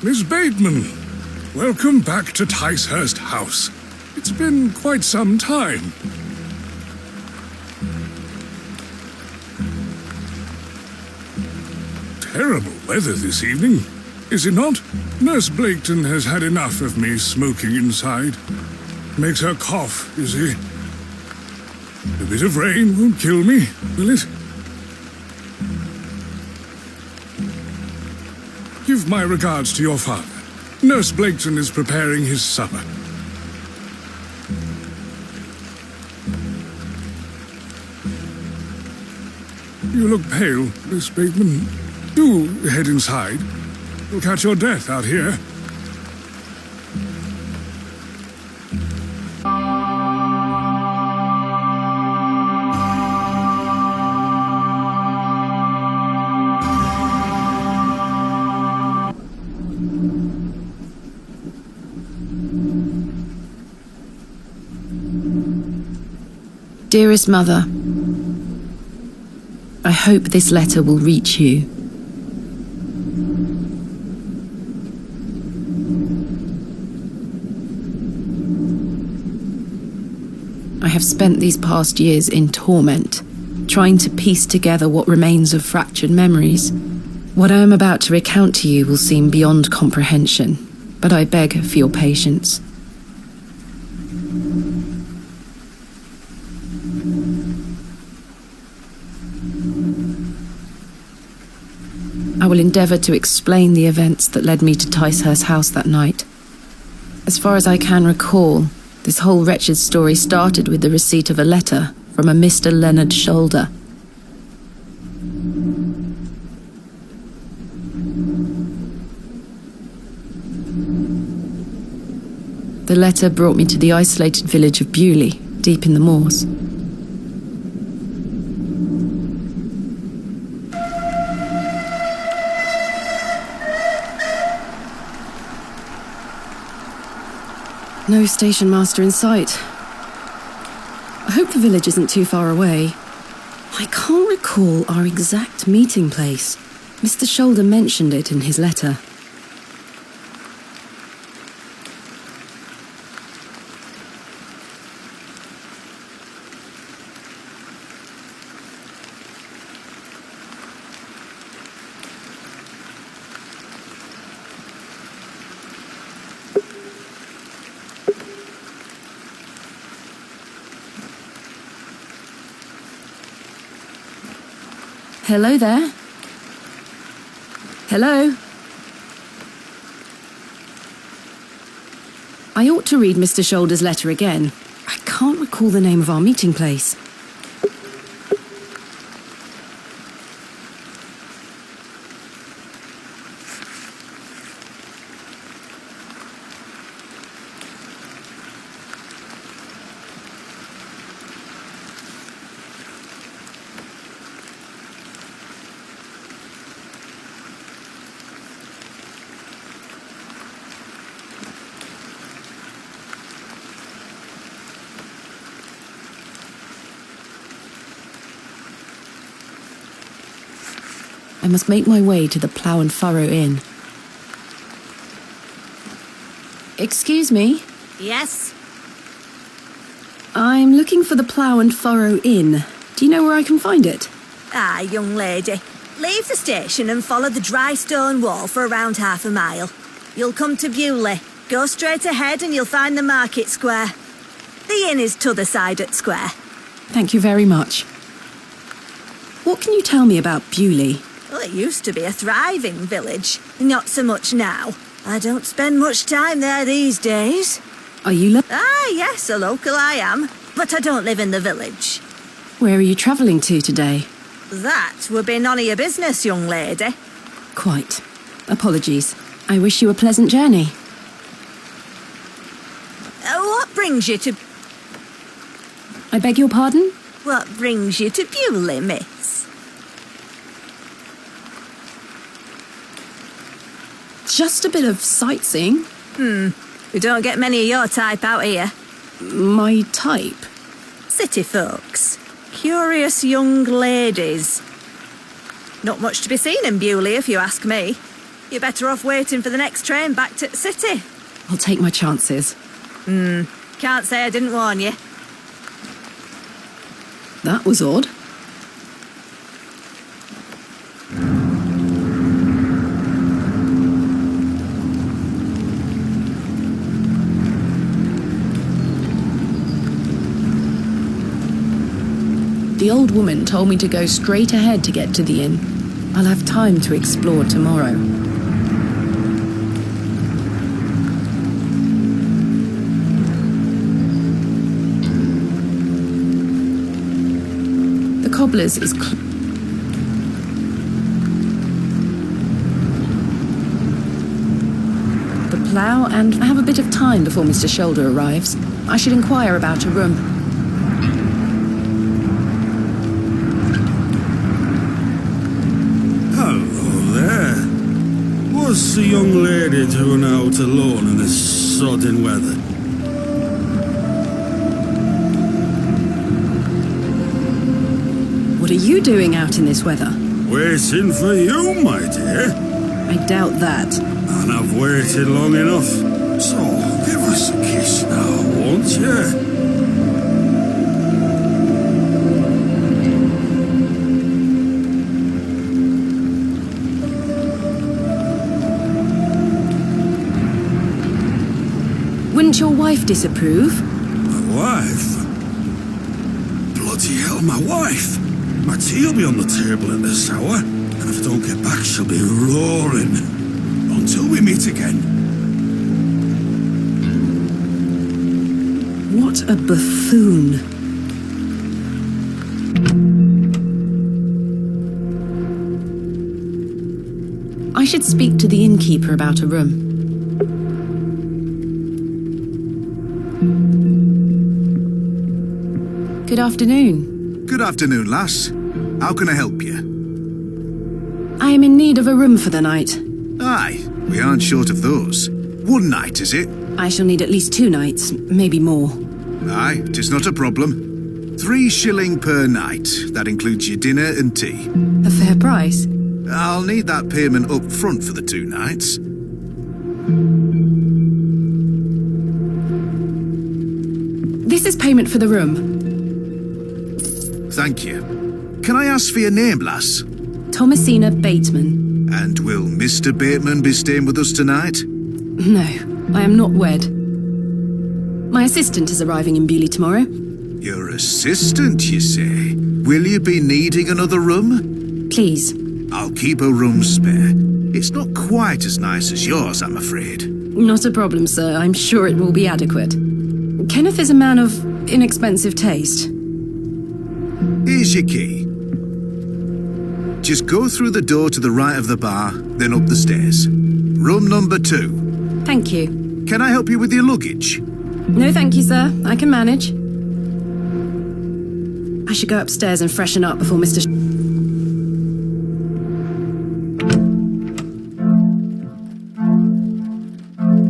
Miss Bateman, welcome back to Ticehurst House. It's been quite some time. Terrible weather this evening, is it not? Nurse Blaketon has had enough of me smoking inside. Makes her cough, you see. A bit of rain won't kill me, will it? Give my regards to your father. Nurse Blaketon is preparing his supper. You look pale, Miss Bateman. Do head inside. You'll catch your death out here. Dearest Mother, I hope this letter will reach you. I have spent these past years in torment, trying to piece together what remains of fractured memories. What I am about to recount to you will seem beyond comprehension, but I beg for your patience. I will endeavour to explain the events that led me to Ticehurst House that night. As far as I can recall, this whole wretched story started with the receipt of a letter from a Mr. Leonard Shoulder. The letter brought me to the isolated village of Bewlay, deep in the moors. No station master in sight. I hope the village isn't too far away. I can't recall our exact meeting place. Mr. Shoulder mentioned it in his letter. Hello there? Hello? I ought to read Mr. Shoulder's letter again. I can't recall the name of our meeting place. I must make my way to the Plough and Furrow Inn. Excuse me? Yes? I'm looking for the Plough and Furrow Inn. Do you know where I can find it? Aye, young lady. Leave the station and follow the dry stone wall for around half a mile. You'll come to Bewlay. Go straight ahead and you'll find the market square. The inn is t'other side at square. Thank you very much. What can you tell me about Bewlay? Well, it used to be a thriving village. Not so much now. I don't spend much time there these days. Are you Ah, yes, a local I am. but I don't live in the village. Where are you travelling to today? That would be none of your business, young lady. Quite. Apologies. I wish you a pleasant journey. What brings you to... I beg your pardon? What brings you to Bewlay, miss? Just a bit of sightseeing. We don't get many of your type out here. My type? City folks. Curious young ladies. Not much to be seen in Bewlay, if you ask me. You're better off waiting for the next train back to the city. I'll take my chances. Can't say I didn't warn you. That was odd. The old woman told me to go straight ahead to get to the inn. I'll have time to explore tomorrow. The cobbler's is the plough, and I have a bit of time before Mr. Shoulder arrives. I should inquire about a room. What's a young lady doing out alone in this sodding weather? What are you doing out in this weather? Waiting for you, my dear. I doubt that. And I've waited long enough. So, give us a kiss now, won't you? Wouldn't your wife disapprove? My wife? Bloody hell, my wife! My tea'll be on the table at this hour, and if I don't get back, she'll be roaring. Until we meet again. What a buffoon. I should speak to the innkeeper about a room. Good afternoon. Good afternoon, lass. How can I help you? I am in need of a room for the night. Aye, we aren't short of those. One night, is it? I shall need at least 2 nights, maybe more. Aye, 'tis not a problem. 3 shilling per night. That includes your dinner and tea. A fair price. I'll need that payment up front for the 2 nights. This is payment for the room. Thank you. Can I ask for your name, lass? Thomasina Bateman. And will Mr. Bateman be staying with us tonight? No, I am not wed. My assistant is arriving in Bewlay tomorrow. Your assistant, you say? Will you be needing another room? Please. I'll keep a room spare. It's not quite as nice as yours, I'm afraid. Not a problem, sir. I'm sure it will be adequate. Kenneth is a man of inexpensive taste. Here's your key. Just go through the door to the right of the bar, then up the stairs. Room number 2. Thank you. Can I help you with your luggage? No, thank you, sir. I can manage. I should go upstairs and freshen up before Mr.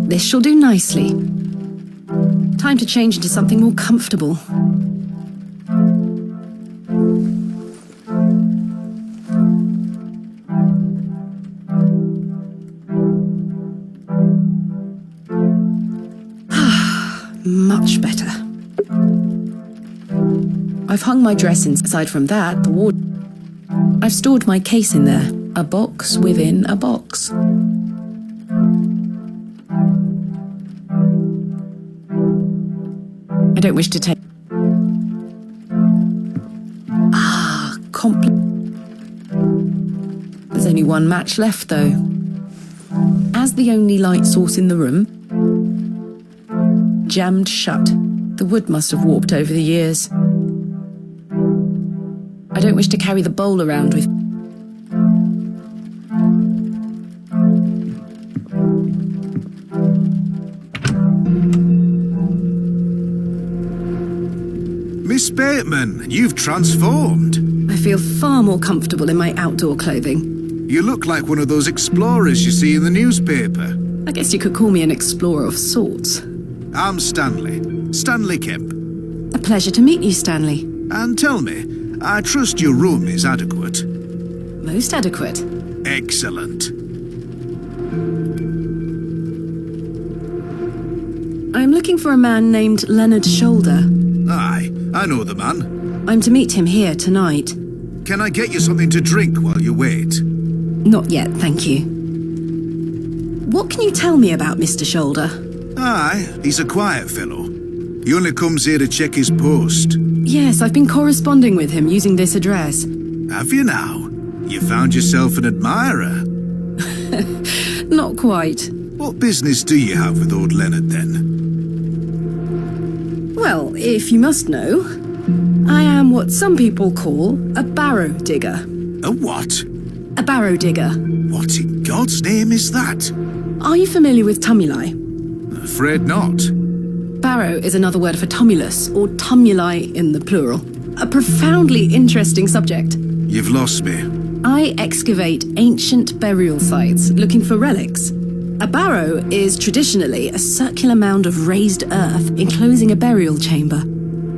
This shall do nicely. Time to change into something more comfortable. Much better. I've hung my dress inside. From that, the ward. I've stored my case in there. A box within a box. I don't wish to take... There's only 1 match left, though. As the only light source in the room, jammed shut. The wood must have warped over the years. I don't wish to carry the bowl around with... Miss Bateman, you've transformed. I feel far more comfortable in my outdoor clothing. You look like one of those explorers you see in the newspaper. I guess you could call me an explorer of sorts. I'm Stanley Kemp. A pleasure to meet you, Stanley. And tell me, I trust your room is adequate. Most adequate. Excellent. I'm looking for a man named Leonard Shoulder. Aye, I know the man. I'm to meet him here tonight. Can I get you something to drink while you wait? Not yet, thank you. What can you tell me about Mr. Shoulder? Aye, he's a quiet fellow. He only comes here to check his post. Yes, I've been corresponding with him using this address. Have you now? You found yourself an admirer. Not quite. What business do you have with old Leonard, then? Well, if you must know, I am what some people call a barrow digger. A what? A barrow digger. What in God's name is that? Are you familiar with tumuli? Afraid not. Barrow is another word for tumulus, or tumuli in the plural. A profoundly interesting subject. You've lost me. I excavate ancient burial sites looking for relics. A barrow is traditionally a circular mound of raised earth enclosing a burial chamber.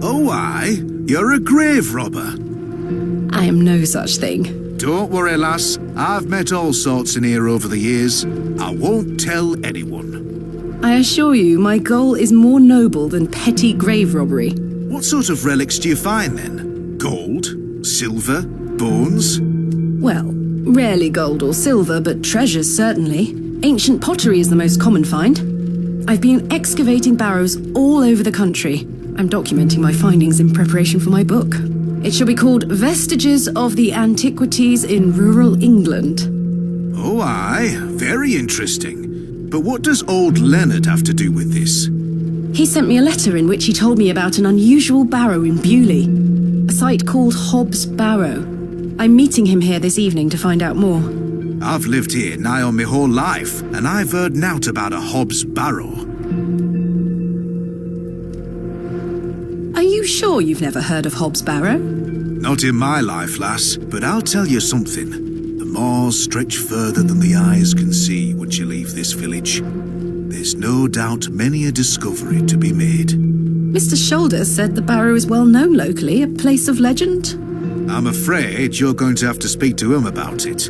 Oh, aye? You're a grave robber. I am no such thing. Don't worry, lass. I've met all sorts in here over the years. I won't tell anyone. I assure you, my goal is more noble than petty grave robbery. What sort of relics do you find, then? Gold? Silver? Bones? Well, rarely gold or silver, but treasures certainly. Ancient pottery is the most common find. I've been excavating barrows all over the country. I'm documenting my findings in preparation for my book. It shall be called Vestiges of the Antiquities in Rural England. Oh, aye. Very interesting. But what does old Leonard have to do with this? He sent me a letter in which he told me about an unusual barrow in Bewlay, a site called Hob's Barrow. I'm meeting him here this evening to find out more. I've lived here nigh on my whole life, and I've heard nowt about a Hob's Barrow. Are you sure you've never heard of Hob's Barrow? Not in my life, lass, but I'll tell you something. The moors stretch further than the eyes can see once you leave this village. There's no doubt many a discovery to be made. Mr. Shoulder said the barrow is well known locally, a place of legend. I'm afraid you're going to have to speak to him about it.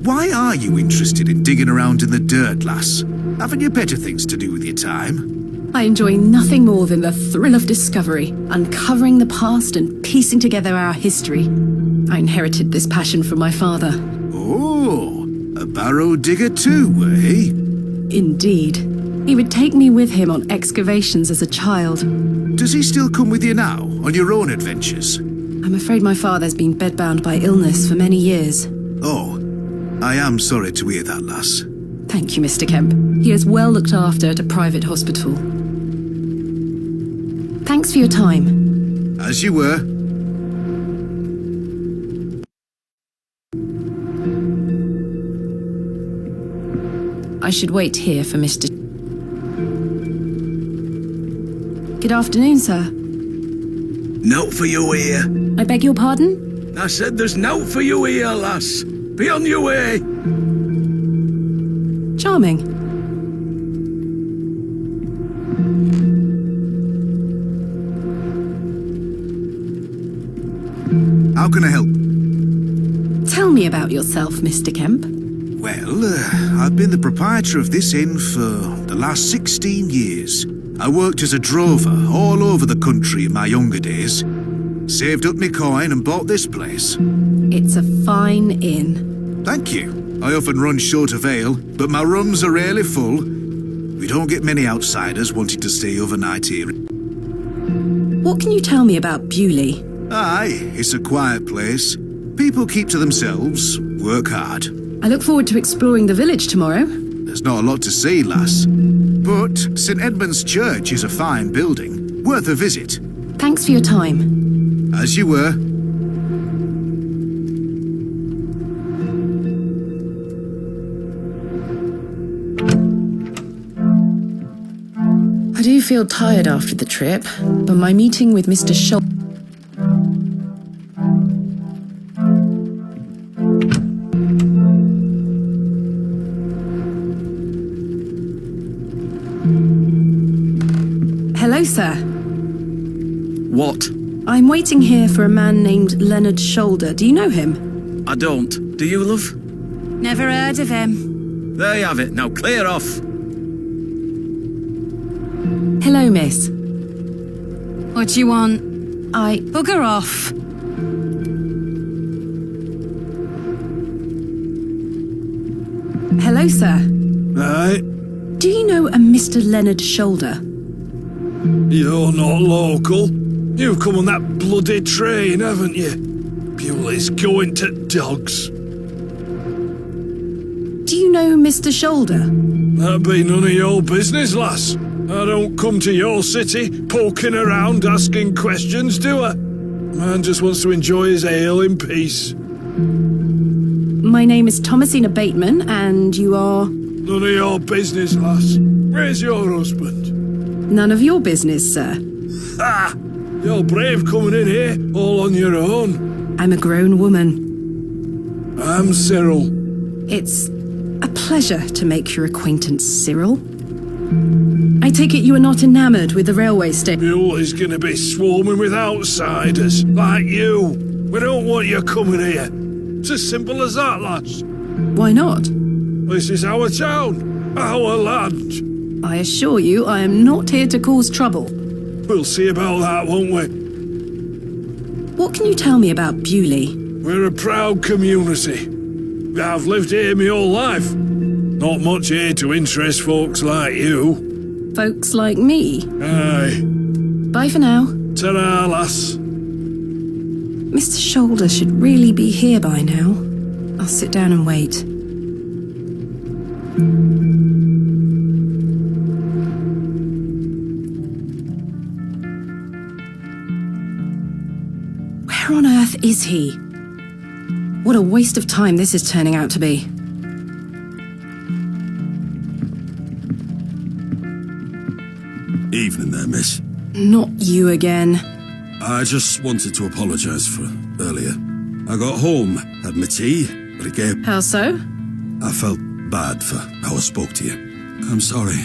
Why are you interested in digging around in the dirt, lass? Haven't you better things to do with your time? I enjoy nothing more than the thrill of discovery, uncovering the past and piecing together our history. I inherited this passion from my father. Oh, a barrow digger too, eh? Indeed. He would take me with him on excavations as a child. Does he still come with you now, on your own adventures? I'm afraid my father's been bedbound by illness for many years. Oh, I am sorry to hear that, lass. Thank you, Mr. Kemp. He is well looked after at a private hospital. Thanks for your time. As you were. I should wait here for Mr. Good afternoon, sir. Nout for you here. I beg your pardon? I said there's nout for you here, lass. Be on your way. Charming. How can I help? Tell me about yourself, Mr. Kemp. Well, I've been the proprietor of this inn for the last 16 years. I worked as a drover all over the country in my younger days. Saved up my coin and bought this place. It's a fine inn. Thank you. I often run short of ale, but my rooms are rarely full. We don't get many outsiders wanting to stay overnight here. What can you tell me about Bewlay? Aye, it's a quiet place. People keep to themselves, work hard. I look forward to exploring the village tomorrow. There's not a lot to see, lass. But St. Edmund's Church is a fine building, worth a visit. Thanks for your time. As you were. I do feel tired after the trip, but my meeting with Mr. Schultz... Hello, sir. What? I'm waiting here for a man named Leonard Shoulder. Do you know him? I don't. Do you, love? Never heard of him. There you have it. Now clear off. Hello, miss. What do you want? Bugger off. Hello, sir. Aye, Do you know a Mr. Leonard Shoulder? you're not local. You've come on that bloody train, haven't you? Bewlay's going to dogs. Do you know Mr. Shoulder? That'd be none of your business, lass. I don't come to your city poking around asking questions, do I? Man just wants to enjoy his ale in peace. My name is Thomasina Bateman, and you are... None of your business, lass. Where's your husband? None of your business, sir. Ha! You're brave coming in here, all on your own. I'm a grown woman. I'm Cyril. It's a pleasure to make your acquaintance, Cyril. I take it you are not enamoured with the railway station. Bewlay's gonna be swarming with outsiders, like you. We don't want you coming here. It's as simple as that, lass. Why not? This is our town, our land. I assure you I am not here to cause trouble. We'll see about that, won't we? What can you tell me about Bewlay? We're a proud community. I've lived here my whole life. Not much here to interest folks like you. Folks like me. Aye. Bye for now. Ta-ra, lass. Mr. Shoulder should really be here by now. I'll sit down and wait. Where on earth is he? What a waste of time this is turning out to be. Evening there, miss. Not you again. I just wanted to apologise for earlier. I got home, had my tea, but it gave... How so? I felt bad for how I spoke to you. I'm sorry.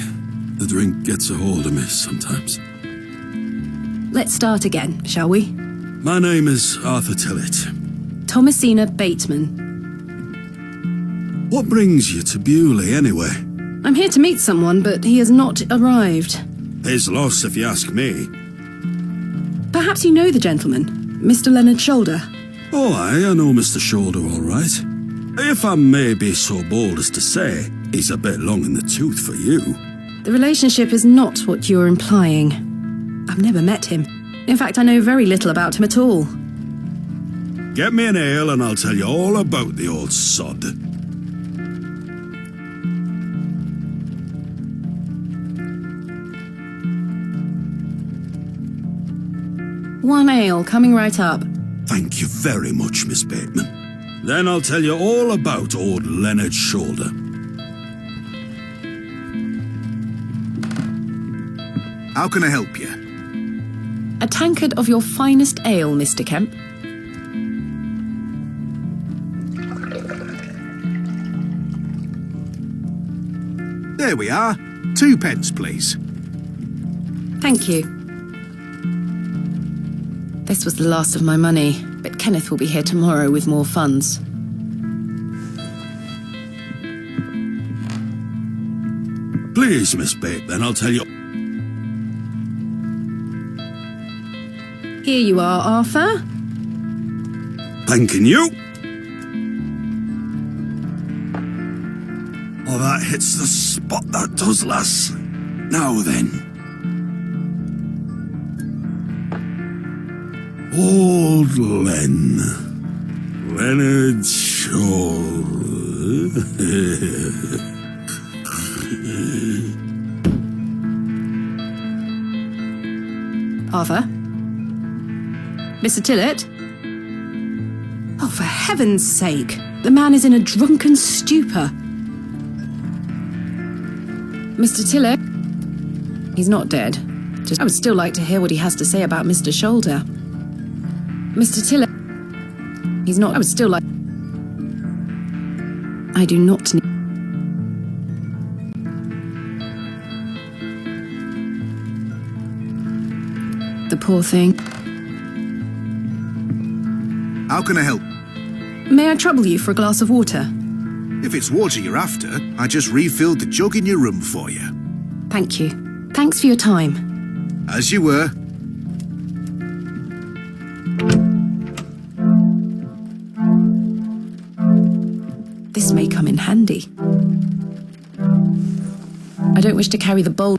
The drink gets a hold of me sometimes. Let's start again, shall we? My name is Arthur Tillett. Thomasina Bateman. What brings you to Bewlay, anyway? I'm here to meet someone, but he has not arrived. His loss, if you ask me. Perhaps you know the gentleman, Mr. Leonard Shoulder. Oh, I know Mr. Shoulder all right. If I may be so bold as to say, he's a bit long in the tooth for you. The relationship is not what you're implying. I've never met him. In fact, I know very little about him at all. Get me an ale and I'll tell you all about the old sod. One ale, coming right up. Thank you very much, Miss Bateman. Then I'll tell you all about old Leonard Shoulder. How can I help you? A tankard of your finest ale, Mr. Kemp. There we are. 2 pence, please. Thank you. This was the last of my money, but Kenneth will be here tomorrow with more funds. Please, Miss Bateman, I'll tell you... Here you are, Arthur. Thanking you. Oh, that hits the spot, that does, lass. Now then. Old Len. Leonard Shoulder. Arthur? Mr. Tillett? Oh, for heaven's sake! The man is in a drunken stupor. Mr. Tillett? He's not dead. I would still like to hear what he has to say about Mr. Shoulder. Mr. Tillett? He's not. I would still like. I do not need. The poor thing. How can I help? May I trouble you for a glass of water? If it's water you're after, I just refilled the jug in your room for you. Thank you. Thanks for your time. As you were. This may come in handy. I don't wish to carry the bowl.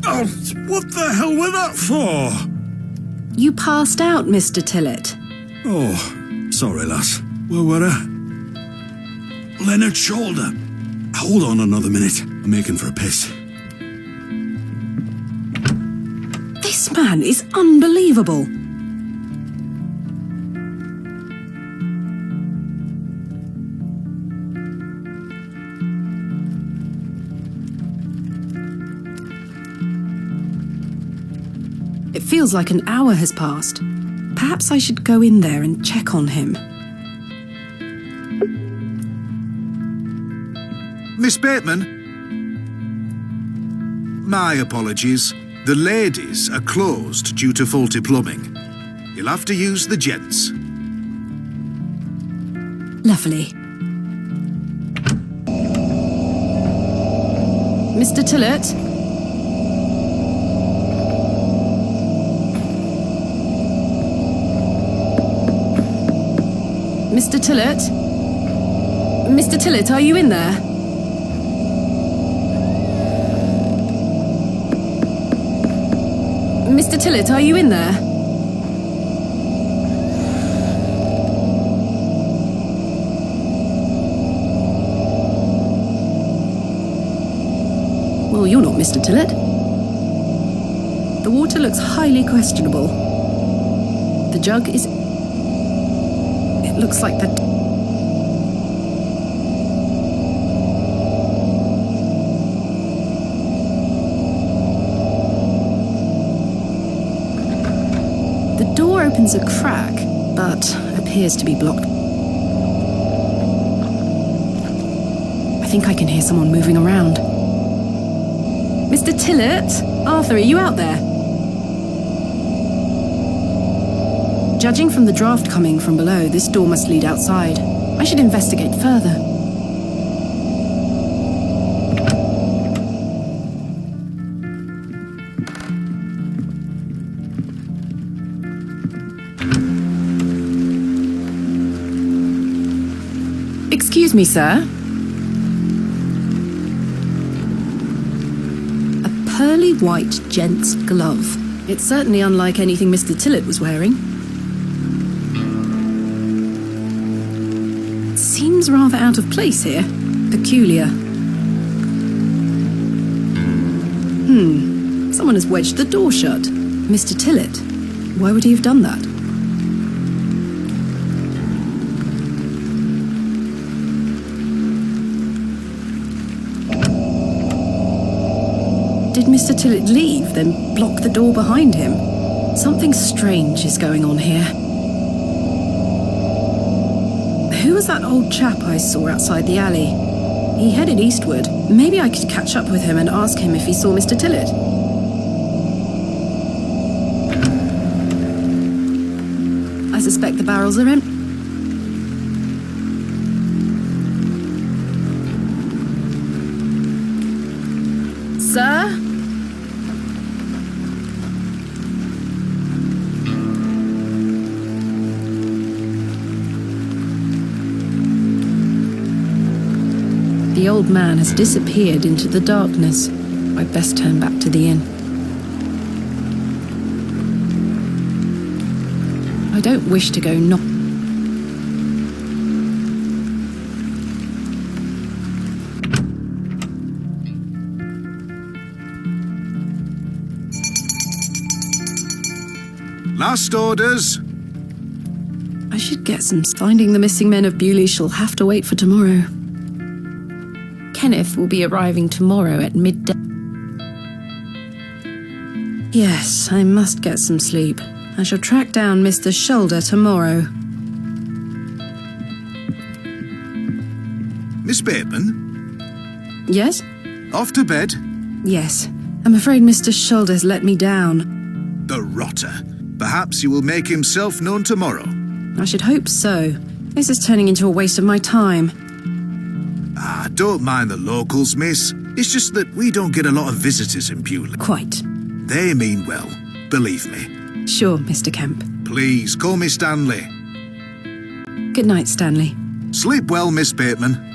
Oh, what the hell were that for? You passed out, Mr. Tillett. Oh, sorry, lass. Where were I? Leonard Shoulder. Hold on another minute. I'm making for a piss. This man is unbelievable. It feels like an hour has passed. Perhaps I should go in there and check on him. Miss Bateman? My apologies. The ladies are closed due to faulty plumbing. You'll have to use the gents. Lovely. Mr. Tillett? Mr. Tillett? Mr. Tillett, are you in there? Mr. Tillett, are you in there? Well, you're not Mr. Tillett. The water looks highly questionable. The jug is... It looks like that... The door opens a crack, but appears to be blocked. I think I can hear someone moving around. Mr. Tillett? Arthur, are you out there? Judging from the draft coming from below, this door must lead outside. I should investigate further. Excuse me, sir. A pearly white gent's glove. It's certainly unlike anything Mr. Tillett was wearing. It seems rather out of place here. Peculiar. Someone has wedged the door shut. Mr. Tillett, why would he have done that? Did Mr. Tillett leave, then block the door behind him? Something strange is going on here. Who was that old chap I saw outside the alley? He headed eastward. Maybe I could catch up with him and ask him if he saw Mr. Tillett. I suspect the barrels are empty. Sir? The old man has disappeared into the darkness. I'd best turn back to the inn. I don't wish to go Last orders. I should get some. Finding the missing men of Bewlay shall have to wait for tomorrow. Kenneth will be arriving tomorrow at midday. Yes, I must get some sleep. I shall track down Mr. Shoulder tomorrow. Miss Bateman? Yes? Off to bed? Yes. I'm afraid Mr. Shoulder's let me down. The rotter. Perhaps he will make himself known tomorrow. I should hope so. This is turning into a waste of my time. Don't mind the locals, miss. It's just that we don't get a lot of visitors in Bewlay. Quite. They mean well, believe me. Sure, Mr. Kemp. Please, call me Stanley. Good night, Stanley. Sleep well, Miss Bateman.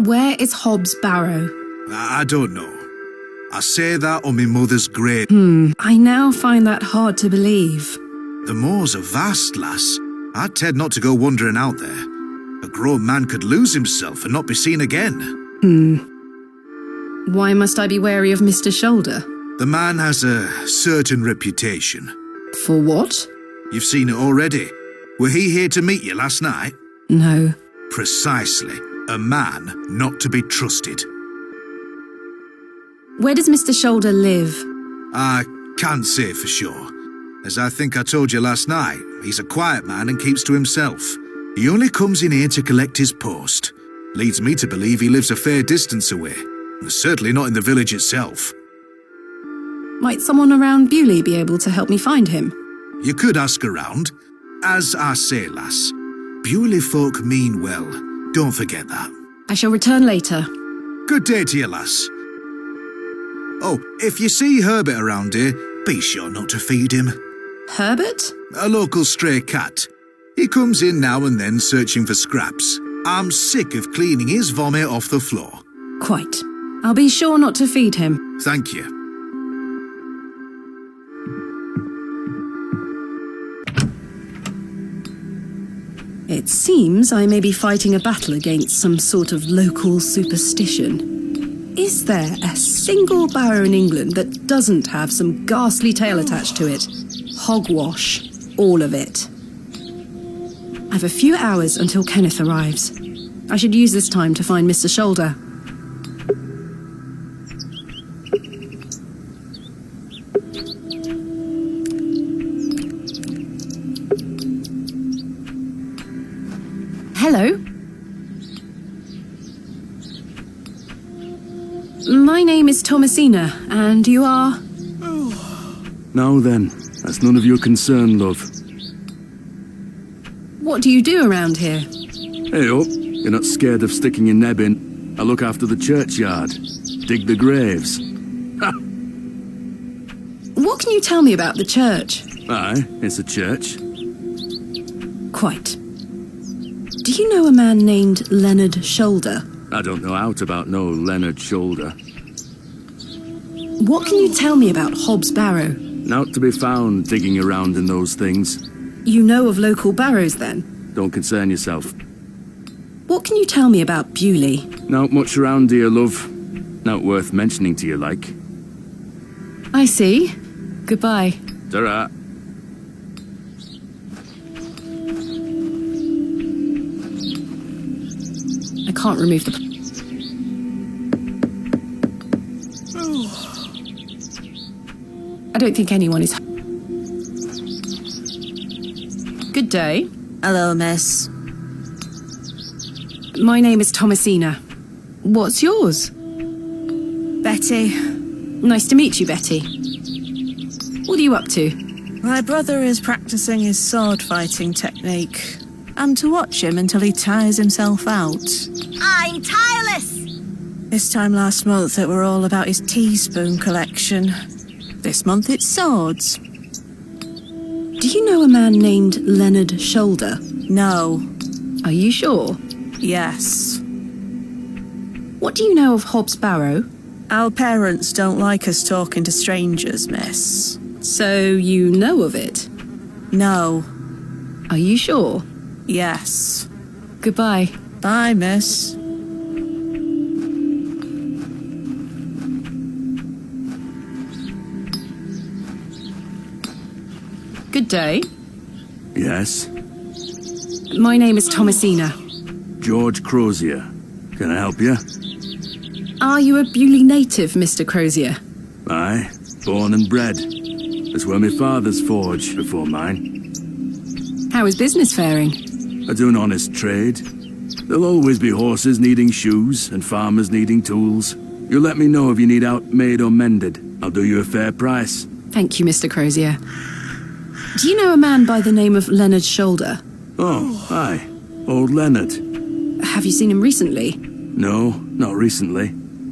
Where is Hob's barrow? I don't know. I say that on my mother's grave. I now find that hard to believe. The moors are vast, lass. I'd tend not to go wandering out there. A grown man could lose himself and not be seen again. Why must I be wary of Mr. Shoulder? The man has a certain reputation. For what? You've seen it already. Were he here to meet you last night? No. Precisely. A man not to be trusted. Where does Mr. Shoulder live? I can't say for sure. As I think I told you last night, he's a quiet man and keeps to himself. He only comes in here to collect his post. Leads me to believe he lives a fair distance away. Certainly not in the village itself. Might someone around Bewlay be able to help me find him? You could ask around. As I say, lass, Bewlay folk mean well. Don't forget that. I shall return later. Good day to you, lass. Oh, if you see Herbert around here, be sure not to feed him. Herbert? A local stray cat. He comes in now and then searching for scraps. I'm sick of cleaning his vomit off the floor. Quite. I'll be sure not to feed him. Thank you. It seems I may be fighting a battle against some sort of local superstition. Is there a single barrow in England that doesn't have some ghastly tale attached to it? Hogwash. All of it. I've a few hours until Kenneth arrives. I should use this time to find Mr. Shoulder. Hello? My name is Thomasina, and you are? Now then, that's none of your concern, love. What do you do around here? Hey up, you're not scared of sticking your neb in. I look after the churchyard. Dig the graves. Ha! What can you tell me about the church? Aye, it's a church. Quite. Do you know a man named Leonard Shoulder? I don't know aught about no Leonard Shoulder. What can you tell me about Hob's Barrow? Naught to be found digging around in those things. You know of local barrows, then? Don't concern yourself. What can you tell me about Bewlay? Not much around here, love. Not worth mentioning to you, like. I see. Goodbye. Ta-ra. I can't remove the... I don't think anyone is... Good day. Hello, miss. My name is Thomasina. What's yours? Betty. Nice to meet you, Betty. What are you up to? My brother is practicing his sword fighting technique. I'm to watch him until he tires himself out. I'm tireless! This time last month, it were all about his teaspoon collection. This month, it's swords. Do you know a man named Leonard Shoulder? No. Are you sure? Yes. What do you know of Hob's Barrow? Our parents don't like us talking to strangers, miss. So you know of it? No. Are you sure? Yes. Goodbye. Bye, miss. Good day. Yes? My name is Thomasina. George Crozier. Can I help you? Are you a Bewlay native, Mr. Crozier? Aye, born and bred. That's where my father's forge before mine. How is business faring? I do an honest trade. There'll always be horses needing shoes and farmers needing tools. You let me know if you need out made or mended. I'll do you a fair price. Thank you, Mr. Crozier. Do you know a man by the name of Leonard Shoulder? Oh, aye. Old Leonard. Have you seen him recently? No, not recently.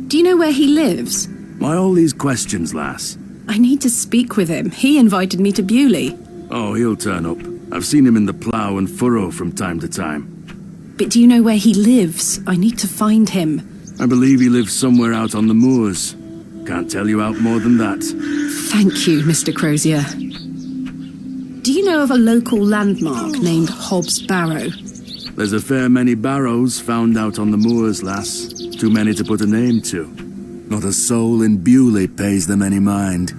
Do you know where he lives? Why all these questions, lass? I need to speak with him. He invited me to Bewlay. Oh, he'll turn up. I've seen him in the plough and furrow from time to time. But do you know where he lives? I need to find him. I believe he lives somewhere out on the moors. Can't tell you out more than that. Thank you, Mr. Crozier. Do you know of a local landmark named Hob's Barrow? There's a fair many barrows found out on the moors, lass. Too many to put a name to. Not a soul in Bewlay pays them any mind.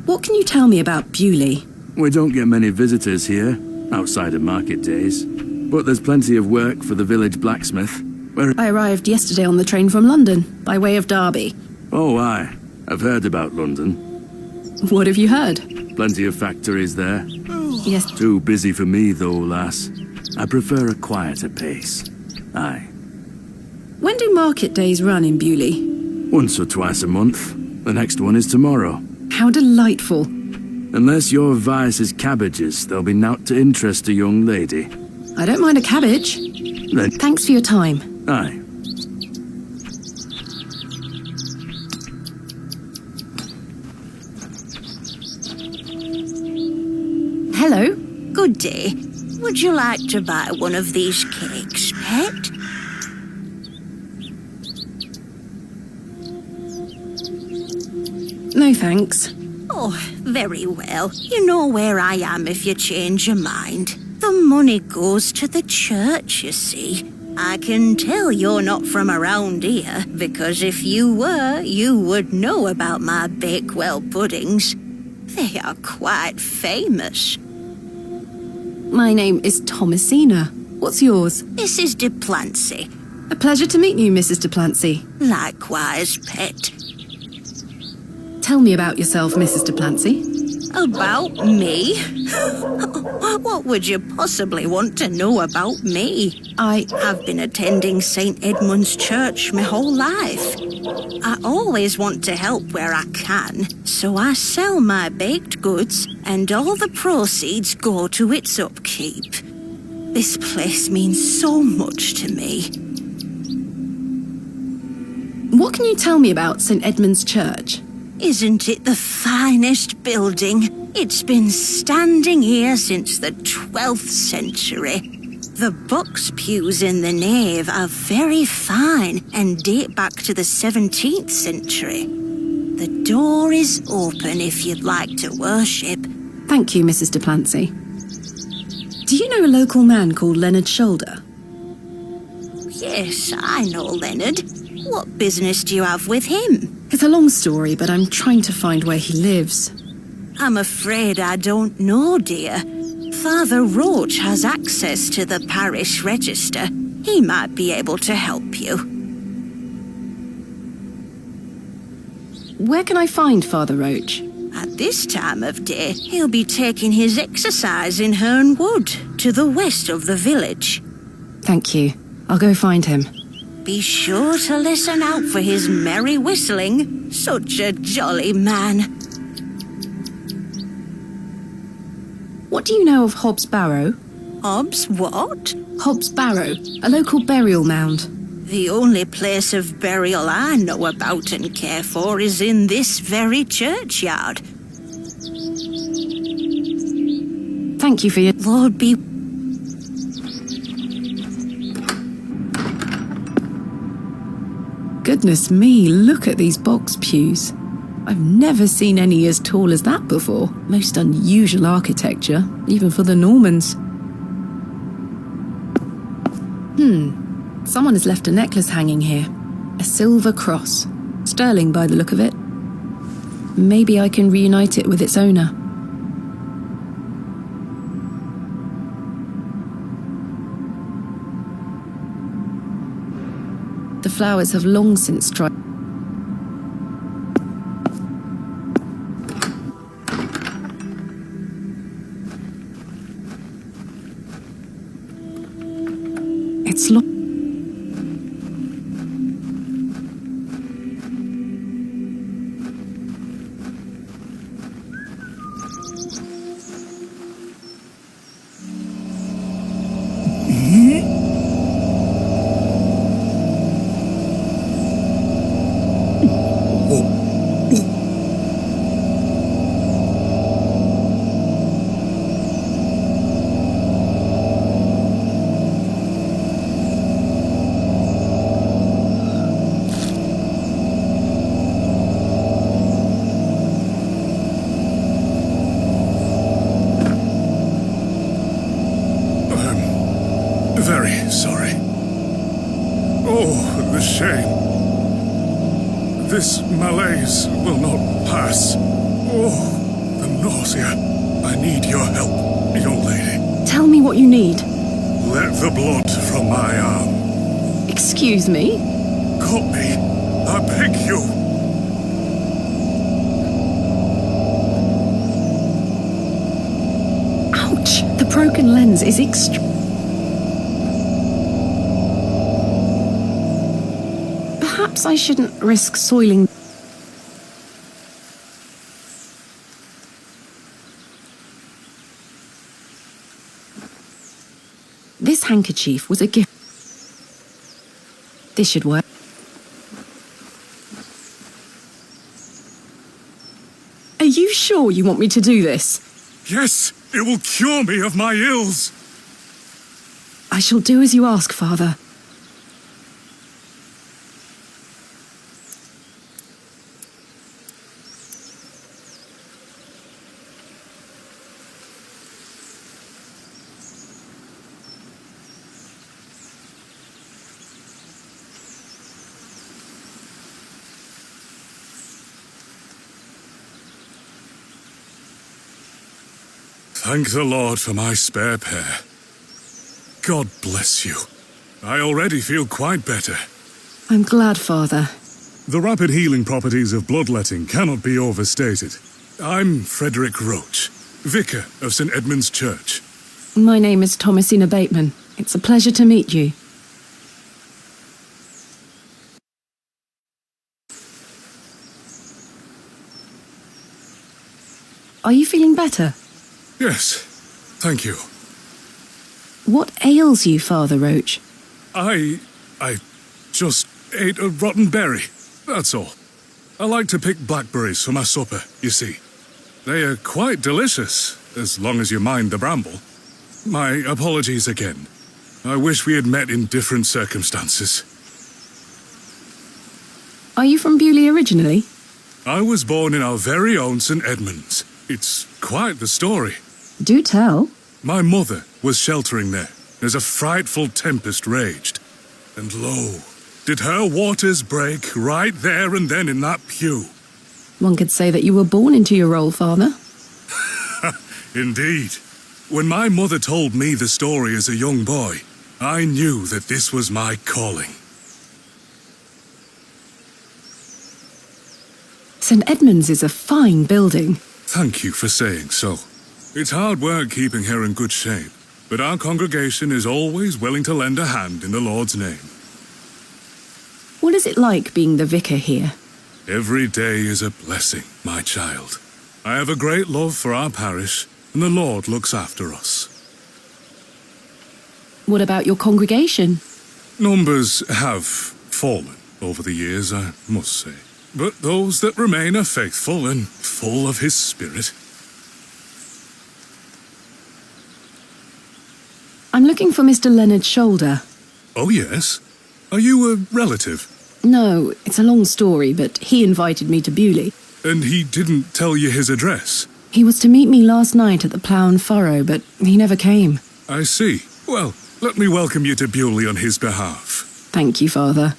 What can you tell me about Bewlay? We don't get many visitors here, outside of market days. But there's plenty of work for the village blacksmith. I arrived yesterday on the train from London, by way of Derby. Oh, aye. I've heard about London. What have you heard? Plenty of factories there. Yes. Too busy for me, though, lass. I prefer a quieter pace. Aye. When do market days run in Bewlay? Once or twice a month. The next one is tomorrow. How delightful. Unless your vice is cabbages, there'll be naught to interest a young lady. I don't mind a cabbage. Then, Thanks for your time. aye. Hello? Good day. Would you like to buy one of these cakes, pet? No, thanks. Oh, very well. You know where I am if you change your mind. The money goes to the church, you see. I can tell you're not from around here, because if you were, you would know about my Bakewell puddings. They are quite famous. My name is Thomasina. What's yours? Mrs. de Plancy. A pleasure to meet you, Mrs. de Plancy. Likewise, pet. Tell me about yourself, Mrs. de Plancy. About me? What would you possibly want to know about me? I've been attending St. Edmund's Church my whole life. I always want to help where I can, so I sell my baked goods and all the proceeds go to its upkeep. This place means so much to me. What can you tell me about St. Edmund's Church? Isn't it the finest building? It's been standing here since the 12th century. The box pews in the nave are very fine and date back to the 17th century. The door is open if you'd like to worship. Thank you, Mrs. de Plancy. Do you know a local man called Leonard Shoulder? Yes, I know Leonard. What business do you have with him? It's a long story, but I'm trying to find where he lives. I'm afraid I don't know, dear. Father Roach has access to the parish register. He might be able to help you. Where can I find Father Roach? At this time of day, he'll be taking his exercise in Herne Wood, to the west of the village. Thank you. I'll go find him. Be sure to listen out for his merry whistling. Such a jolly man. What do you know of Hob's Barrow? Hobbs what? Hob's Barrow, a local burial mound. The only place of burial I know about and care for is in this very churchyard. Thank you for your... Lord be... Goodness me, look at these box pews. I've never seen any as tall as that before. Most unusual architecture, even for the Normans. Someone has left a necklace hanging here. A silver cross. Sterling by the look of it. Maybe I can reunite it with its owner. The flowers have long since dried. It's locked. Very sorry. Oh, the shame. This malaise will not pass. Oh, the nausea. I need your help, young lady. Tell me what you need. Let the blood from my arm. Excuse me? Cut me. I beg you. Ouch! The broken lens is Perhaps I shouldn't risk soiling... This handkerchief was a gift. This should work. Are you sure you want me to do this? Yes, it will cure me of my ills. I shall do as you ask, Father. Thank the Lord for my spare pair. God bless you. I already feel quite better. I'm glad, Father. The rapid healing properties of bloodletting cannot be overstated. I'm Frederick Roach, Vicar of St. Edmund's Church. My name is Thomasina Bateman. It's a pleasure to meet you. Are you feeling better? Yes, thank you. What ails you, Father Roach? I just ate a rotten berry, that's all. I like to pick blackberries for my supper, you see. They are quite delicious, as long as you mind the bramble. My apologies again. I wish we had met in different circumstances. Are you from Bewlay originally? I was born in our very own St. Edmund's. It's quite the story. Do tell. My mother was sheltering there as a frightful tempest raged. And lo, did her waters break right there and then in that pew. One could say that you were born into your role, Father. Indeed. When my mother told me the story as a young boy, I knew that this was my calling. St. Edmund's is a fine building. Thank you for saying so. It's hard work keeping her in good shape, but our congregation is always willing to lend a hand in the Lord's name. What is it like being the vicar here? Every day is a blessing, my child. I have a great love for our parish, and the Lord looks after us. What about your congregation? Numbers have fallen over the years, I must say. But those that remain are faithful and full of His Spirit. I'm looking for Mr. Leonard Shoulder. Oh, yes? Are you a relative? No, it's a long story, but he invited me to Bewlay. And he didn't tell you his address? He was to meet me last night at the Plough and Furrow, but he never came. I see. Well, let me welcome you to Bewlay on his behalf. Thank you, Father.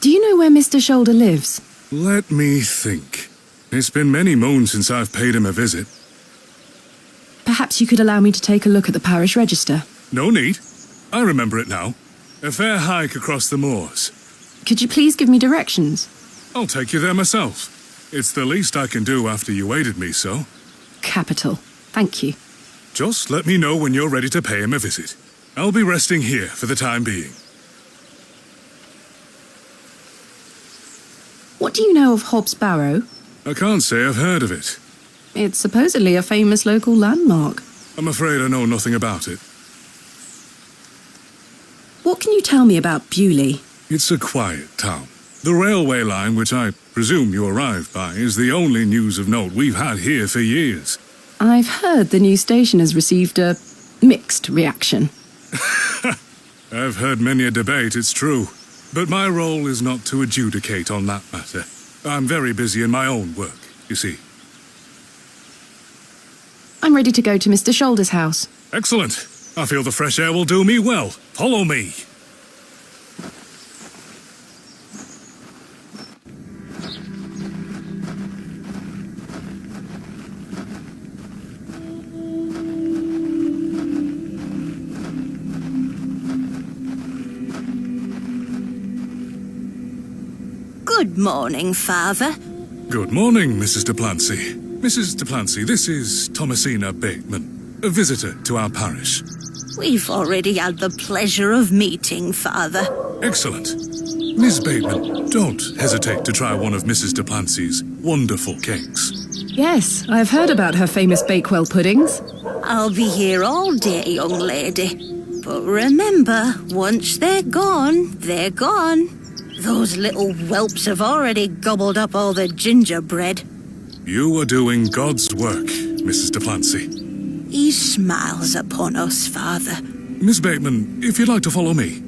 Do you know where Mr. Shoulder lives? Let me think. It's been many moons since I've paid him a visit. Perhaps you could allow me to take a look at the parish register. No need. I remember it now. A fair hike across the moors. Could you please give me directions? I'll take you there myself. It's the least I can do after you aided me so. Capital. Thank you. Just let me know when you're ready to pay him a visit. I'll be resting here for the time being. What do you know of Hob's Barrow? I can't say I've heard of it. It's supposedly a famous local landmark. I'm afraid I know nothing about it. What can you tell me about Bewlay? It's a quiet town. The railway line, which I presume you arrived by, is the only news of note we've had here for years. I've heard the new station has received a mixed reaction. I've heard many a debate, it's true. But my role is not to adjudicate on that matter. I'm very busy in my own work, you see. I'm ready to go to Mr. Shoulder's house. Excellent. I feel the fresh air will do me well. Follow me. Good morning, Father. Good morning, Mrs. de Plancy. Mrs. de Plancy, this is Thomasina Bateman, a visitor to our parish. We've already had the pleasure of meeting, Father. Excellent. Miss Bateman, don't hesitate to try one of Mrs. de Plancy's wonderful cakes. Yes, I've heard about her famous Bakewell puddings. I'll be here all day, young lady. But remember, once they're gone, they're gone. Those little whelps have already gobbled up all the gingerbread. You are doing God's work, Mrs. de Plancy. He smiles upon us, Father. Miss Bateman, if you'd like to follow me.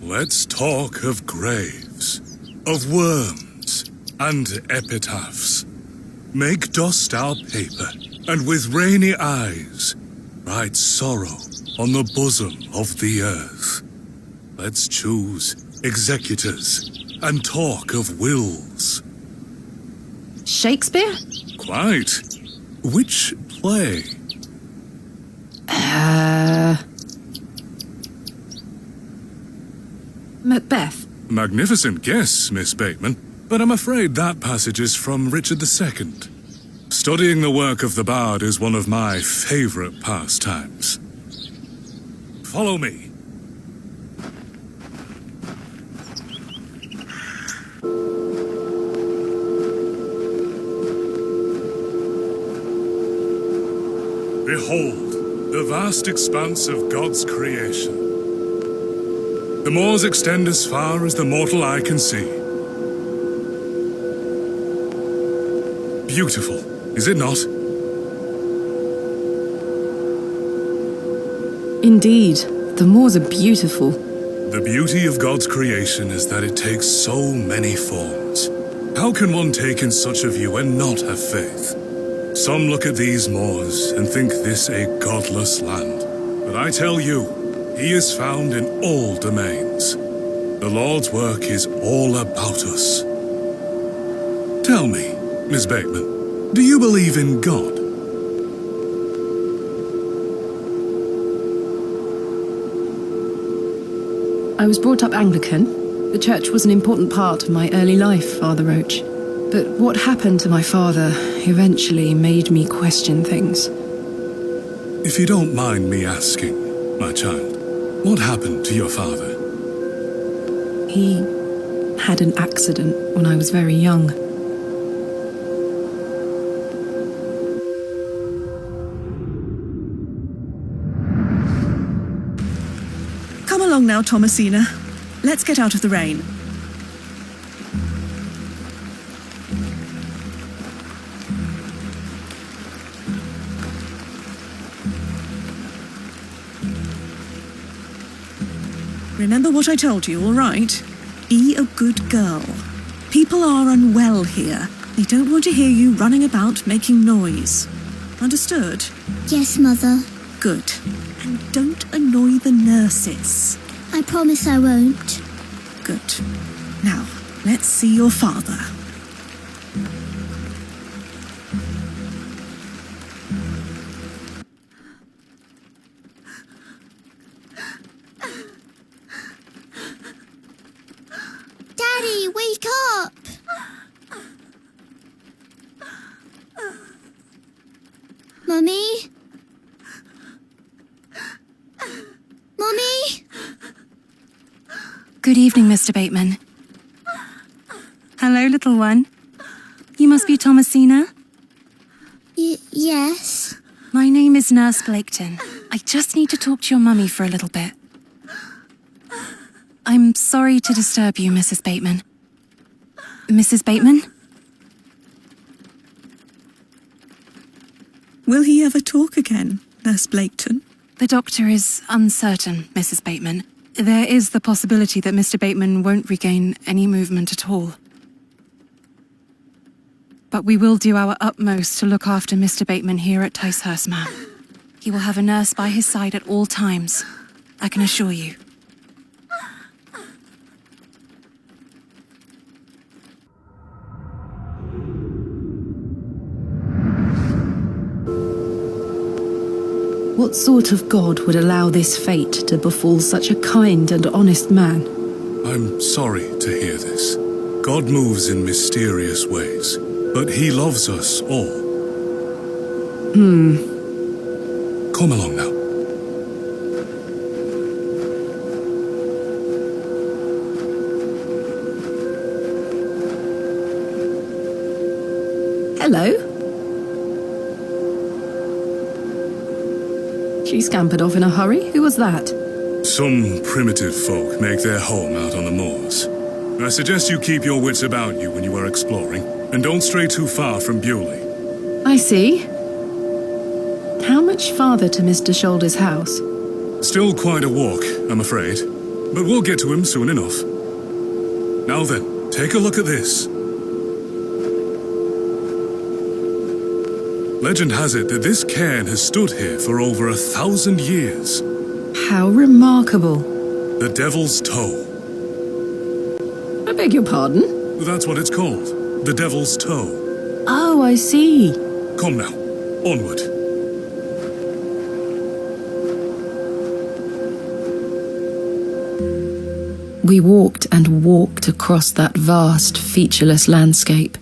Let's talk of graves, of worms, and epitaphs. Make dust our paper, and with rainy eyes, write sorrow on the bosom of the earth. Let's choose executors and talk of wills. Shakespeare? Quite. Which play? Macbeth. Magnificent guess, Miss Bateman, but I'm afraid that passage is from Richard II. Studying the work of the bard is one of my favorite pastimes. Follow me. Behold, the vast expanse of God's creation. The moors extend as far as the mortal eye can see. Beautiful, is it not? Indeed, the moors are beautiful. The beauty of God's creation is that it takes so many forms. How can one take in such a view and not have faith? Some look at these moors and think this a godless land. But I tell you, he is found in all domains. The Lord's work is all about us. Tell me, Miss Bateman, do you believe in God? I was brought up Anglican. The church was an important part of my early life, Father Roach. But what happened to my father eventually made me question things. If you don't mind me asking, my child, what happened to your father? He had an accident when I was very young. Come along now, Thomasina. Let's get out of the rain. Remember what I told you, all right? Be a good girl. People are unwell here. They don't want to hear you running about making noise. Understood? Yes, Mother. Good. And don't annoy the nurses. I promise I won't. Good. Now, let's see your father. Daddy, wake up! Mummy? Mummy? Good evening, Mr. Bateman. Hello, little one. You must be Thomasina? Yes. My name is Nurse Blaketon. I just need to talk to your mummy for a little bit. I'm sorry to disturb you, Mrs. Bateman. Mrs. Bateman? Will he ever talk again, Nurse Blaketon? The doctor is uncertain, Mrs. Bateman. There is the possibility that Mr. Bateman won't regain any movement at all. But we will do our utmost to look after Mr. Bateman here at Ticehurst Manor. He will have a nurse by his side at all times, I can assure you. What sort of god would allow this fate to befall such a kind and honest man? I'm sorry to hear this. God moves in mysterious ways, but he loves us all. Come along now. Hello? She scampered off in a hurry. Who was that? Some primitive folk make their home out on the moors. I suggest you keep your wits about you when you are exploring, and don't stray too far from Bewlay. I see. How much farther to Mr. Shoulder's house? Still quite a walk, I'm afraid, but we'll get to him soon enough. Now then, take a look at this. Legend has it that this cairn has stood here for over 1,000 years. How remarkable. The Devil's Toe. I beg your pardon? That's what it's called. The Devil's Toe. Oh, I see. Come now, onward. We walked and walked across that vast, featureless landscape.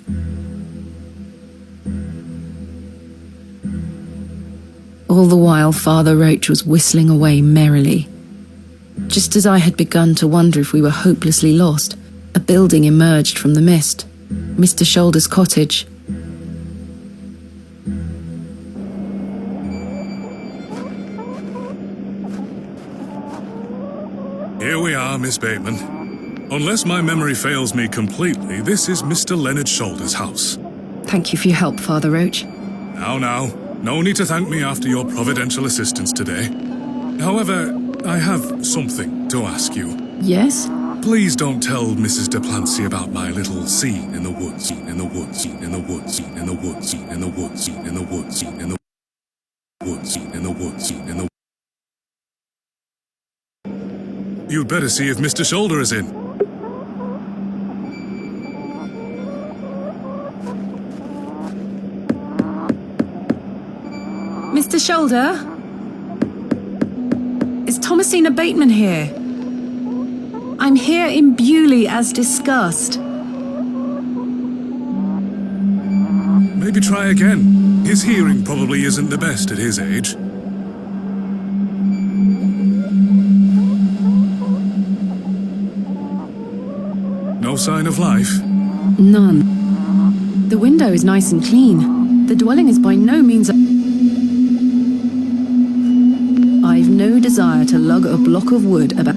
All the while, Father Roach was whistling away merrily. Just as I had begun to wonder if we were hopelessly lost, a building emerged from the mist. Mr. Shoulder's cottage. Here we are, Miss Bateman. Unless my memory fails me completely, this is Mr. Leonard Shoulder's house. Thank you for your help, Father Roach. Now, no need to thank me after your providential assistance today. However, I have something to ask you. Yes? Please don't tell Mrs. Duplancy about my little scene in the woods, in the woods, in the woods, in the woods, in the woods, in the woods, in the woods, in the woods, in the. You'd better see if Mr. Shoulder is in. Mr. Shoulder? Is Thomasina Bateman here? I'm here in Bewlay as discussed. Maybe try again. His hearing probably isn't the best at his age. No sign of life? None. The window is nice and clean. The dwelling is by no means I've no desire to lug a block of wood about.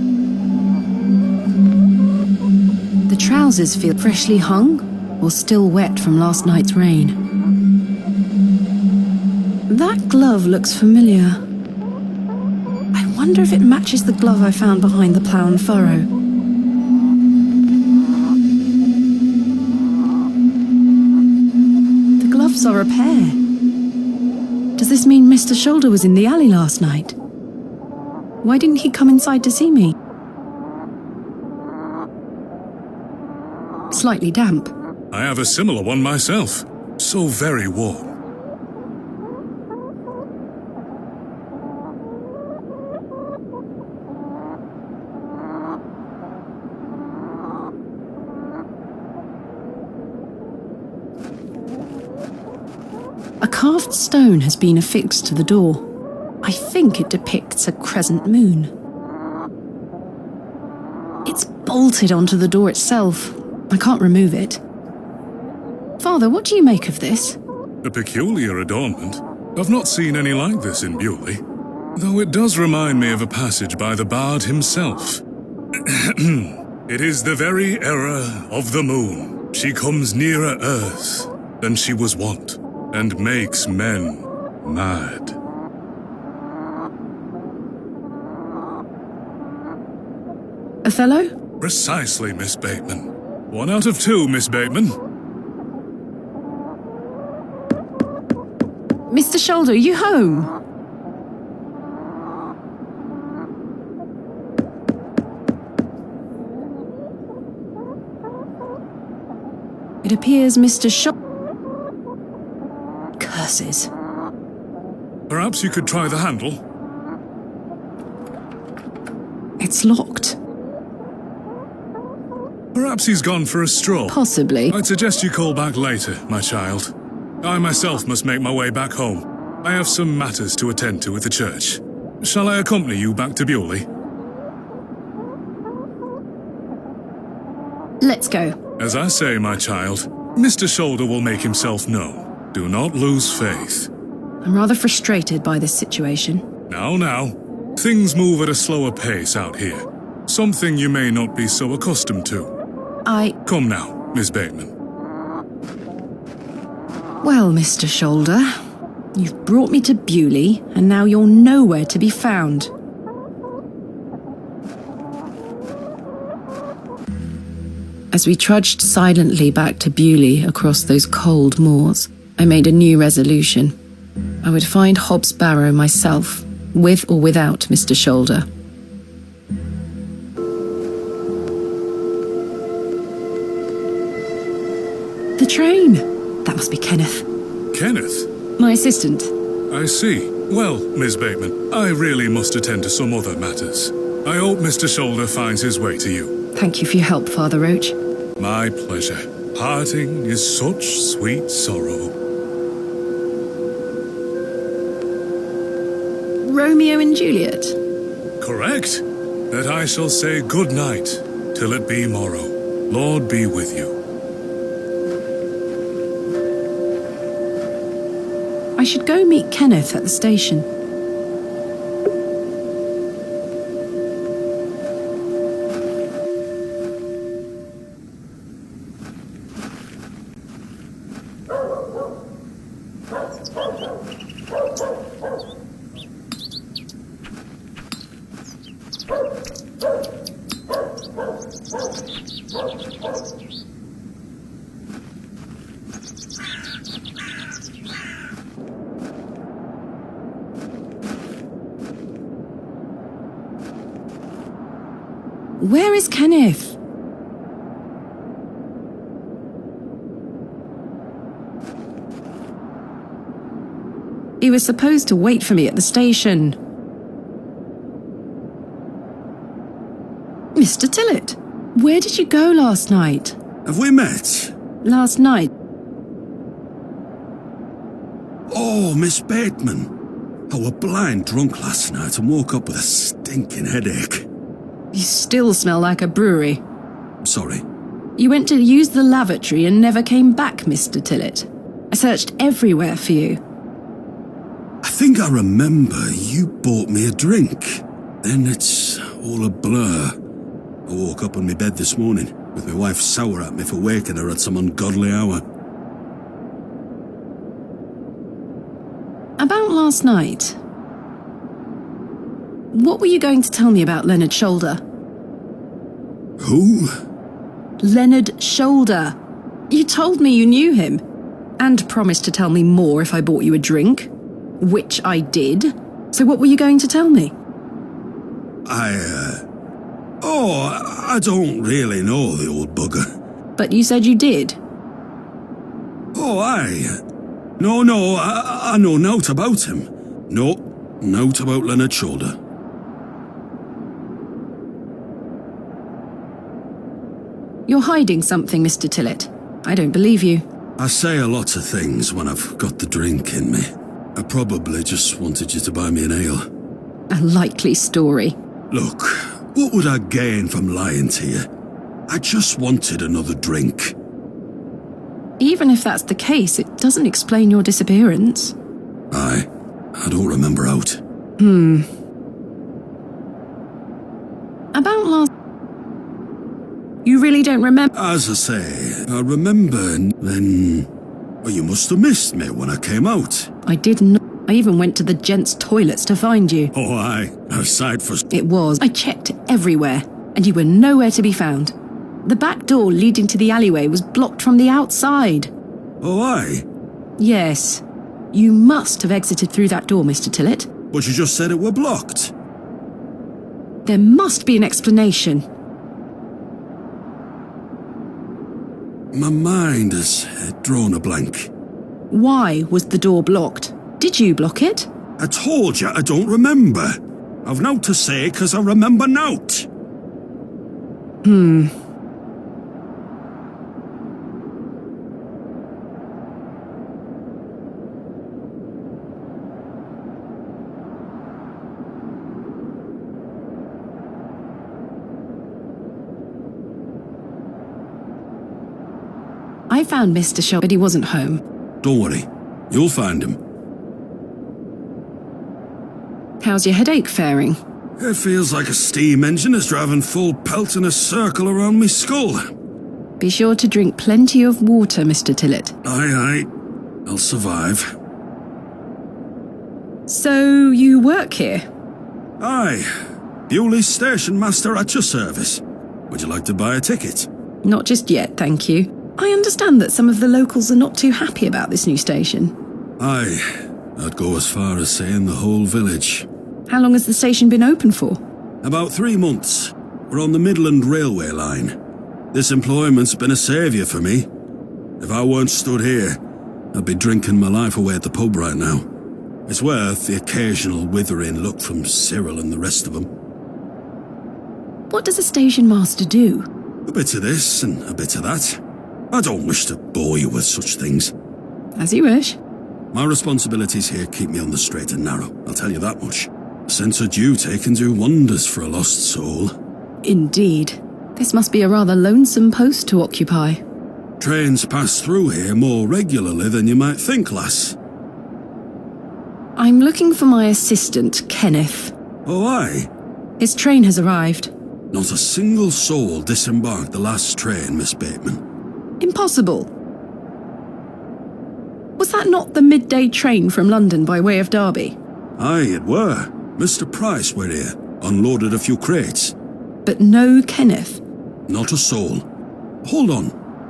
The trousers feel freshly hung or still wet from last night's rain. That glove looks familiar. I wonder if it matches the glove I found behind the plough and furrow. The gloves are a pair. Does this mean Mr. Shoulder was in the alley last night? Why didn't he come inside to see me? Slightly damp. I have a similar one myself. So very warm. A carved stone has been affixed to the door. I think it depicts a crescent moon. It's bolted onto the door itself. I can't remove it. Father, what do you make of this? A peculiar adornment. I've not seen any like this in Bewlay, though it does remind me of a passage by the bard himself. It is the very era of the moon. She comes nearer earth than she was wont, and makes men mad. Othello? Precisely, Miss Bateman. 1 out of 2, Miss Bateman. Mr. Shoulder, are you home? It appears Mr. Curses. Perhaps you could try the handle? It's locked. Perhaps he's gone for a stroll. Possibly. I'd suggest you call back later, my child. I myself must make my way back home. I have some matters to attend to at the church. Shall I accompany you back to Bewlay? Let's go. As I say, my child, Mr. Shoulder will make himself known. Do not lose faith. I'm rather frustrated by this situation. Now. Things move at a slower pace out here. Something you may not be so accustomed to. Come now, Miss Bateman. Well, Mr. Shoulder, you've brought me to Bewlay, and now you're nowhere to be found. As we trudged silently back to Bewlay across those cold moors, I made a new resolution. I would find Hob's Barrow myself, with or without Mr. Shoulder. The train! That must be Kenneth. Kenneth? My assistant. I see. Well, Miss Bateman, I really must attend to some other matters. I hope Mr. Shoulder finds his way to you. Thank you for your help, Father Roach. My pleasure. Parting is such sweet sorrow. Romeo and Juliet? Correct. That I shall say good night, till it be morrow. Lord be with you. I should go meet Kenneth at the station. Where is Kenneth? He was supposed to wait for me at the station. Mr. Tillett, where did you go last night? Have we met? Last night? Oh, Miss Bateman. I were blind drunk last night and woke up with a stinking headache. You still smell like a brewery. Sorry. You went to use the lavatory and never came back, Mr. Tillett. I searched everywhere for you. I think I remember you bought me a drink. Then it's all a blur. I woke up on my bed this morning with my wife sour at me for waking her at some ungodly hour. About last night. What were you going to tell me about Leonard Shoulder? Who? Leonard Shoulder. You told me you knew him. And promised to tell me more if I bought you a drink. Which I did. So what were you going to tell me? I don't really know the old bugger. But you said you did. Oh, aye. No, I know naught about him. No, naught about Leonard Shoulder. You're hiding something, Mr. Tillett. I don't believe you. I say a lot of things when I've got the drink in me. I probably just wanted you to buy me an ale. A likely story. Look, what would I gain from lying to you? I just wanted another drink. Even if that's the case, it doesn't explain your disappearance. I don't remember out. About last... You really don't remember? As I say, I remember, and then... Well, you must have missed me when I came out. I did not. I even went to the gents' toilets to find you. Oh, aye. A sight for... It was. I checked everywhere, and you were nowhere to be found. The back door leading to the alleyway was blocked from the outside. Oh, aye? Yes. You must have exited through that door, Mr. Tillett. But you just said it were blocked. There must be an explanation. My mind has drawn a blank. Why was the door blocked? Did you block it? I told you I don't remember. I've naught to say 'cause I remember naught. I found Mr. Shaw, but he wasn't home. Don't worry. You'll find him. How's your headache faring? It feels like a steam engine is driving full pelt in a circle around me skull. Be sure to drink plenty of water, Mr. Tillett. Aye. I'll survive. So, you work here? Aye. Bewlay station master at your service. Would you like to buy a ticket? Not just yet, thank you. I understand that some of the locals are not too happy about this new station. Aye. I'd go as far as saying the whole village. How long has the station been open for? About 3 months. We're on the Midland Railway line. This employment's been a saviour for me. If I weren't stood here, I'd be drinking my life away at the pub right now. It's worth the occasional withering look from Cyril and the rest of them. What does a station master do? A bit of this and a bit of that. I don't wish to bore you with such things. As you wish. My responsibilities here keep me on the straight and narrow, I'll tell you that much. A sense of duty can do wonders for a lost soul. Indeed. This must be a rather lonesome post to occupy. Trains pass through here more regularly than you might think, lass. I'm looking for my assistant, Kenneth. Oh, aye? His train has arrived. Not a single soul disembarked the last train, Miss Bateman. Impossible. Was that not the midday train from London by way of Derby? Aye, it were. Mr. Price were here, unloaded a few crates. But no Kenneth. Not a soul. Hold on.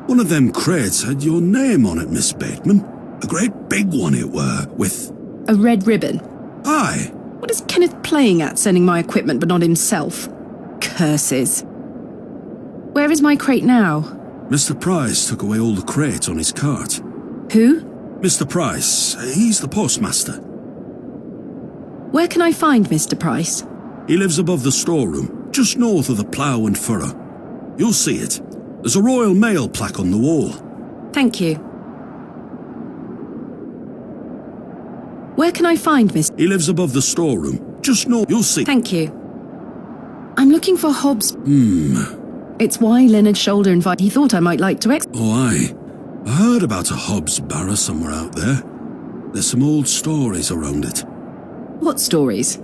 One of them crates had your name on it, Miss Bateman. A great big one it were, with... A red ribbon. Aye. What is Kenneth playing at, sending my equipment but not himself? Curses. Where is my crate now? Mr. Price took away all the crates on his cart. Who? Mr. Price. He's the postmaster. Where can I find Mr. Price? He lives above the storeroom, just north of the plough and furrow. You'll see it. There's a Royal Mail plaque on the wall. Thank you. Where can I find Mr. He lives above the storeroom, just north. You'll see. Thank you. I'm looking for Hobbs. It's why Leonard's shoulder invited. He thought I might like to Oh, aye. I heard about a Hobbs barrow somewhere out there. There's some old stories around it. What stories?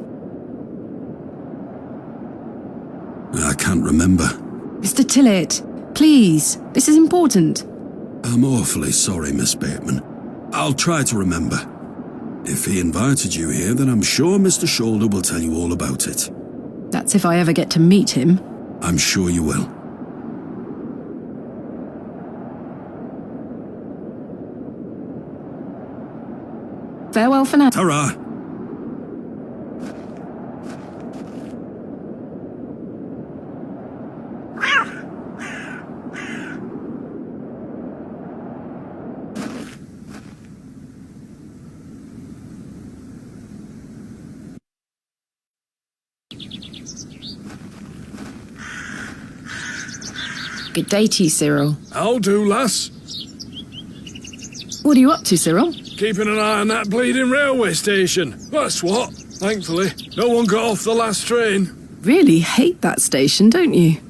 I can't remember. Mr. Tillett, please. This is important. I'm awfully sorry, Miss Bateman. I'll try to remember. If he invited you here, then I'm sure Mr. Shoulder will tell you all about it. That's if I ever get to meet him. I'm sure you will. Farewell for now. Ta-ra! Good day to you, Cyril. I'll do, lass. What are you up to, Cyril? Keeping an eye on that bleeding railway station. That's what. Thankfully, no one got off the last train. Really hate that station, don't you?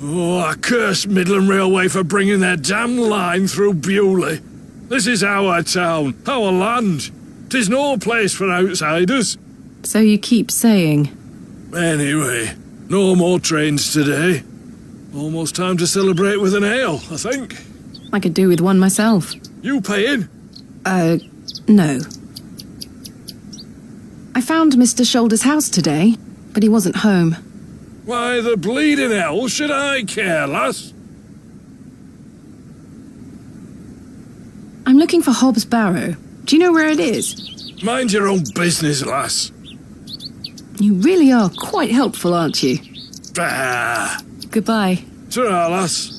Oh, I curse Midland Railway for bringing their damn line through Bewlay. This is our town, our land. 'Tis no place for outsiders. So you keep saying. Anyway, no more trains today. Almost time to celebrate with an ale, I think. I could do with one myself. You paying? No. I found Mr. Shoulder's house today, but he wasn't home. Why the bleeding hell should I care, lass? I'm looking for Hobbs Barrow. Do you know where it is? Mind your own business, lass. You really are quite helpful, aren't you? Bah. Goodbye. Ta-ra, lass.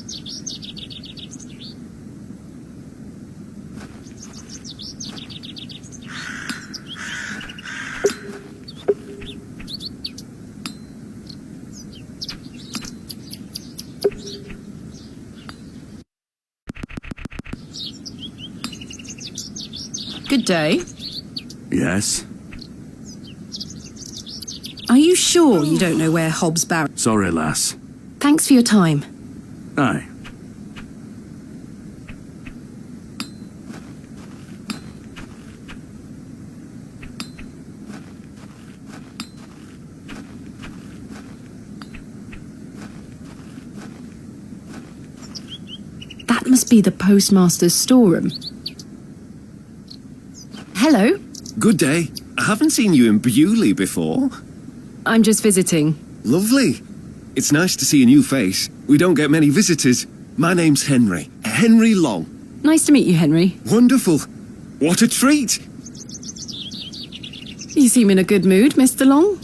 Good day. Yes? Are you sure you don't know where Hobbs Barrow... Sorry, lass. Thanks for your time. Aye. That must be the postmaster's storeroom. Hello. Good day. I haven't seen you in Bewlay before. I'm just visiting. Lovely. It's nice to see a new face. We don't get many visitors. My name's Henry. Henry Long. Nice to meet you, Henry. Wonderful. What a treat. You seem in a good mood, Mr. Long.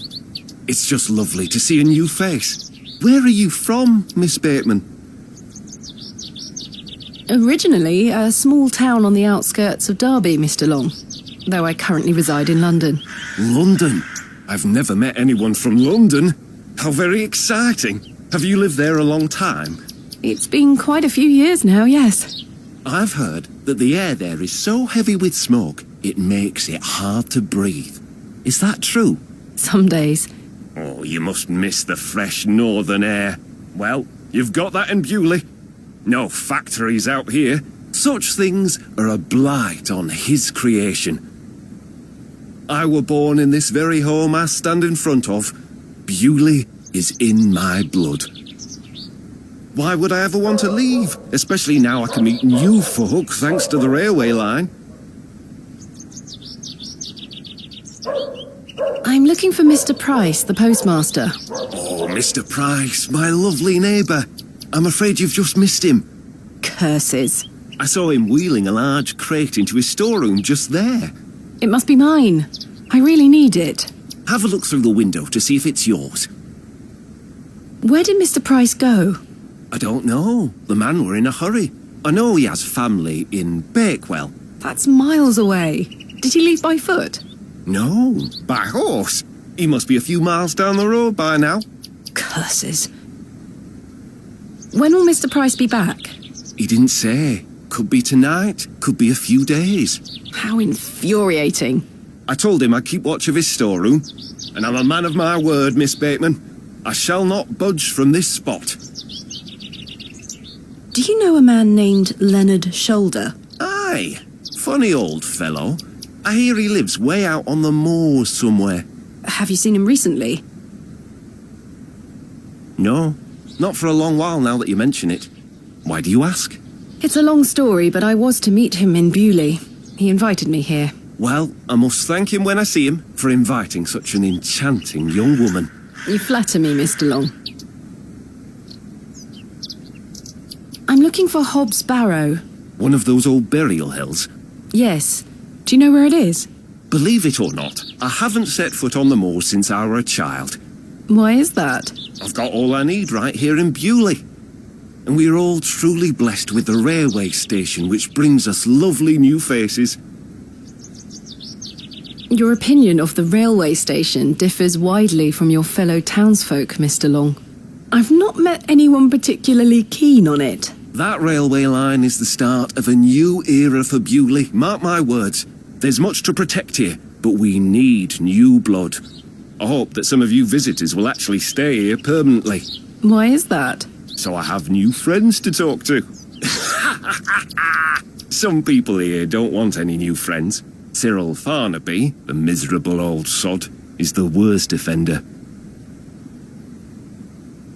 It's just lovely to see a new face. Where are you from, Miss Bateman? Originally a small town on the outskirts of Derby, Mr. Long, though I currently reside in London. London? I've never met anyone from London. How very exciting. Have you lived there a long time? It's been quite a few years now, yes. I've heard that the air there is so heavy with smoke, it makes it hard to breathe. Is that true? Some days. Oh, you must miss the fresh northern air. Well, you've got that in Bewlay. No factories out here. Such things are a blight on his creation. I were born in this very home I stand in front of. Bewlay is in my blood. Why would I ever want to leave? Especially now I can meet new folk thanks to the railway line. I'm looking for Mr. Price, the postmaster. Oh, Mr. Price, my lovely neighbour. I'm afraid you've just missed him. Curses. I saw him wheeling a large crate into his storeroom just there. It must be mine. I really need it. Have a look through the window to see if it's yours. Where did Mr. Price go? I don't know. The man were in a hurry. I know he has family in Bakewell. That's miles away. Did he leave by foot? No, by horse. He must be a few miles down the road by now. Curses. When will Mr. Price be back? He didn't say. Could be tonight, could be a few days. How infuriating. I told him I'd keep watch of his storeroom, and I'm a man of my word, Miss Bateman. I shall not budge from this spot. Do you know a man named Leonard Shoulder? Aye, funny old fellow. I hear he lives way out on the moors somewhere. Have you seen him recently? No, not for a long while now that you mention it. Why do you ask? It's a long story, but I was to meet him in Bewlay. He invited me here. Well, I must thank him when I see him for inviting such an enchanting young woman. You flatter me, Mr. Long. I'm looking for Hob's Barrow. One of those old burial hills? Yes. Do you know where it is? Believe it or not, I haven't set foot on the moors since I were a child. Why is that? I've got all I need right here in Bewlay. And we're all truly blessed with the railway station, which brings us lovely new faces. Your opinion of the railway station differs widely from your fellow townsfolk, Mr. Long. I've not met anyone particularly keen on it. That railway line is the start of a new era for Bewlay, mark my words. There's much to protect here, but we need new blood. I hope that some of you visitors will actually stay here permanently. Why is that? So I have new friends to talk to. Some people here don't want any new friends. Cyril Farnaby, the miserable old sod, is the worst offender.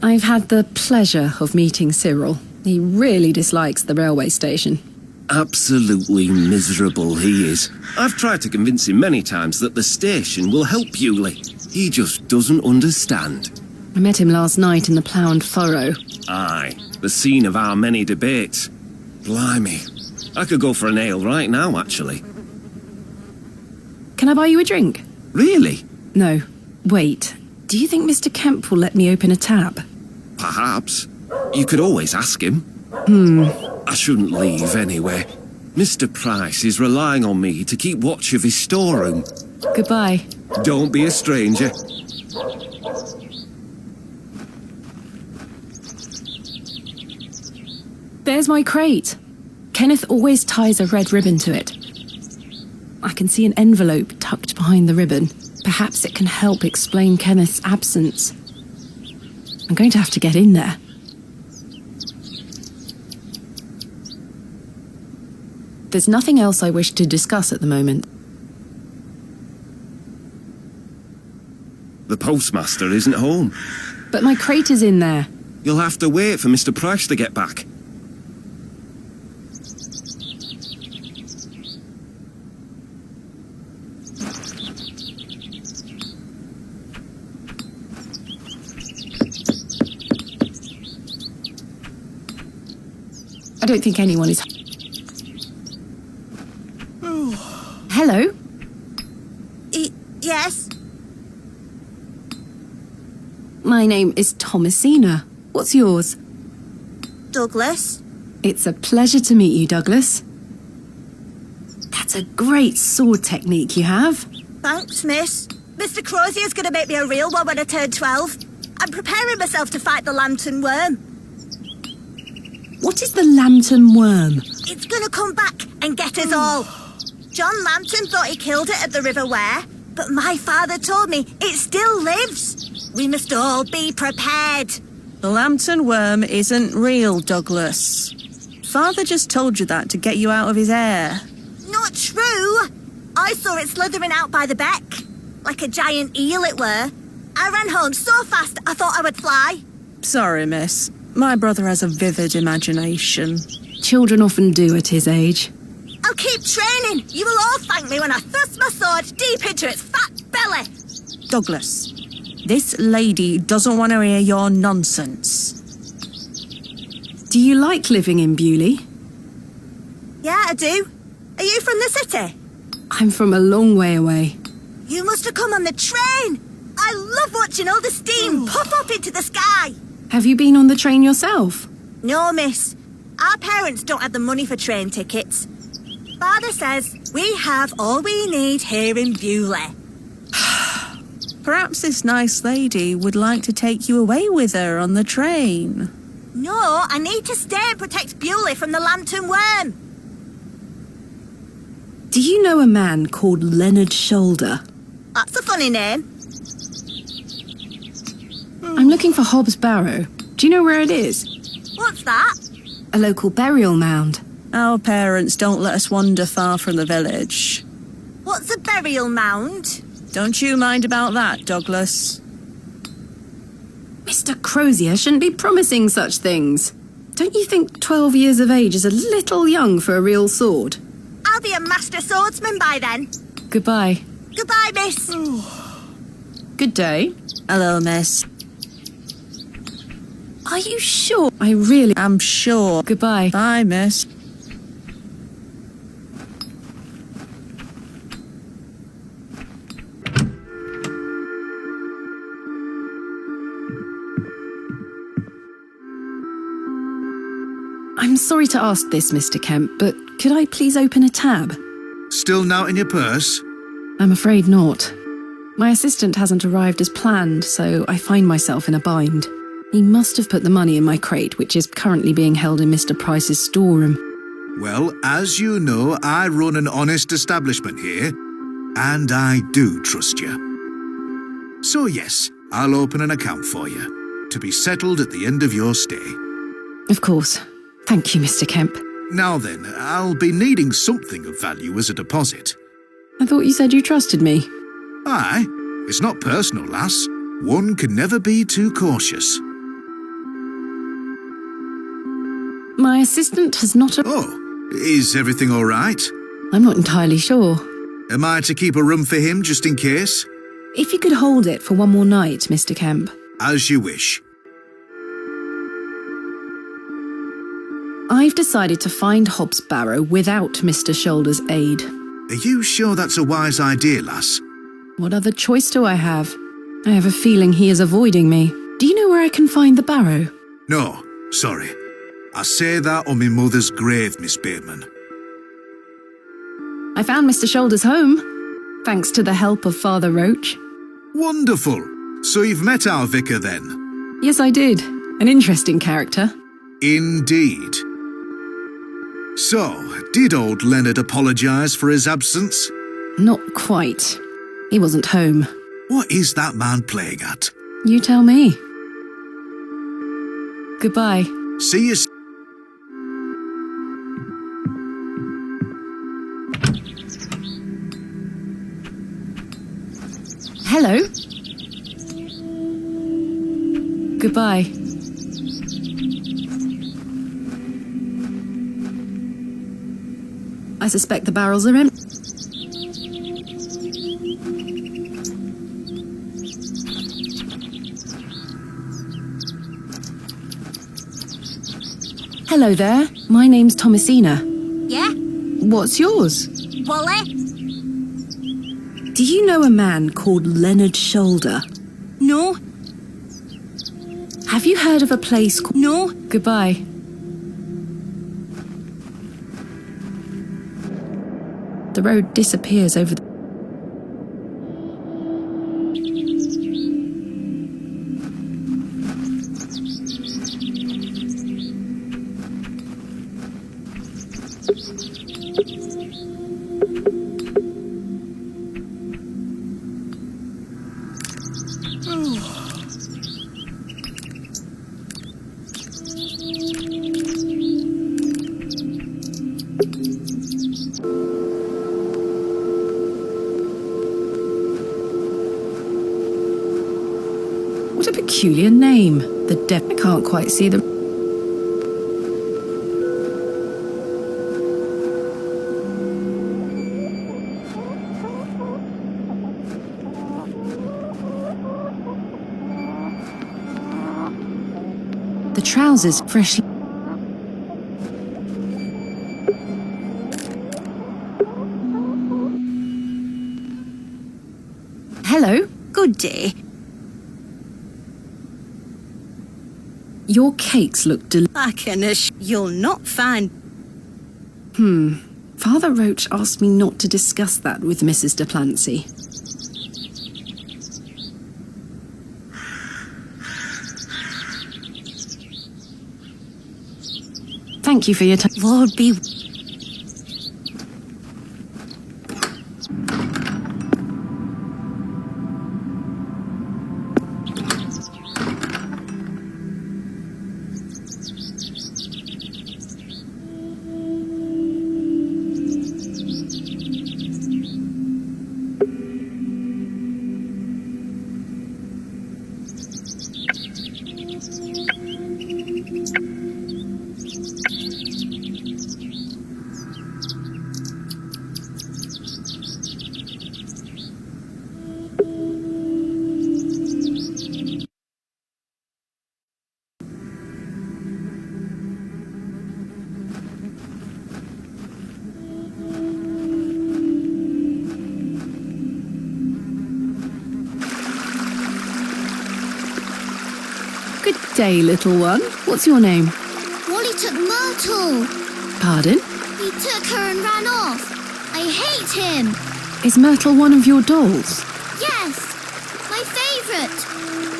I've had the pleasure of meeting Cyril. He really dislikes the railway station. Absolutely miserable he is. I've tried to convince him many times that the station will help Bewlay. He just doesn't understand. I met him last night in the Plough and Furrow. Aye, the scene of our many debates. Blimey, I could go for an ale right now, actually. Can I buy you a drink? Really? No. Wait. Do you think Mr. Kemp will let me open a tap? Perhaps. You could always ask him. I shouldn't leave anyway. Mr. Price is relying on me to keep watch of his storeroom. Goodbye. Don't be a stranger. There's my crate. Kenneth always ties a red ribbon to it. I can see an envelope tucked behind the ribbon. Perhaps it can help explain Kenneth's absence. I'm going to have to get in there. There's nothing else I wish to discuss at the moment. The postmaster isn't home. But my crate is in there. You'll have to wait for Mr. Price to get back. I don't think anyone is... Hello? Yes? My name is Thomasina. What's yours? Douglas? It's a pleasure to meet you, Douglas. That's a great sword technique you have. Thanks, miss. Mr. Crozier's going to make me a real one when I turn 12. I'm preparing myself to fight the lantern worm. What is the lantern worm? It's going to come back and get us all. John Lantern thought he killed it at the River Ware, but my father told me it still lives. We must all be prepared. The lantern worm isn't real, Douglas. Father just told you that to get you out of his hair. Not true. I saw it slithering out by the beck. Like a giant eel it were. I ran home so fast I thought I would fly. Sorry, miss. My brother has a vivid imagination. Children often do at his age. I'll keep training. You will all thank me when I thrust my sword deep into its fat belly. Douglas, this lady doesn't want to hear your nonsense. Do you like living in Bewlay? Yeah, I do. Are you from the city? I'm from a long way away. You must have come on the train. I love watching all the steam puff up into the sky. Have you been on the train yourself? No, miss. Our parents don't have the money for train tickets. Father says we have all we need here in Bewlay. Perhaps this nice lady would like to take you away with her on the train. No, I need to stay and protect Bewlay from the lantern worm. Do you know a man called Leonard Shoulder? That's a funny name. I'm looking for Hob's Barrow. Do you know where it is? What's that? A local burial mound. Our parents don't let us wander far from the village. What's a burial mound? Don't you mind about that, Douglas. Mr. Crozier shouldn't be promising such things. Don't you think 12 years of age is a little young for a real sword? I'll be a master swordsman by then. Goodbye. Goodbye, miss. Good day. Hello, miss. Are you sure? I'm sure. Goodbye. Bye, miss. I'm sorry to ask this, Mr. Kemp, but could I please open a tab? Still not in your purse? I'm afraid not. My assistant hasn't arrived as planned, so I find myself in a bind. He must have put the money in my crate, which is currently being held in Mr. Price's storeroom. Well, as you know, I run an honest establishment here, and I do trust you. So yes, I'll open an account for you, to be settled at the end of your stay. Of course. Thank you, Mr. Kemp. Now then, I'll be needing something of value as a deposit. I thought you said you trusted me. Aye, it's not personal, lass. One can never be too cautious. My assistant has not... Oh, is everything all right? I'm not entirely sure. Am I to keep a room for him just in case? If you could hold it for one more night, Mr. Kemp. As you wish. I've decided to find Hob's Barrow without Mr. Shoulder's aid. Are you sure that's a wise idea, lass? What other choice do I have? I have a feeling he is avoiding me. Do you know where I can find the barrow? No, sorry. I say that on my mother's grave, Miss Bateman. I found Mr. Shoulder's home, thanks to the help of Father Roach. Wonderful. So you've met our vicar then? Yes, I did. An interesting character. Indeed. So, did old Leonard apologise for his absence? Not quite. He wasn't home. What is that man playing at? You tell me. Goodbye. See you. Hello. Goodbye. I suspect the barrels are empty. Hello there. My name's Thomasina. Yeah? What's yours? Wally? Do you know a man called Leonard Shoulder? No. Have you heard of a place called... No. Goodbye. The road disappears over the... What a peculiar name. The I can't quite see the... The trousers freshly... Hello. Good day. Your cakes look I can assure you'll not find... Father Roach asked me not to discuss that with Mrs. de Plancy. Thank you for your time. Lord be... Good day, little one. What's your name? Wally took Myrtle. Pardon? He took her and ran off. I hate him. Is Myrtle one of your dolls? Yes, my favourite.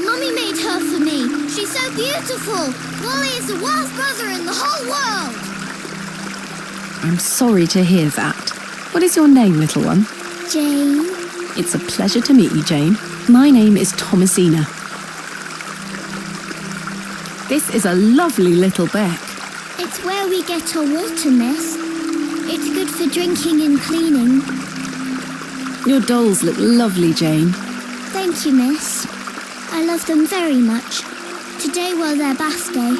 Mummy made her for me. She's so beautiful. Wally is the worst brother in the whole world. I'm sorry to hear that. What is your name, little one? Jane. It's a pleasure to meet you, Jane. My name is Thomasina. This is a lovely little beck. It's where we get our water, miss. It's good for drinking and cleaning. Your dolls look lovely, Jane. Thank you, miss. I love them very much. Today was their bath day.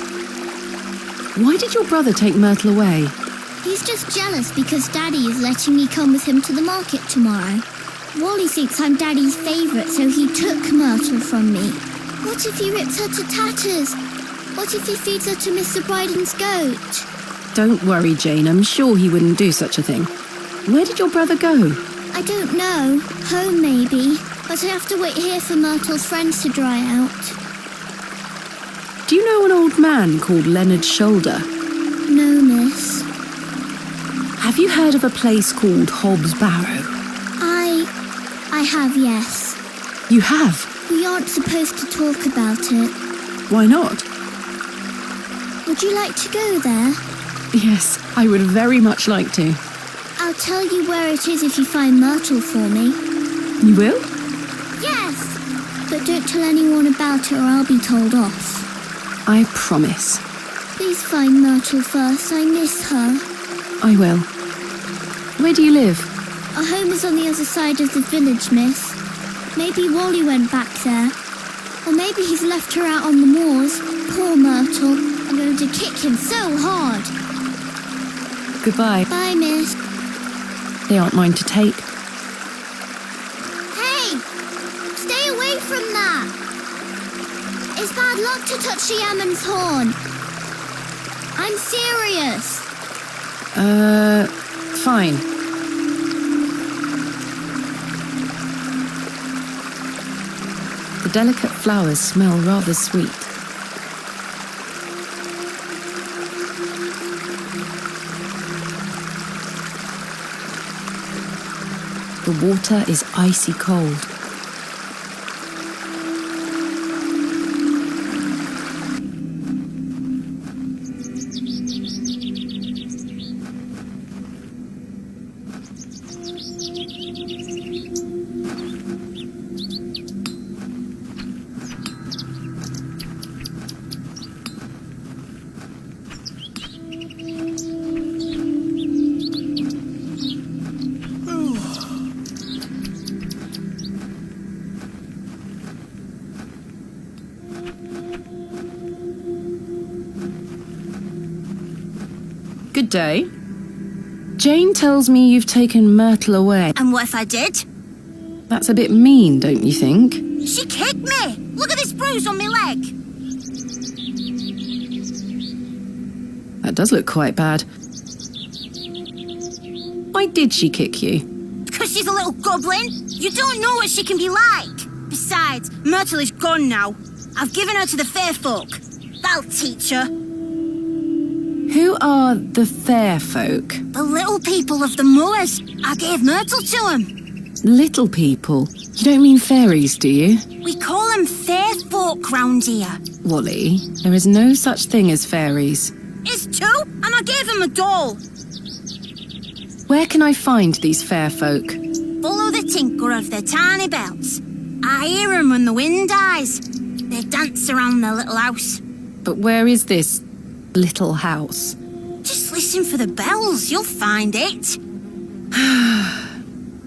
Why did your brother take Myrtle away? He's just jealous because Daddy is letting me come with him to the market tomorrow. Wally thinks I'm Daddy's favourite, so he took Myrtle from me. What if he rips her to tatters? What if he feeds her to Mr. Bryden's goat? Don't worry, Jane. I'm sure he wouldn't do such a thing. Where did your brother go? I don't know. Home, maybe. But I have to wait here for Myrtle's friends to dry out. Do you know an old man called Leonard Shoulder? No, miss. Have you heard of a place called Hobb's Barrow? I have, yes. You have? We aren't supposed to talk about it. Why not? Would you like to go there? Yes, I would very much like to. I'll tell you where it is if you find Myrtle for me. You will? Yes! But don't tell anyone about it or I'll be told off. I promise. Please find Myrtle first. I miss her. I will. Where do you live? Our home is on the other side of the village, miss. Maybe Wally went back there. Or maybe he's left her out on the moors. Poor Myrtle. I'm going to kick him so hard. Goodbye. Bye, miss. They aren't mine to take. Hey! Stay away from that! It's bad luck to touch the Yammen's horn. I'm serious. Fine. The delicate flowers smell rather sweet. The water is icy cold. Good day. Jane tells me you've taken Myrtle away. And what if I did? That's a bit mean, don't you think? She kicked me! Look at this bruise on my leg! That does look quite bad. Why did she kick you? Because she's a little goblin. You don't know what she can be like. Besides, Myrtle is gone now. I've given her to the fair folk. That'll teach her. Who are the fair folk? The little people of the moors. I gave Myrtle to them. Little people? You don't mean fairies, do you? We call them fair folk round here. Wally, there is no such thing as fairies. It's true, and I gave them a doll. Where can I find these fair folk? Follow the tinkle of their tiny bells. I hear them when the wind dies. They dance around their little house. But where is this little house? Just listen for the bells, you'll find it.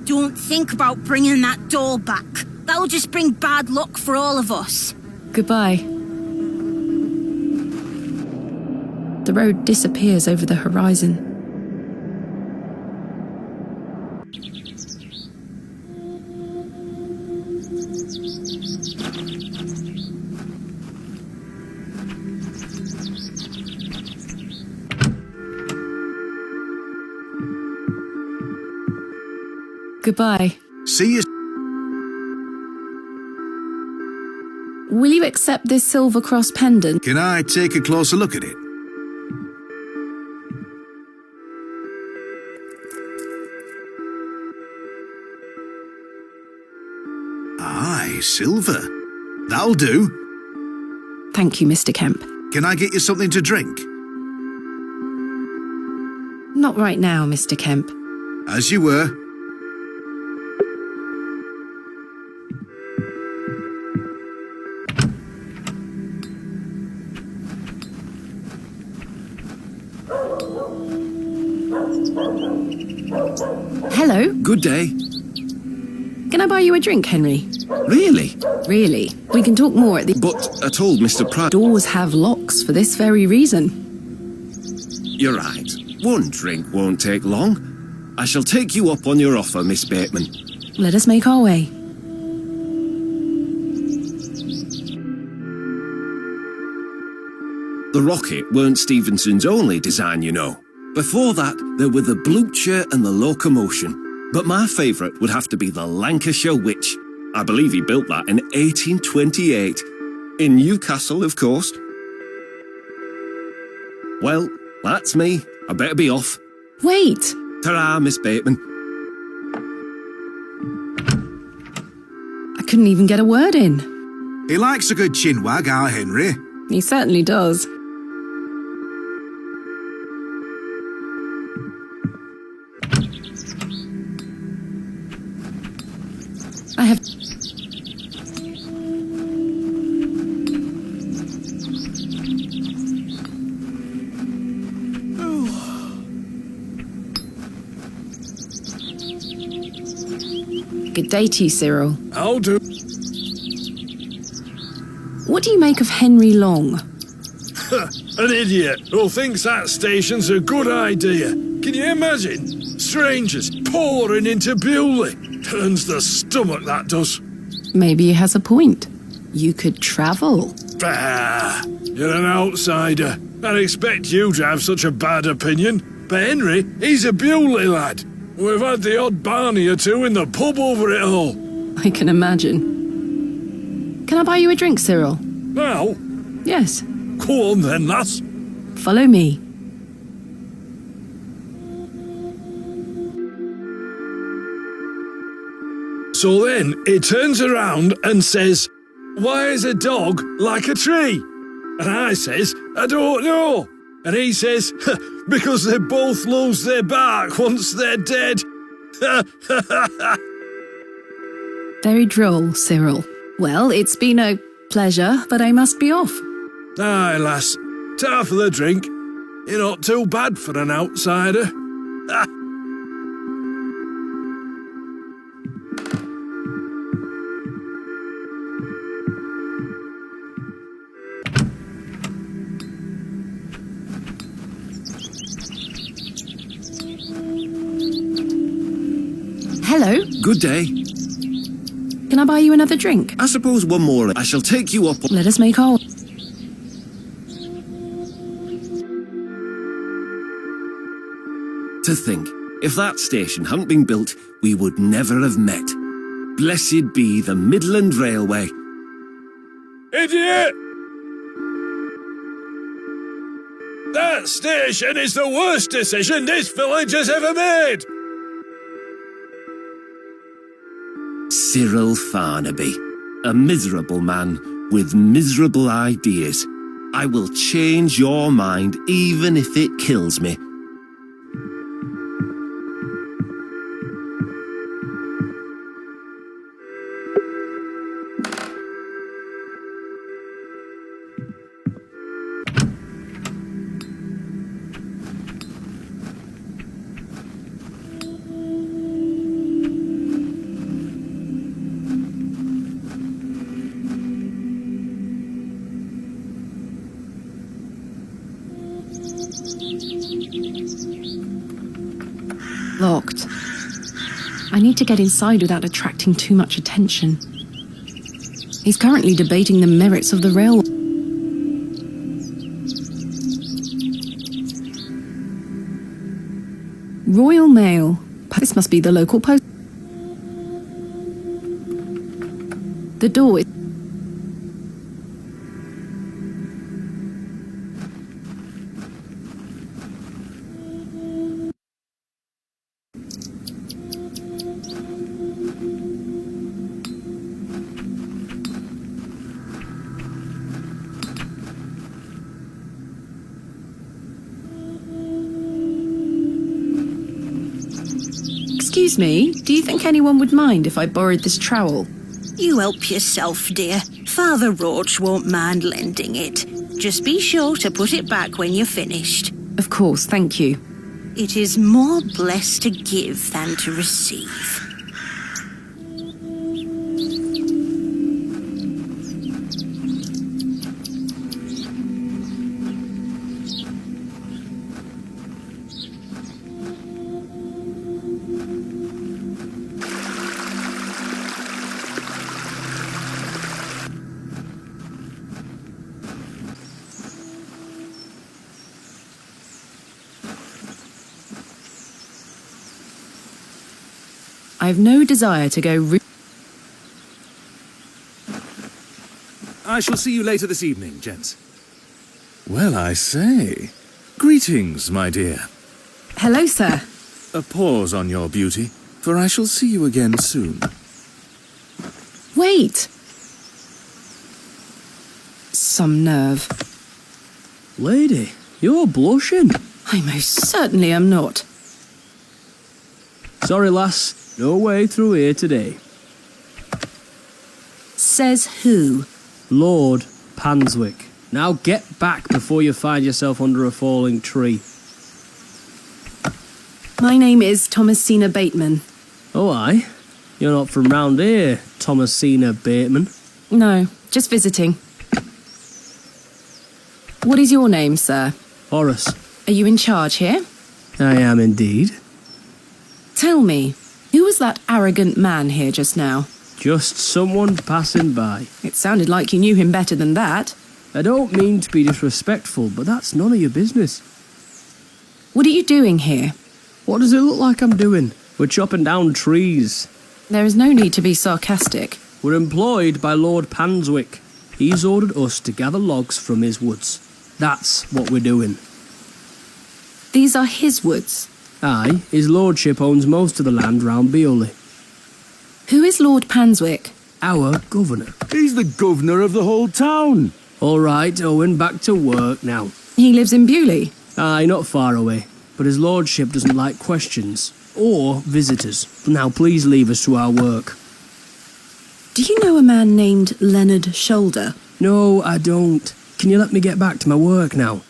Don't think about bringing that doll back. That'll just bring bad luck for all of us. Goodbye. The road disappears over the horizon. Goodbye. See you. Will you accept this silver cross pendant? Can I take a closer look at it? Aye, silver. That'll do. Thank you, Mr. Kemp. Can I get you something to drink? Not right now, Mr. Kemp. As you were. Hello. Good day. Can I buy you a drink, Henry? Really? Really. We can talk more at the... But I told Mr. Pratt... Doors have locks for this very reason. You're right. One drink won't take long. I shall take you up on your offer, Miss Bateman. Let us make our way. The rocket weren't Stevenson's only design, you know. Before that, there were the Blucher and the Locomotion. But my favourite would have to be the Lancashire Witch. I believe he built that in 1828. In Newcastle, of course. Well, that's me. I better be off. Wait! Ta-ra, Miss Bateman. I couldn't even get a word in. He likes a good chinwag, our Henry. He certainly does. I have... Good day to you, Cyril. I'll do. What do you make of Henry Long? An idiot who thinks that station's a good idea. Can you imagine? Strangers pouring into Bewlay. Turns the stomach, that does. Maybe he has a point. You could travel. Bah! You're an outsider. I'd expect you to have such a bad opinion. But Henry, he's a Bewlay lad. We've had the odd Barney or two in the pub over it all. I can imagine. Can I buy you a drink, Cyril? Now? Yes. Go on then, lass. Follow me. So then he turns around and says, "Why is a dog like a tree?" And I says, "I don't know." And he says, "Because they both lose their bark once they're dead." Very droll, Cyril. Well, it's been a pleasure, but I must be off. Aye, lass. Ta for the drink. You're not too bad for an outsider. Hello. Good day. Can I buy you another drink? I suppose one more. I shall take you up. Let us make all. To think, if that station hadn't been built, we would never have met. Blessed be the Midland Railway. Idiot! That station is the worst decision this village has ever made! Cyril Farnaby, a miserable man with miserable ideas. I will change your mind even if it kills me. Locked. I need to get inside without attracting too much attention. He's currently debating the merits of the railway. Royal Mail. This must be the local post. The door is... Excuse me, do you think anyone would mind if I borrowed this trowel? You help yourself, dear. Father Roach won't mind lending it. Just be sure to put it back when you're finished. Of course, thank you. It is more blessed to give than to receive. I have no desire to go I shall see you later this evening, gents. Well, I say. Greetings, my dear. Hello, sir. A pause on your beauty, for I shall see you again soon. Wait. Some nerve. Lady, you're blushing. I most certainly am not. Sorry, lass. No way through here today. Says who? Lord Panswick. Now get back before you find yourself under a falling tree. My name is Thomasina Bateman. Oh, aye? You're not from round here, Thomasina Bateman. No, just visiting. What is your name, sir? Horace. Are you in charge here? I am indeed. Tell me, who was that arrogant man here just now? Just someone passing by. It sounded like you knew him better than that. I don't mean to be disrespectful, but that's none of your business. What are you doing here? What does it look like I'm doing? We're chopping down trees. There is no need to be sarcastic. We're employed by Lord Panswick. He's ordered us to gather logs from his woods. That's what we're doing. These are his woods. Aye, his lordship owns most of the land round Bewlay. Who is Lord Panswick? Our governor. He's the governor of the whole town. All right, Owen, back to work now. He lives in Bewlay. Aye, not far away. But his lordship doesn't like questions. Or visitors. Now, please leave us to our work. Do you know a man named Leonard Shoulder? No, I don't. Can you let me get back to my work now?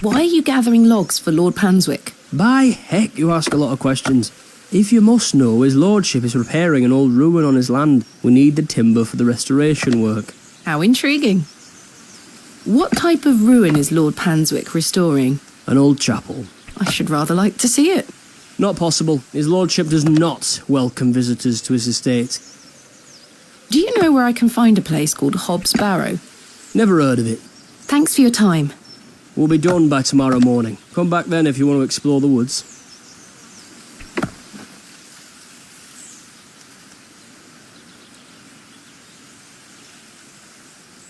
Why are you gathering logs for Lord Panswick? By heck, you ask a lot of questions. If you must know, his lordship is repairing an old ruin on his land. We need the timber for the restoration work. How intriguing. What type of ruin is Lord Panswick restoring? An old chapel. I should rather like to see it. Not possible. His lordship does not welcome visitors to his estate. Do you know where I can find a place called Hob's Barrow? Never heard of it. Thanks for your time. We'll be done by tomorrow morning. Come back then if you want to explore the woods.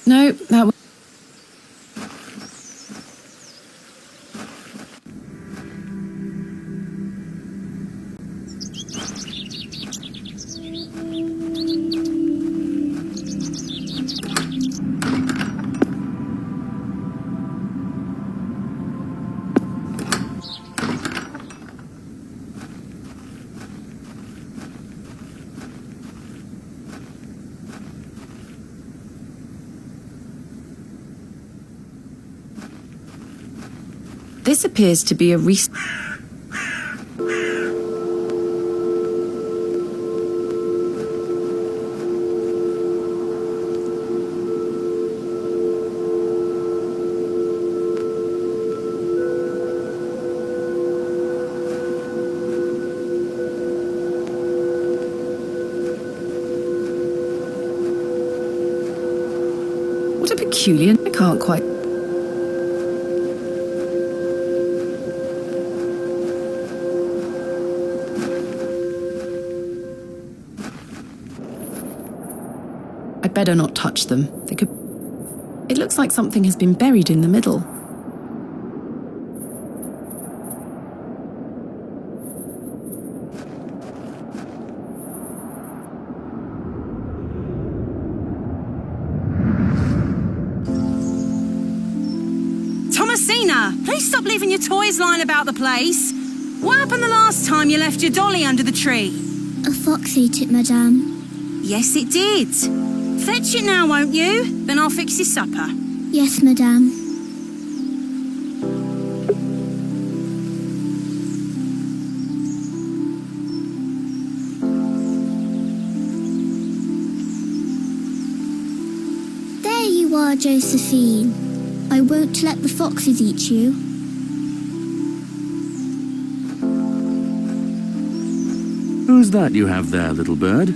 No, that was... This appears to be a recent... What a peculiar... I can't quite... I'd better not touch them. They could... It looks like something has been buried in the middle. Thomasina, please stop leaving your toys lying about the place. What happened the last time you left your dolly under the tree? A fox ate it, madame. Yes, it did. Fetch it now, won't you? Then I'll fix your supper. Yes, madame. There you are, Josephine. I won't let the foxes eat you. Who's that you have there, little bird?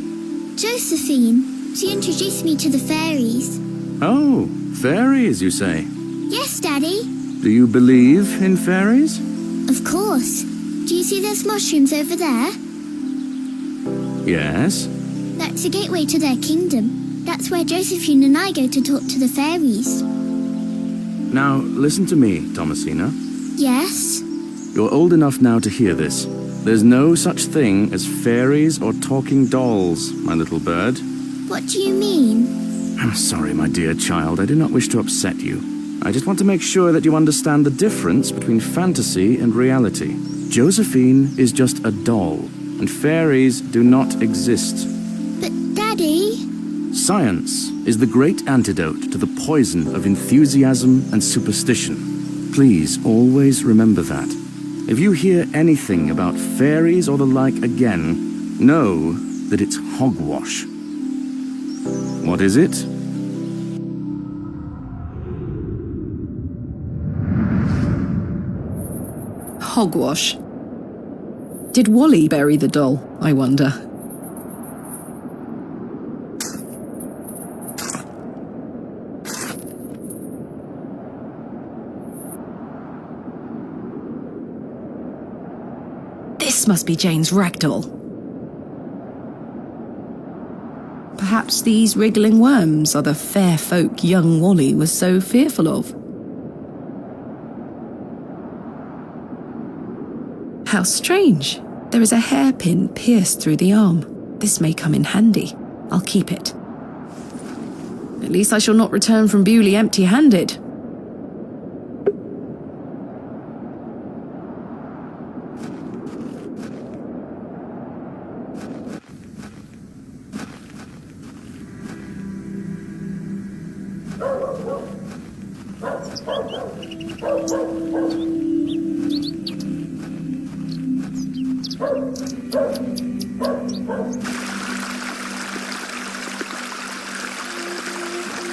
Josephine. She introduced me to the fairies. Oh, fairies, you say? Yes, Daddy. Do you believe in fairies? Of course. Do you see those mushrooms over there? Yes. That's a gateway to their kingdom. That's where Josephine and I go to talk to the fairies. Now, listen to me, Thomasina. Yes? You're old enough now to hear this. There's no such thing as fairies or talking dolls, my little bird. What do you mean? I'm sorry, my dear child. I do not wish to upset you. I just want to make sure that you understand the difference between fantasy and reality. Josephine is just a doll, and fairies do not exist. But, Daddy... Science is the great antidote to the poison of enthusiasm and superstition. Please always remember that. If you hear anything about fairies or the like again, know that it's hogwash. What is it? Hogwash. Did Wally bury the doll, I wonder? This must be Jane's ragdoll. Perhaps these wriggling worms are the fair folk young Wally was so fearful of. How strange. There is a hairpin pierced through the arm. This may come in handy. I'll keep it. At least I shall not return from Bewlay empty-handed.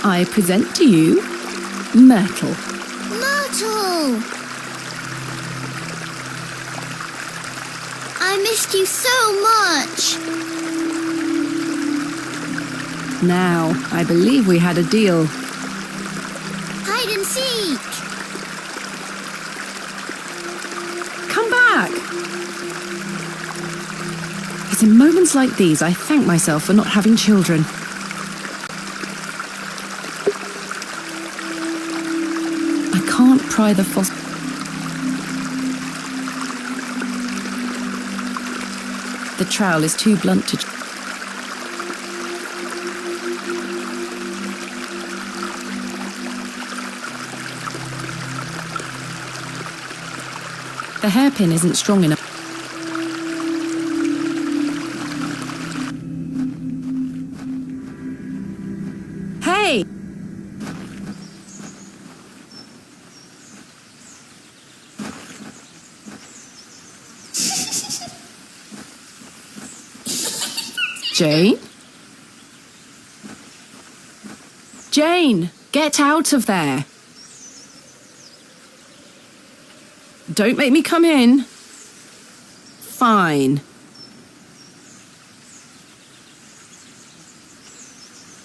I present to you Myrtle. Myrtle! I missed you so much. Now, I believe we had a deal. Hide and seek. Come back! It's in moments like these I thank myself for not having children. Can't pry the fossil. The trowel is too blunt to. The hairpin isn't strong enough. Hey! Jane? Jane, get out of there. Don't make me come in. Fine.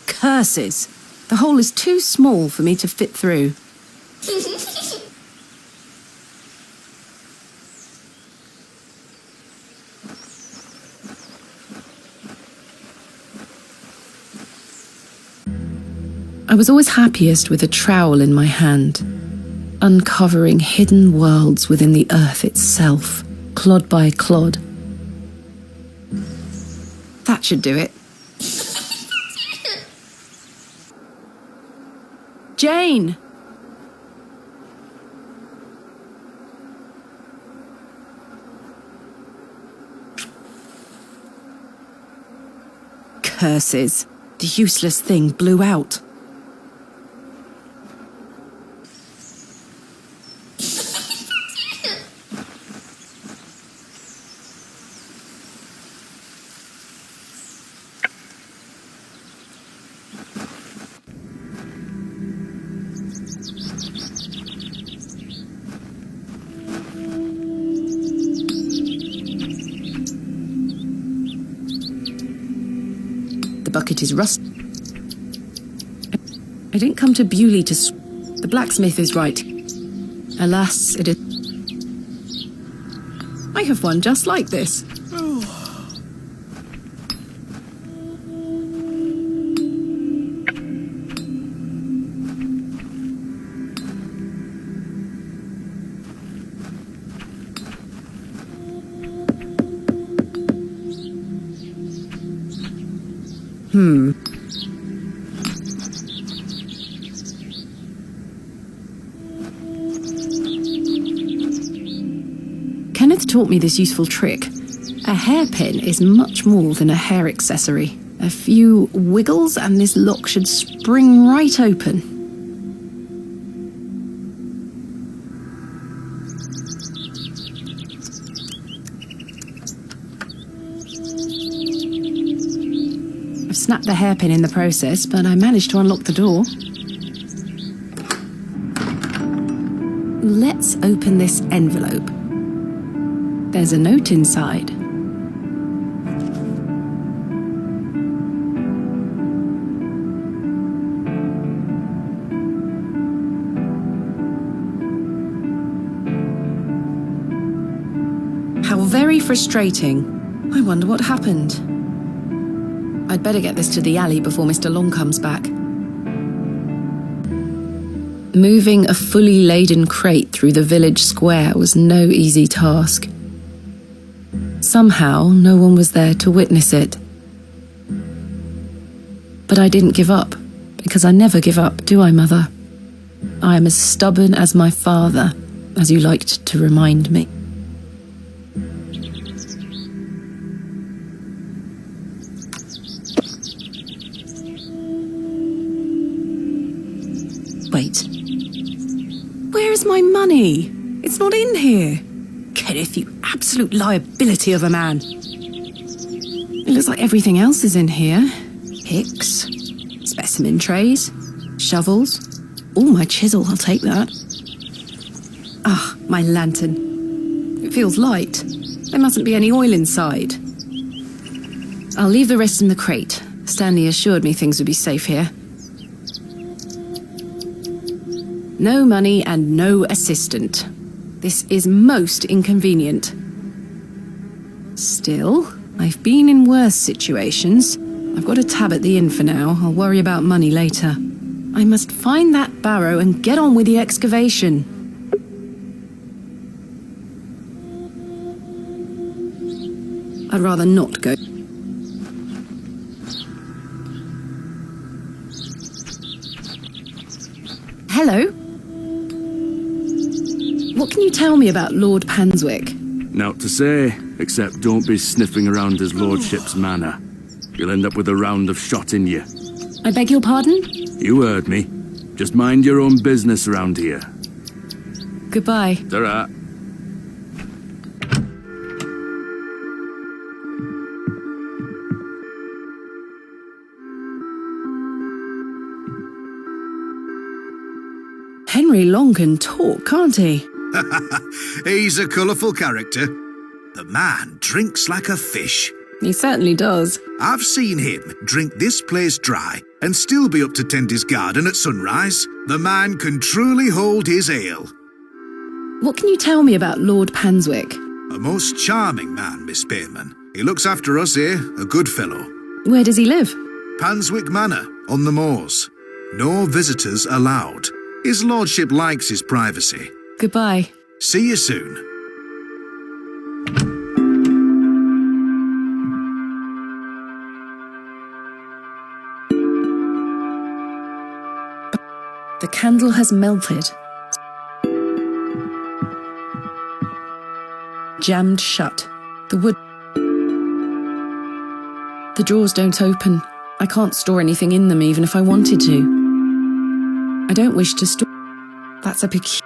Curses. The hole is too small for me to fit through. I was always happiest with a trowel in my hand, uncovering hidden worlds within the earth itself, clod by clod. That should do it. Jane! Curses. The useless thing blew out. The bucket is rust. I didn't come to Bewlay to The blacksmith is right. Alas, it is. I have one just like this. Kenneth taught me this useful trick. A hairpin is much more than a hair accessory. A few wiggles and this lock should spring right open. I've snapped the hairpin in the process, but I managed to unlock the door. Let's open this envelope. There's a note inside. How very frustrating. I wonder what happened. I'd better get this to the alley before Mr. Long comes back. Moving a fully laden crate through the village square was no easy task. Somehow, no one was there to witness it. But I didn't give up, because I never give up, do I, Mother? I am as stubborn as my father, as you liked to remind me. Wait. Where is my money? It's not in here. Kenneth, you absolute liability of a man. It looks like everything else is in here. Picks, specimen trays, shovels. Oh, my chisel, I'll take that. Ah, my lantern. It feels light. There mustn't be any oil inside. I'll leave the rest in the crate. Stanley assured me things would be safe here. No money and no assistant. This is most inconvenient. Still, I've been in worse situations. I've got a tab at the inn for now. I'll worry about money later. I must find that barrow and get on with the excavation. I'd rather not go. Hello? What can you tell me about Lord Panswick? Naught to say, except don't be sniffing around his lordship's manor. You'll end up with a round of shot in you. I beg your pardon? You heard me. Just mind your own business around here. Goodbye. Ta-ra. Henry Long can talk, can't he? He's a colourful character. The man drinks like a fish. He certainly does. I've seen him drink this place dry and still be up to tend his garden at sunrise. The man can truly hold his ale. What can you tell me about Lord Panswick? A most charming man, Miss Bateman. He looks after us here, a good fellow. Where does he live? Panswick Manor, on the moors. No visitors allowed. His lordship likes his privacy. Goodbye. See you soon. The candle has melted. Jammed shut. The wood... The drawers don't open. I can't store anything in them even if I wanted to. I don't wish to store... That's a peculiar...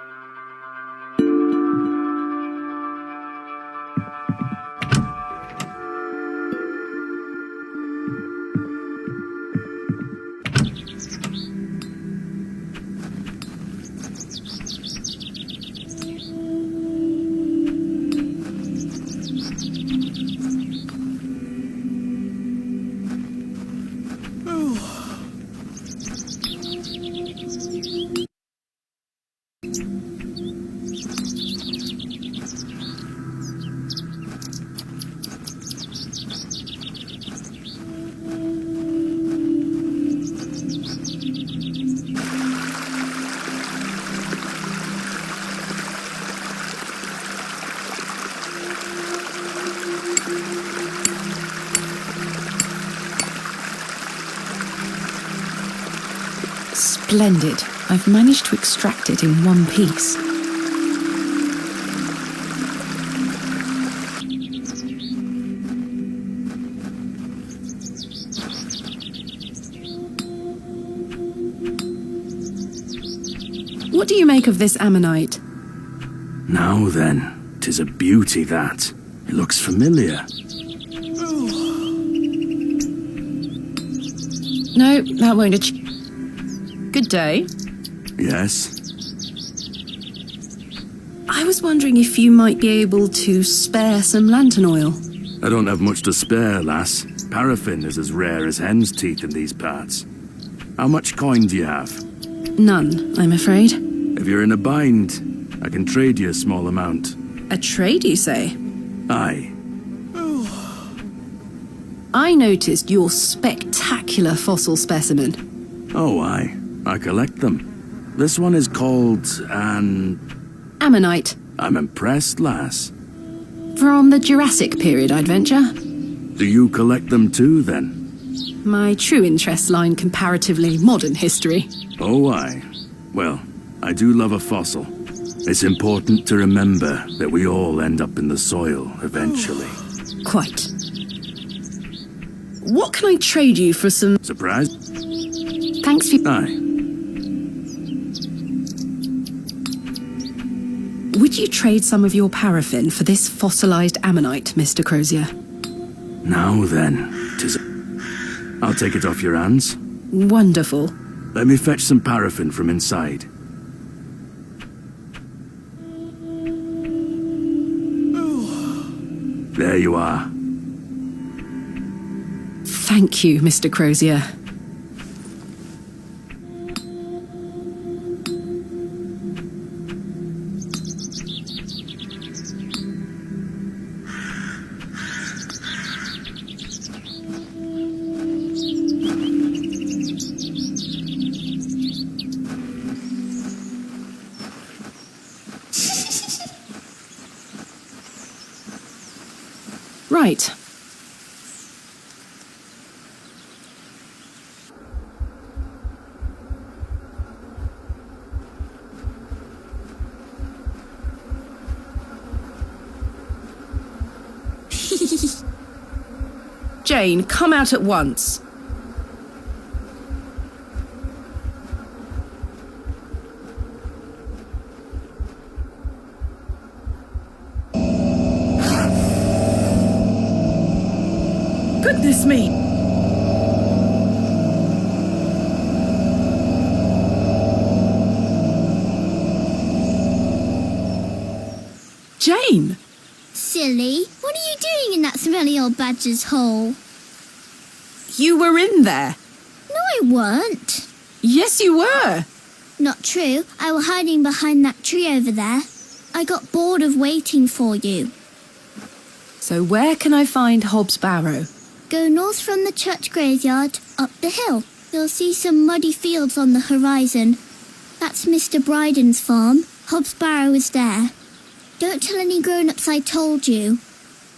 Splendid. I've managed to extract it in one piece. What do you make of this ammonite? Now then, 'tis a beauty that. It looks familiar. No, that won't achieve. Good day. Yes? I was wondering if you might be able to spare some lantern oil. I don't have much to spare, lass. Paraffin is as rare as hen's teeth in these parts. How much coin do you have? None, I'm afraid. If you're in a bind, I can trade you a small amount. A trade, you say? Aye. I noticed your spectacular fossil specimen. Oh, aye. I collect them. This one is called Ammonite. I'm impressed, lass. From the Jurassic period, I'd venture. Do you collect them too, then? My true interests lie in comparatively modern history. Oh, aye. Well, I do love a fossil. It's important to remember that we all end up in the soil eventually. Quite. What can I trade you for some... Surprise? Thanks for... Aye. Would you trade some of your paraffin for this fossilized ammonite, Mr. Crozier? Now then, 'tis... I'll take it off your hands. Wonderful. Let me fetch some paraffin from inside. There you are. Thank you, Mr. Crozier. Right. Jane, come out at once. Goodness me! Jane! Silly, what are you doing in that smelly old badger's hole? You were in there. No, I weren't. Yes, you were. Not true. I was hiding behind that tree over there. I got bored of waiting for you. So where can I find Hobbs Barrow? Go north from the church graveyard, up the hill. You'll see some muddy fields on the horizon. That's Mr. Bryden's farm. Hobbs Barrow is there. Don't tell any grown-ups I told you.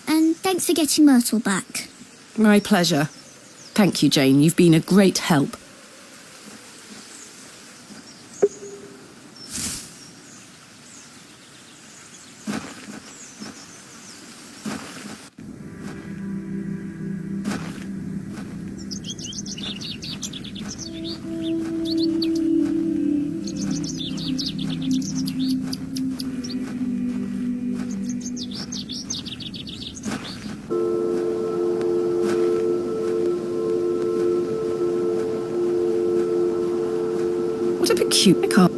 And thanks for getting Myrtle back. My pleasure. Thank you, Jane. You've been a great help. What a peculiar car.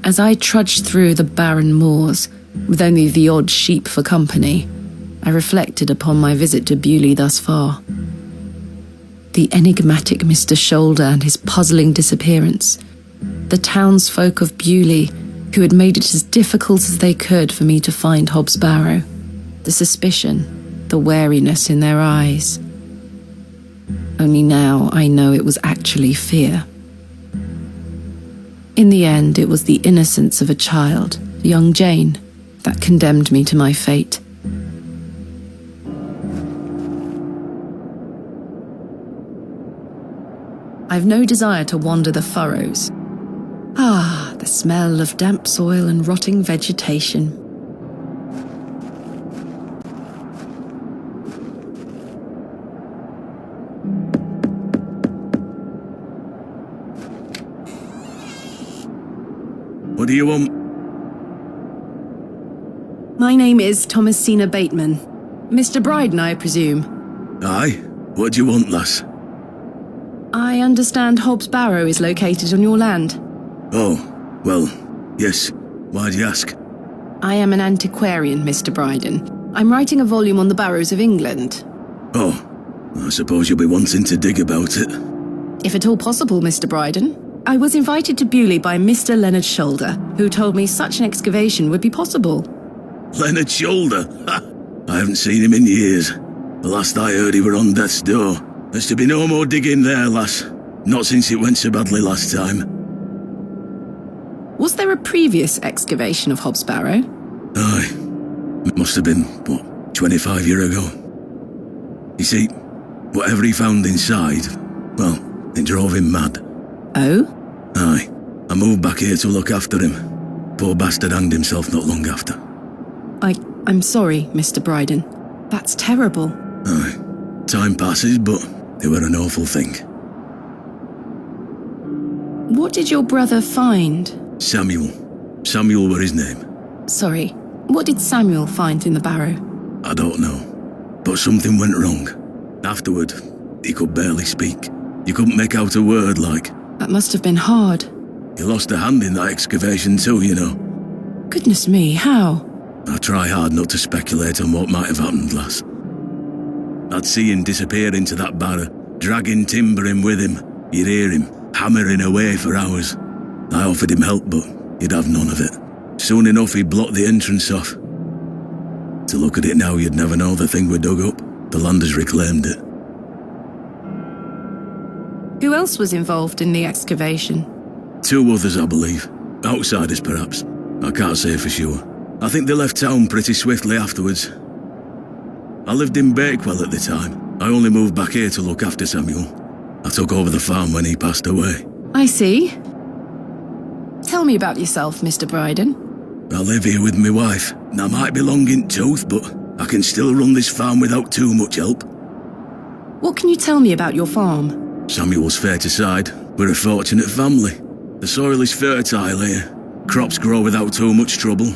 As I trudged through the barren moors, with only the odd sheep for company, I reflected upon my visit to Bewlay thus far. The enigmatic Mr. Shoulder and his puzzling disappearance, the townsfolk of Bewlay who had made it as difficult as they could for me to find Hobbs Barrow, the suspicion, the wariness in their eyes. Only now I know it was actually fear. In the end, it was the innocence of a child, young Jane, that condemned me to my fate. I've no desire to wander the furrows. Ah, the smell of damp soil and rotting vegetation. What do you want? My name is Thomasina Bateman. Mr. Bryden, I presume. Aye. What do you want, lass? I understand Hobbs Barrow is located on your land. Oh, well, yes. Why'd you ask? I am an antiquarian, Mr. Bryden. I'm writing a volume on the barrows of England. Oh, I suppose you'll be wanting to dig about it. If at all possible, Mr. Bryden. I was invited to Bewlay by Mr. Leonard Shoulder, who told me such an excavation would be possible. Leonard Shoulder? Ha! I haven't seen him in years. The last I heard he were on death's door. There's to be no more digging there, lass. Not since it went so badly last time. Was there a previous excavation of Hob's Barrow? Aye. It must have been, 25 years ago. You see, whatever he found inside, well, it drove him mad. Oh? Aye. I moved back here to look after him. Poor bastard hanged himself not long after. I'm sorry, Mr. Bryden. That's terrible. Aye. Time passes, but it were an awful thing. What did your brother find? Samuel. Samuel were his name. Sorry, what did Samuel find in the barrow? I don't know. But something went wrong. Afterward, he could barely speak. You couldn't make out a word, like. That must have been hard. He lost a hand in that excavation too, you know. Goodness me, how? I try hard not to speculate on what might have happened, lass. I'd see him disappear into that barrow, dragging timber in with him. You'd hear him, hammering away for hours. I offered him help, but he'd have none of it. Soon enough, he'd block the entrance off. To look at it now, you'd never know the thing we dug up. The landers reclaimed it. Who else was involved in the excavation? 2 others, I believe. Outsiders, perhaps. I can't say for sure. I think they left town pretty swiftly afterwards. I lived in Bakewell at the time. I only moved back here to look after Samuel. I took over the farm when he passed away. I see. Tell me about yourself, Mr. Bryden. I live here with my wife. I might be long in tooth, but I can still run this farm without too much help. What can you tell me about your farm? Samuel's fair to side. We're a fortunate family. The soil is fertile here. Crops grow without too much trouble.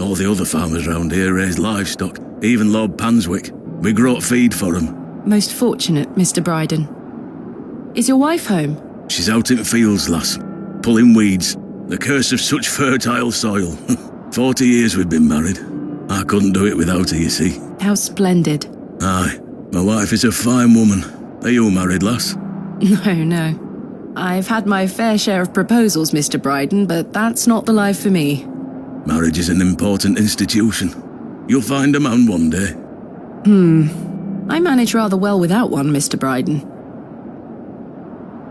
All the other farmers round here raise livestock. Even Lord Panswick. We grow feed for him. Most fortunate, Mr. Bryden. Is your wife home? She's out in fields, lass. Pulling weeds. The curse of such fertile soil. 40 years we've been married. I couldn't do it without her, you see. How splendid. Aye. My wife is a fine woman. Are you married, lass? No. I've had my fair share of proposals, Mr. Bryden, but that's not the life for me. Marriage is an important institution. You'll find a man one day. I manage rather well without one, Mr. Bryden.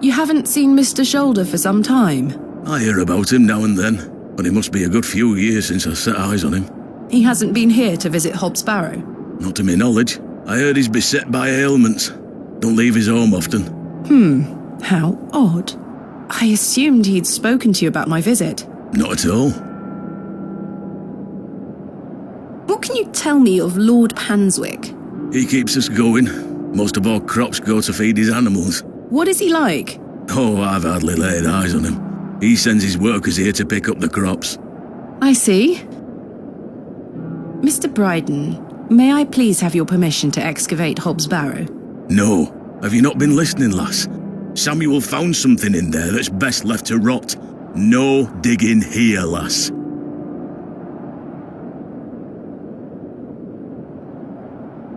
You haven't seen Mr. Shoulder for some time? I hear about him now and then, but it must be a good few years since I set eyes on him. He hasn't been here to visit Hob's Barrow? Not to my knowledge. I heard he's beset by ailments. Don't leave his home often. How odd. I assumed he'd spoken to you about my visit. Not at all. What can you tell me of Lord Panswick? He keeps us going. Most of our crops go to feed his animals. What is he like? Oh, I've hardly laid eyes on him. He sends his workers here to pick up the crops. I see. Mr. Bryden, may I please have your permission to excavate Hob's Barrow? No. Have you not been listening, lass? Samuel found something in there that's best left to rot. No digging here, lass.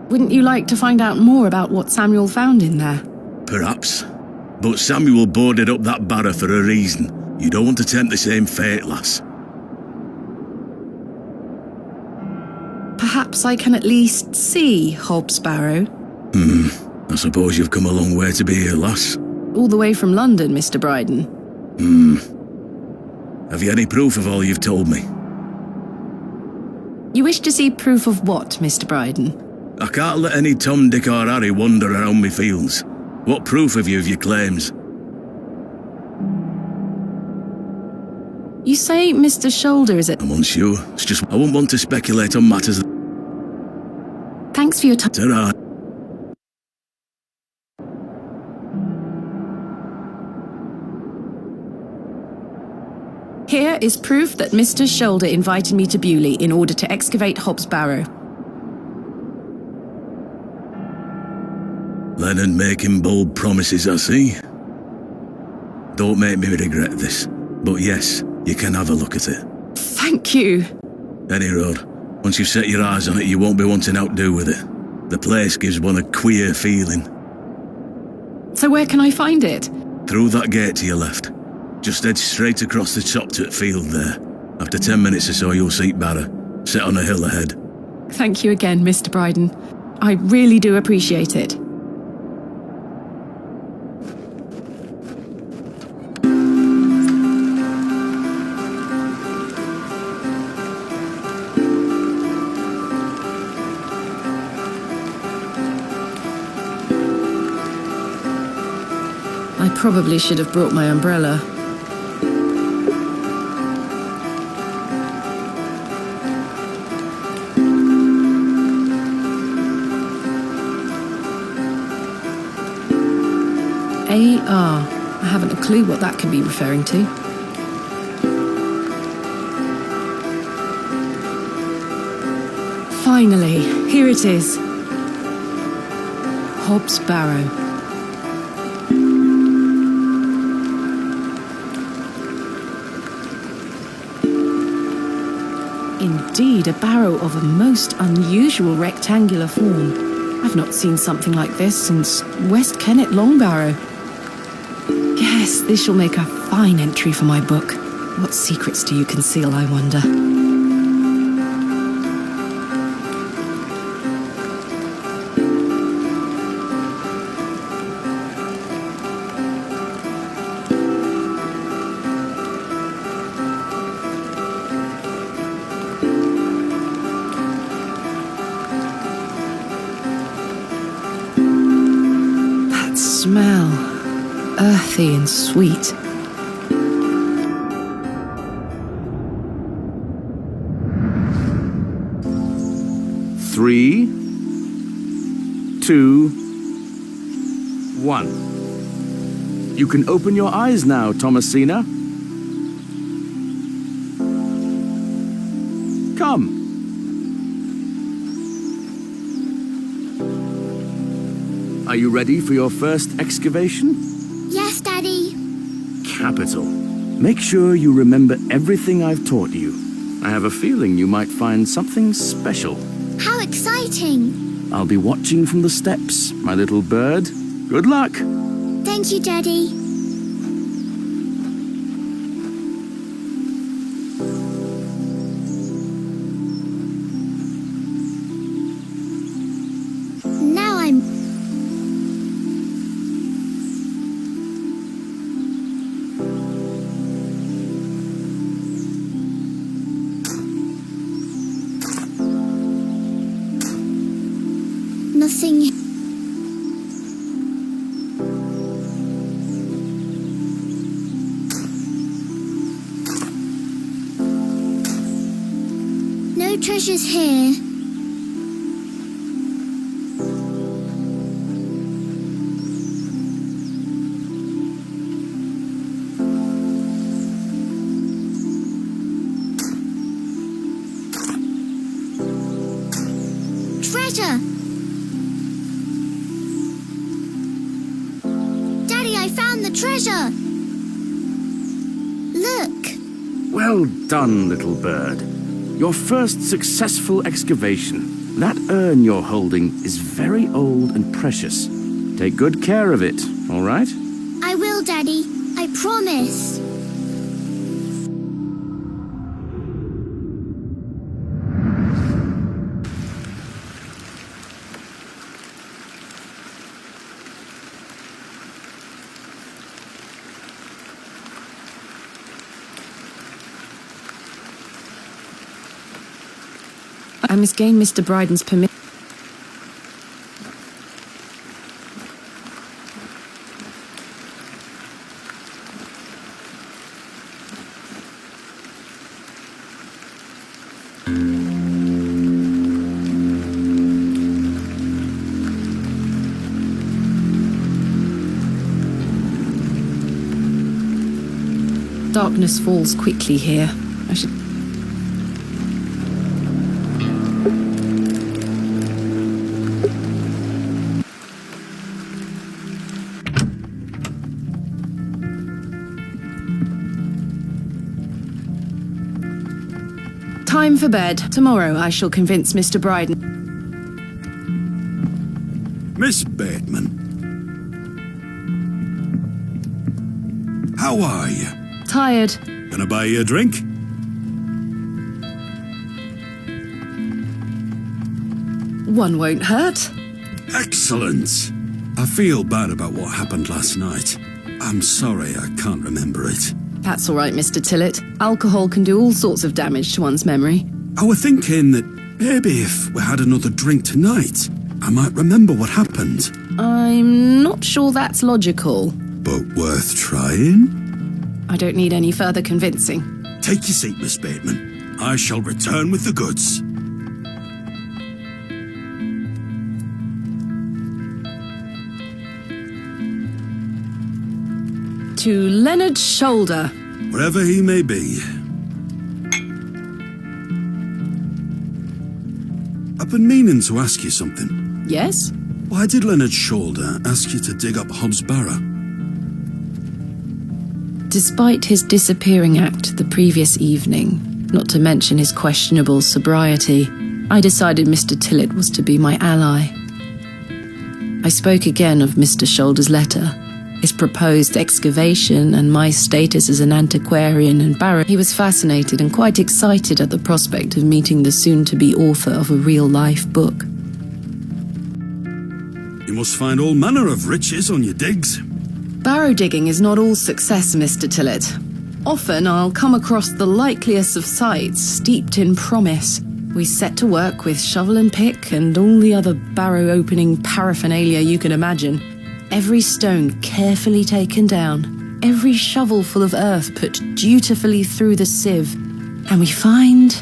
Wouldn't you like to find out more about what Samuel found in there? Perhaps. But Samuel boarded up that barrow for a reason. You don't want to tempt the same fate, lass. Perhaps I can at least see Hob's Barrow. I suppose you've come a long way to be here, lass. All the way from London, Mr. Bryden. Have you any proof of all you've told me? You wish to see proof of what, Mr. Bryden? I can't let any Tom, Dick or Harry wander around me fields. What proof have you of your claims? You say Mr. Shoulder is at... I'm unsure. It's just I wouldn't want to speculate on matters... Thanks for your time. Ta-ra. Here is proof that Mr. Shoulder invited me to Bewlay in order to excavate Hob's Barrow. Leonard making bold promises, I see. Don't make me regret this, but yes, you can have a look at it. Thank you. Any road. Once you've set your eyes on it, you won't be wanting outdo with it. The place gives one a queer feeling. So where can I find it? Through that gate to your left. Just head straight across the top to the field there. After 10 minutes or so, you'll see Barrow, set on a hill ahead. Thank you again, Mr. Bryden. I really do appreciate it. I probably should have brought my umbrella. AR. I haven't a clue what that could be referring to. Finally, here it is. Hob's Barrow. Indeed, a barrow of a most unusual rectangular form. I've not seen something like this since West Kennet Long Barrow. Yes, this shall make a fine entry for my book. What secrets do you conceal, I wonder? That smell. Earthy and sweet. Three, 2, 1. You can open your eyes now, Thomasina. Come. Are you ready for your first excavation? Yes, Daddy. Capital. Make sure you remember everything I've taught you. I have a feeling you might find something special. How exciting. I'll be watching from the steps, my little bird. Good luck. Thank you, Daddy. Now I'm... Nothing. No treasures here. Treasure! Daddy, I found the treasure! Look! Well done, little bird. Your first successful excavation. That urn you're holding is very old and precious. Take good care of it, all right? I will, Daddy. I promise. I must gain Mr. Bryden's permission. Darkness falls quickly here. I should... Time for bed. Tomorrow I shall convince Mr. Bryden. Miss Bateman. How are you? Tired. Gonna buy you a drink? One won't hurt. Excellent. I feel bad about what happened last night. I'm sorry I can't remember it. That's all right, Mr. Tillett. Alcohol can do all sorts of damage to one's memory. I was thinking that maybe if we had another drink tonight, I might remember what happened. I'm not sure that's logical. But worth trying? I don't need any further convincing. Take your seat, Miss Bateman. I shall return with the goods. To Leonard Shoulder. Wherever he may be. I've been meaning to ask you something. Yes? Why did Leonard Shoulder ask you to dig up Hob's Barrow? Despite his disappearing act the previous evening, not to mention his questionable sobriety, I decided Mr. Tillett was to be my ally. I spoke again of Mr. Shoulder's letter, his proposed excavation, and my status as an antiquarian in Barrow. He was fascinated and quite excited at the prospect of meeting the soon-to-be author of a real-life book. You must find all manner of riches on your digs. Barrow digging is not all success, Mr. Tillett. Often I'll come across the likeliest of sites steeped in promise. We set to work with shovel and pick and all the other barrow-opening paraphernalia you can imagine. Every stone carefully taken down, every shovel full of earth put dutifully through the sieve, and we find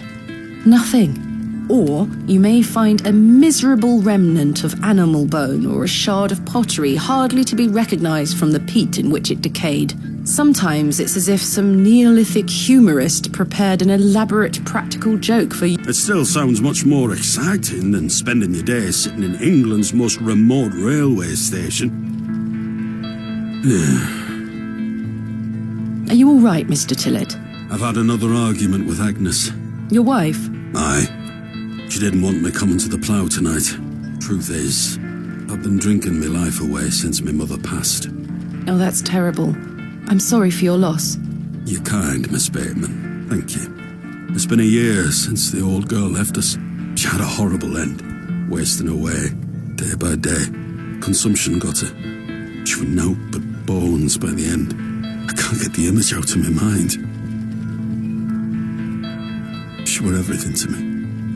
nothing. Or you may find a miserable remnant of animal bone or a shard of pottery hardly to be recognised from the peat in which it decayed. Sometimes it's as if some Neolithic humorist prepared an elaborate practical joke for you. It still sounds much more exciting than spending your day sitting in England's most remote railway station. Are you all right, Mr. Tillett? I've had another argument with Agnes. Your wife? Aye. She didn't want me coming to the plough tonight. Truth is, I've been drinking my life away since my mother passed. Oh, that's terrible. I'm sorry for your loss. You're kind, Miss Bateman. Thank you. It's been a year since the old girl left us. She had a horrible end, wasting away, day by day. Consumption got her. She was naught but bones by the end. I can't get the image out of my mind. She were everything to me.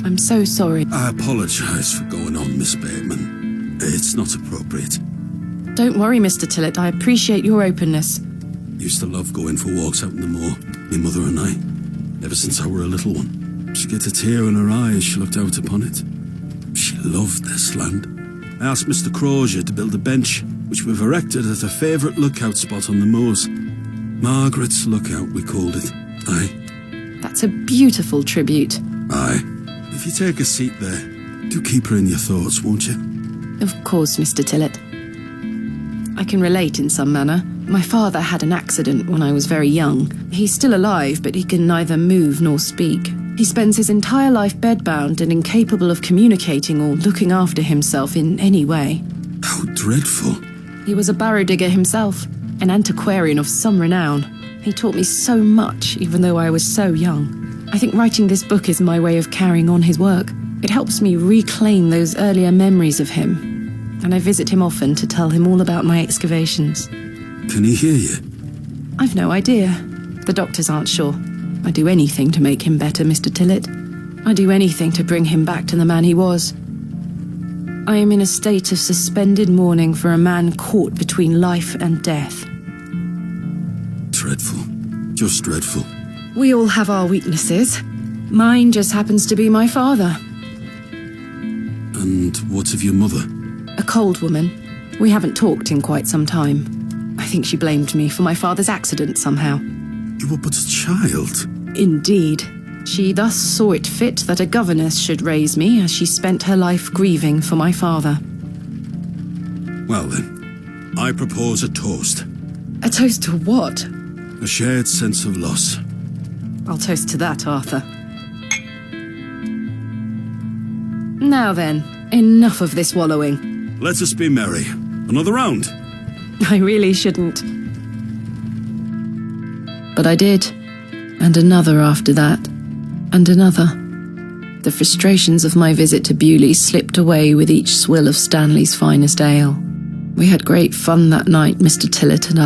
I'm so sorry. I apologise for going on, Miss Bateman. It's not appropriate. Don't worry, Mr. Tillett. I appreciate your openness. Used to love going for walks out in the moor, my mother and I, ever since I were a little one. She'd get a tear in her eye as she looked out upon it. She loved this land. I asked Mr. Crozier to build a bench, which we've erected at a favourite lookout spot on the moors. Margaret's Lookout, we called it. Aye. That's a beautiful tribute. Aye. If you take a seat there, do keep her in your thoughts, won't you? Of course, Mr. Tillett. I can relate in some manner. My father had an accident when I was very young. He's still alive, but he can neither move nor speak. He spends his entire life bedbound and incapable of communicating or looking after himself in any way. How dreadful. He was a barrow digger himself, an antiquarian of some renown. He taught me so much, even though I was so young. I think writing this book is my way of carrying on his work. It helps me reclaim those earlier memories of him, and I visit him often to tell him all about my excavations. Can he hear you? I've no idea. The doctors aren't sure. I'd do anything to make him better, Mr. Tillett. I'd do anything to bring him back to the man he was. I am in a state of suspended mourning for a man caught between life and death. Dreadful. Just dreadful. We all have our weaknesses. Mine just happens to be my father. And what of your mother? A cold woman. We haven't talked in quite some time. I think she blamed me for my father's accident somehow. You were but a child. Indeed. She thus saw it fit that a governess should raise me as she spent her life grieving for my father. Well then, I propose a toast. A toast to what? A shared sense of loss. I'll toast to that, Arthur. Now then, enough of this wallowing. let us be merry. Another round? I really shouldn't. But I did. And another after that. And another. The frustrations of my visit to Bewlay slipped away with each swill of Stanley's finest ale. We had great fun that night, Mr. Tillett and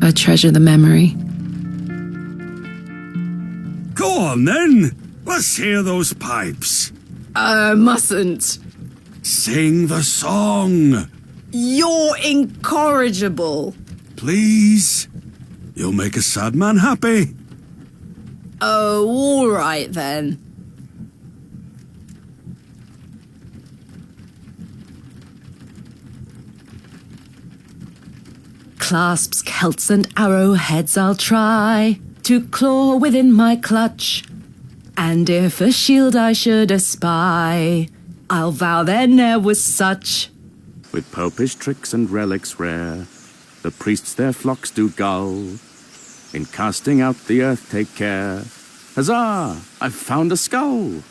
I treasure the memory. Go on then. Let's hear those pipes. Mustn't. Sing the song. You're incorrigible. Please. You'll make a sad man happy. Oh, all right then. Clasps, celts, and arrowheads I'll try to claw within my clutch. And if a shield I should espy, I'll vow there ne'er was such. With popish tricks and relics rare, the priests their flocks do gull. In casting out the earth take care. Huzzah! I've found a skull!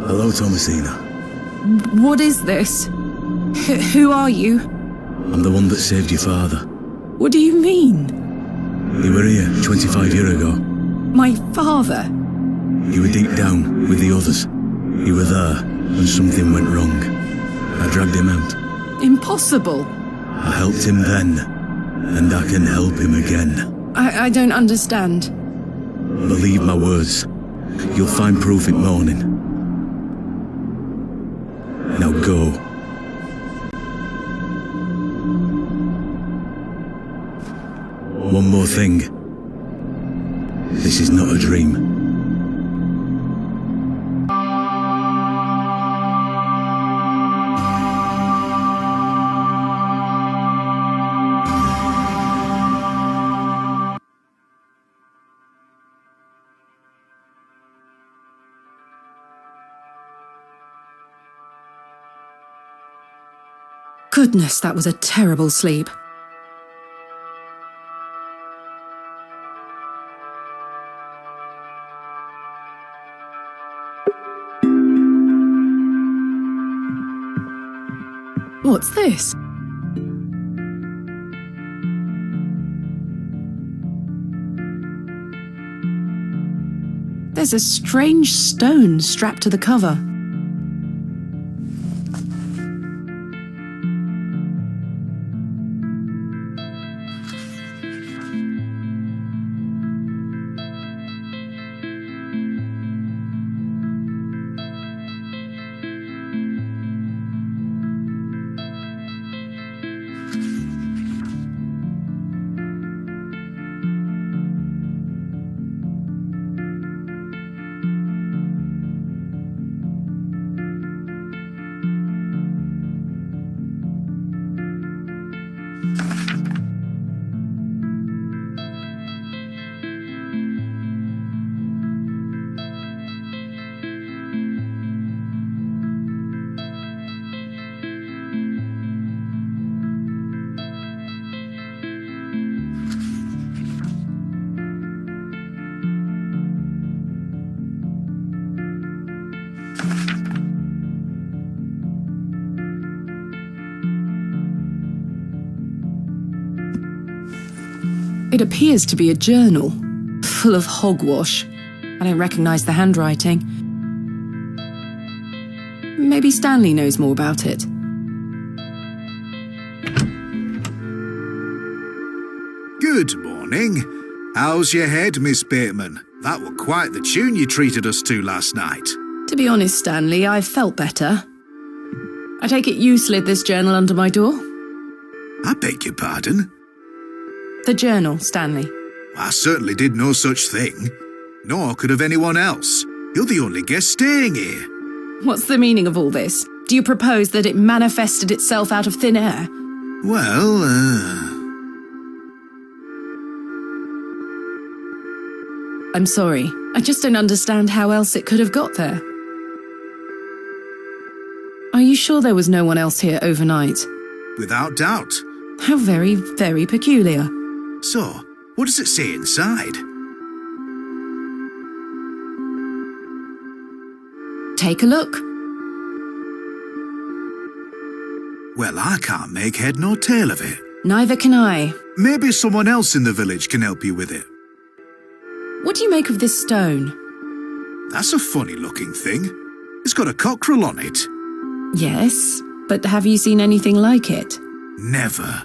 Hello, Thomasina. What is this? Who are you? I'm the one that saved your father. What do you mean? You were here 25 years ago. My father? You were deep down with the others. You were there, and something went wrong. I dragged him out. Impossible. I helped him then, and I can help him again. I don't understand. Believe my words. You'll find proof in morning. Now go. One more thing. This is not a dream. Goodness, that was a terrible sleep. What's this? There's a strange stone strapped to the cover. It appears to be a journal, full of hogwash. I don't recognise the handwriting. Maybe Stanley knows more about it. Good morning. How's your head, Miss Bateman? That were quite the tune you treated us to last night. To be honest, Stanley, I felt better. I take it you slid this journal under my door? I beg your pardon? The journal, Stanley. I certainly did no such thing. Nor could have anyone else. You're the only guest staying here. What's the meaning of all this? Do you propose that it manifested itself out of thin air? Well, I'm sorry. I just don't understand how else it could have got there. Are you sure there was no one else here overnight? Without doubt. How very, very peculiar. So, what does it say inside? Take a look. Well, I can't make head nor tail of it. Neither can I. Maybe someone else in the village can help you with it. What do you make of this stone? That's a funny-looking thing. It's got a cockerel on it. Yes, but have you seen anything like it? Never.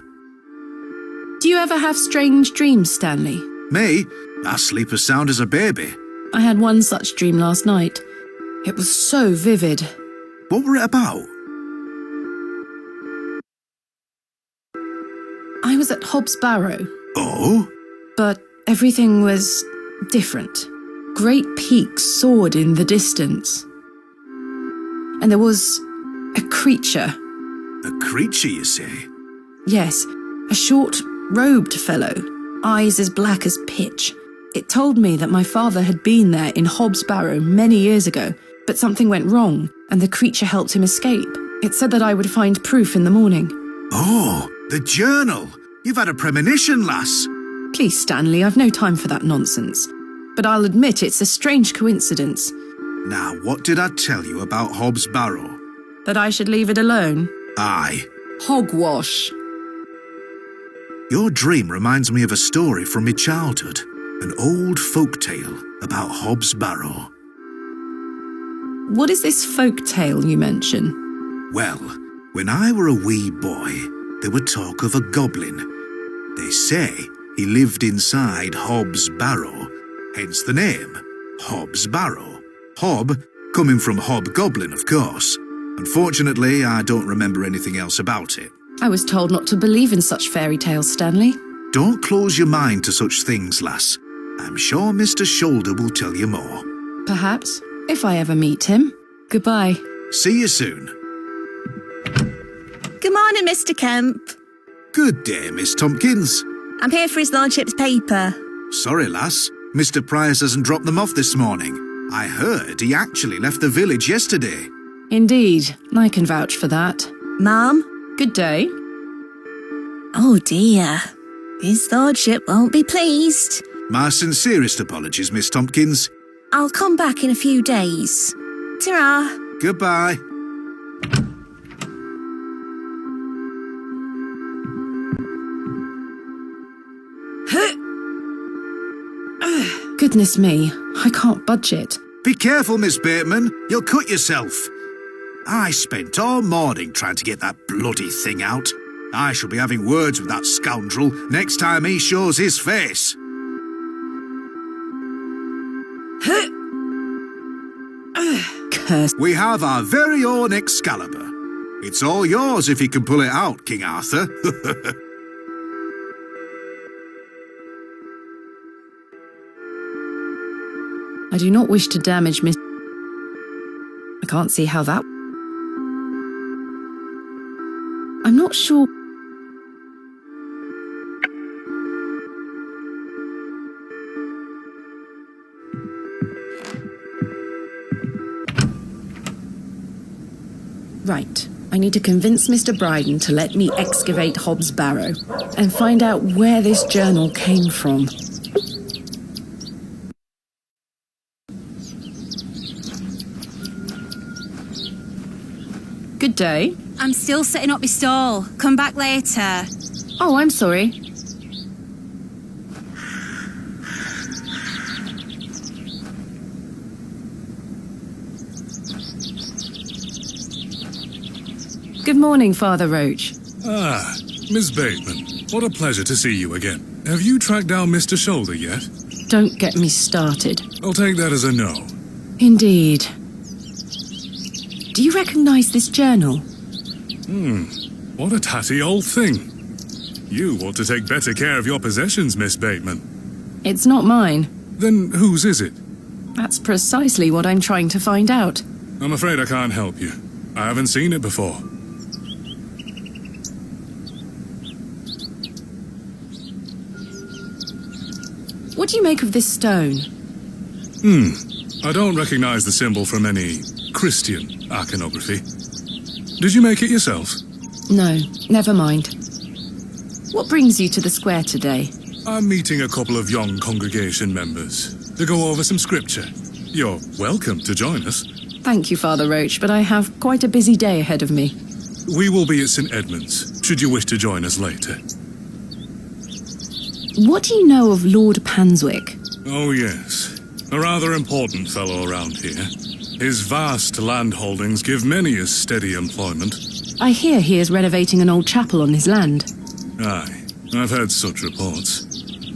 Do you ever have strange dreams, Stanley? Me? I sleep as sound as a baby. I had one such dream last night. It was so vivid. What were it about? I was at Hob's Barrow. Oh? But everything was different. Great peaks soared in the distance. And there was a creature. A creature, you say? Yes, a short, robed fellow, eyes as black as pitch. It told me that my father had been there in Hob's Barrow many years ago, but something went wrong, and the creature helped him escape. It said that I would find proof in the morning. Oh, the journal! You've had a premonition, lass. Please, Stanley, I've no time for that nonsense. But I'll admit it's a strange coincidence. Now, what did I tell you about Hob's Barrow? That I should leave it alone? Aye. Hogwash. Your dream reminds me of a story from my childhood. An old folk tale about Hob's Barrow. What is this folk tale you mention? Well, when I were a wee boy, there were talk of a goblin. They say he lived inside Hob's Barrow, hence the name, Hob's Barrow. Hob, coming from hobgoblin, of course. Unfortunately, I don't remember anything else about it. I was told not to believe in such fairy tales, Stanley. Don't close your mind to such things, lass. I'm sure Mr. Shoulder will tell you more. Perhaps, if I ever meet him. Goodbye. See you soon. Good morning, Mr. Kemp. Good day, Miss Tompkins. I'm here for his lordship's paper. Sorry, lass. Mr. Price hasn't dropped them off this morning. I heard he actually left the village yesterday. Indeed, I can vouch for that. Ma'am? Good day. Oh dear. His lordship won't be pleased. My sincerest apologies, Miss Tompkins. I'll come back in a few days. Ta-ra. Goodbye. Goodness me, I can't budge it. Be careful, Miss Bateman. You'll cut yourself. I spent all morning trying to get that bloody thing out. I shall be having words with that scoundrel next time he shows his face. Curse. We have our very own Excalibur. It's all yours if you can pull it out, King Arthur. I do not wish to damage Miss... I can't see how that... I'm not sure... Right. I need to convince Mr. Bryden to let me excavate Hob's Barrow and find out where this journal came from. Good day. I'm still setting up my stall. Come back later. Oh, I'm sorry. Good morning, Father Roach. Ah, Miss Bateman. What a pleasure to see you again. Have you tracked down Mr. Shoulder yet? Don't get me started. I'll take that as a no. Indeed. Do you recognize this journal? What a tatty old thing. You ought to take better care of your possessions, Miss Bateman. It's not mine. Then whose is it? That's precisely what I'm trying to find out. I'm afraid I can't help you. I haven't seen it before. What do you make of this stone? I don't recognize the symbol from any Christian iconography. Did you make it yourself? No, never mind. What brings you to the square today? I'm meeting a couple of young congregation members to go over some scripture. You're welcome to join us. Thank you, Father Roach, but I have quite a busy day ahead of me. We will be at St. Edmund's, should you wish to join us later. What do you know of Lord Panswick? Oh, yes. A rather important fellow around here. His vast land holdings give many a steady employment. I hear he is renovating an old chapel on his land. Aye, I've heard such reports.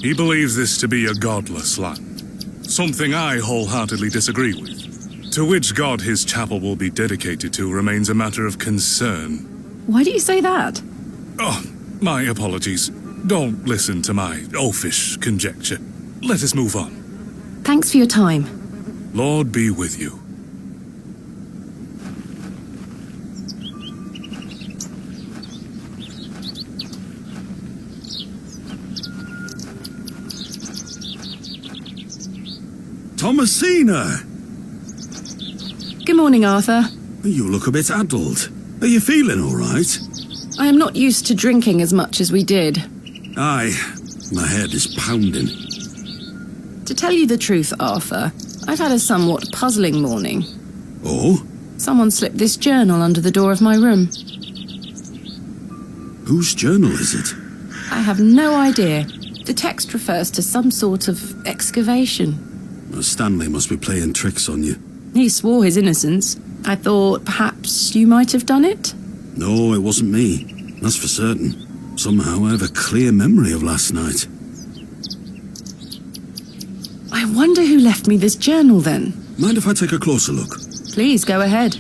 He believes this to be a godless land. Something I wholeheartedly disagree with. To which god his chapel will be dedicated to remains a matter of concern. Why do you say that? Oh, my apologies. Don't listen to my oafish conjecture. Let us move on. Thanks for your time. Lord be with you. Thomasina! Good morning, Arthur. You look a bit addled. Are you feeling all right? I am not used to drinking as much as we did. Aye, my head is pounding. To tell you the truth, Arthur, I've had a somewhat puzzling morning. Oh? Someone slipped this journal under the door of my room. Whose journal is it? I have no idea. The text refers to some sort of excavation. Stanley must be playing tricks on you. He swore his innocence. I thought perhaps you might have done it? No, it wasn't me. That's for certain. Somehow I have a clear memory of last night. I wonder who left me this journal then. Mind if I take a closer look? Please, go ahead.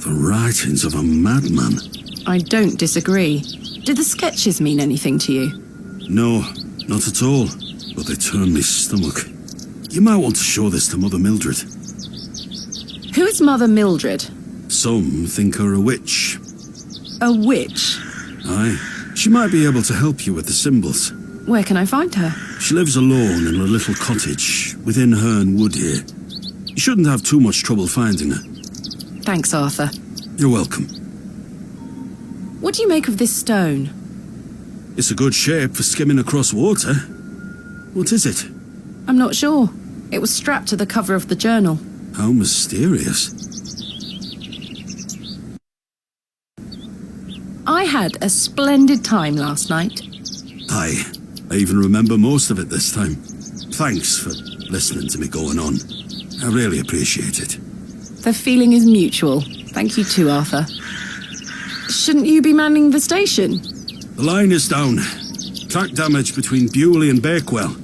The writings of a madman. I don't disagree. Did the sketches mean anything to you? No, not at all. But they turn me stomach. You might want to show this to Mother Mildred. Who is Mother Mildred? Some think her a witch. A witch? Aye. She might be able to help you with the symbols. Where can I find her? She lives alone in a little cottage within Herne Wood here. You shouldn't have too much trouble finding her. Thanks, Arthur. You're welcome. What do you make of this stone? It's a good shape for skimming across water. What is it? I'm not sure. It was strapped to the cover of the journal. How mysterious. I had a splendid time last night. Aye, I even remember most of it this time. Thanks for listening to me going on. I really appreciate it. The feeling is mutual. Thank you too, Arthur. Shouldn't you be manning the station? The line is down. Track damage between Bewlay and Bakewell.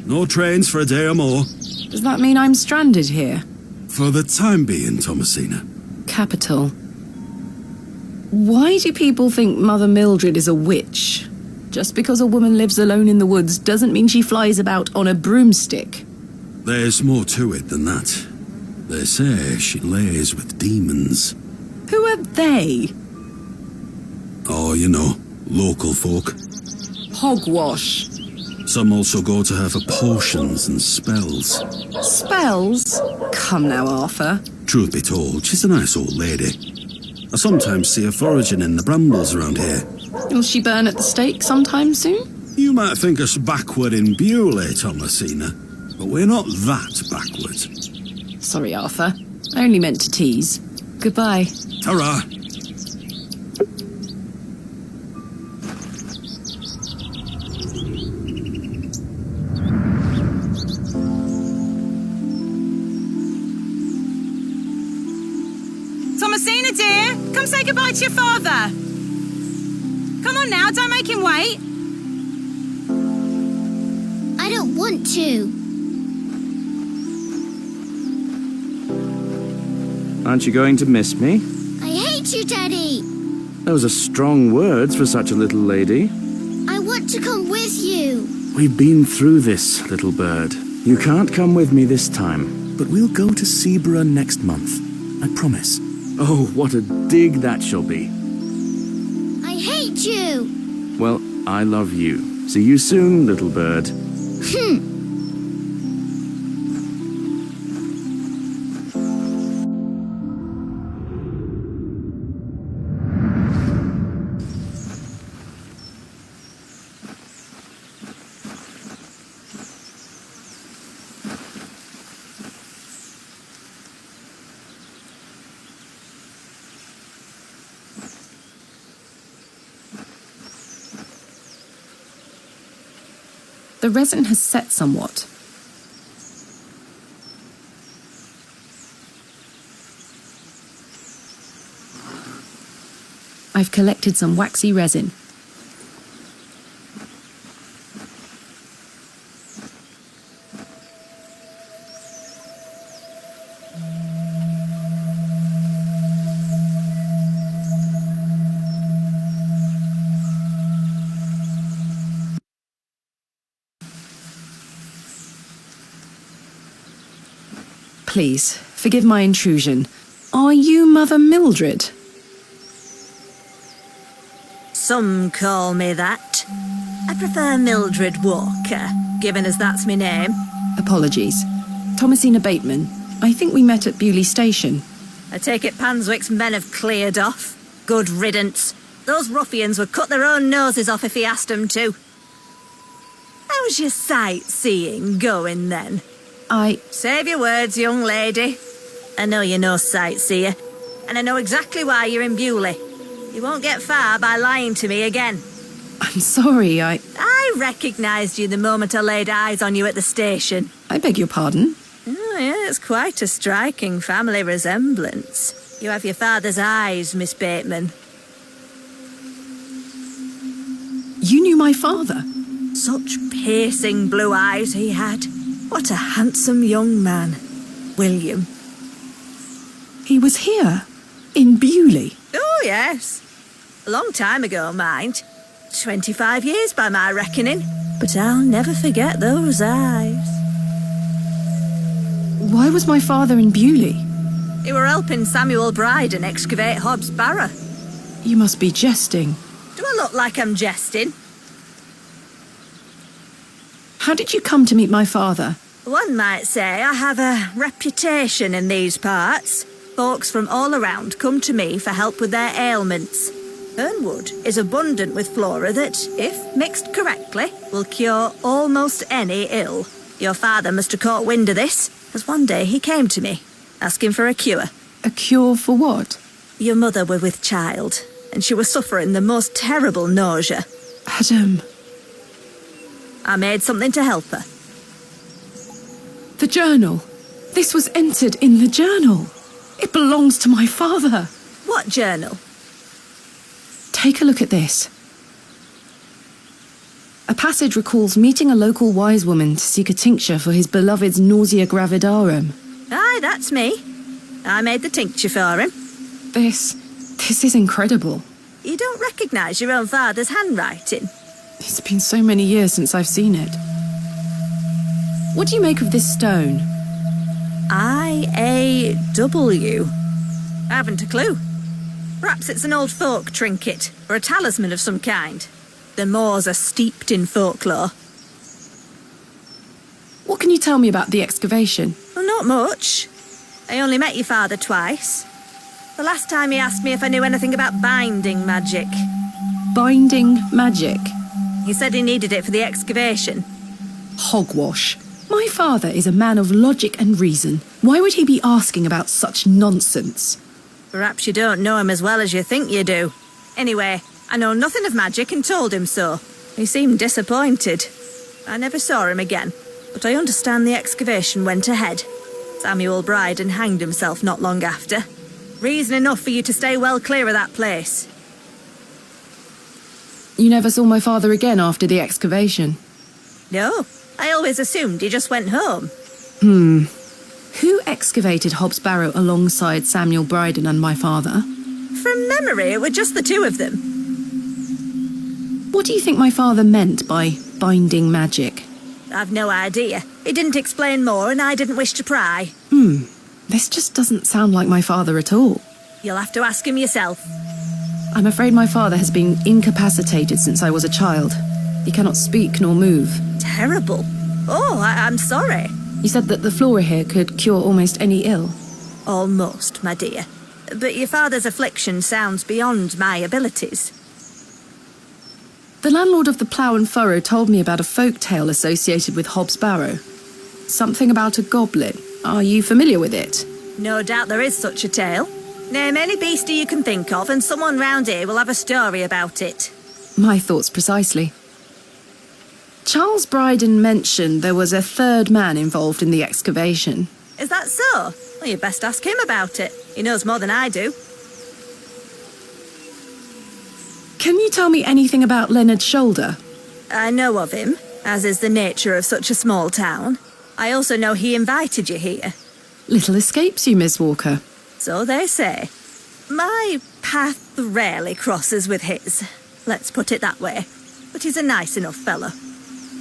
No trains for a day or more. Does that mean I'm stranded here? For the time being, Thomasina. Capital. Why do people think Mother Mildred is a witch? Just because a woman lives alone in the woods doesn't mean she flies about on a broomstick. There's more to it than that. They say she lays with demons. Who are they? Oh, you know, local folk. Hogwash. Some also go to her for potions and spells. Spells? Come now, Arthur. Truth be told, she's a nice old lady. I sometimes see her foraging in the brambles around here. Will she burn at the stake sometime soon? You might think us backward in Bewlay, Thomasina, but we're not that backward. Sorry, Arthur. I only meant to tease. Goodbye. Ta-ra. Thomasina, dear, come say goodbye to your father. Come on now, don't make him wait. I don't want to. Aren't you going to miss me? I hate you, Daddy. Those are strong words for such a little lady. I want to come with you. We've been through this, little bird. You can't come with me this time, but we'll go to Seaborough next month. I promise. Oh, what a dig that shall be. I hate you. Well, I love you. See you soon, little bird. The resin has set somewhat. I've collected some waxy resin. Please, forgive my intrusion. Are you Mother Mildred? Some call me that. I prefer Mildred Walker, given as that's my name. Apologies. Thomasina Bateman. I think we met at Bewlay Station. I take it Panswick's men have cleared off. Good riddance. Those ruffians would cut their own noses off if he asked them to. How's your sightseeing going then? Save your words, young lady. I know you're no sightseer, and I know exactly why you're in Bewlay. You won't get far by lying to me again. I'm sorry, I recognised you the moment I laid eyes on you at the station. I beg your pardon? Oh, yeah, it's quite a striking family resemblance. You have your father's eyes, Miss Bateman. You knew my father? Such piercing blue eyes he had. What a handsome young man. William. He was here? In Bewlay? Oh, yes. A long time ago, mind. 25 years by my reckoning. But I'll never forget those eyes. Why was my father in Bewlay? He were helping Samuel Bryden excavate Hobb's Barrow. You must be jesting. Do I look like I'm jesting? How did you come to meet my father? One might say I have a reputation in these parts. Folks from all around come to me for help with their ailments. Fernwood is abundant with flora that, if mixed correctly, will cure almost any ill. Your father must have caught wind of this, as one day he came to me, asking for a cure. A cure for what? Your mother were with child, and she was suffering the most terrible nausea. Adam. I made something to help her. The journal. This was entered in the journal. It belongs to my father. What journal? Take a look at this. A passage recalls meeting a local wise woman to seek a tincture for his beloved's nausea gravidarum. Aye, that's me. I made the tincture for him. This is incredible. You don't recognise your own father's handwriting? It's been so many years since I've seen it. What do you make of this stone? I-A-W. I haven't a clue. Perhaps it's an old folk trinket, or a talisman of some kind. The moors are steeped in folklore. What can you tell me about the excavation? Well, not much. I only met your father twice. The last time he asked me if I knew anything about binding magic. Binding magic? He said he needed it for the excavation. Hogwash. My father is a man of logic and reason. Why would he be asking about such nonsense? Perhaps you don't know him as well as you think you do. Anyway, I know nothing of magic and told him so. He seemed disappointed. I never saw him again, but I understand the excavation went ahead. Samuel Bryden hanged himself not long after. Reason enough for you to stay well clear of that place. You never saw my father again after the excavation? No. I always assumed he just went home. Who excavated Hobb's Barrow alongside Samuel Bryden and my father? From memory, it were just the two of them. What do you think my father meant by binding magic? I've no idea. He didn't explain more, and I didn't wish to pry. This just doesn't sound like my father at all. You'll have to ask him yourself. I'm afraid my father has been incapacitated since I was a child. He cannot speak nor move. Terrible. Oh, I'm sorry. You said that the flora here could cure almost any ill. Almost, my dear. But your father's affliction sounds beyond my abilities. The landlord of the Plough and Furrow told me about a folk tale associated with Hobb's Barrow. Something about a goblin. Are you familiar with it? No doubt there is such a tale. Name any beastie you can think of, and someone round here will have a story about it. My thoughts precisely. Charles Bryden mentioned there was a third man involved in the excavation. Is that so? Well, you best ask him about it. He knows more than I do. Can you tell me anything about Leonard Shoulder? I know of him, as is the nature of such a small town. I also know he invited you here. Little escapes you, Miss Walker. So they say. My path rarely crosses with his. Let's put it that way. But he's a nice enough fellow.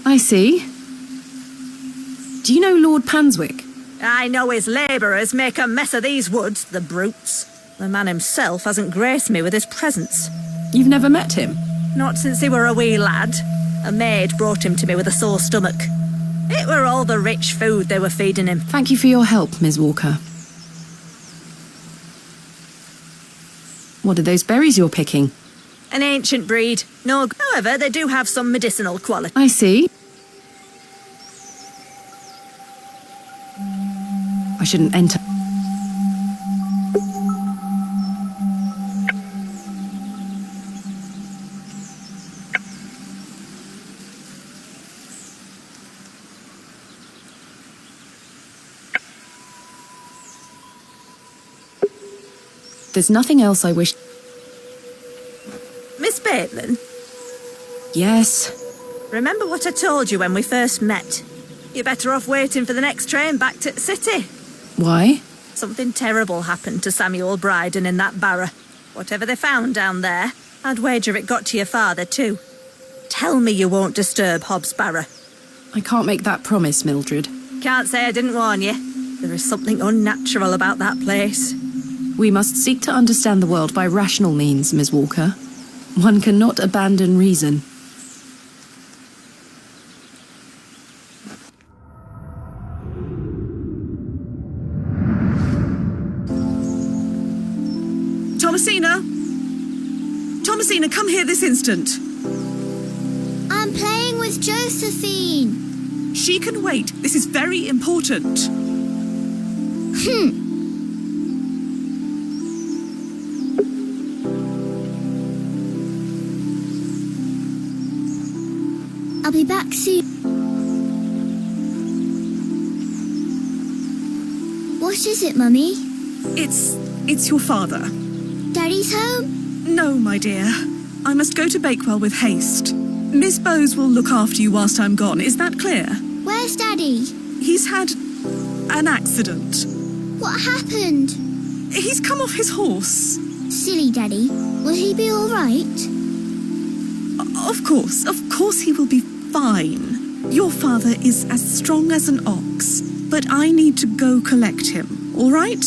I see. Do you know Lord Panswick? I know his labourers make a mess of these woods, the brutes. The man himself hasn't graced me with his presence. You've never met him? Not since he were a wee lad. A maid brought him to me with a sore stomach. It were all the rich food they were feeding him. Thank you for your help, Miss Walker. What are those berries you're picking? An ancient breed. No, however, they do have some medicinal quality. I see. I shouldn't enter. There's nothing else I wish... Miss Bateman? Yes? Remember what I told you when we first met? You're better off waiting for the next train back to the city. Why? Something terrible happened to Samuel Bryden in that barrow. Whatever they found down there, I'd wager it got to your father too. Tell me you won't disturb Hobb's Barrow. I can't make that promise, Mildred. Can't say I didn't warn you. There is something unnatural about that place. We must seek to understand the world by rational means, Miss Walker. One cannot abandon reason. Thomasina! Thomasina, come here this instant. I'm playing with Josephine. She can wait. This is very important. I'll be back soon. What is it, Mummy? It's your father. Daddy's home? No, my dear. I must go to Bakewell with haste. Miss Bowes will look after you whilst I'm gone. Is that clear? Where's Daddy? He's had an accident. What happened? He's come off his horse. Silly Daddy. Will he be all right? Of course he will be fine. Your father is as strong as an ox, but I need to go collect him, all right?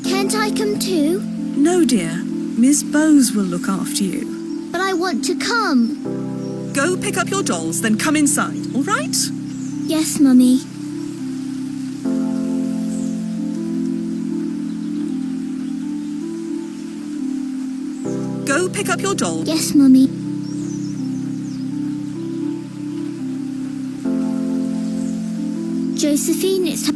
Can't I come too? No, dear. Miss Bowes will look after you. But I want to come. Go pick up your dolls, then come inside, all right? Yes, Mummy. Go pick up your dolls. Yes, Mummy. Josephine, it's time.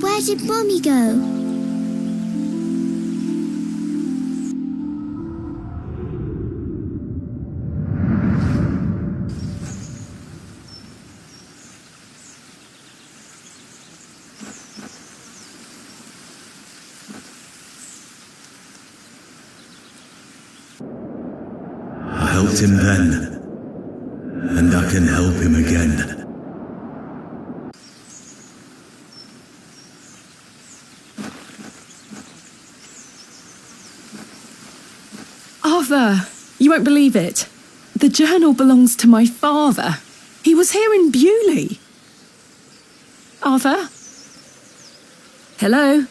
Where did Mummy go? helped him then, and I can help him again. Arthur, you won't believe it. The journal belongs to my father. He was here in Bewlay. Arthur? Hello?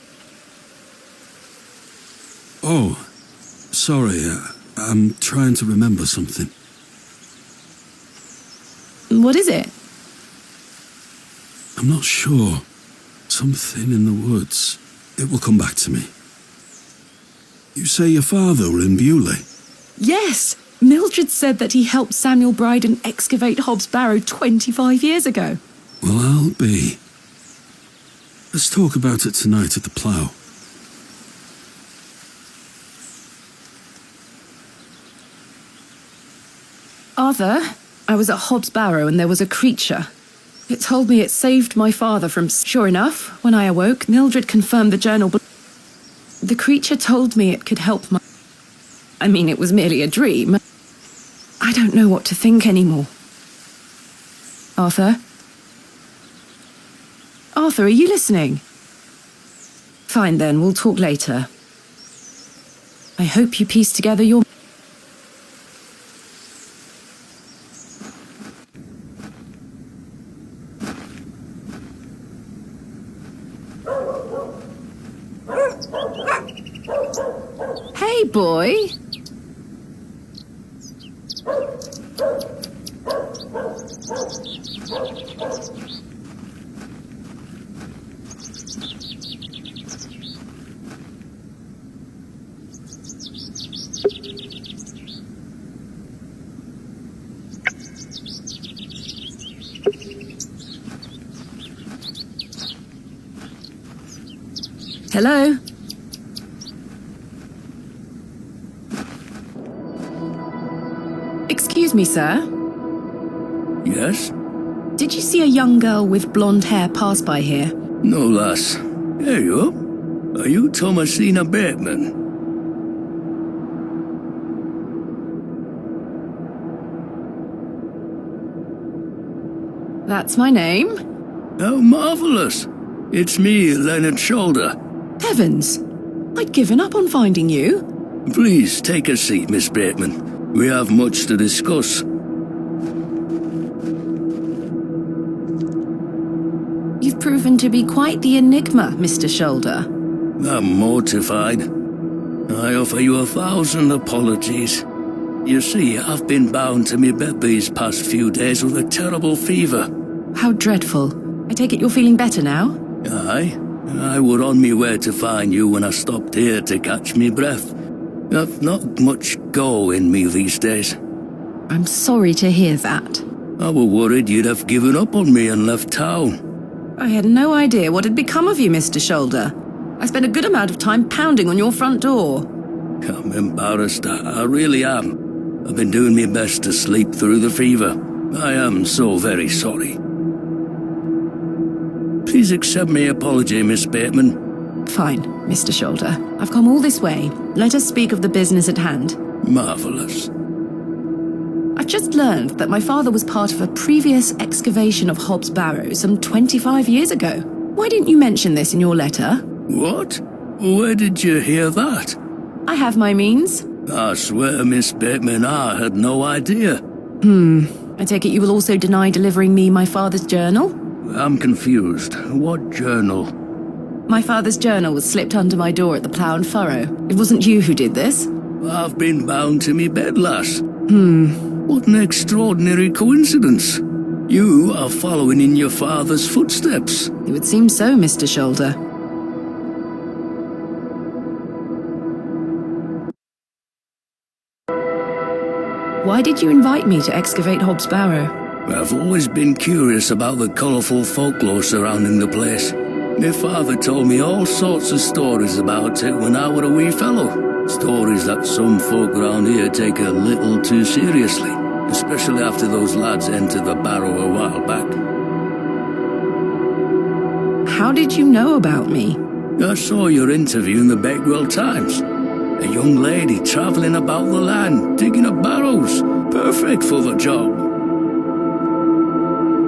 Oh, sorry. I'm trying to remember something. What is it? I'm not sure. Something in the woods. It will come back to me. You say your father were in Bewlay? Yes! Mildred said that he helped Samuel Bryden excavate Hob's Barrow 25 years ago. Well, I'll be. Let's talk about it tonight at the plough. Arthur, I was at Hob's Barrow and there was a creature. It told me it saved my father from... Sure enough, when I awoke, Mildred confirmed the journal. The creature told me it could help my... I mean, it was merely a dream. I don't know what to think anymore. Arthur? Arthur, are you listening? Fine then, we'll talk later. I hope you piece together your... Hey, boy. Hello? Excuse me, sir. Yes? Did you see a young girl with blonde hair pass by here? No, lass. There you are. Are you Thomasina Bateman? That's my name. How marvellous. It's me, Leonard Shoulder. Heavens! I'd given up on finding you. Please take a seat, Miss Bateman. We have much to discuss. You've proven to be quite the enigma, Mr. Shoulder. I'm mortified. I offer you 1,000 apologies. You see, I've been bound to me bed these past few days with a terrible fever. How dreadful. I take it you're feeling better now? Aye. I were on me way to find you when I stopped here to catch me breath. I've not much go in me these days. I'm sorry to hear that. I were worried you'd have given up on me and left town. I had no idea what had become of you, Mr. Shoulder. I spent a good amount of time pounding on your front door. I'm embarrassed. I really am. I've been doing my best to sleep through the fever. I am so very sorry. Please accept my apology, Miss Bateman. Fine, Mr. Shoulder. I've come all this way. Let us speak of the business at hand. Marvellous. I've just learned that my father was part of a previous excavation of Hob's Barrow some 25 years ago. Why didn't you mention this in your letter? What? Where did you hear that? I have my means. I swear, Miss Bateman, I had no idea. I take it you will also deny delivering me my father's journal? I'm confused. What journal? My father's journal was slipped under my door at the Plough and Furrow. It wasn't you who did this. I've been bound to me bed, lass. What an extraordinary coincidence. You are following in your father's footsteps. It would seem so, Mr. Shoulder. Why did you invite me to excavate Hob's Barrow? I've always been curious about the colourful folklore surrounding the place. My father told me all sorts of stories about it when I were a wee fellow. Stories that some folk around here take a little too seriously, especially after those lads entered the Barrow a while back. How did you know about me? I saw your interview in the Bakewell Times. A young lady travelling about the land, digging up barrows. Perfect for the job.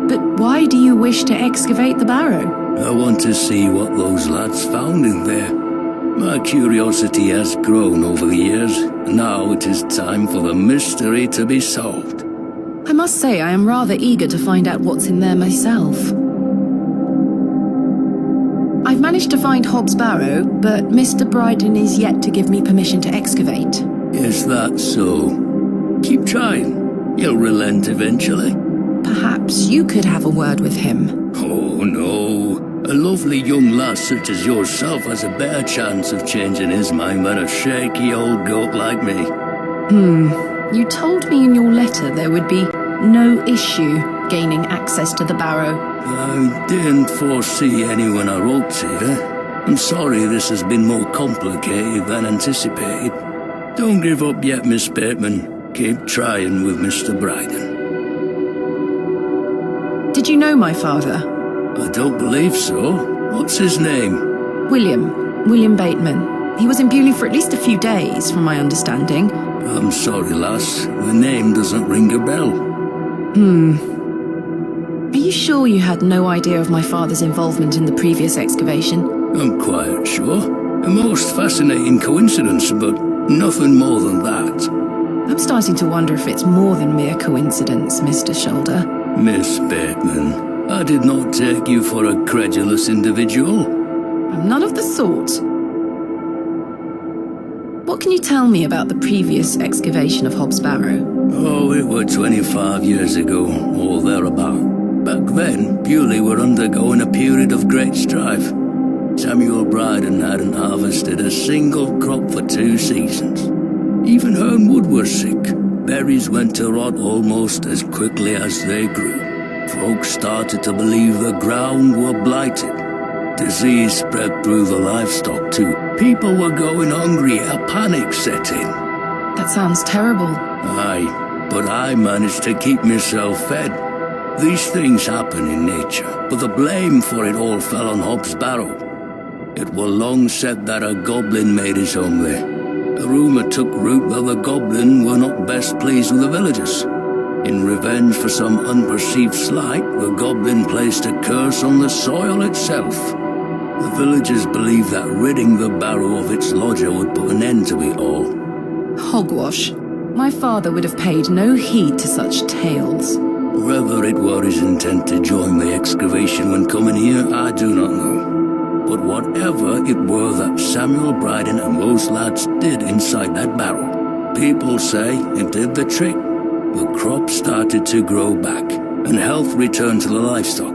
But why do you wish to excavate the barrow? I want to see what those lads found in there. My curiosity has grown over the years, and now it is time for the mystery to be solved. I must say I am rather eager to find out what's in there myself. I've managed to find Hob's barrow, but Mr. Bryden is yet to give me permission to excavate. Is that so? Keep trying. He'll relent eventually. Perhaps you could have a word with him. Oh, no. A lovely young lass such as yourself has a better chance of changing his mind than a shaky old goat like me. You told me in your letter there would be no issue gaining access to the barrow. I didn't foresee any when I wrote to you. I'm sorry this has been more complicated than anticipated. Don't give up yet, Miss Bateman. Keep trying with Mr. Bryden. Did you know my father? I don't believe so. What's his name? William Bateman. He was in Bewlay for at least a few days, from my understanding. I'm sorry, lass. The name doesn't ring a bell. Are you sure you had no idea of my father's involvement in the previous excavation? I'm quite sure. A most fascinating coincidence, but nothing more than that. I'm starting to wonder if it's more than mere coincidence, Mr. Shoulder. Miss Bateman, I did not take you for a credulous individual. I'm none of the sort. What can you tell me about the previous excavation of Hob's barrow? Oh, it were 25 years ago, or thereabout. Back then, Bewlay were undergoing a period of great strife. Samuel Bryden hadn't harvested a single crop for 2 seasons. Even Hernwood was sick. Berries went to rot almost as quickly as they grew. Folks started to believe the ground were blighted. Disease spread through the livestock too. People were going hungry, a panic set in. That sounds terrible. Aye, but I managed to keep myself fed. These things happen in nature, but the blame for it all fell on Hob's barrow. It were long said that a goblin made his home there. A rumour took root that the goblin were not best pleased with the villagers. In revenge for some unperceived slight, the goblin placed a curse on the soil itself. The villagers believed that ridding the barrow of its lodger would put an end to it all. Hogwash. My father would have paid no heed to such tales. Whether it were his intent to join the excavation when coming here, I do not know. But whatever it were that Samuel Bryden and those lads did inside that barrow, people say it did the trick. The crop started to grow back, and health returned to the livestock.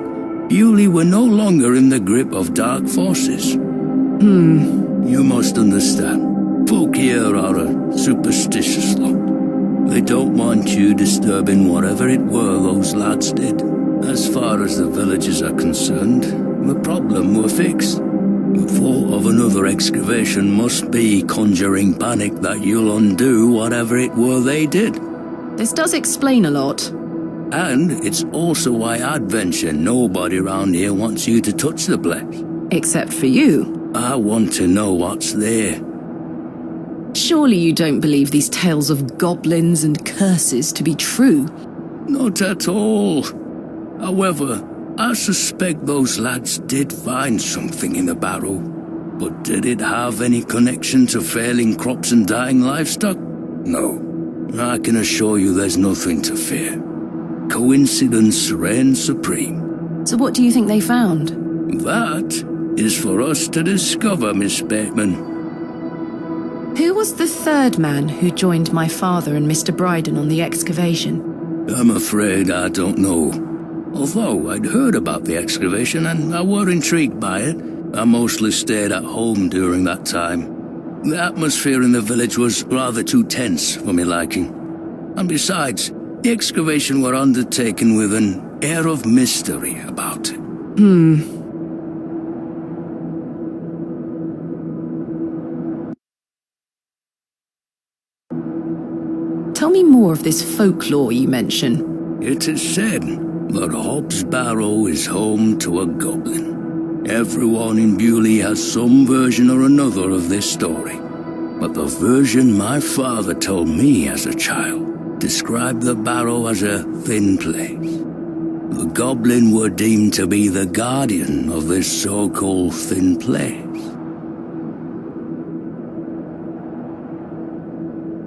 Bewlay were no longer in the grip of dark forces. You must understand, folk here are a superstitious lot. They don't want you disturbing whatever it were those lads did. As far as the villagers are concerned, the problem were fixed. The thought of another excavation must be conjuring panic that you'll undo whatever it were they did. This does explain a lot. And it's also why I'd venture nobody around here wants you to touch the place. Except for you. I want to know what's there. Surely you don't believe these tales of goblins and curses to be true? Not at all. However, I suspect those lads did find something in the barrow. But did it have any connection to failing crops and dying livestock? No. I can assure you there's nothing to fear. Coincidence reigns supreme. So what do you think they found? That is for us to discover, Miss Bateman. Who was the third man who joined my father and Mr. Bryden on the excavation? I'm afraid I don't know. Although I'd heard about the excavation and I were intrigued by it, I mostly stayed at home during that time. The atmosphere in the village was rather too tense for me liking. And besides, the excavation were undertaken with an air of mystery about it. Tell me more of this folklore you mention. It is said that Hob's barrow is home to a goblin. Everyone in Bewlay has some version or another of this story. But the version my father told me as a child described the Barrow as a thin place. The goblin were deemed to be the guardian of this so-called thin place.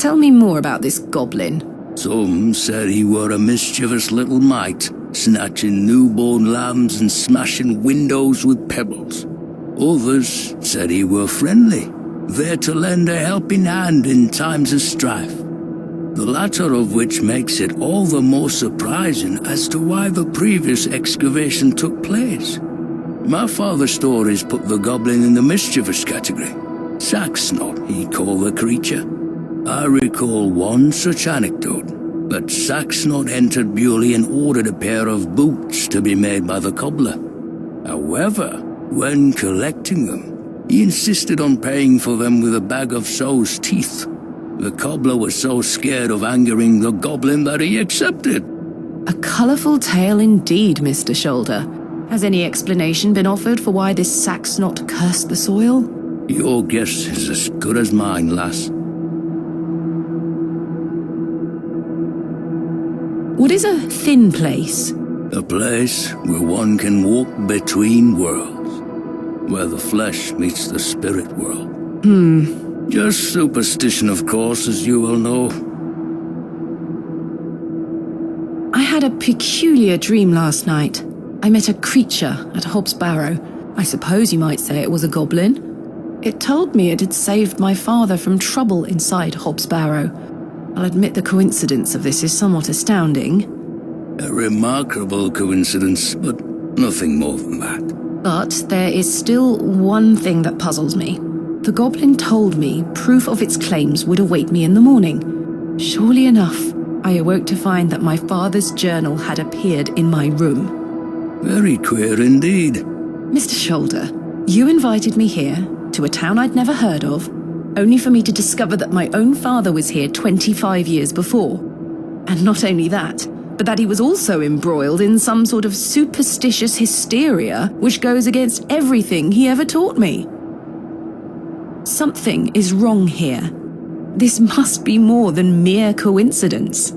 Tell me more about this goblin. Some said he were a mischievous little mite, snatching newborn lambs and smashing windows with pebbles. Others said he were friendly, there to lend a helping hand in times of strife. The latter of which makes it all the more surprising as to why the previous excavation took place. My father's stories put the goblin in the mischievous category. Saxnot, he called the creature. I recall one such anecdote, that Saxnot entered Bewlay and ordered a pair of boots to be made by the cobbler. However, when collecting them, he insisted on paying for them with a bag of sow's teeth. The cobbler was so scared of angering the goblin that he accepted. A colourful tale indeed, Mr. Shoulder. Has any explanation been offered for why this Saxnot cursed the soil? Your guess is as good as mine, lass. What is a thin place? A place where one can walk between worlds, where the flesh meets the spirit world. Just superstition, of course, as you will know. I had a peculiar dream last night. I met a creature at Hob's Barrow. I suppose you might say it was a goblin. It told me it had saved my father from trouble inside Hob's Barrow. I'll admit the coincidence of this is somewhat astounding. A remarkable coincidence, but nothing more than that. But there is still one thing that puzzles me. The goblin told me proof of its claims would await me in the morning. Surely enough, I awoke to find that my father's journal had appeared in my room. Very queer indeed. Mr. Shoulder, you invited me here, to a town I'd never heard of, only for me to discover that my own father was here 25 years before. And not only that, but that he was also embroiled in some sort of superstitious hysteria which goes against everything he ever taught me. Something is wrong here. This must be more than mere coincidence.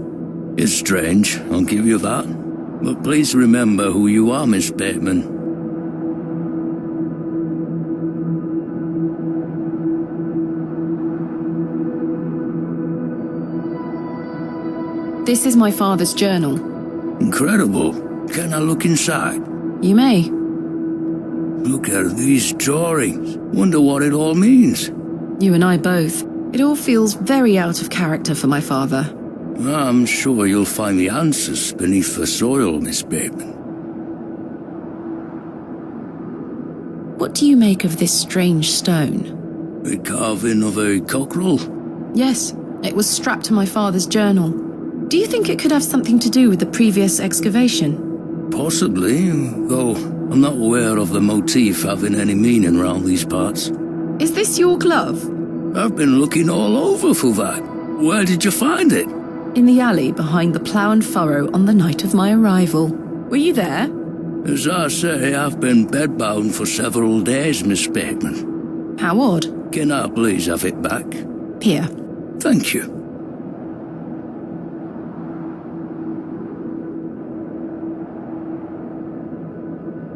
It's strange, I'll give you that. But please remember who you are, Miss Bateman. This is my father's journal. Incredible. Can I look inside? You may. Look at these drawings. Wonder what it all means. You and I both. It all feels very out of character for my father. I'm sure you'll find the answers beneath the soil, Miss Bateman. What do you make of this strange stone? The carving of a cockerel? Yes, it was strapped to my father's journal. Do you think it could have something to do with the previous excavation? Possibly, though I'm not aware of the motif having any meaning around these parts. Is this your glove? I've been looking all over for that. Where did you find it? In the alley behind the plough and furrow on the night of my arrival. Were you there? As I say, I've been bedbound for several days, Miss Bateman. How odd. Can I please have it back? Here. Thank you.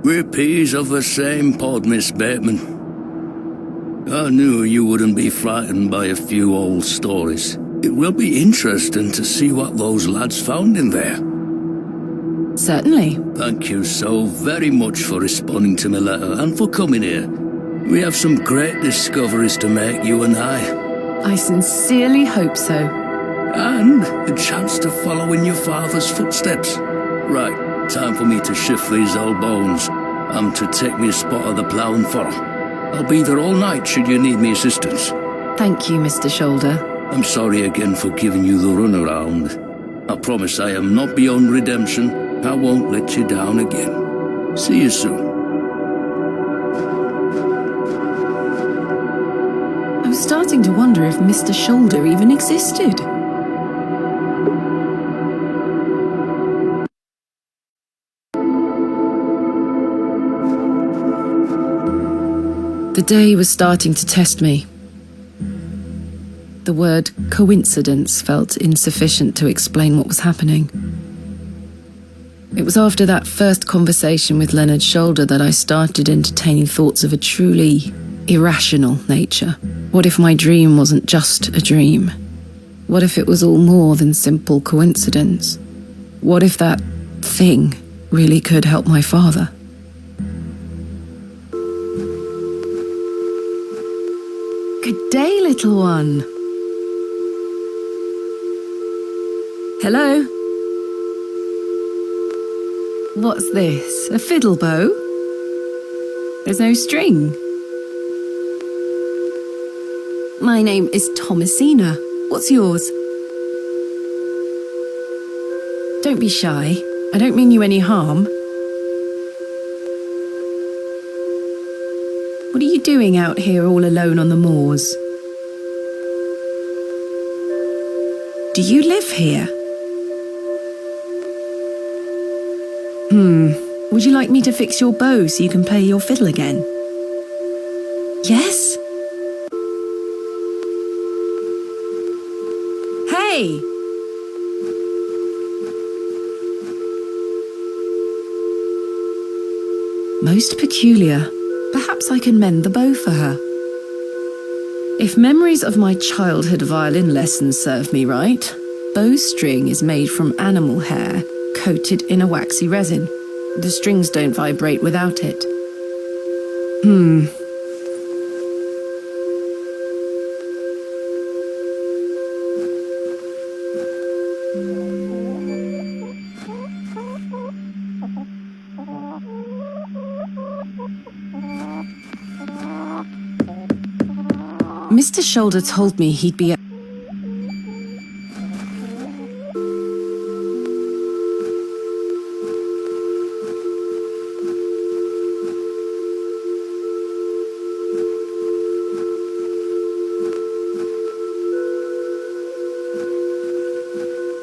We're peas of the same pod, Miss Bateman. I knew you wouldn't be frightened by a few old stories. It will be interesting to see what those lads found in there. Certainly. Thank you so very much for responding to my letter and for coming here. We have some great discoveries to make, you and I. I sincerely hope so. And a chance to follow in your father's footsteps. Right. Time for me to shift these old bones. I'm to take me a spot of the plough and furrow. I'll be there all night should you need me assistance. Thank you, Mr. Shoulder. I'm sorry again for giving you the runaround. I promise I am not beyond redemption. I won't let you down again. See you soon. I was starting to wonder if Mr. Shoulder even existed. The day was starting to test me. The word coincidence felt insufficient to explain what was happening. It was after that first conversation with Leonard Shoulder that I started entertaining thoughts of a truly irrational nature. What if my dream wasn't just a dream? What if it was all more than simple coincidence? What if that thing really could help my father? Good day, little one. Hello? What's this? A fiddle bow? There's no string. My name is Thomasina. What's yours? Don't be shy. I don't mean you any harm. What are you doing out here all alone on the moors? Do you live here? Would you like me to fix your bow so you can play your fiddle again? Yes? Hey! Most peculiar. Perhaps I can mend the bow for her. If memories of my childhood violin lessons serve me right, bowstring is made from animal hair coated in a waxy resin. The strings don't vibrate without it. Mr. Shoulder told me he'd be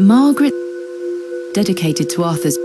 Margaret, dedicated to Arthur's.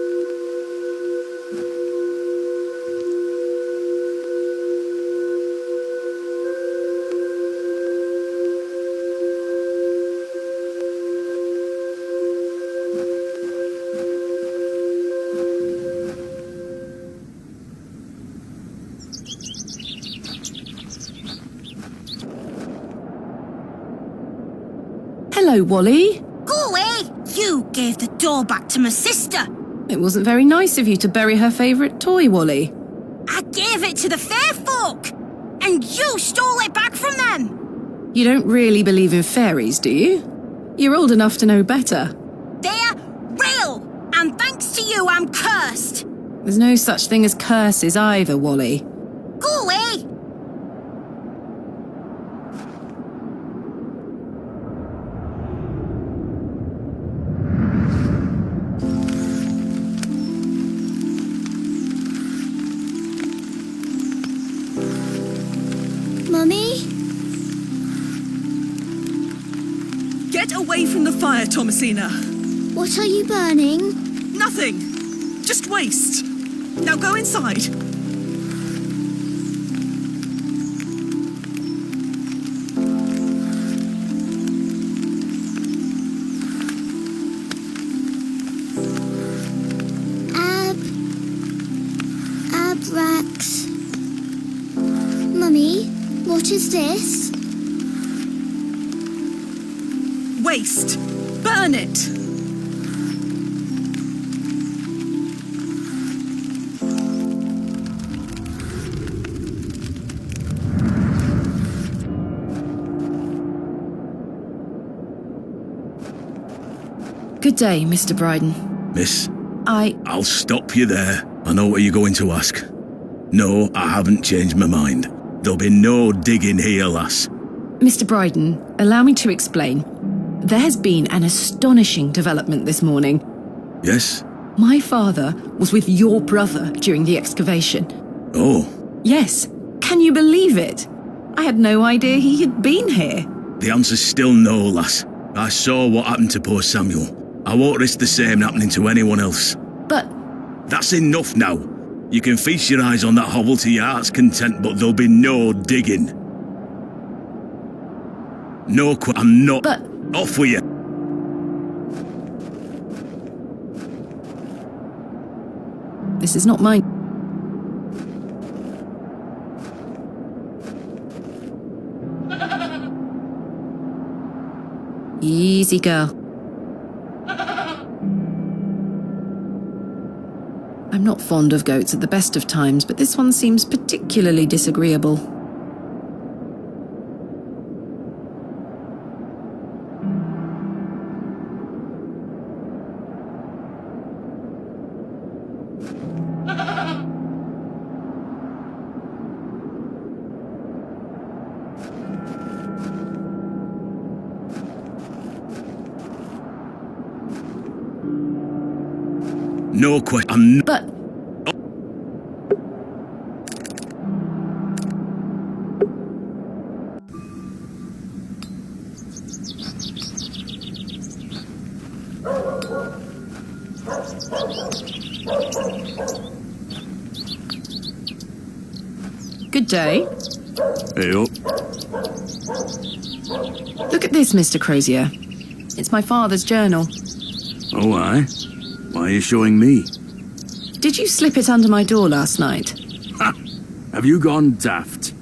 Hello, Wally. Go away! You gave the doll back to my sister. It wasn't very nice of you to bury her favourite toy, Wally. I gave it to the fair folk, and you stole it back from them. You don't really believe in fairies, do you? You're old enough to know better. They're real, and thanks to you, I'm cursed. There's no such thing as curses either, Wally. Go away! Mummy? Get away from the fire, Thomasina. What are you burning? Nothing. Just waste. Now go inside. Abrax. Mummy, what is this? Waste. Burn it. Good day, Mr. Bryden. Miss? I'll stop you there. I know what you're going to ask. No, I haven't changed my mind. There'll be no digging here, lass. Mr. Bryden, allow me to explain. There has been an astonishing development this morning. Yes? My father was with your brother during the excavation. Oh. Yes. Can you believe it? I had no idea he had been here. The answer's still no, lass. I saw what happened to poor Samuel. I won't risk the same happening to anyone else. But... That's enough now. You can feast your eyes on that hovel to your heart's content, but there'll be no digging. No, I'm not. But... Off with you. This is not mine. Easy, girl. I'm not fond of goats at the best of times, but this one seems particularly disagreeable. No question. I'm not. But... Good day. Hey up. Look at this, Mr. Crozier. It's my father's journal. Oh, aye? Why are you showing me? Did you slip it under my door last night? Ha! Have you gone daft?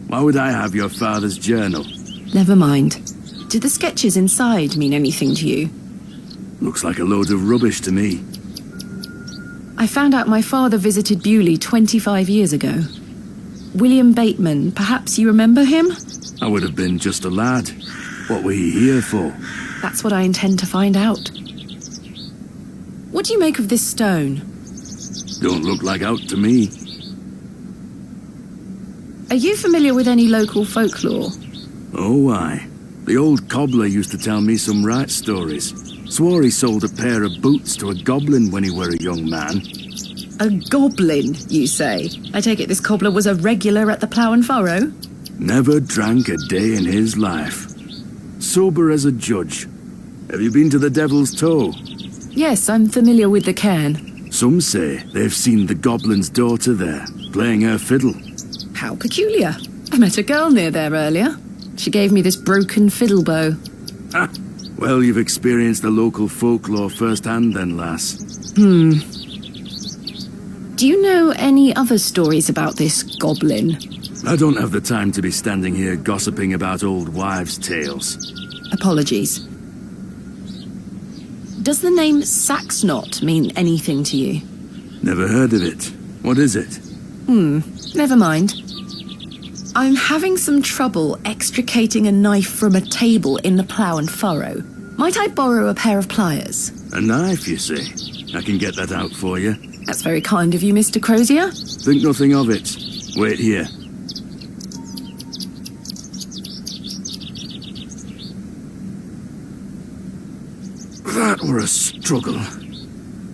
Why would I have your father's journal? Never mind. Do the sketches inside mean anything to you? Looks like a load of rubbish to me. I found out my father visited Bewlay 25 years ago. William Bateman, perhaps you remember him? I would have been just a lad. What were you here for? That's what I intend to find out. What do you make of this stone? Don't look like out to me. Are you familiar with any local folklore? Oh, aye. The old cobbler used to tell me some right stories. Swore he sold a pair of boots to a goblin when he were a young man. A goblin, you say? I take it this cobbler was a regular at the Plough and Furrow? Never drank a day in his life. Sober as a judge. Have you been to the Devil's Toe? Yes, I'm familiar with the cairn. Some say they've seen the goblin's daughter there, playing her fiddle. How peculiar. I met a girl near there earlier. She gave me this broken fiddle bow. Ah, well, you've experienced the local folklore firsthand then, lass. Do you know any other stories about this goblin? I don't have the time to be standing here gossiping about old wives' tales. Apologies. Does the name Saxnot mean anything to you? Never heard of it. What is it? Never mind. I'm having some trouble extricating a knife from a table in the Plough and Furrow. Might I borrow a pair of pliers? A knife, you say? I can get that out for you. That's very kind of you, Mr. Crozier. Think nothing of it. Wait here. That were a struggle.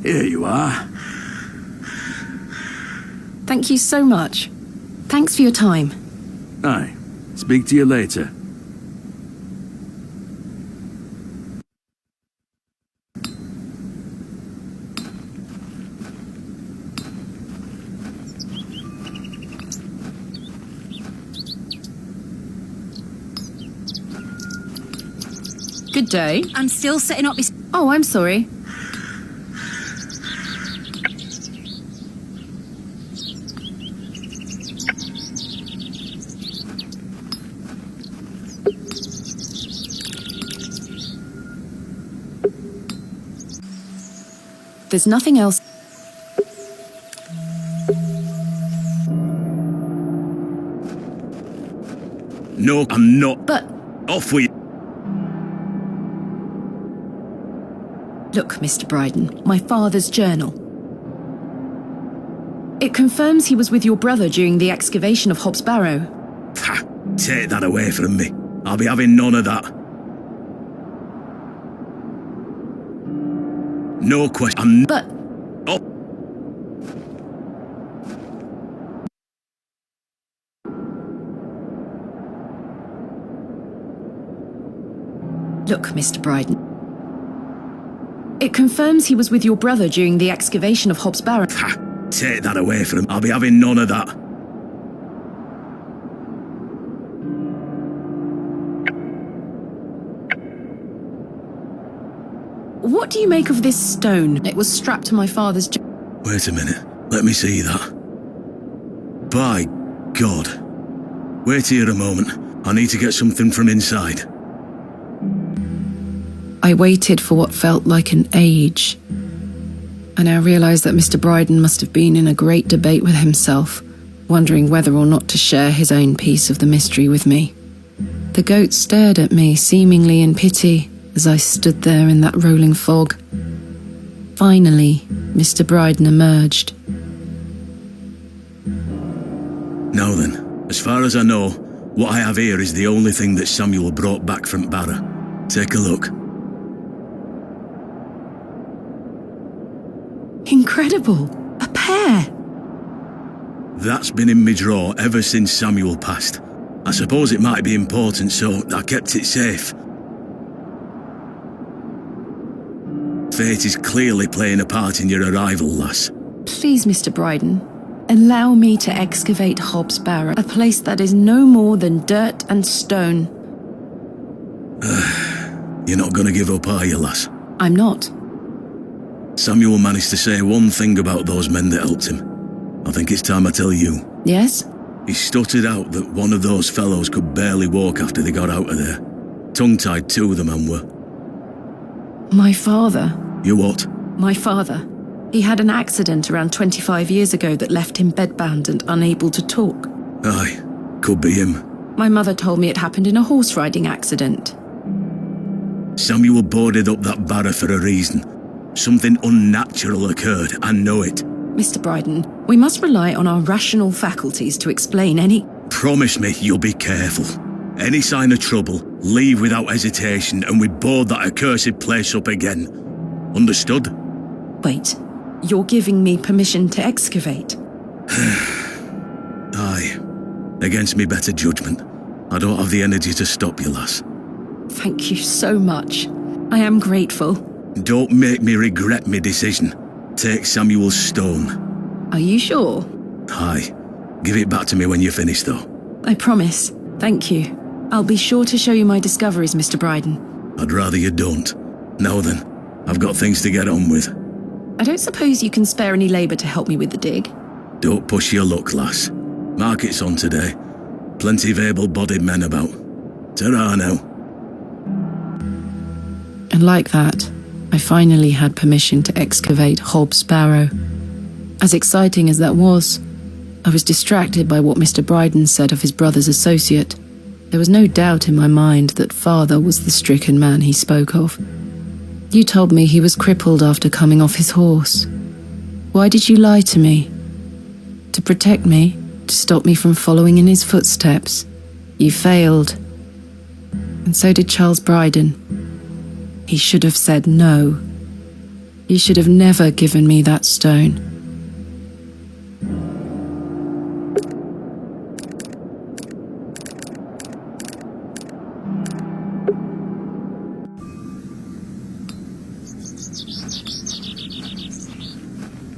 Here you are. Thank you so much. Thanks for your time. Aye. Speak to you later. Good day. I'm still setting up this... Oh, I'm sorry. There's nothing else. No, I'm not. But... Off with you. Look, Mr. Bryden, my father's journal. It confirms he was with your brother during the excavation of Hob's Barrow. Ha! Take that away from me. I'll be having none of that. No question. But... Oh. Look, Mr. Bryden. It confirms he was with your brother during the excavation of Hob's Barrow. Ha! Take that away from him. I'll be having none of that. What do you make of this stone? It was strapped to my father's... Wait a minute. Let me see that. By God. Wait here a moment. I need to get something from inside. I waited for what felt like an age. I now realised that Mr. Bryden must have been in a great debate with himself, wondering whether or not to share his own piece of the mystery with me. The goat stared at me, seemingly in pity, as I stood there in that rolling fog. Finally, Mr. Bryden emerged. Now then, as far as I know, what I have here is the only thing that Samuel brought back from Barrow. Take a look. Incredible! A pear! That's been in my drawer ever since Samuel passed. I suppose it might be important, so I kept it safe. Fate is clearly playing a part in your arrival, lass. Please, Mr. Bryden, allow me to excavate Hob's Barrow, a place that is no more than dirt and stone. You're not gonna give up, are you, lass? I'm not. Samuel managed to say one thing about those men that helped him. I think it's time I tell you. Yes? He stuttered out that one of those fellows could barely walk after they got out of there. Tongue-tied too, the man were. My father. You what? My father. He had an accident around 25 years ago that left him bedbound and unable to talk. Aye, could be him. My mother told me it happened in a horse riding accident. Samuel boarded up that barrow for a reason. Something unnatural occurred, I know it. Mr. Bryden, we must rely on our rational faculties to explain any... Promise me you'll be careful. Any sign of trouble, leave without hesitation and we board that accursed place up again. Understood? Wait, you're giving me permission to excavate? Aye. Against me better judgment. I don't have the energy to stop you, lass. Thank you so much. I am grateful. Don't make me regret my decision. Take Samuel's stone. Are you sure? Aye. Give it back to me when you're finished, though. I promise. Thank you. I'll be sure to show you my discoveries, Mr. Bryden. I'd rather you don't. Now then, I've got things to get on with. I don't suppose you can spare any labour to help me with the dig? Don't push your luck, lass. Market's on today. Plenty of able-bodied men about. Ta-ra now. And like that, I finally had permission to excavate Hob's Barrow. As exciting as that was, I was distracted by what Mr. Bryden said of his brother's associate. There was no doubt in my mind that father was the stricken man he spoke of. You told me he was crippled after coming off his horse. Why did you lie to me? To protect me? To stop me from following in his footsteps? You failed. And so did Charles Bryden. He should have said no. You should have never given me that stone.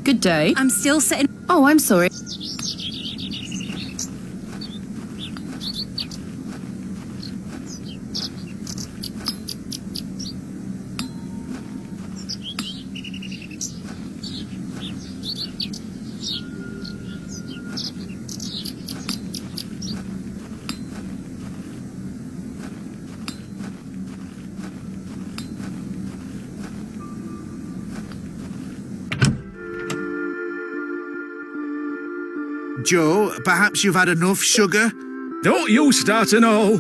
Good day. I'm still sitting... Oh, I'm sorry. Joe, perhaps you've had enough sugar? Don't you start an all.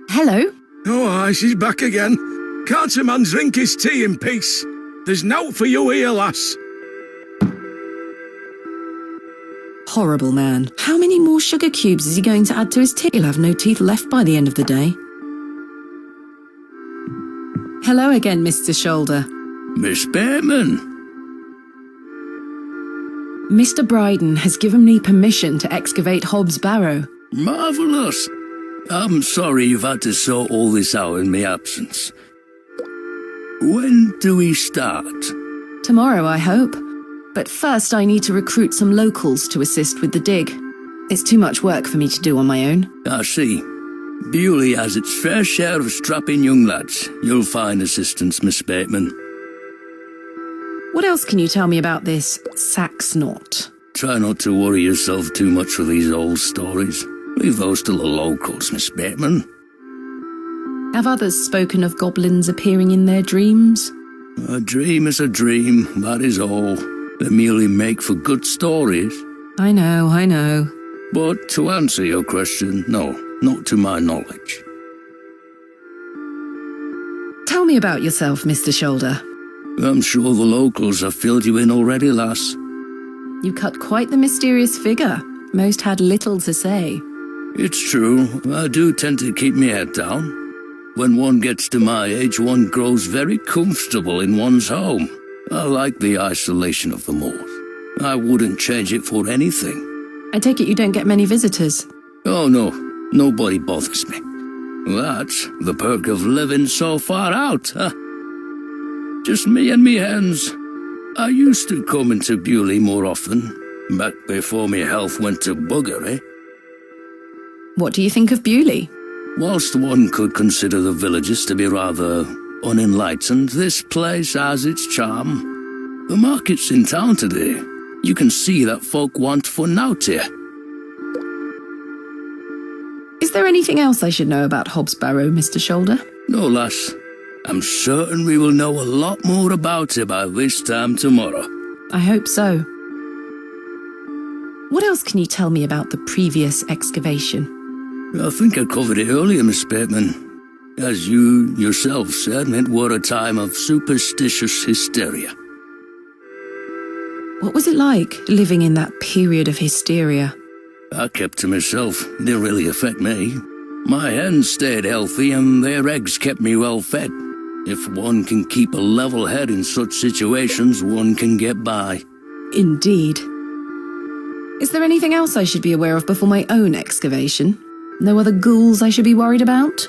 Hello? Oh, aye, she's back again. Can't a man drink his tea in peace? There's nought for you here, lass. Horrible man. How many more sugar cubes is he going to add to his tea? He'll have no teeth left by the end of the day. Hello again, Mr. Shoulder. Miss Bateman. Mr. Bryden has given me permission to excavate Hob's Barrow. Marvellous. I'm sorry you've had to sort all this out in my absence. When do we start? Tomorrow, I hope. But first I need to recruit some locals to assist with the dig. It's too much work for me to do on my own. I see. Bewlay has its fair share of strapping young lads. You'll find assistance, Miss Bateman. What else can you tell me about this Sax knot? Try not to worry yourself too much with these old stories. Leave those to the locals, Miss Bateman. Have others spoken of goblins appearing in their dreams? A dream is a dream, that is all. They merely make for good stories. I know. But to answer your question, no, not to my knowledge. Tell me about yourself, Mr. Shoulder. I'm sure the locals have filled you in already, lass. You cut quite the mysterious figure. Most had little to say. It's true, I do tend to keep my head down. When one gets to my age, one grows very comfortable in one's home. I like the isolation of the moors. I wouldn't change it for anything. I take it you don't get many visitors? Oh no, nobody bothers me. That's the perk of living so far out, huh? Just me and me hens. I used to come into Bewlay more often, back before my health went to buggery. What do you think of Bewlay? Whilst one could consider the villages to be rather unenlightened, this place has its charm. The markets in town today, you can see that folk want for nought here. Is there anything else I should know about Hob's Barrow, Mr. Shoulder? No, lass. I'm certain we will know a lot more about it by this time tomorrow. I hope so. What else can you tell me about the previous excavation? I think I covered it earlier, Miss Bateman. As you yourself said, it were a time of superstitious hysteria. What was it like, living in that period of hysteria? I kept to myself. It didn't really affect me. My hens stayed healthy and their eggs kept me well fed. If one can keep a level head in such situations, one can get by. Indeed. Is there anything else I should be aware of before my own excavation? No other ghouls I should be worried about?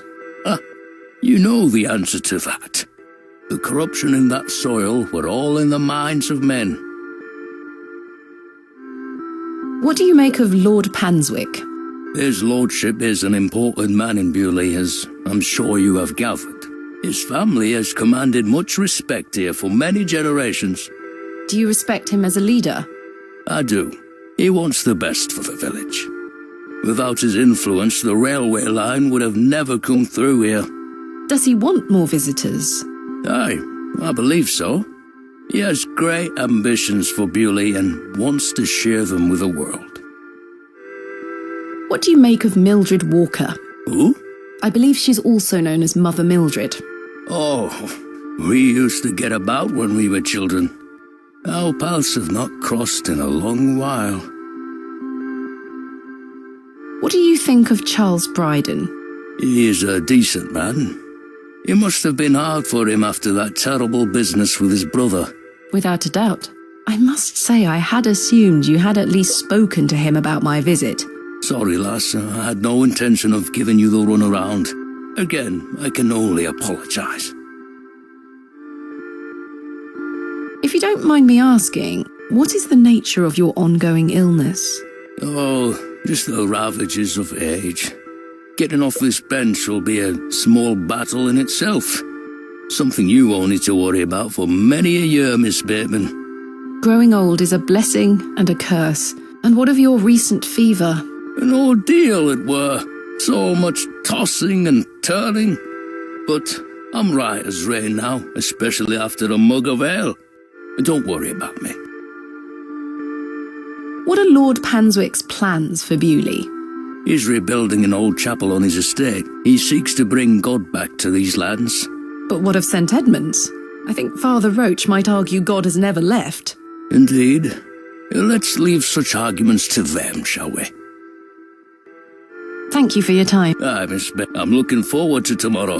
You know the answer to that. The corruption in that soil were all in the minds of men. What do you make of Lord Panswick? His lordship is an important man in Bewlay, as I'm sure you have gathered. His family has commanded much respect here for many generations. Do you respect him as a leader? I do. He wants the best for the village. Without his influence, the railway line would have never come through here. Does he want more visitors? Aye, I believe so. He has great ambitions for Bewlay and wants to share them with the world. What do you make of Mildred Walker? Who? I believe she's also known as Mother Mildred. Oh, we used to get about when we were children. Our paths have not crossed in a long while. What do you think of Charles Bryden? He is a decent man. It must have been hard for him after that terrible business with his brother. Without a doubt. I must say I had assumed you had at least spoken to him about my visit. Sorry, lass, I had no intention of giving you the runaround. Again, I can only apologise. If you don't mind me asking, what is the nature of your ongoing illness? Oh, just the ravages of age. Getting off this bench will be a small battle in itself. Something you won't need to worry about for many a year, Miss Bateman. Growing old is a blessing and a curse. And what of your recent fever? An ordeal it were. So much tossing and turning. But I'm right as rain now, especially after a mug of ale. Don't worry about me. What are Lord Panswick's plans for Bewlay? He's rebuilding an old chapel on his estate. He seeks to bring God back to these lands. But what of St. Edmunds? I think Father Roach might argue God has never left. Indeed. Let's leave such arguments to them, shall we? Thank you for your time. Aye, Miss Beth. I'm looking forward to tomorrow.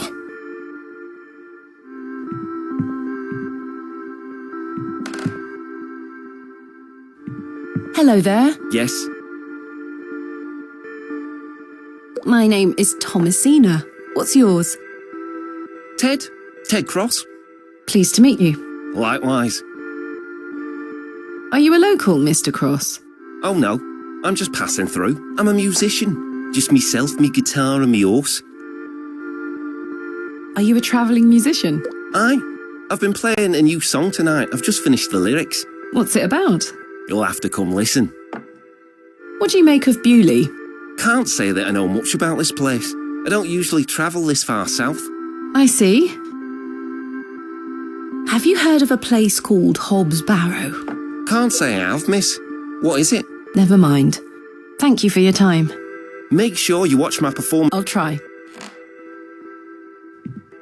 Hello there. Yes? My name is Thomasina. What's yours? Ted? Ted Cross? Pleased to meet you. Likewise. Are you a local, Mr. Cross? Oh no, I'm just passing through. I'm a musician. Just myself, me guitar and me horse. Are you a travelling musician? Aye. I've been playing a new song tonight. I've just finished the lyrics. What's it about? You'll have to come listen. What do you make of Bewlay? Can't say that I know much about this place. I don't usually travel this far south. I see. Have you heard of a place called Hob's Barrow? Can't say I have, miss. What is it? Never mind. Thank you for your time. Make sure you watch my performance. I'll try.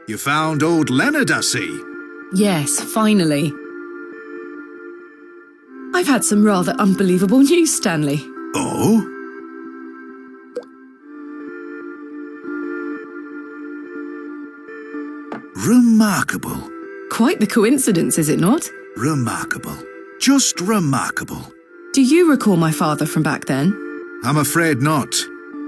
You found old Leonard, I see. Yes, finally. I've had some rather unbelievable news, Stanley. Oh? Remarkable. Quite the coincidence, is it not? Remarkable. Just remarkable. Do you recall my father from back then? I'm afraid not.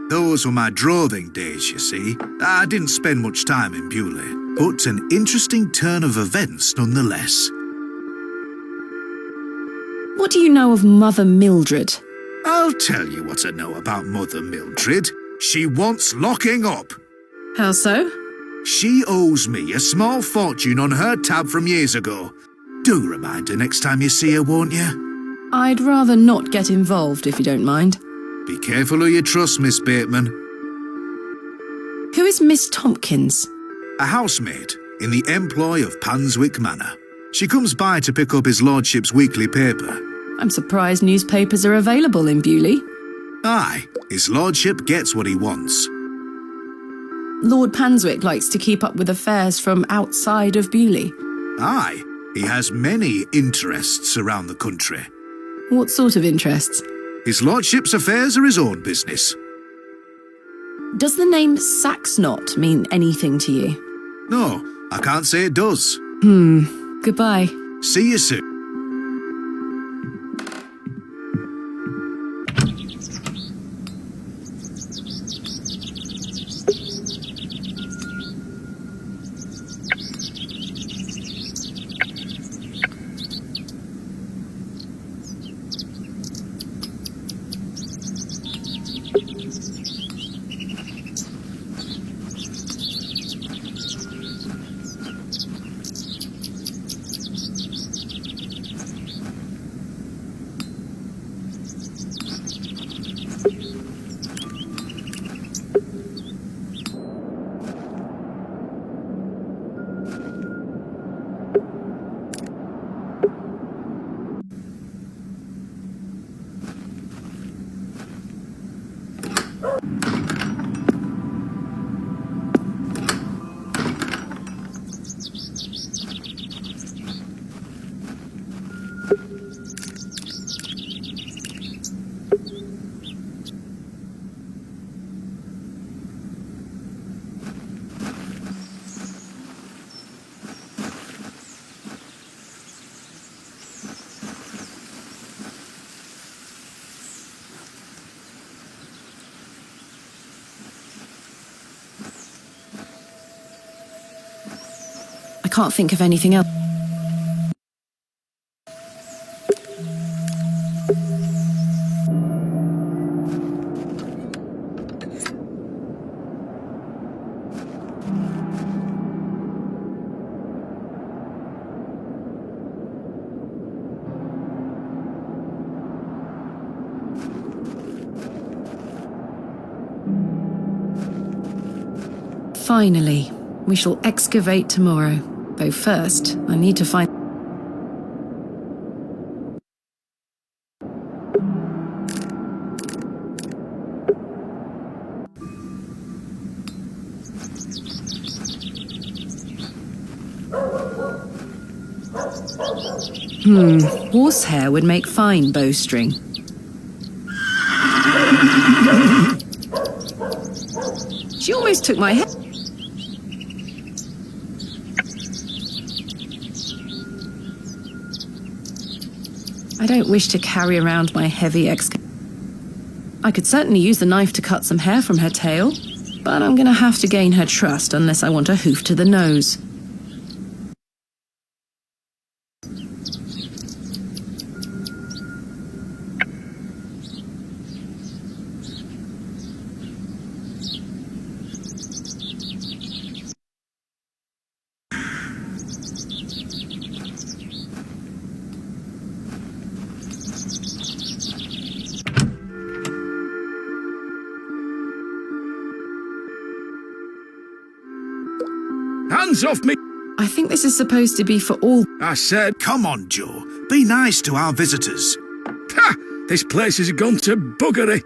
Those were my droving days, you see. I didn't spend much time in Bewlay, but an interesting turn of events nonetheless. What do you know of Mother Mildred? I'll tell you what I know about Mother Mildred. She wants locking up. How so? She owes me a small fortune on her tab from years ago. Do remind her next time you see her, won't you? I'd rather not get involved, if you don't mind. Be careful who you trust, Miss Bateman. Who is Miss Tompkins? A housemaid in the employ of Panswick Manor. She comes by to pick up his lordship's weekly paper. I'm surprised newspapers are available in Bewlay. Aye, his lordship gets what he wants. Lord Panswick likes to keep up with affairs from outside of Bewlay. Aye, he has many interests around the country. What sort of interests? His lordship's affairs are his own business. Does the name Saxnot mean anything to you? No, I can't say it does. Goodbye. See you soon. I can't think of anything else. Finally, we shall excavate tomorrow. Though first, I need to find... Horsehair would make fine bowstring. She almost took my head. I don't wish to carry around my heavy I could certainly use the knife to cut some hair from her tail, but I'm gonna have to gain her trust unless I want a hoof to the nose. Hands off me! I think this is supposed to be for all. I said, Come on, Joe. Be nice to our visitors. ha! This place has gone to buggery.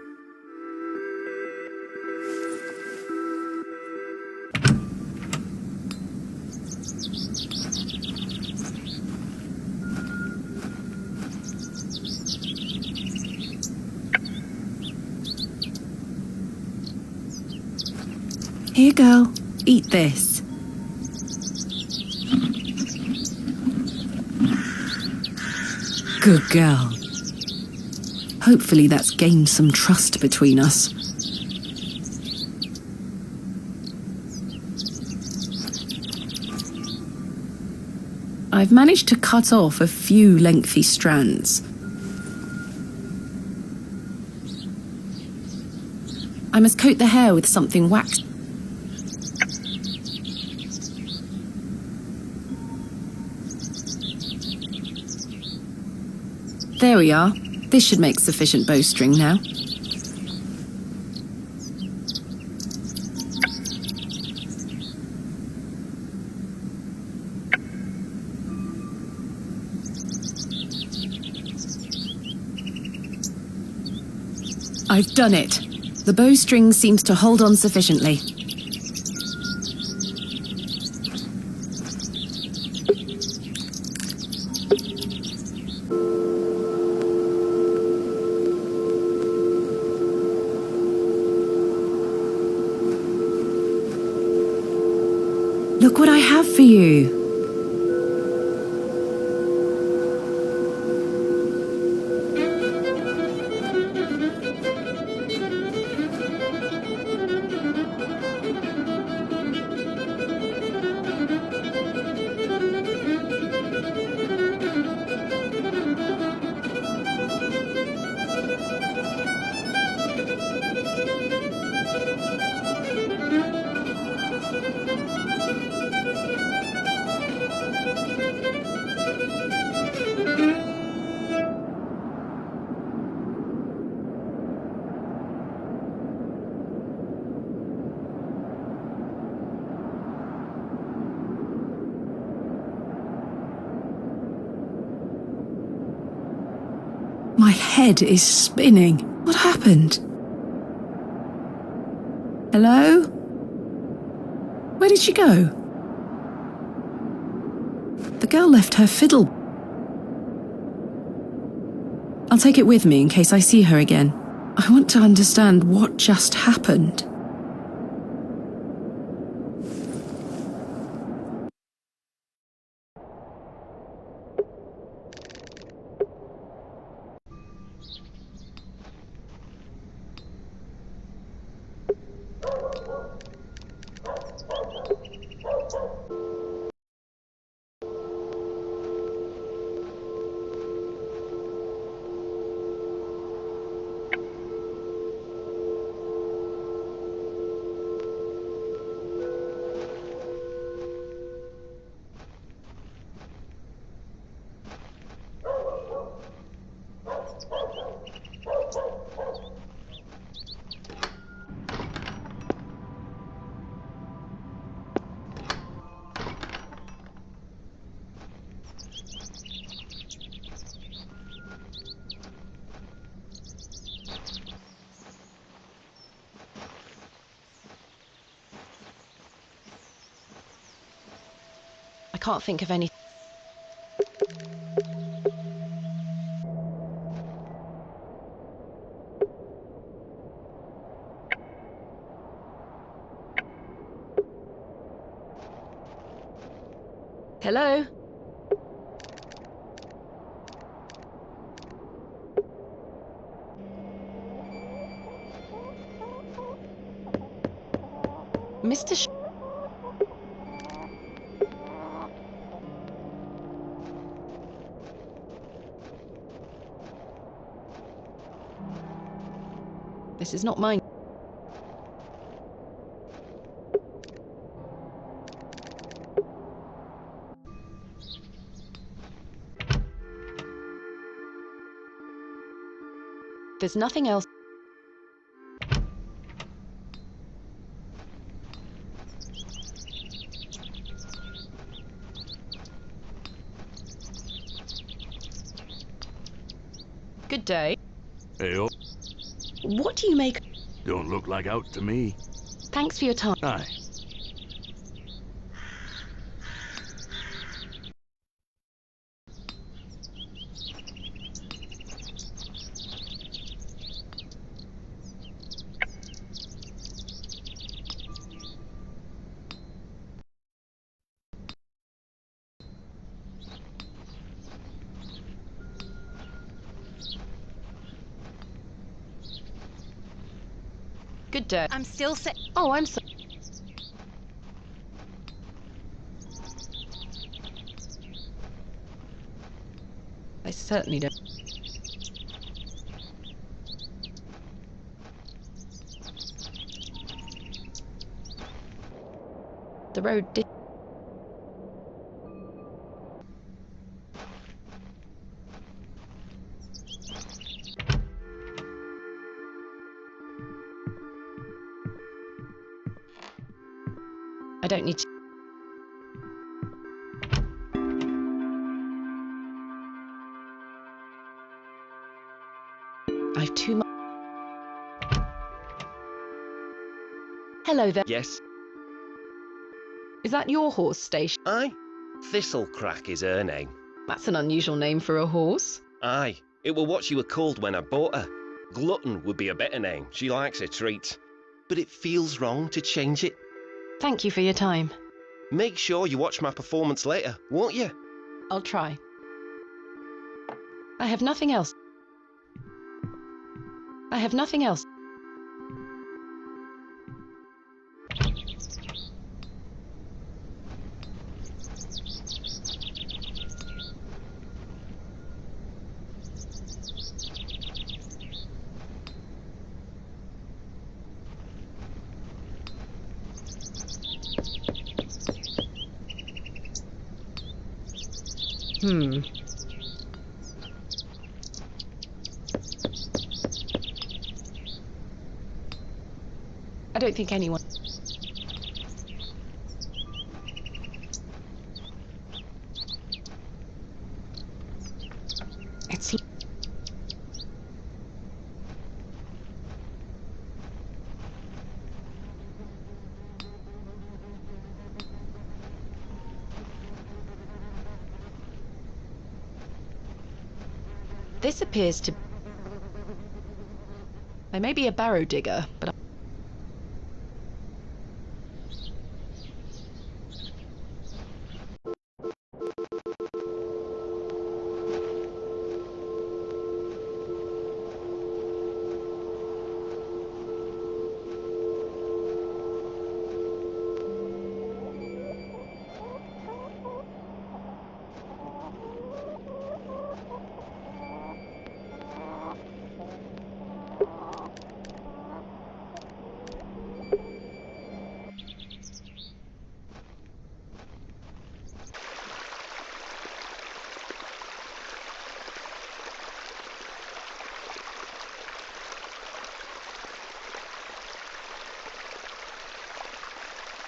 Here, girl. Eat this. Good girl. Hopefully that's gained some trust between us. I've managed to cut off a few lengthy strands. I must coat the hair with something waxed. There we are. This should make sufficient bowstring now. I've done it. The bowstring seems to hold on sufficiently. Look what I have for you. My head is spinning. What happened? Hello? Where did she go? The girl left her fiddle. I'll take it with me in case I see her again. I want to understand what just happened. I can't think of any. Hello? Mr. This is not mine. There's nothing else. Good day. Heyo. What do you make? Don't look like out to me. Thanks for your time. Aye. Good day. I'm still Oh, I'm sorry. I certainly don't. The road did. I don't need to. I've too much. Hello there. Yes. Is that your horse station? Aye. Thistlecrack is her name. That's an unusual name for a horse. Aye. It were what she were called when I bought her. Glutton would be a better name. She likes her treats. But it feels wrong to change it. Thank you for your time. Make sure you watch my performance later, won't you? I'll try. I have nothing else. I have nothing else. I don't think anyone... It's... This appears to... I may be a barrow digger, but...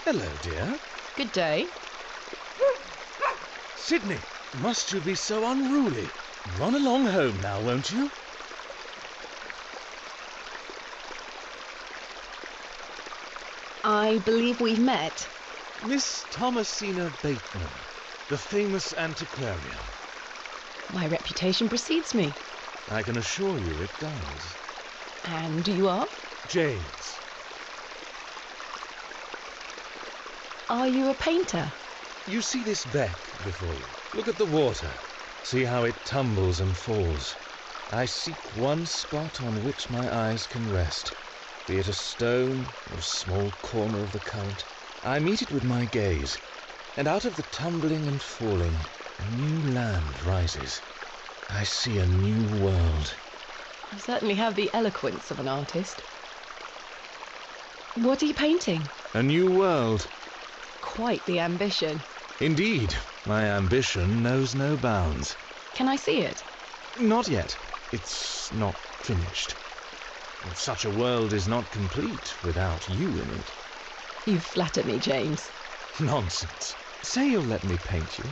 Hello, dear. Good day. Sydney, must you be so unruly? Run along home now, won't you? I believe we've met. Miss Thomasina Bateman, the famous antiquarian. My reputation precedes me. I can assure you it does. And you are? James. Are you a painter? You see this beck before you. Look at the water. See how it tumbles and falls. I seek one spot on which my eyes can rest, be it a stone or a small corner of the current. I meet it with my gaze, and out of the tumbling and falling, a new land rises. I see a new world. You certainly have the eloquence of an artist. What are you painting? A new world. Quite the ambition. Indeed, my ambition knows no bounds. Can I see it? Not yet. It's not finished. Such a world is not complete without you in it. You flatter me, James. Nonsense. Say you'll let me paint you.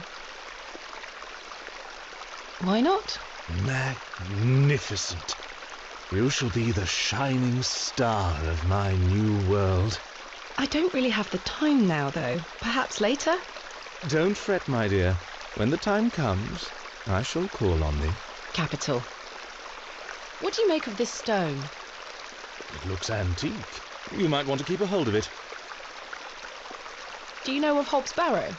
Why not? Magnificent. You shall be the shining star of my new world. I don't really have the time now, though. Perhaps later? Don't fret, my dear. When the time comes, I shall call on thee. Capital. What do you make of this stone? It looks antique. You might want to keep a hold of it. Do you know of Hob's Barrow?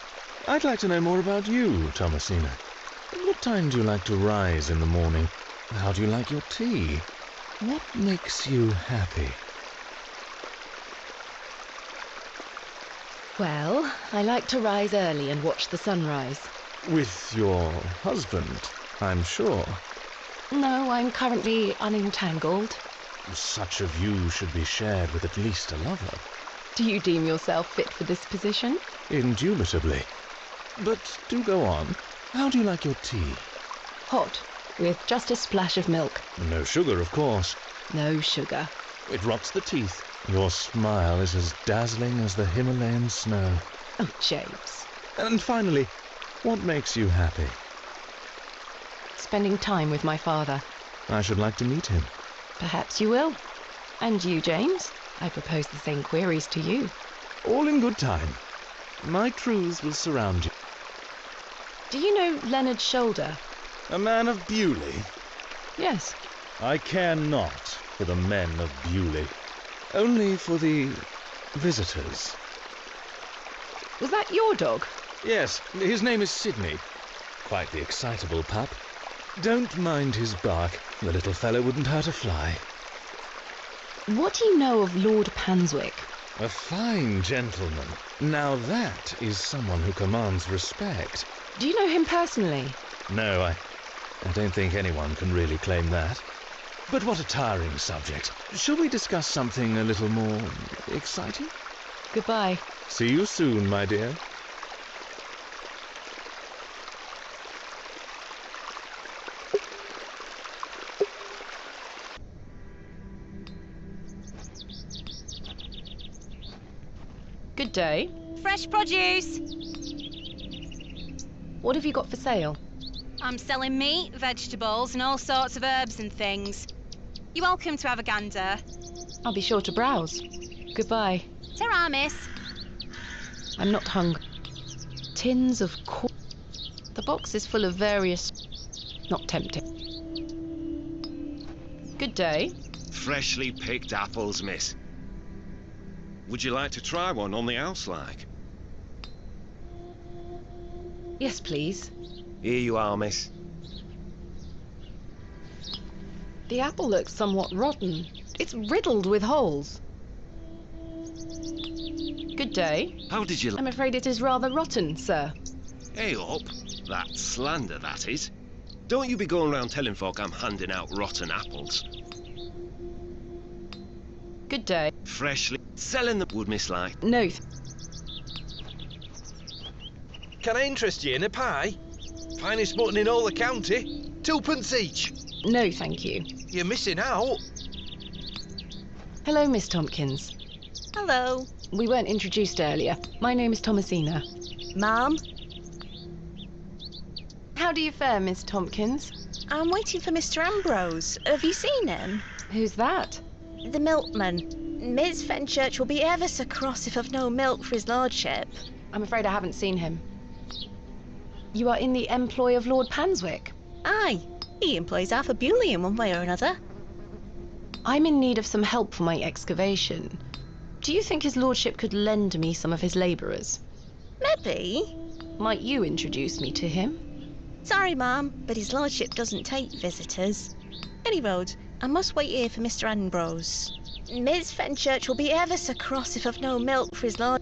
I'd like to know more about you, Thomasina. At what time do you like to rise in the morning? How do you like your tea? What makes you happy? Well, I like to rise early and watch the sunrise. With your husband, I'm sure. No, I'm currently unentangled. Such a view should be shared with at least a lover. Do you deem yourself fit for this position? Indubitably. But do go on. How do you like your tea? Hot, with just a splash of milk. No sugar, of course. No sugar. It rots the teeth. Your smile is as dazzling as the Himalayan snow. Oh, James. And finally, what makes you happy? Spending time with my father. I should like to meet him. Perhaps you will. And you, James? I propose the same queries to you. All in good time. My truths will surround you. Do you know Leonard Shoulder? A man of Bewlay? Yes. I care not for the men of Bewlay. Only for the visitors. Was that your dog? Yes, his name is Sidney. Quite the excitable pup. Don't mind his bark. The little fellow wouldn't hurt a fly. What do you know of Lord Panswick? A fine gentleman. Now that is someone who commands respect. Do you know him personally? No, I don't think anyone can really claim that. But what a tiring subject. Shall we discuss something a little more exciting? Goodbye. See you soon, my dear. Good day. Fresh produce. What have you got for sale? I'm selling meat, vegetables, and all sorts of herbs and things. You're welcome to have a gander. I'll be sure to browse. Goodbye. Ta-ra, miss. I'm not hungry. Tins of corn. The box is full of various... Not tempting. Good day. Freshly picked apples, miss. Would you like to try one on the house, like? Yes, please. Here you are, miss. The apple looks somewhat rotten. It's riddled with holes. Good day. How did you... I'm afraid it is rather rotten, sir. Hey up. That's slander, that is. Don't you be going round telling folk I'm handing out rotten apples. Good day. Freshly... Selling the wood, miss, like. No. Can I interest you in a pie? Finest mutton in all the county. 2p each. No, thank you. You're missing out. Hello, Miss Tompkins. Hello. We weren't introduced earlier. My name is Thomasina. Ma'am? How do you fare, Miss Tompkins? I'm waiting for Mr. Ambrose. Have you seen him? Who's that? The milkman. Miss Fenchurch will be ever so cross if I've no milk for his lordship. I'm afraid I haven't seen him. You are in the employ of Lord Panswick? Aye. He employs half a Bewlay in one way or another. I'm in need of some help for my excavation. Do you think his lordship could lend me some of his labourers? Maybe. Might you introduce me to him? Sorry, ma'am, but his lordship doesn't take visitors. Any road, I must wait here for Mr. Ambrose. Miss Fenchurch will be ever so cross if I've no milk for his lord...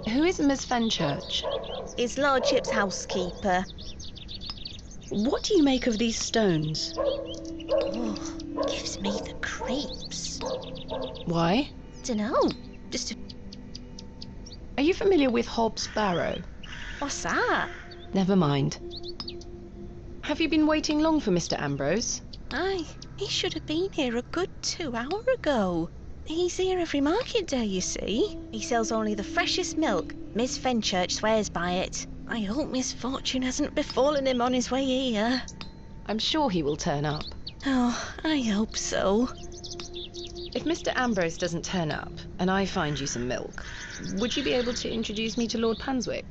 Who is Miss Fenchurch? His lordship's housekeeper. What do you make of these stones? Oh, gives me the creeps. Why? Dunno. Just a... Are you familiar with Hob's Barrow? What's that? Never mind. Have you been waiting long for Mr. Ambrose? Aye, he should have been here a good 2 hours ago. He's here every market day, you see. He sells only the freshest milk. Miss Fenchurch swears by it. I hope misfortune hasn't befallen him on his way here. I'm sure he will turn up. Oh, I hope so. If Mr. Ambrose doesn't turn up, and I find you some milk, would you be able to introduce me to Lord Panswick?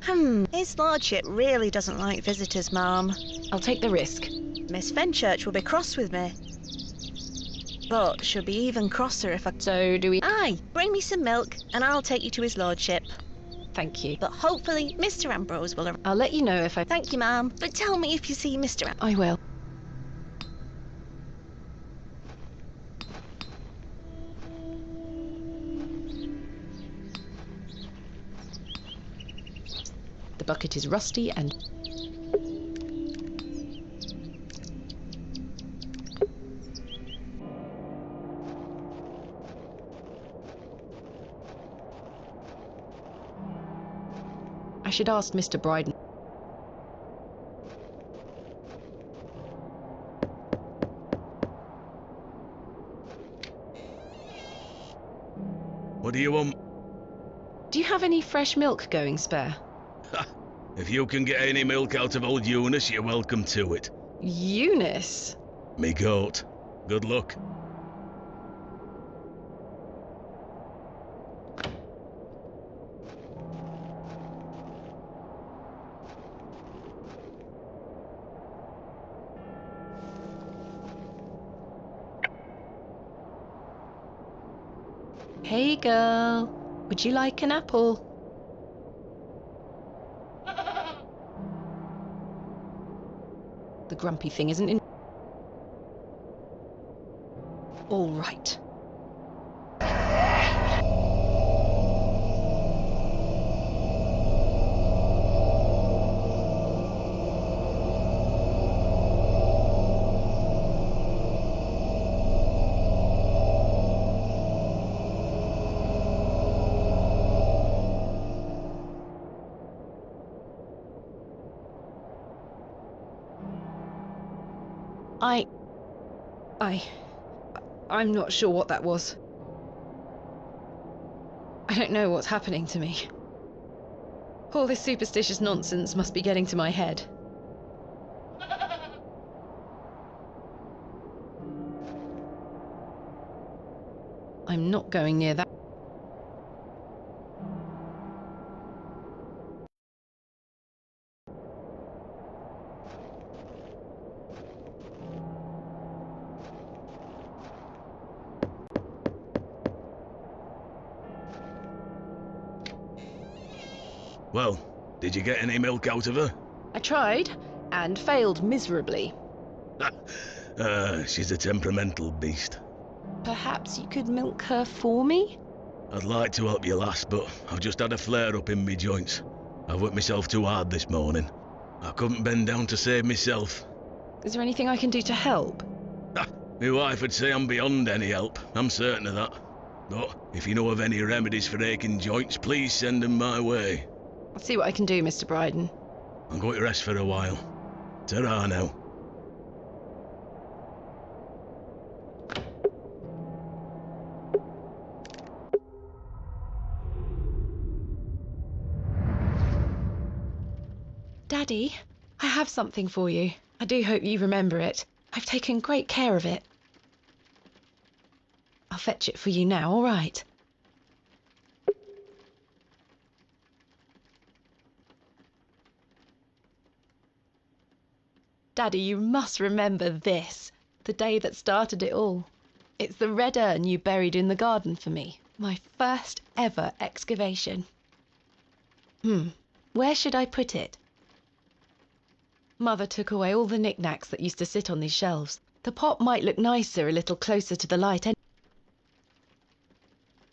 His lordship really doesn't like visitors, ma'am. I'll take the risk. Miss Fenchurch will be cross with me. But she'll be even crosser if I... So do we... Aye, bring me some milk, and I'll take you to his lordship. Thank you. But hopefully Mr. Ambrose will... I'll let you know if I... Thank you, ma'am. But tell me if you see Mr. I will. The bucket is rusty and... I should ask Mr. Bryden. What do you want? Do you have any fresh milk going spare? If you can get any milk out of old Eunice, you're welcome to it. Eunice? Me goat. Good luck. Hey girl, would you like an apple? The grumpy thing isn't in... All right. I'm not sure what that was. I don't know what's happening to me. All this superstitious nonsense must be getting to my head. I'm not going near that. Well, did you get any milk out of her? I tried, and failed miserably. She's a temperamental beast. Perhaps you could milk her for me? I'd like to help you, lass, but I've just had a flare-up in me joints. I've worked myself too hard this morning. I couldn't bend down to save myself. Is there anything I can do to help? My wife would say I'm beyond any help, I'm certain of that. But if you know of any remedies for aching joints, please send them my way. I'll see what I can do, Mr. Bryden. I'm going to rest for a while. Ta-ra now. Daddy, I have something for you. I do hope you remember it. I've taken great care of it. I'll fetch it for you now, all right? Daddy, you must remember this, the day that started it all. It's the red urn you buried in the garden for me, my first ever excavation. Where should I put it? Mother took away all the knickknacks that used to sit on these shelves. The pot might look nicer a little closer to the light.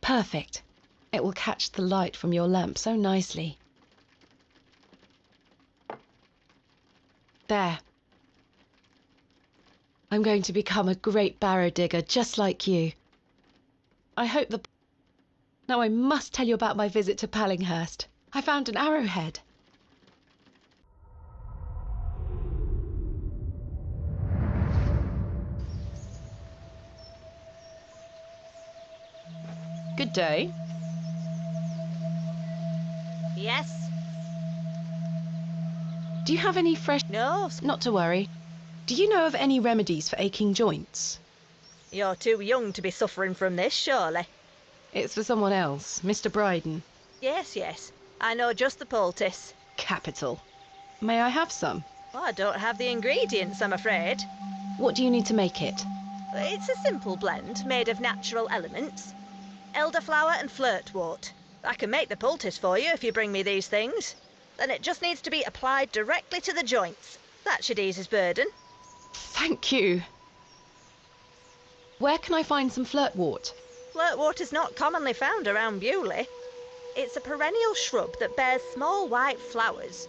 Perfect. It will catch the light from your lamp so nicely. There. I'm going to become a great barrow digger just like you. I hope the... Now I must tell you about my visit to Pallinghurst. I found an arrowhead. Good day. Yes? Do you have any fresh... No. Not to worry. Do you know of any remedies for aching joints? You're too young to be suffering from this, surely. It's for someone else, Mr. Bryden. Yes. I know just the poultice. Capital. May I have some? Well, I don't have the ingredients, I'm afraid. What do you need to make it? It's a simple blend made of natural elements. Elderflower and flirtwort. I can make the poultice for you if you bring me these things. Then it just needs to be applied directly to the joints. That should ease his burden. Thank you. Where can I find some flirtwort? Flirtwort is not commonly found around Bewlay. It's a perennial shrub that bears small white flowers.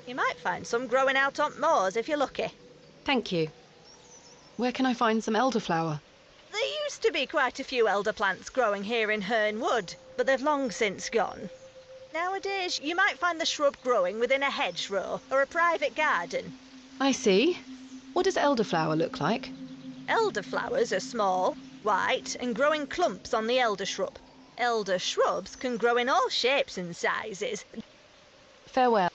You might find some growing out on moors if you're lucky. Thank you. Where can I find some elderflower? There used to be quite a few elder plants growing here in Herne Wood, but they've long since gone. Nowadays, you might find the shrub growing within a hedgerow or a private garden. I see. What does elderflower look like? Elderflowers are small, white, and grow in clumps on the elder shrub. Elder shrubs can grow in all shapes and sizes. Farewell.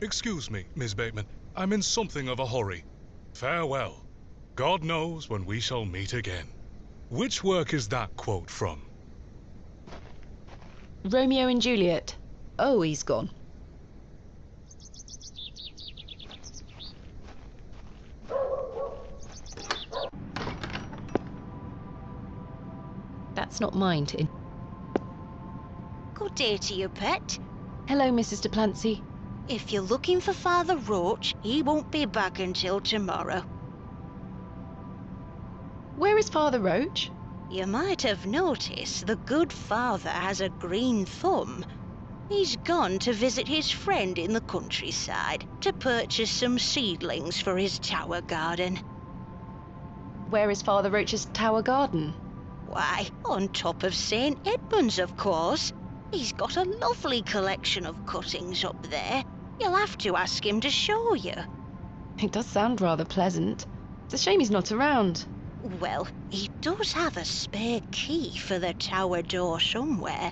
Excuse me, Miss Bateman. I'm in something of a hurry. Farewell. God knows when we shall meet again. Which work is that quote from? Romeo and Juliet. Oh, he's gone. That's not mine to... Good day to you, pet. Hello, Mrs. de Plancy. If you're looking for Father Roach, he won't be back until tomorrow. Where is Father Roach? You might have noticed the good father has a green thumb. He's gone to visit his friend in the countryside to purchase some seedlings for his tower garden. Where is Father Roach's tower garden? Why, on top of St. Edmund's, of course. He's got a lovely collection of cuttings up there. You'll have to ask him to show you. It does sound rather pleasant. It's a shame he's not around. Well, he does have a spare key for the tower door somewhere.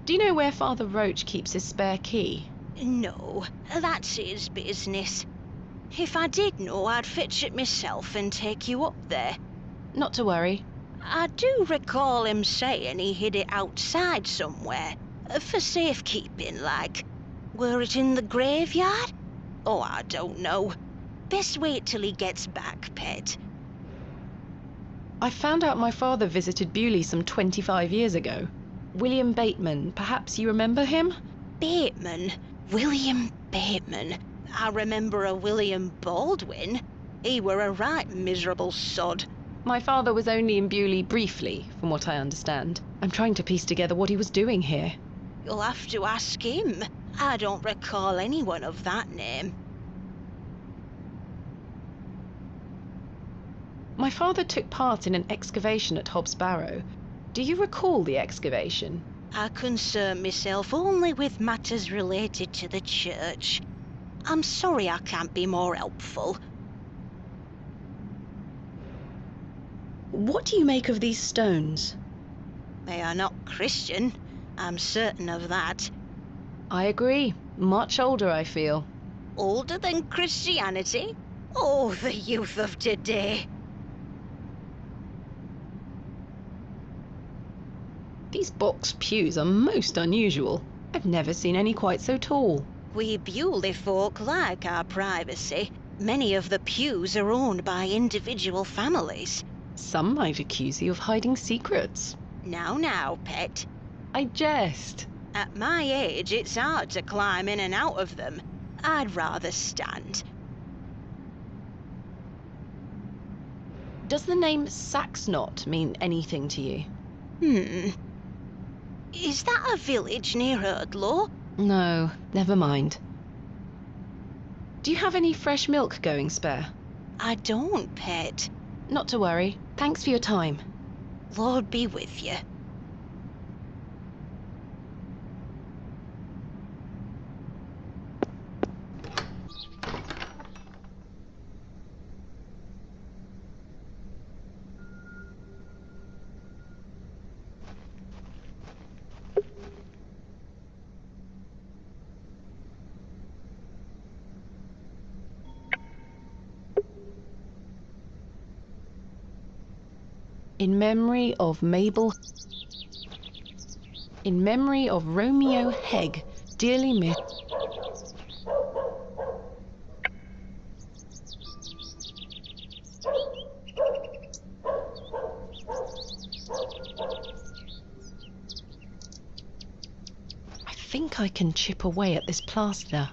Do you know where Father Roach keeps his spare key? No, that's his business. If I did know, I'd fetch it myself and take you up there. Not to worry. I do recall him saying he hid it outside somewhere, for safekeeping, like. Were it in the graveyard? Oh, I don't know. Best wait till he gets back, pet. I found out my father visited Bewlay some 25 years ago. William Bateman, perhaps you remember him? Bateman? William Bateman? I remember a William Baldwin. He were a right miserable sod. My father was only in Bewlay briefly, from what I understand. I'm trying to piece together what he was doing here. You'll have to ask him. I don't recall anyone of that name. My father took part in an excavation at Hob's Barrow. Do you recall the excavation? I concern myself only with matters related to the church. I'm sorry I can't be more helpful. What do you make of these stones? They are not Christian. I'm certain of that. I agree. Much older, I feel. Older than Christianity? Oh, the youth of today. These box pews are most unusual. I've never seen any quite so tall. We Bewlay folk like our privacy. Many of the pews are owned by individual families. Some might accuse you of hiding secrets. Now, pet. I jest. At my age, it's hard to climb in and out of them. I'd rather stand. Does the name Saxnot mean anything to you? Is that a village near Erdlaw? No, never mind. Do you have any fresh milk going spare? I don't, pet. Not to worry. Thanks for your time. Lord be with you. In memory of Romeo Hegg, dearly miss. I think I can chip away at this plaster.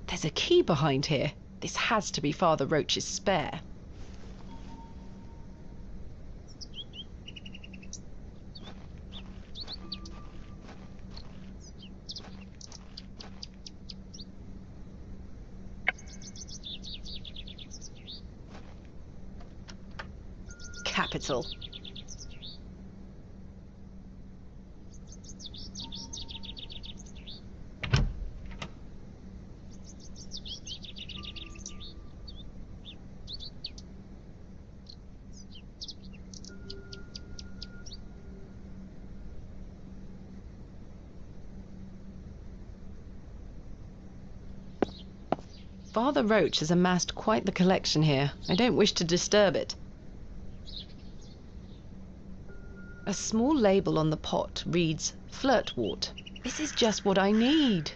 There's a key behind here. This has to be Father Roach's spare. Capital. Father Roach has amassed quite the collection here. I don't wish to disturb it. A small label on the pot reads Flirtwort. This is just what I need.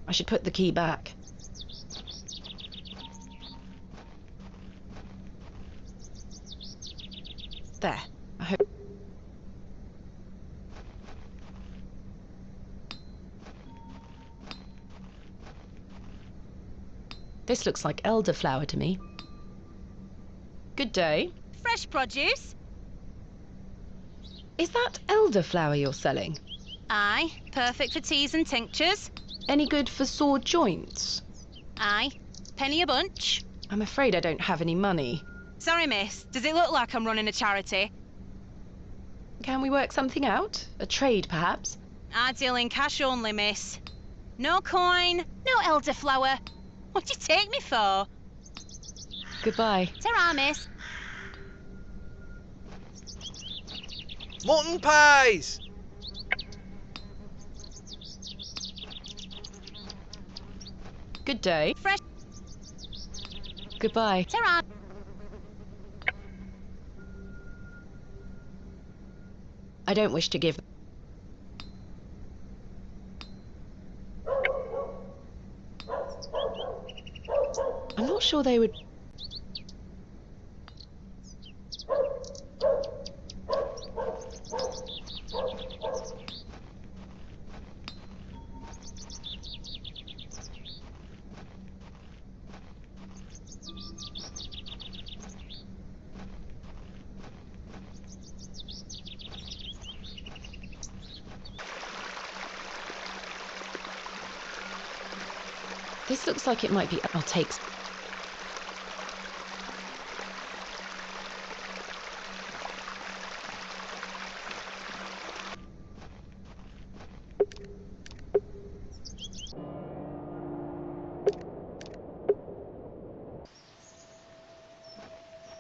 I should put the key back. There. I hope. This looks like elderflower to me. Good day. Fresh produce? Is that elderflower you're selling? Aye, perfect for teas and tinctures. Any good for sore joints? Aye, penny a bunch. I'm afraid I don't have any money. Sorry, miss. Does it look like I'm running a charity? Can we work something out? A trade, perhaps? I deal in cash only, miss. No coin, no elderflower. What do you take me for? Goodbye. Ta-ra, miss. Mutton pies! Good day. Fresh. Goodbye. Ta-ra. I don't wish to give. I'm not sure they would. This looks like it might be. I'll take.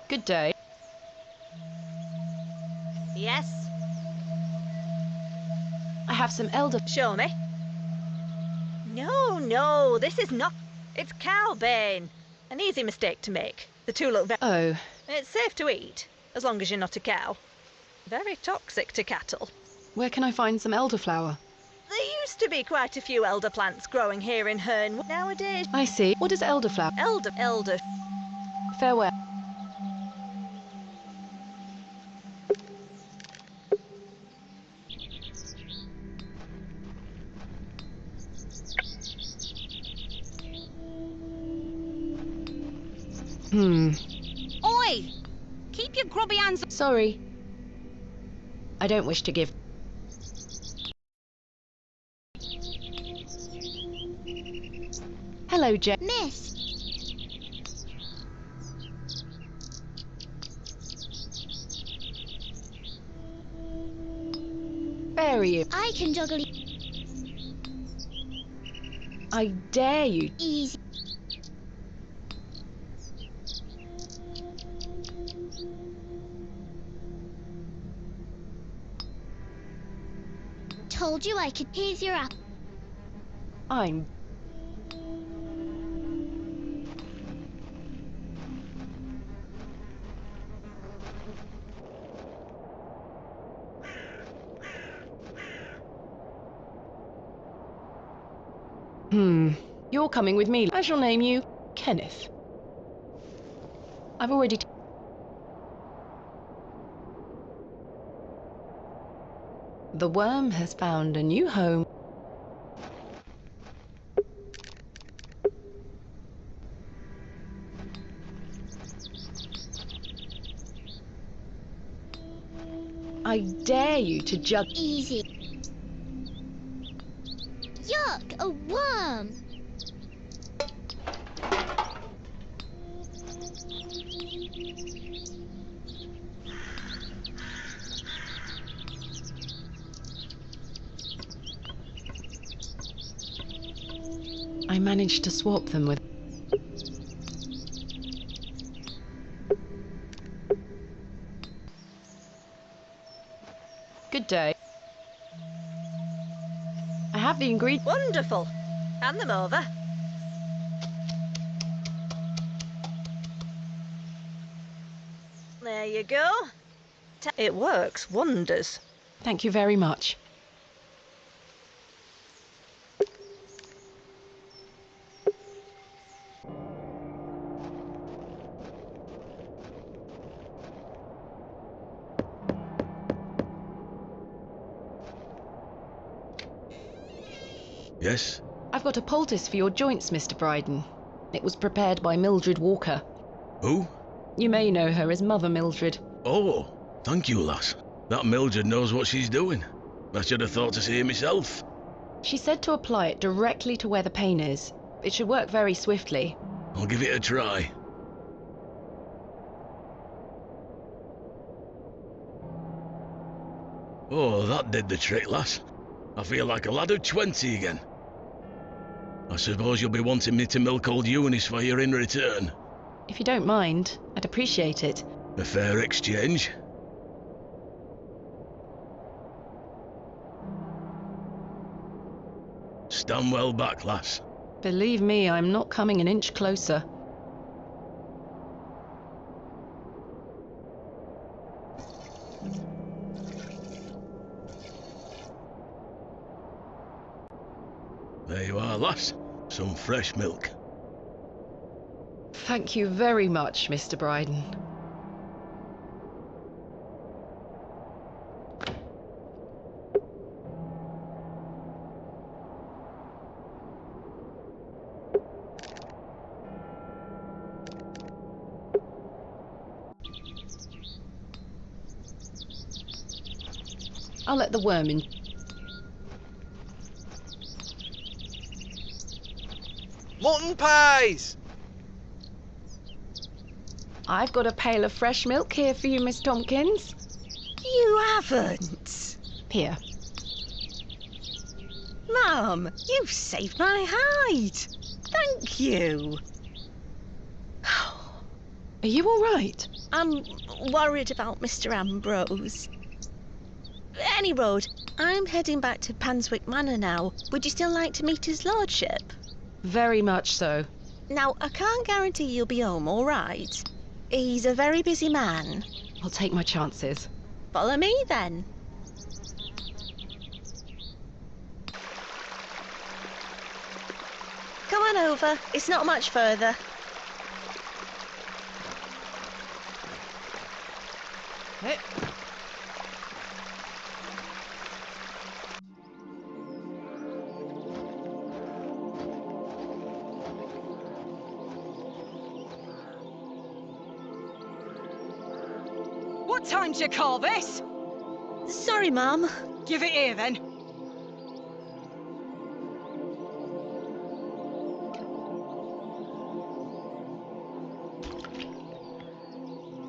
Good day. Yes? I have some elder. Show me. No, this is not. It's cowbane. An easy mistake to make. The two look very. Oh. It's safe to eat, as long as you're not a cow. Very toxic to cattle. Where can I find some elderflower? There used to be quite a few elder plants growing here in Herne. Nowadays. I see. What is elderflower? Elder. Farewell. Oi! Keep your grubby hands. Sorry. I don't wish to give. Hello, Jen. Miss. dare you? I can juggle. I dare you. Easy. Told you I could. Here's your apple. I'm... You're coming with me. I shall name you Kenneth. I've already... The worm has found a new home. I dare you to jug... Easy. Yuck, a worm! I managed to swap them with... Good day. I have the ingredients. Wonderful. Hand them over. There you go. It works wonders. Thank you very much. Yes? I've got a poultice for your joints, Mr. Bryden. It was prepared by Mildred Walker. Who? You may know her as Mother Mildred. Oh, thank you, lass. That Mildred knows what she's doing. I should have thought to see it myself. She said to apply it directly to where the pain is. It should work very swiftly. I'll give it a try. Oh, that did the trick, lass. I feel like a lad of 20 again. I suppose you'll be wanting me to milk old Eunice for you in return. If you don't mind, I'd appreciate it. A fair exchange. Stand well back, lass. Believe me, I'm not coming an inch closer. There you are, lass. Some fresh milk. Thank you very much, Mr. Bryden. I'll let the worm in. Mutton pies! I've got a pail of fresh milk here for you, Miss Tompkins. You haven't. Here. Mum, you've saved my hide. Thank you. Are you all right? I'm worried about Mr. Ambrose. Any road, I'm heading back to Panswick Manor now. Would you still like to meet his lordship? Very much so. Now, I can't guarantee you'll be home, all right? He's a very busy man. I'll take my chances. Follow me, then. Come on over. It's not much further. Hey. What time do you call this? Sorry, Mum. Give it here, then.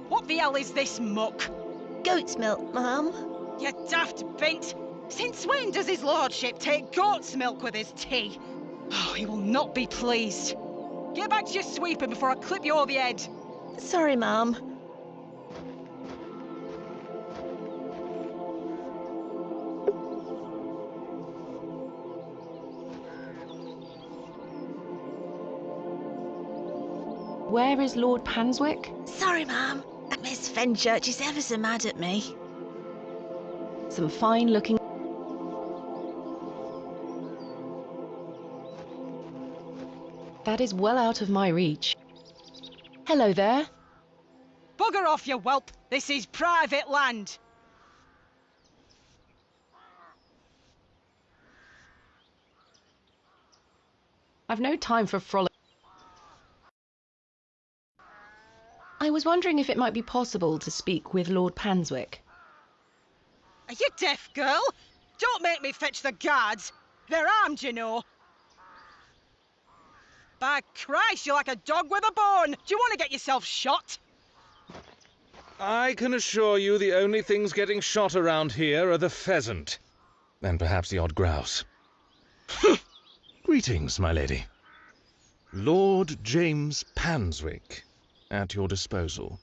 What the hell is this muck? Goat's milk, Mum. You daft bint. Since when does his lordship take goat's milk with his tea? Oh, he will not be pleased. Get back to your sweeping before I clip you over the head. Sorry, Mum. Where is Lord Panswick? Sorry, Mum. Miss Fenchurch is ever so mad at me. Some fine-looking... That is well out of my reach. Hello there. Bugger off, you whelp. This is private land. I've no time for frolic. I was wondering if it might be possible to speak with Lord Panswick. Are you deaf, girl? Don't make me fetch the guards. They're armed, you know. By Christ, you're like a dog with a bone. Do you want to get yourself shot? I can assure you the only things getting shot around here are the pheasant. And perhaps the odd grouse. Greetings, my lady. Lord James Panswick, at your disposal.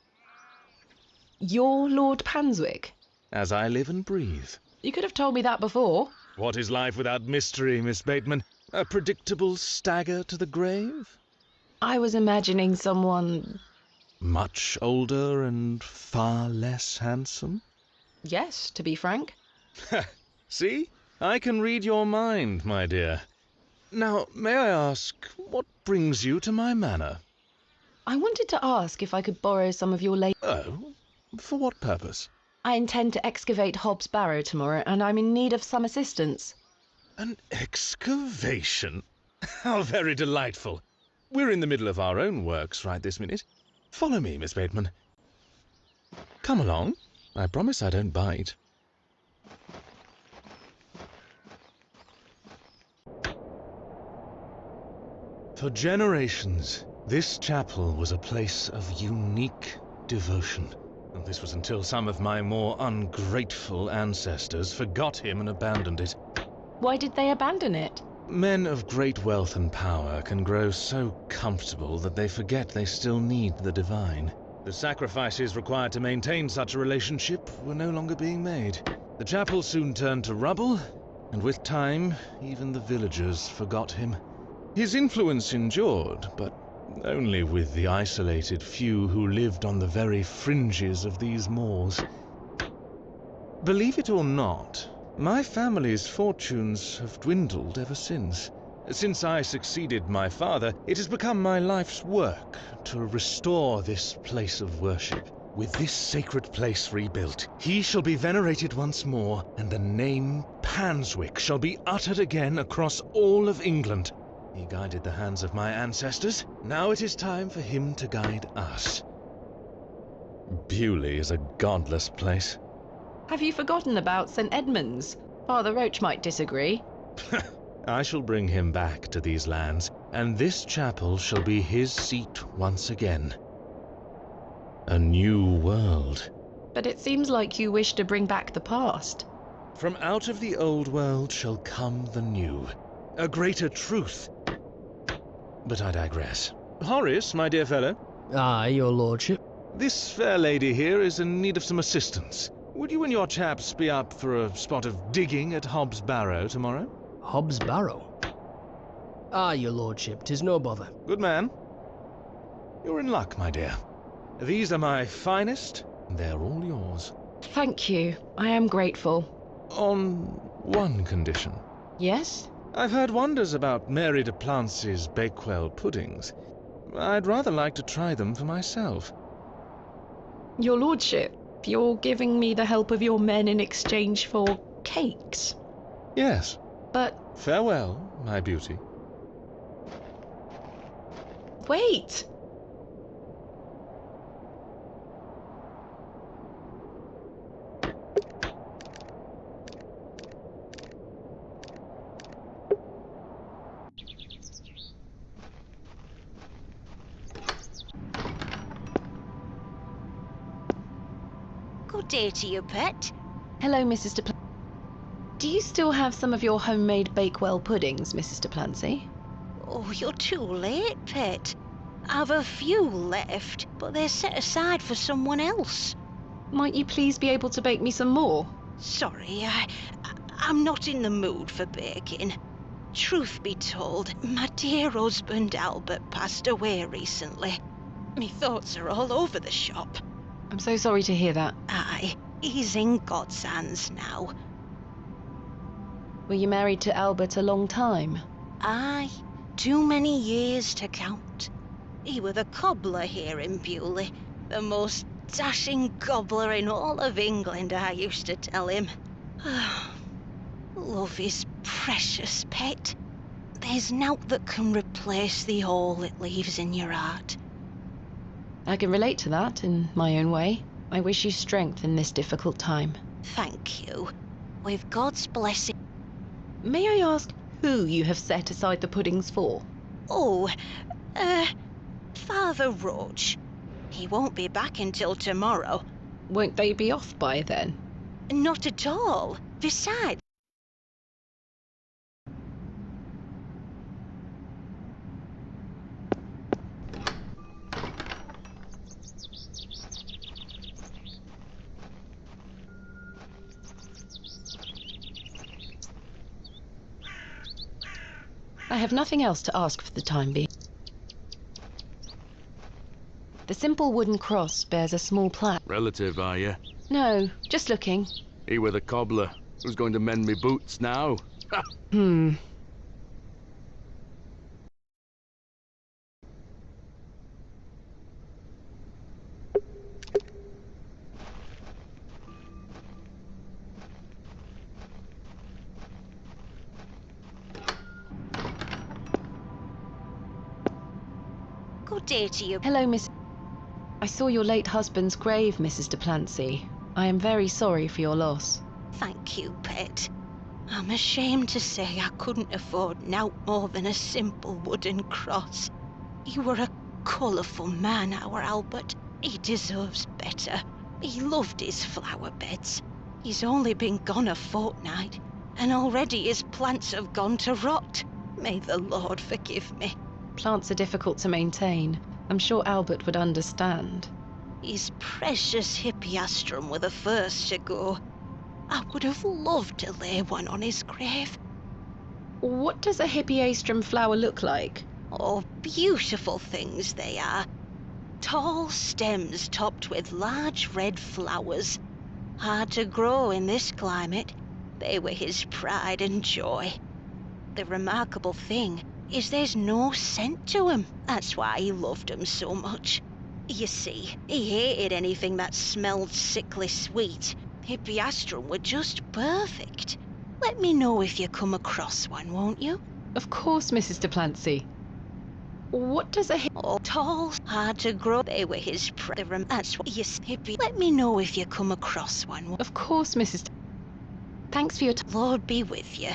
You're Lord Panswick? As I live and breathe. You could have told me that before. What is life without mystery, Miss Bateman? A predictable stagger to the grave? I was imagining someone... Much older and far less handsome? Yes, to be frank. See? I can read your mind, my dear. Now, may I ask, what brings you to my manor? I wanted to ask if I could borrow some of your Oh? For what purpose? I intend to excavate Hob's Barrow tomorrow, and I'm in need of some assistance. An excavation? How very delightful. We're in the middle of our own works right this minute. Follow me, Miss Bateman. Come along. I promise I don't bite. For generations, this chapel was a place of unique devotion. And this was until some of my more ungrateful ancestors forgot him and abandoned it. Why did they abandon it? Men of great wealth and power can grow so comfortable that they forget they still need the divine. The sacrifices required to maintain such a relationship were no longer being made. The chapel soon turned to rubble, and with time, even the villagers forgot him. His influence endured, but only with the isolated few who lived on the very fringes of these moors. Believe it or not, my family's fortunes have dwindled ever since. Since I succeeded my father, it has become my life's work to restore this place of worship. With this sacred place rebuilt, he shall be venerated once more, and the name Panswick shall be uttered again across all of England. He guided the hands of my ancestors. Now it is time for him to guide us. Bewlay is a godless place. Have you forgotten about St. Edmund's? Father Roach might disagree. I shall bring him back to these lands, and this chapel shall be his seat once again. A new world. But it seems like you wish to bring back the past. From out of the old world shall come the new. A greater truth. But I digress. Horace, my dear fellow. Aye, your lordship. This fair lady here is in need of some assistance. Would you and your chaps be up for a spot of digging at Hob's Barrow tomorrow? Hob's Barrow? Aye, your lordship, 'tis no bother. Good man. You're in luck, my dear. These are my finest, and they're all yours. Thank you. I am grateful. On one condition. Yes? I've heard wonders about Mary de Plancy's Bakewell puddings. I'd rather like to try them for myself. Your lordship, you're giving me the help of your men in exchange for cakes? Yes. But... Farewell, my beauty. Wait! Good day to you, pet. Hello, Mrs. De Do you still have some of your homemade Bakewell puddings, Mrs. de Plancy? Oh, you're too late, Pet. I've a few left, but they're set aside for someone else. Might you please be able to bake me some more? Sorry, I'm not in the mood for baking. Truth be told, my dear husband Albert passed away recently. Me thoughts are all over the shop. I'm so sorry to hear that. Aye, he's in God's hands now. Were you married to Albert a long time? Aye, too many years to count. He were the cobbler here in Bewlay, the most dashing gobbler in all of England, I used to tell him. Love is precious, Pet. There's naught that can replace the hole it leaves in your heart. I can relate to that in my own way. I wish you strength in this difficult time. Thank you. With God's blessing. May I ask who you have set aside the puddings for? Oh, Father Roach. He won't be back until tomorrow. Won't they be off by then? Not at all. Besides... I have nothing else to ask for the time being. The simple wooden cross bears a small plaque. Relative, are you? No, just looking. He were the cobbler. Who's going to mend me boots now? Good day to you. Hello, Miss... I saw your late husband's grave, Mrs. de Plancy. I am very sorry for your loss. Thank you, Pet. I'm ashamed to say I couldn't afford naught more than a simple wooden cross. You were a colourful man, our Albert. He deserves better. He loved his flower beds. He's only been gone a fortnight, and already his plants have gone to rot. May the Lord forgive me. Plants are difficult to maintain. I'm sure Albert would understand. His precious hippeastrum were the first to go. I would have loved to lay one on his grave. What does a hippeastrum flower look like? Oh, beautiful things they are. Tall stems topped with large red flowers. Hard to grow in this climate. They were his pride and joy. The remarkable thing is there's no scent to 'em. That's why he loved 'em so much. You see, he hated anything that smelled sickly sweet. Hippeastrum were just perfect. Let me know if you come across one, won't you? Of course, Mrs. de Plancy. What does a Oh, tall, hard to grow. They were his that's what you hippie. Let me know if you come across one. Of course, Mrs. Thanks for your time. Lord be with you.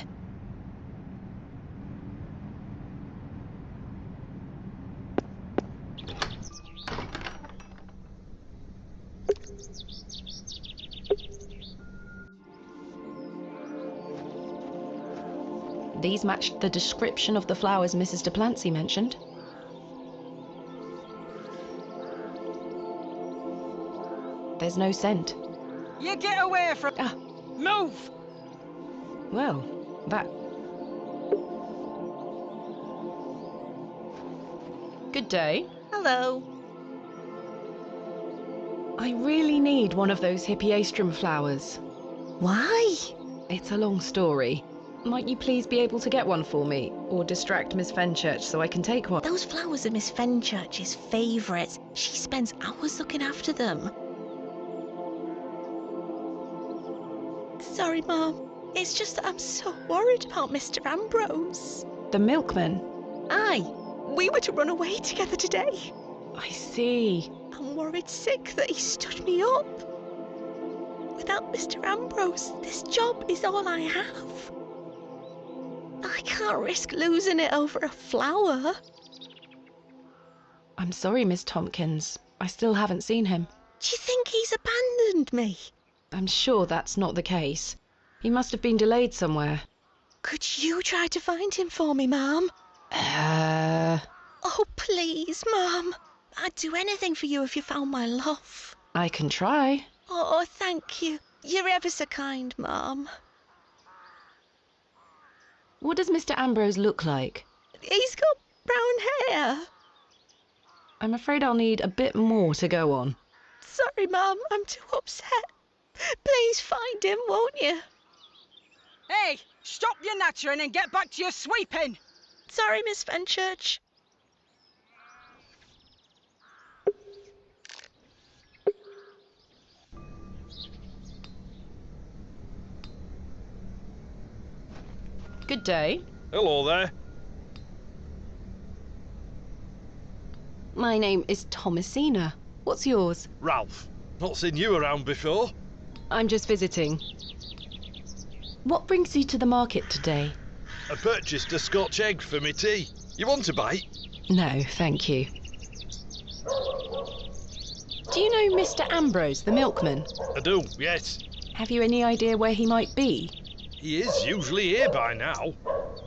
These matched the description of the flowers Mrs. de Plancy mentioned. There's no scent. You get away from... Move! Well, that... Good day. Hello. I really need one of those hippeastrum flowers. Why? It's a long story. Might you please be able to get one for me, or distract Miss Fenchurch so I can take one? Those flowers are Miss Fenchurch's favourites. She spends hours looking after them. Sorry, Mum. It's just that I'm so worried about Mr. Ambrose. The milkman? Aye. We were to run away together today. I see. I'm worried sick that he stood me up. Without Mr. Ambrose, this job is all I have. I can't risk losing it over a flower. I'm sorry, Miss Tompkins. I still haven't seen him. Do you think he's abandoned me? I'm sure that's not the case. He must have been delayed somewhere. Could you try to find him for me, Mum? Oh, please, Mum. I'd do anything for you if you found my love. I can try. Oh, thank you. You're ever so kind, Mum. What does Mr. Ambrose look like? He's got brown hair. I'm afraid I'll need a bit more to go on. Sorry, Mum. I'm too upset. Please find him, won't you? Hey, stop your nattering and get back to your sweeping. Sorry, Miss Fenchurch. Good day. Hello there. My name is Thomasina. What's yours? Ralph. Not seen you around before. I'm just visiting. What brings you to the market today? I purchased a Scotch egg for me tea. You want a bite? No, thank you. Do you know Mr. Ambrose, the milkman? I do, yes. Have you any idea where he might be? He is usually here by now.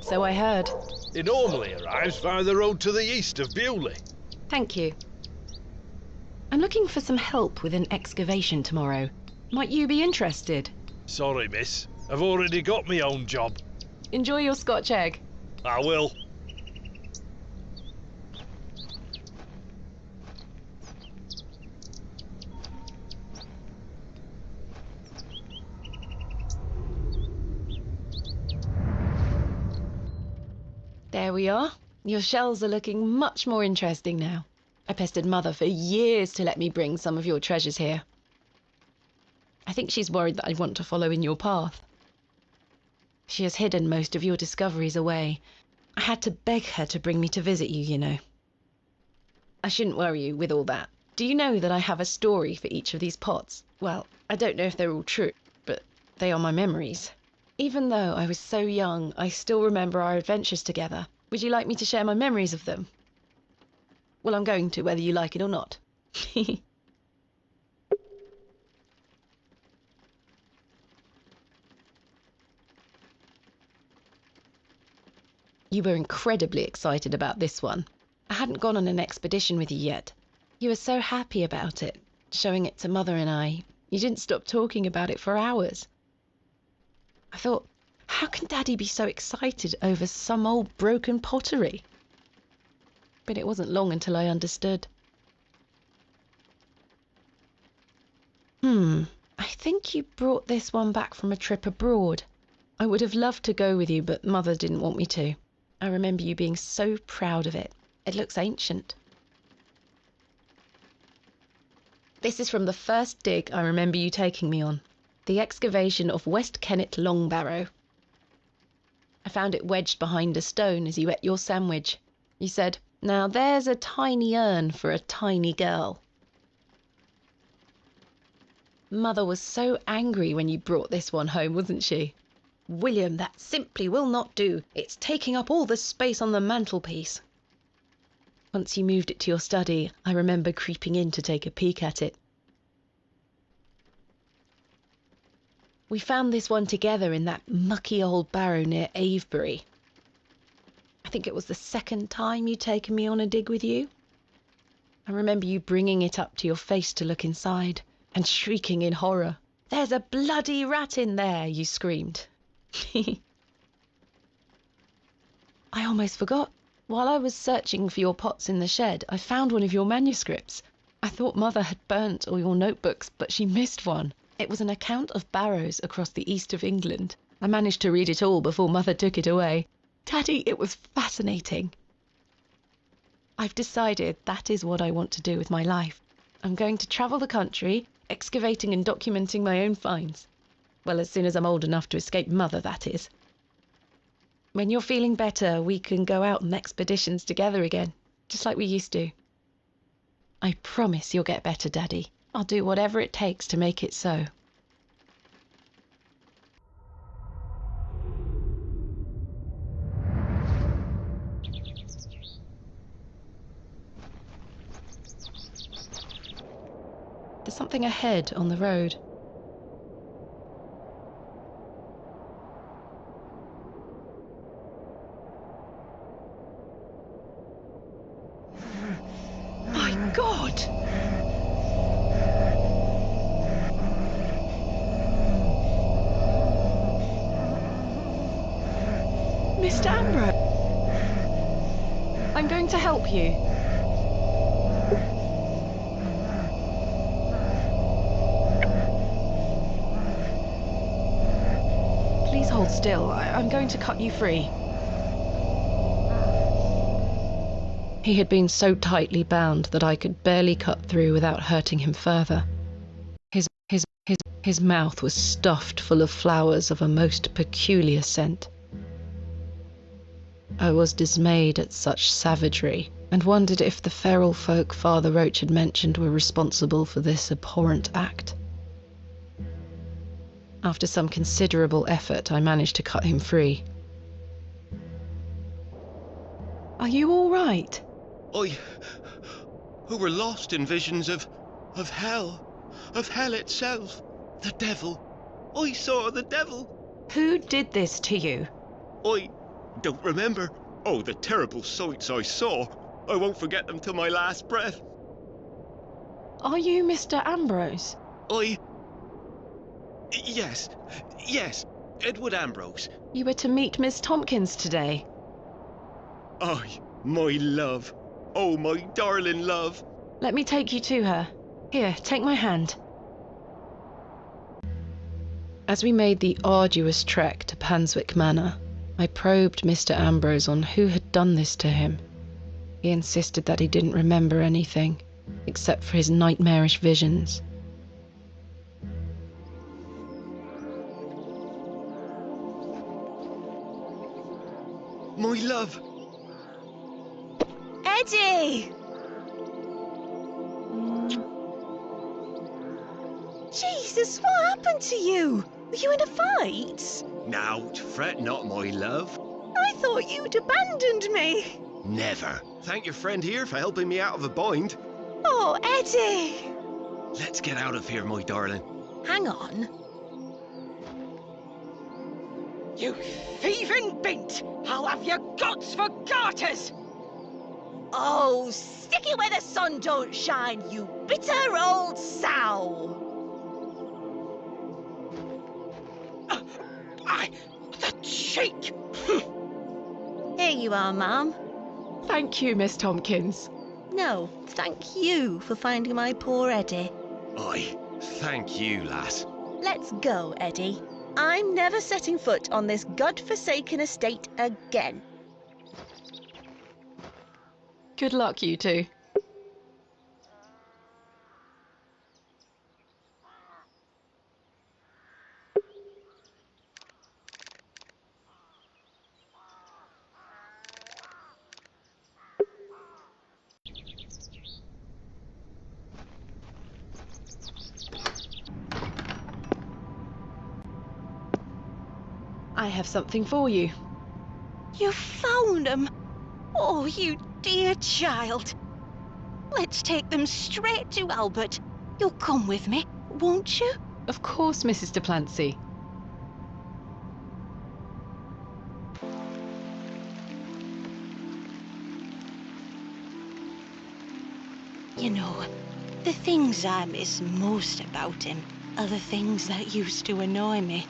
So I heard. He normally arrives via the road to the east of Bewlay. Thank you. I'm looking for some help with an excavation tomorrow. Might you be interested? Sorry, miss. I've already got my own job. Enjoy your Scotch egg. I will. There we are. Your shells are looking much more interesting now. I pestered Mother for years to let me bring some of your treasures here. I think she's worried that I want to follow in your path. She has hidden most of your discoveries away. I had to beg her to bring me to visit you, you know. I shouldn't worry you with all that. Do you know that I have a story for each of these pots? Well, I don't know if they're all true, but they are my memories. Even though I was so young, I still remember our adventures together. Would you like me to share my memories of them? Well, I'm going to, whether you like it or not. You were incredibly excited about this one. I hadn't gone on an expedition with you yet. You were so happy about it, showing it to Mother and I. You didn't stop talking about it for hours. I thought, how can Daddy be so excited over some old broken pottery? But it wasn't long until I understood. I think you brought this one back from a trip abroad. I would have loved to go with you, but Mother didn't want me to. I remember you being so proud of it. It looks ancient. This is from the first dig I remember you taking me on. The excavation of West Kennet Long Barrow. I found it wedged behind a stone as you ate your sandwich. You said, "Now there's a tiny urn for a tiny girl." Mother was so angry when you brought this one home, wasn't she? "William, that simply will not do. It's taking up all the space on the mantelpiece." Once you moved it to your study, I remember creeping in to take a peek at it. We found this one together in that mucky old barrow near Avebury. I think it was the second time you'd taken me on a dig with you. I remember you bringing it up to your face to look inside and shrieking in horror. "There's a bloody rat in there," you screamed. I almost forgot. While I was searching for your pots in the shed, I found one of your manuscripts. I thought Mother had burnt all your notebooks, but she missed one. It was an account of barrows across the east of England. I managed to read it all before Mother took it away. Daddy, it was fascinating. I've decided that is what I want to do with my life. I'm going to travel the country, excavating and documenting my own finds. Well, as soon as I'm old enough to escape Mother, that is. When you're feeling better, we can go out on expeditions together again, just like we used to. I promise you'll get better, Daddy. I'll do whatever it takes to make it so. There's something ahead on the road. Mr. Ambrose. I'm going to help you. Please hold still. I'm going to cut you free. He had been so tightly bound that I could barely cut through without hurting him further. His mouth was stuffed full of flowers of a most peculiar scent. I was dismayed at such savagery, and wondered if the feral folk Father Roach had mentioned were responsible for this abhorrent act. After some considerable effort, I managed to cut him free. Are you all right? Who were lost in visions of hell itself, the devil. I saw the devil. Who did this to you? I don't remember. Oh, the terrible sights I saw. I won't forget them till my last breath. Are you Mr. Ambrose? Yes, Edward Ambrose. You were to meet Miss Tompkins today. My love. Oh, my darling love. Let me take you to her. Here, take my hand. As we made the arduous trek to Panswick Manor, I probed Mr. Ambrose on who had done this to him. He insisted that he didn't remember anything, except for his nightmarish visions. My love. Eddie! Jesus, what happened to you? Were you in a fight? Now, fret not, my love. I thought you'd abandoned me. Never. Thank your friend here for helping me out of a bind. Oh, Eddie! Let's get out of here, my darling. Hang on. You thieving bint! I'll have your guts for garters! Oh, stick it where the sun don't shine, you bitter old sow! The cheek! Here you are, Ma'am. Thank you, Miss Tompkins. No, thank you for finding my poor Eddie. Aye, thank you, lass. Let's go, Eddie. I'm never setting foot on this god-forsaken estate again. Good luck, you two. I have something for you. You found them? Oh, you dear child. Let's take them straight to Albert. You'll come with me, won't you? Of course, Mrs. de Plancy. You know, the things I miss most about him are the things that used to annoy me.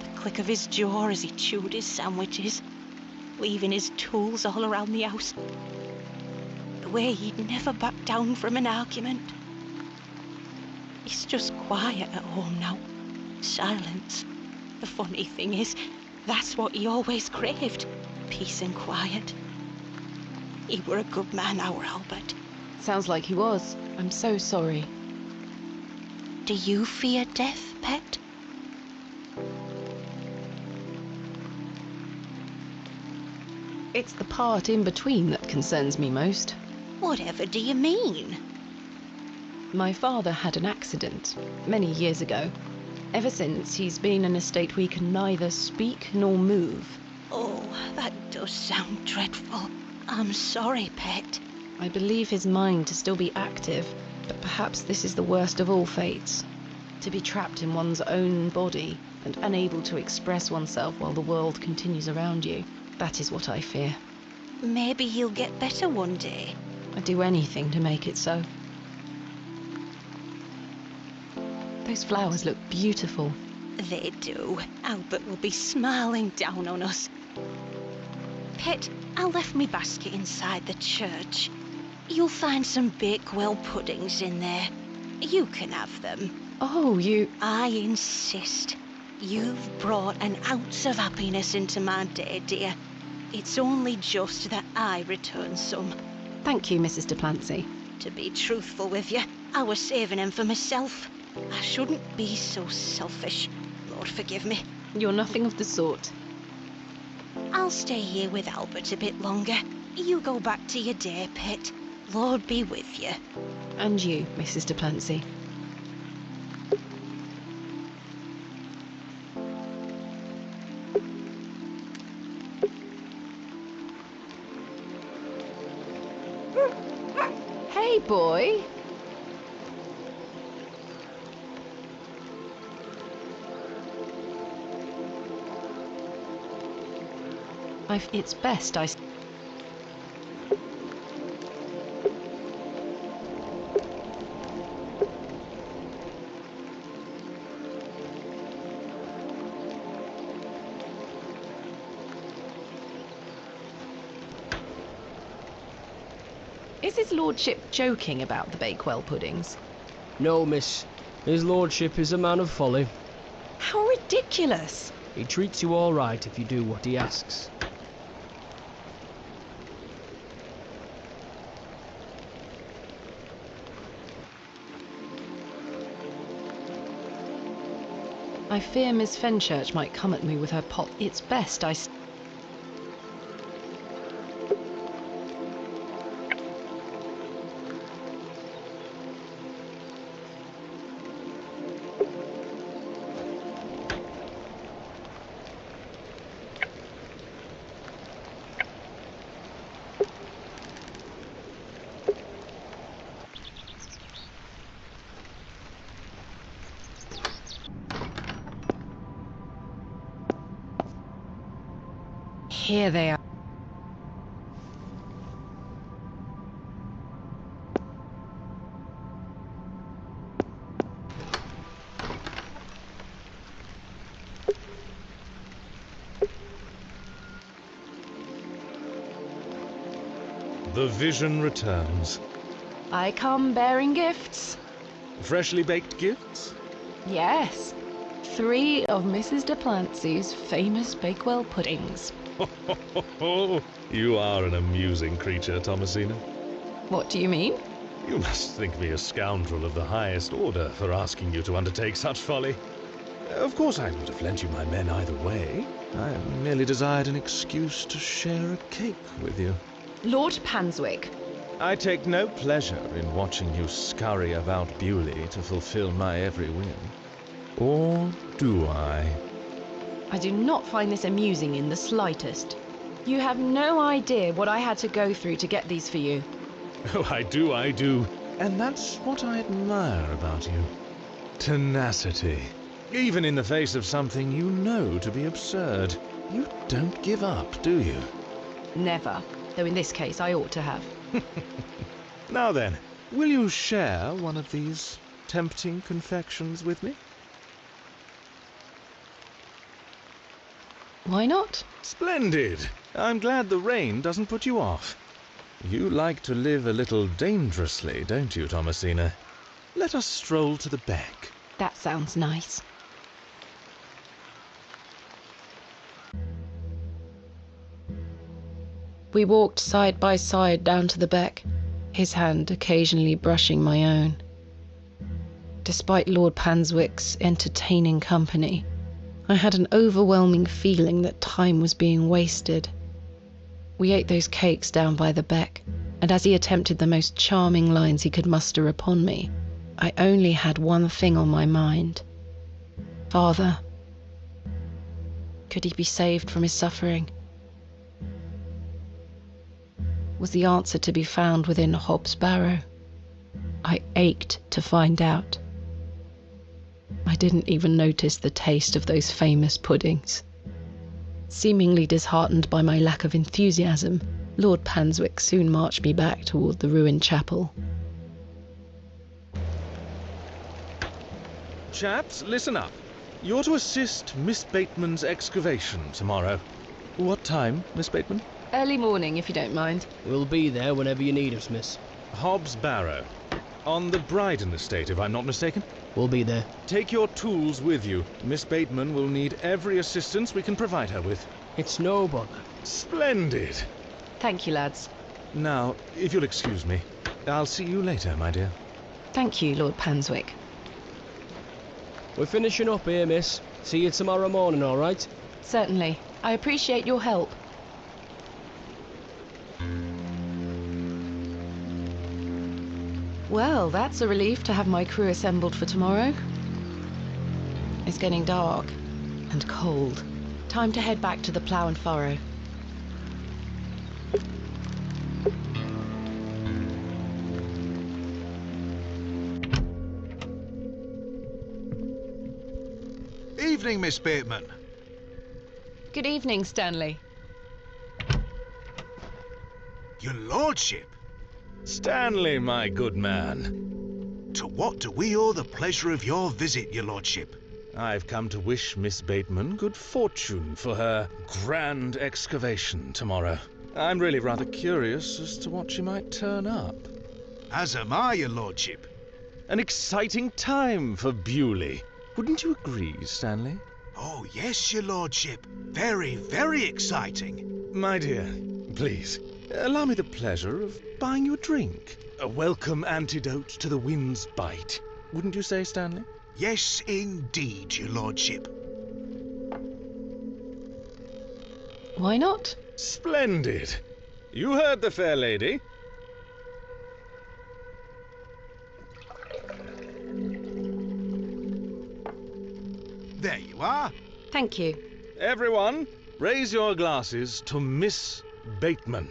The click of his jaw as he chewed his sandwiches, leaving his tools all around the house. The way he'd never back down from an argument. He's just quiet at home now. Silence. The funny thing is, that's what he always craved. Peace and quiet. He were a good man, our Albert. Sounds like he was. I'm so sorry. Do you fear death, pet? It's the part in between that concerns me most. Whatever do you mean? My father had an accident many years ago. Ever since, he's been in a state where he can neither speak nor move. Oh, that does sound dreadful. I'm sorry, pet. I believe his mind to still be active, but perhaps this is the worst of all fates. To be trapped in one's own body and unable to express oneself while the world continues around you. That is what I fear. Maybe he'll get better one day. I'd do anything to make it so. Those flowers look beautiful. They do. Albert will be smiling down on us. Pet, I left me basket inside the church. You'll find some Bakewell puddings in there. You can have them. Oh, you... I insist. You've brought an ounce of happiness into my day, dear. It's only just that I return some. Thank you, Mrs. Duplancy. To be truthful with you, I was saving them for myself. I shouldn't be so selfish. Lord forgive me. You're nothing of the sort. I'll stay here with Albert a bit longer. You go back to your day, Pet. Lord be with you. And you, Mrs. Duplancy. Hey, boy. It's best I... Is his lordship joking about the Bakewell puddings? No, miss. His lordship is a man of folly. How ridiculous! He treats you all right if you do what he asks. I fear Miss Fenchurch might come at me with her pot. It's best I... Here they are. The vision returns. I come bearing gifts. Freshly baked gifts? Yes. 3 of Mrs. Duplancy's famous Bakewell puddings. You are an amusing creature, Thomasina. What do you mean? You must think me a scoundrel of the highest order for asking you to undertake such folly. Of course I would have lent you my men either way. I merely desired an excuse to share a cake with you. Lord Panswick. I take no pleasure in watching you scurry about Bewlay to fulfill my every whim. Or do I? I do not find this amusing in the slightest. You have no idea what I had to go through to get these for you. Oh, I do. And that's what I admire about you. Tenacity. Even in the face of something you know to be absurd. You don't give up, do you? Never. Though in this case I ought to have. Now then, will you share one of these tempting confections with me? Why not? Splendid! I'm glad the rain doesn't put you off. You like to live a little dangerously, don't you, Thomasina? Let us stroll to the back. That sounds nice. We walked side by side down to the beck, his hand occasionally brushing my own. Despite Lord Panswick's entertaining company, I had an overwhelming feeling that time was being wasted. We ate those cakes down by the beck, and as he attempted the most charming lines he could muster upon me, I only had one thing on my mind. Father. Could he be saved from his suffering? Was the answer to be found within Hob's Barrow? I ached to find out. I didn't even notice the taste of those famous puddings. Seemingly disheartened by my lack of enthusiasm, Lord Panswick soon marched me back toward the ruined chapel. Chaps, listen up. You're to assist Miss Bateman's excavation tomorrow. What time, Miss Bateman? Early morning, if you don't mind. We'll be there whenever you need us, miss. Hob's Barrow. On the Bryden estate, if I'm not mistaken. We'll be there. Take your tools with you. Miss Bateman will need every assistance we can provide her with. It's no bother. Splendid. Thank you, lads. Now, if you'll excuse me, I'll see you later, my dear. Thank you, Lord Panswick. We're finishing up here, miss. See you tomorrow morning, all right? Certainly. I appreciate your help. Well, that's a relief to have my crew assembled for tomorrow. It's getting dark and cold. Time to head back to the plough and furrow. Evening, Miss Bateman. Good evening, Stanley. Your lordship. Stanley, my good man. To what do we owe the pleasure of your visit, your lordship? I've come to wish Miss Bateman good fortune for her grand excavation tomorrow. I'm really rather curious as to what she might turn up. As am I, your lordship. An exciting time for Bewlay. Wouldn't you agree, Stanley? Oh, yes, your lordship. Very, very exciting. My dear, please, allow me the pleasure of buying you a drink. A welcome antidote to the wind's bite. Wouldn't you say, Stanley? Yes, indeed, your lordship. Why not? Splendid. You heard the fair lady. There you are. Thank you. Everyone, raise your glasses to Miss Bateman.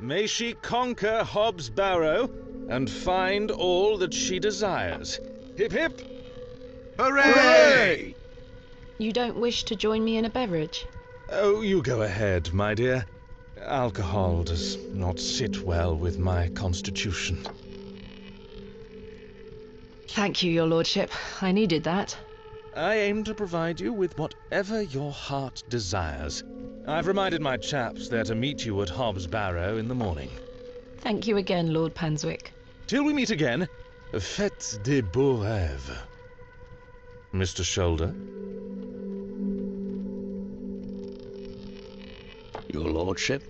May she conquer Hob's Barrow and find all that she desires. Hip hip! Hooray! You don't wish to join me in a beverage? Oh, you go ahead, my dear. Alcohol does not sit well with my constitution. Thank you, your lordship. I needed that. I aim to provide you with whatever your heart desires. I've reminded my chaps they're to meet you at Hob's Barrow in the morning. Thank you again, Lord Panswick. Till we meet again, faites des beaux rêves. Mr. Shoulder? Your lordship?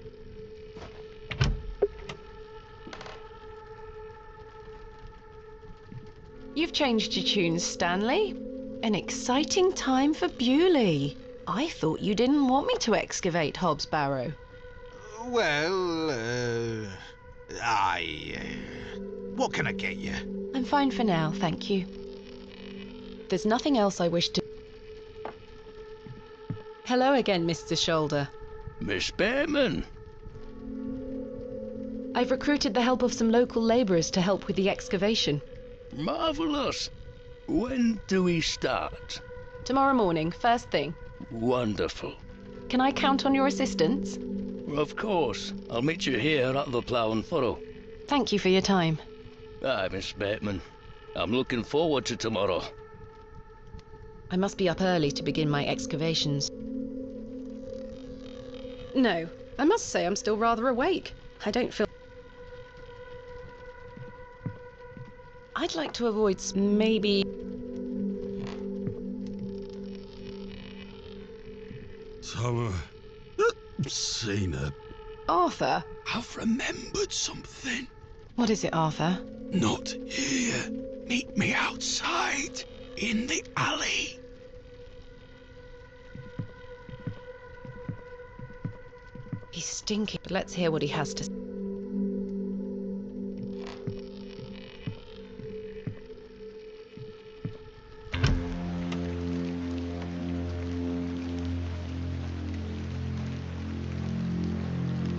You've changed your tunes, Stanley. An exciting time for Bewlay. I thought you didn't want me to excavate Hob's Barrow. Well, what can I get you? I'm fine for now, thank you. There's nothing else I wish to... Hello again, Mr. Shoulder. Miss Bateman. I've recruited the help of some local labourers to help with the excavation. Marvellous. When do we start? Tomorrow morning, first thing. Wonderful. Can I count on your assistance? Of course. I'll meet you here at the plough and furrow. Thank you for your time. Aye, Miss Bateman. I'm looking forward to tomorrow. I must be up early to begin my excavations. No, I must say I'm still rather awake. I don't feel... I'd like to avoid maybe... So, seen her. Arthur? I've remembered something. What is it, Arthur? Not here. Meet me outside, in the alley. He's stinking, but let's hear what he has to say.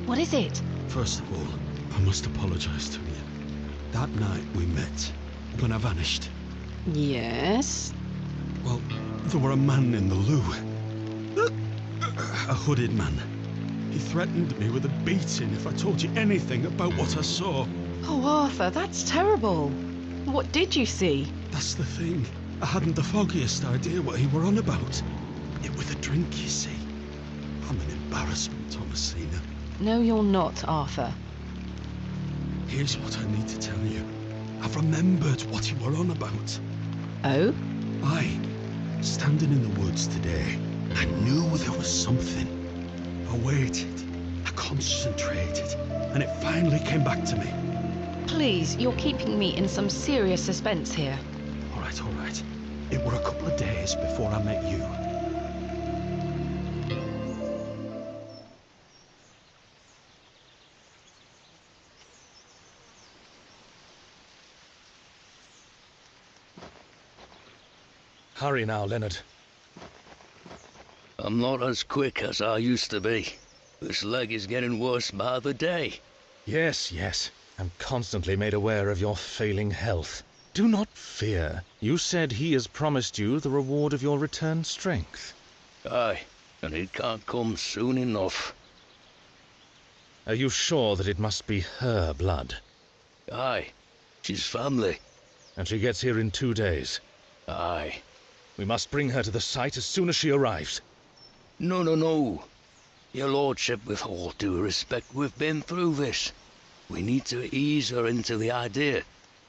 What is it? First of all, I must apologise to you. That night we met, when I vanished. Yes? Well, there were a man in the loo. A hooded man. He threatened me with a beating if I told you anything about what I saw. Oh, Arthur, that's terrible. What did you see? That's the thing. I hadn't the foggiest idea what he were on about. It was a drink, you see. I'm an embarrassment, Thomasina. No, you're not, Arthur. Here's what I need to tell you. I've remembered what you were on about. Oh? Aye. Standing in the woods today, I knew there was something. I waited. I concentrated. And it finally came back to me. Please, you're keeping me in some serious suspense here. All right. It were a couple of days before I met you. Hurry now, Leonard. I'm not as quick as I used to be. This leg is getting worse by the day. Yes. I'm constantly made aware of your failing health. Do not fear. You said he has promised you the reward of your returned strength. Aye, and it can't come soon enough. Are you sure that it must be her blood? Aye, she's family. And she gets here in 2 days? Aye. We must bring her to the site as soon as she arrives. No. Your lordship, with all due respect, we've been through this. We need to ease her into the idea.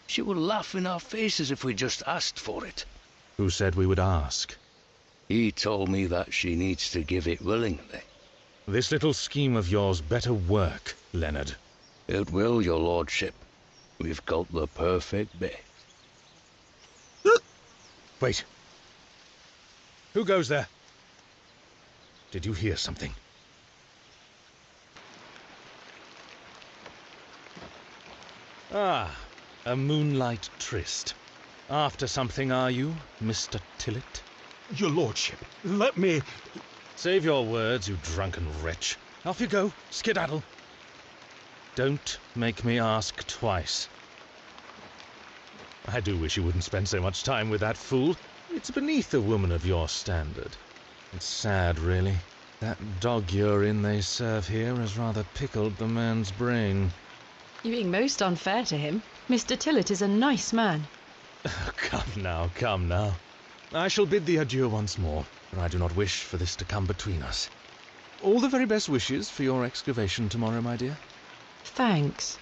She will laugh in our faces if we just asked for it. Who said we would ask? He told me that she needs to give it willingly. This little scheme of yours better work, Leonard. It will, your lordship. We've got the perfect bit. Wait. Who goes there? Did you hear something? Ah, a moonlight tryst. After something, are you, Mr. Tillett? Your lordship, let me... Save your words, you drunken wretch. Off you go, skedaddle. Don't make me ask twice. I do wish you wouldn't spend so much time with that fool. It's beneath a woman of your standard. It's sad, really. That dog urine they serve here has rather pickled the man's brain. You're being most unfair to him. Mr. Tillett is a nice man. Come now. I shall bid thee adieu once more, for I do not wish for this to come between us. All the very best wishes for your excavation tomorrow, my dear. Thanks.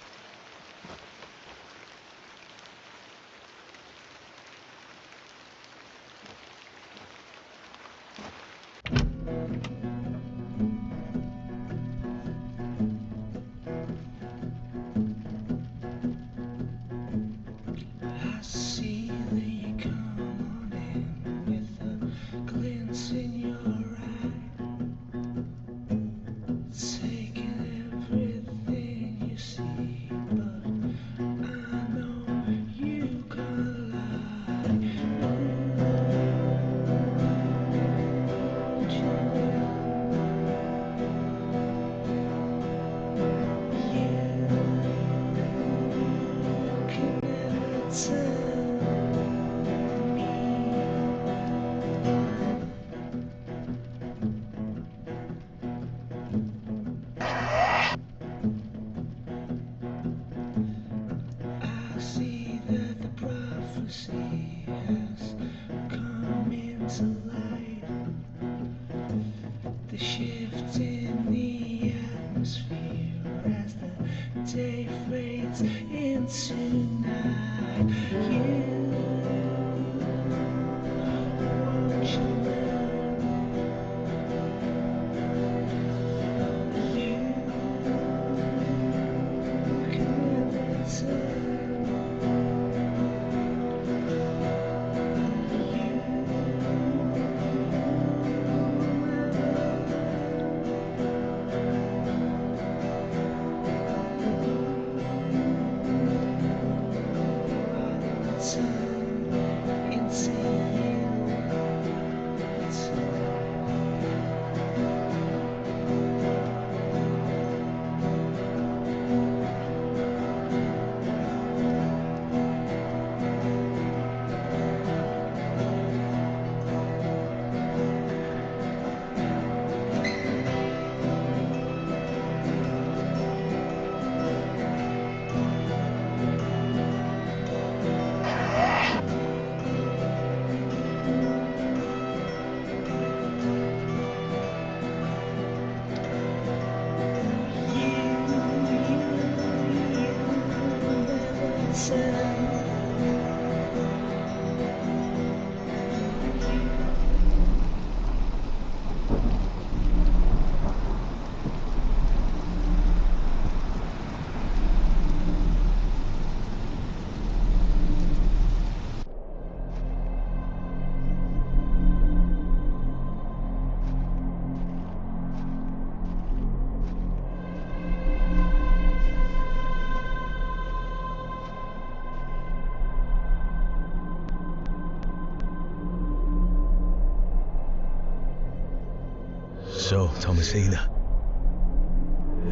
So, Thomasina,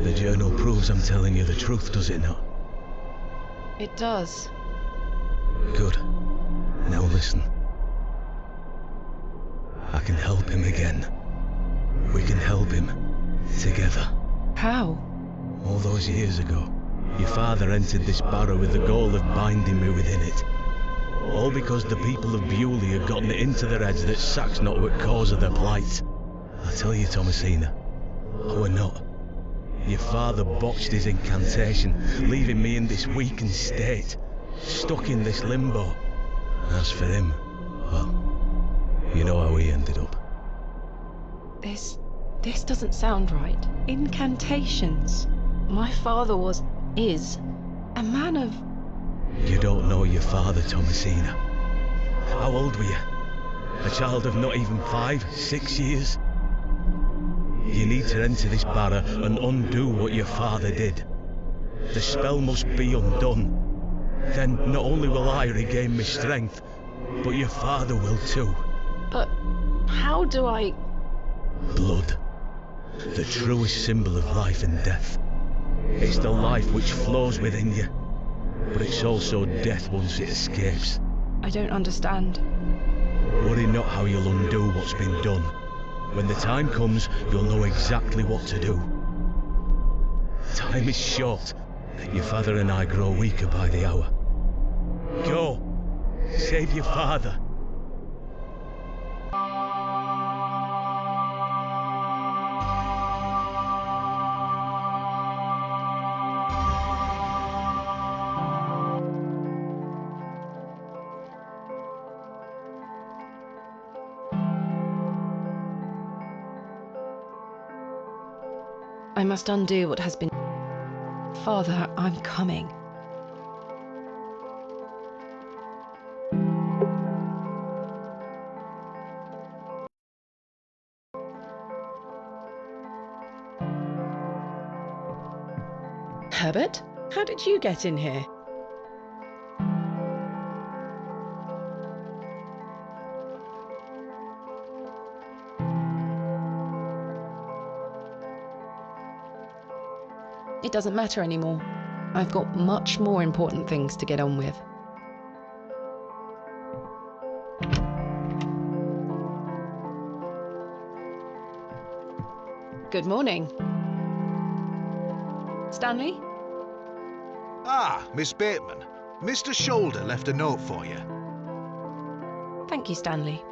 the journal proves I'm telling you the truth, does it not? It does. Good. Now listen. I can help him again. We can help him. Together. How? All those years ago, your father entered this barrow with the goal of binding me within it. All because the people of Bewlay had gotten it into their heads that Sack's not what cause of their plight. I tell you, Thomasina, I were not. Your father botched his incantation, leaving me in this weakened state, stuck in this limbo. As for him, well, you know how he ended up. This doesn't sound right. Incantations. My father is a man of... You don't know your father, Thomasina. How old were you? A child of not even 5, 6 years? You need to enter this barrow and undo what your father did. The spell must be undone. Then not only will I regain my strength, but your father will too. But how do I... Blood. The truest symbol of life and death. It's the life which flows within you, but it's also death once it escapes. I don't understand. Worry not how you'll undo what's been done. When the time comes, you'll know exactly what to do. Time is short. Your father and I grow weaker by the hour. Go. Save your father. I must undo what has been... Father, I'm coming. Herbert, how did you get in here? It doesn't matter anymore. I've got much more important things to get on with. Good morning. Stanley? Ah, Miss Bateman. Mr. Shoulder left a note for you. Thank you, Stanley.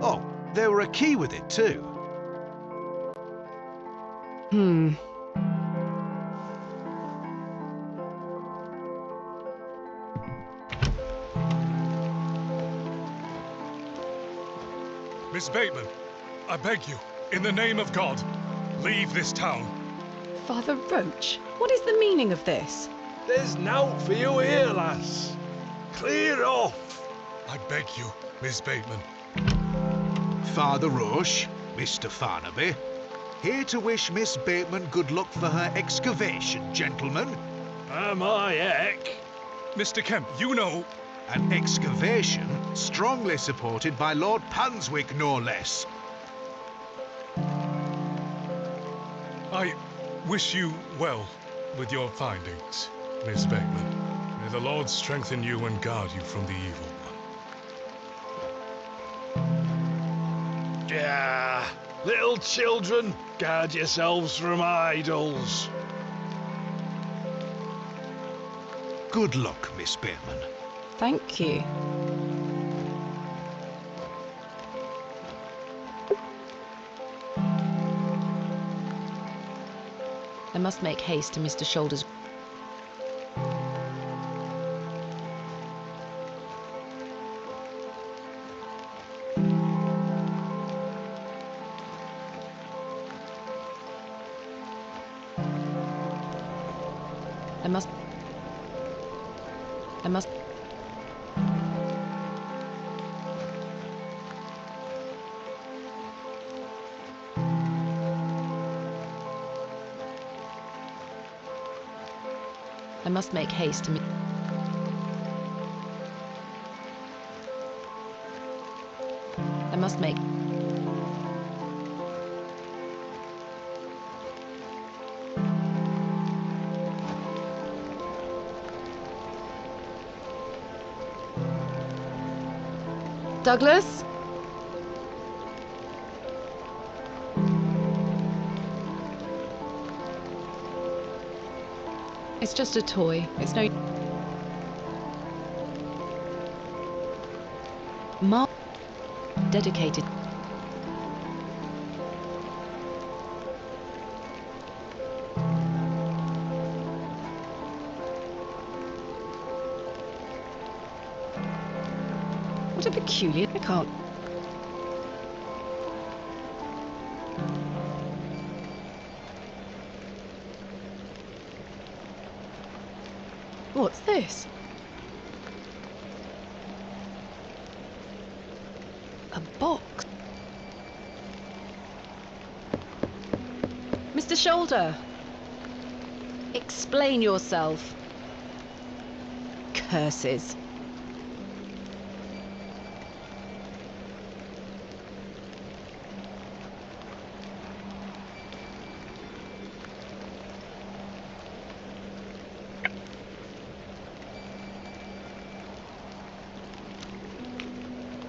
Oh, there were a key with it too. Miss Bateman, I beg you, in the name of God, leave this town. Father Roach, what is the meaning of this? There's nowt for you here, lass. Clear off. I beg you, Miss Bateman. Father Roche, Mr. Farnaby, here to wish Miss Bateman good luck for her excavation, gentlemen. Am I heck? Mr. Kemp, you know... An excavation strongly supported by Lord Panswick, no less. I wish you well with your findings, Miss Bateman. May the Lord strengthen you and guard you from the evil one. Yeah, little children, guard yourselves from idols. Good luck, Miss Bateman. Thank you. I must make haste to Mr. Shoulder's... I must... I must make haste to meet... must make... Douglas? It's just a toy. It's no... Mark... Dedicated... What a peculiar... I can't... What's this? A box. Mr. Shoulder! Explain yourself. Curses.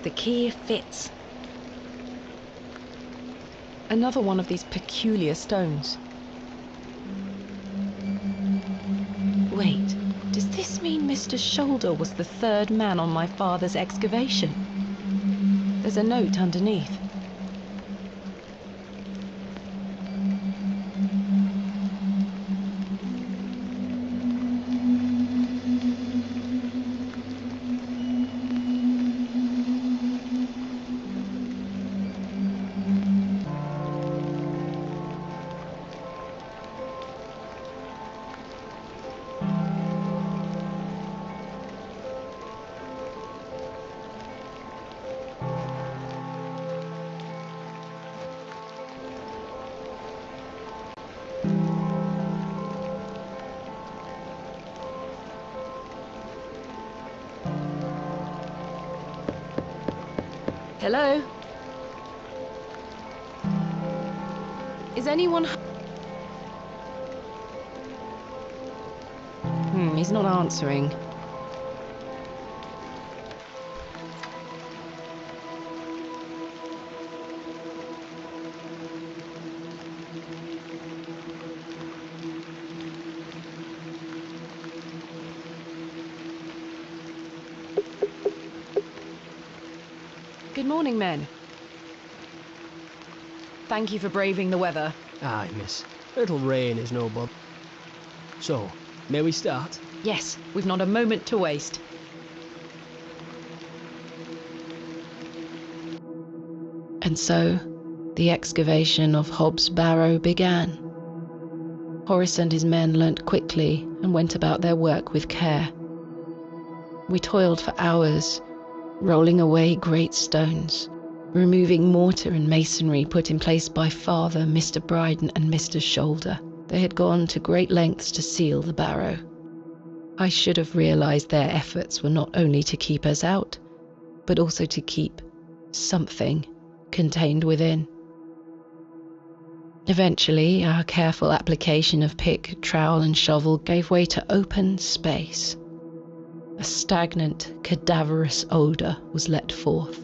The key fits. Another one of these peculiar stones. Wait, does this mean Mr. Shoulder was the third man on my father's excavation? There's a note underneath. Hello? Is anyone... he's not answering. Good morning, men. Thank you for braving the weather. Aye, miss. A little rain is no bother. So, may we start? Yes, we've not a moment to waste. And so, the excavation of Hob's Barrow began. Horace and his men learnt quickly and went about their work with care. We toiled for hours, rolling away great stones, removing mortar and masonry put in place by Father, Mr. Bryden and Mr. Shoulder. They had gone to great lengths to seal the barrow. I should have realised their efforts were not only to keep us out, but also to keep something contained within. Eventually, our careful application of pick, trowel and shovel gave way to open space. A stagnant, cadaverous odour was let forth.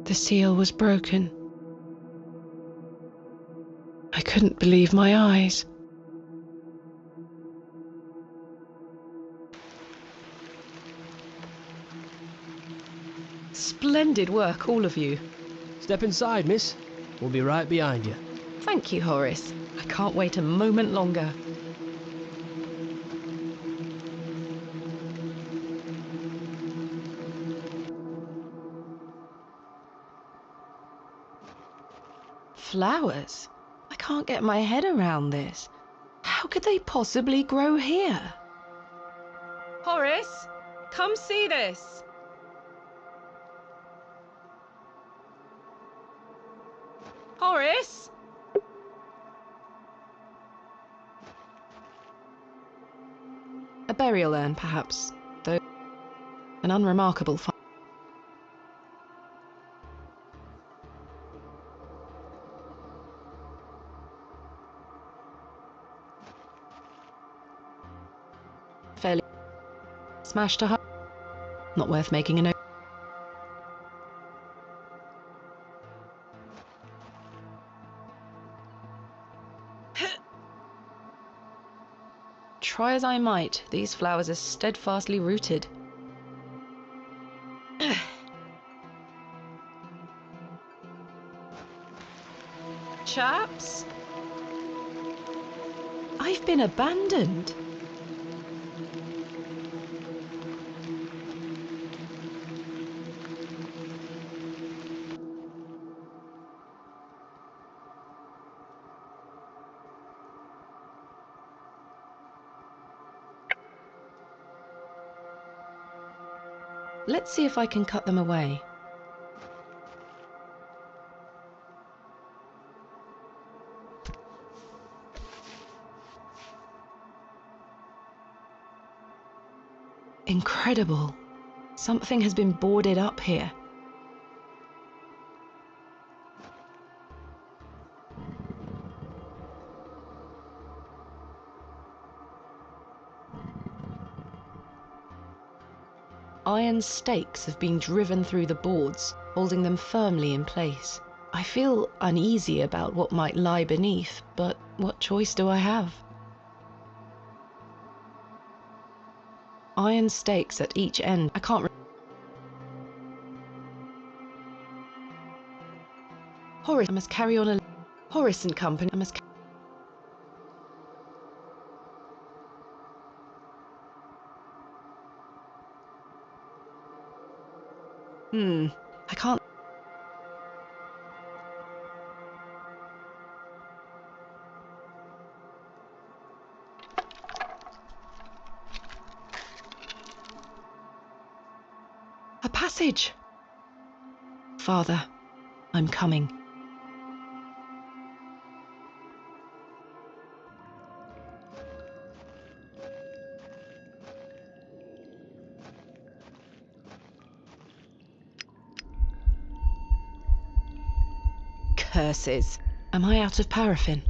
The seal was broken. I couldn't believe my eyes. Splendid work, all of you. Step inside, miss. We'll be right behind you. Thank you, Horace. I can't wait a moment longer. Flowers? I can't get my head around this. How could they possibly grow here? Horace? Horace, come see this. Horace? A burial urn, perhaps, though an unremarkable find. Fairly smashed to her. Not worth making a note. Try as I might, these flowers are steadfastly rooted. Chaps? I've been abandoned. Let's see if I can cut them away. Incredible. Something has been boarded up here. Iron stakes have been driven through the boards, holding them firmly in place. I feel uneasy about what might lie beneath, but what choice do I have? Iron stakes at each end. I can't. Horace, I must carry on a. Horace and Company. I must. I can't. A passage! Father, I'm coming. Curses. Am I out of paraffin?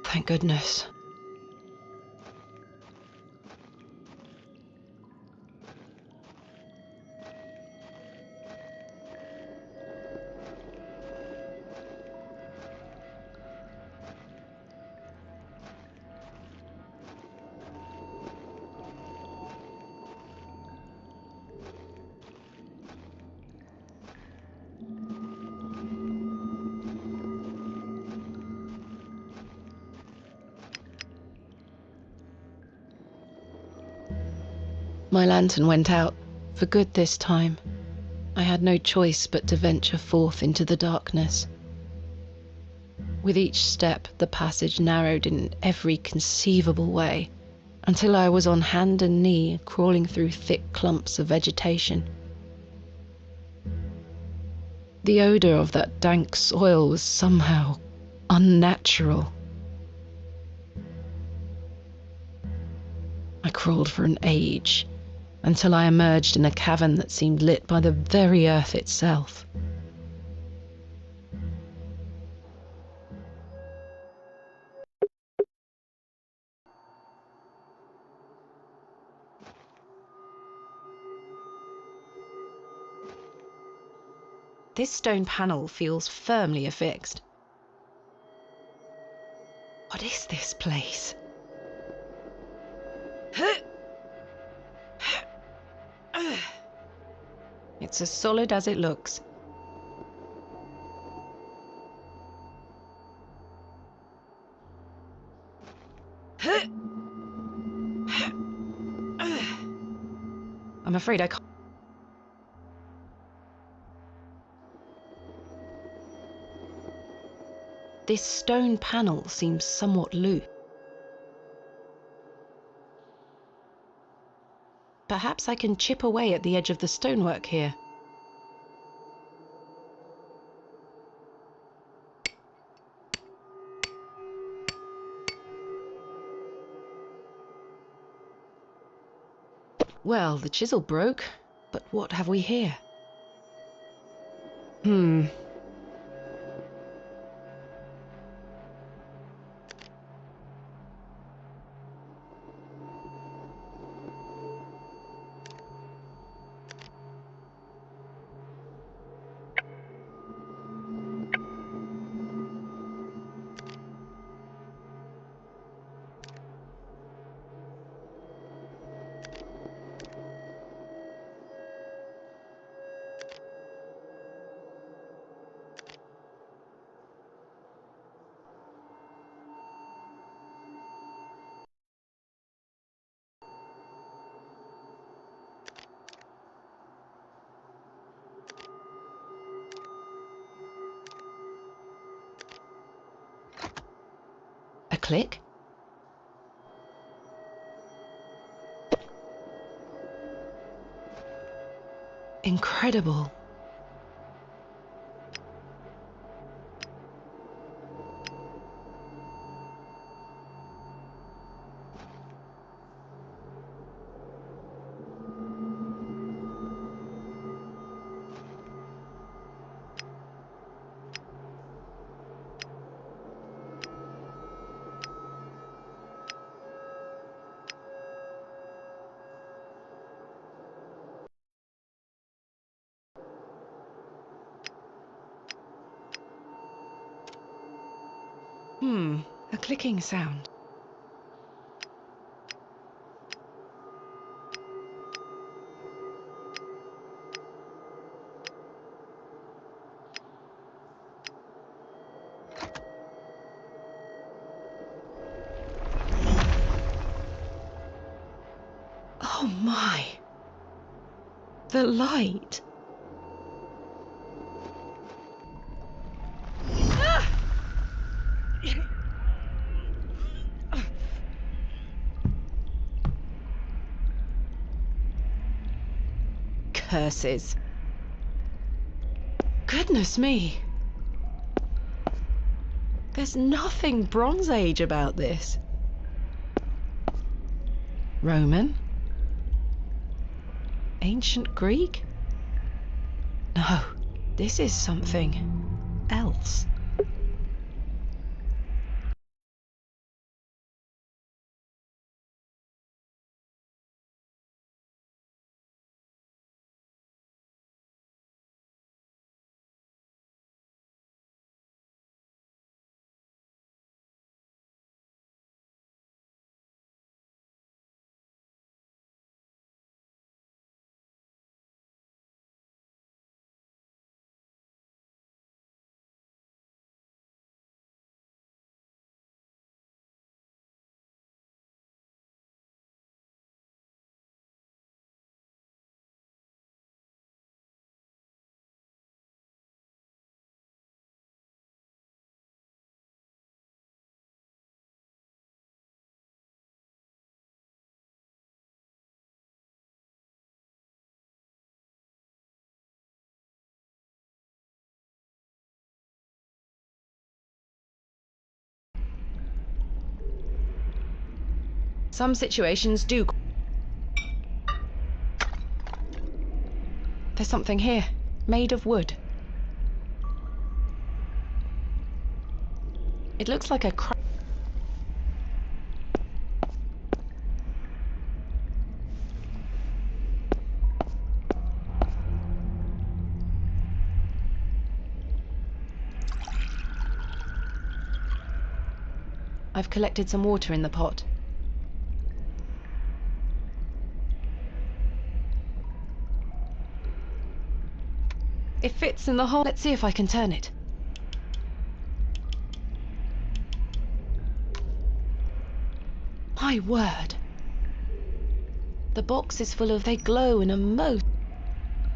Thank goodness. My lantern went out, for good this time. I had no choice but to venture forth into the darkness. With each step, the passage narrowed in every conceivable way, until I was on hand and knee, crawling through thick clumps of vegetation. The odour of that dank soil was somehow unnatural. I crawled for an age, until I emerged in a cavern that seemed lit by the very earth itself. This stone panel feels firmly affixed. What is this place? It's as solid as it looks. I'm afraid I can't. This stone panel seems somewhat loose. Perhaps I can chip away at the edge of the stonework here. Well, the chisel broke, but what have we here? A click? Incredible. A clicking sound. Oh my! The light! Curses. Goodness me. There's nothing Bronze Age about this. Roman? Ancient Greek? No, this is something else. Some situations do. There's something here, made of wood. It looks like a I've collected some water in the pot. It fits in the hole. Let's see if I can turn it. My word. The box is full of... They glow in a most...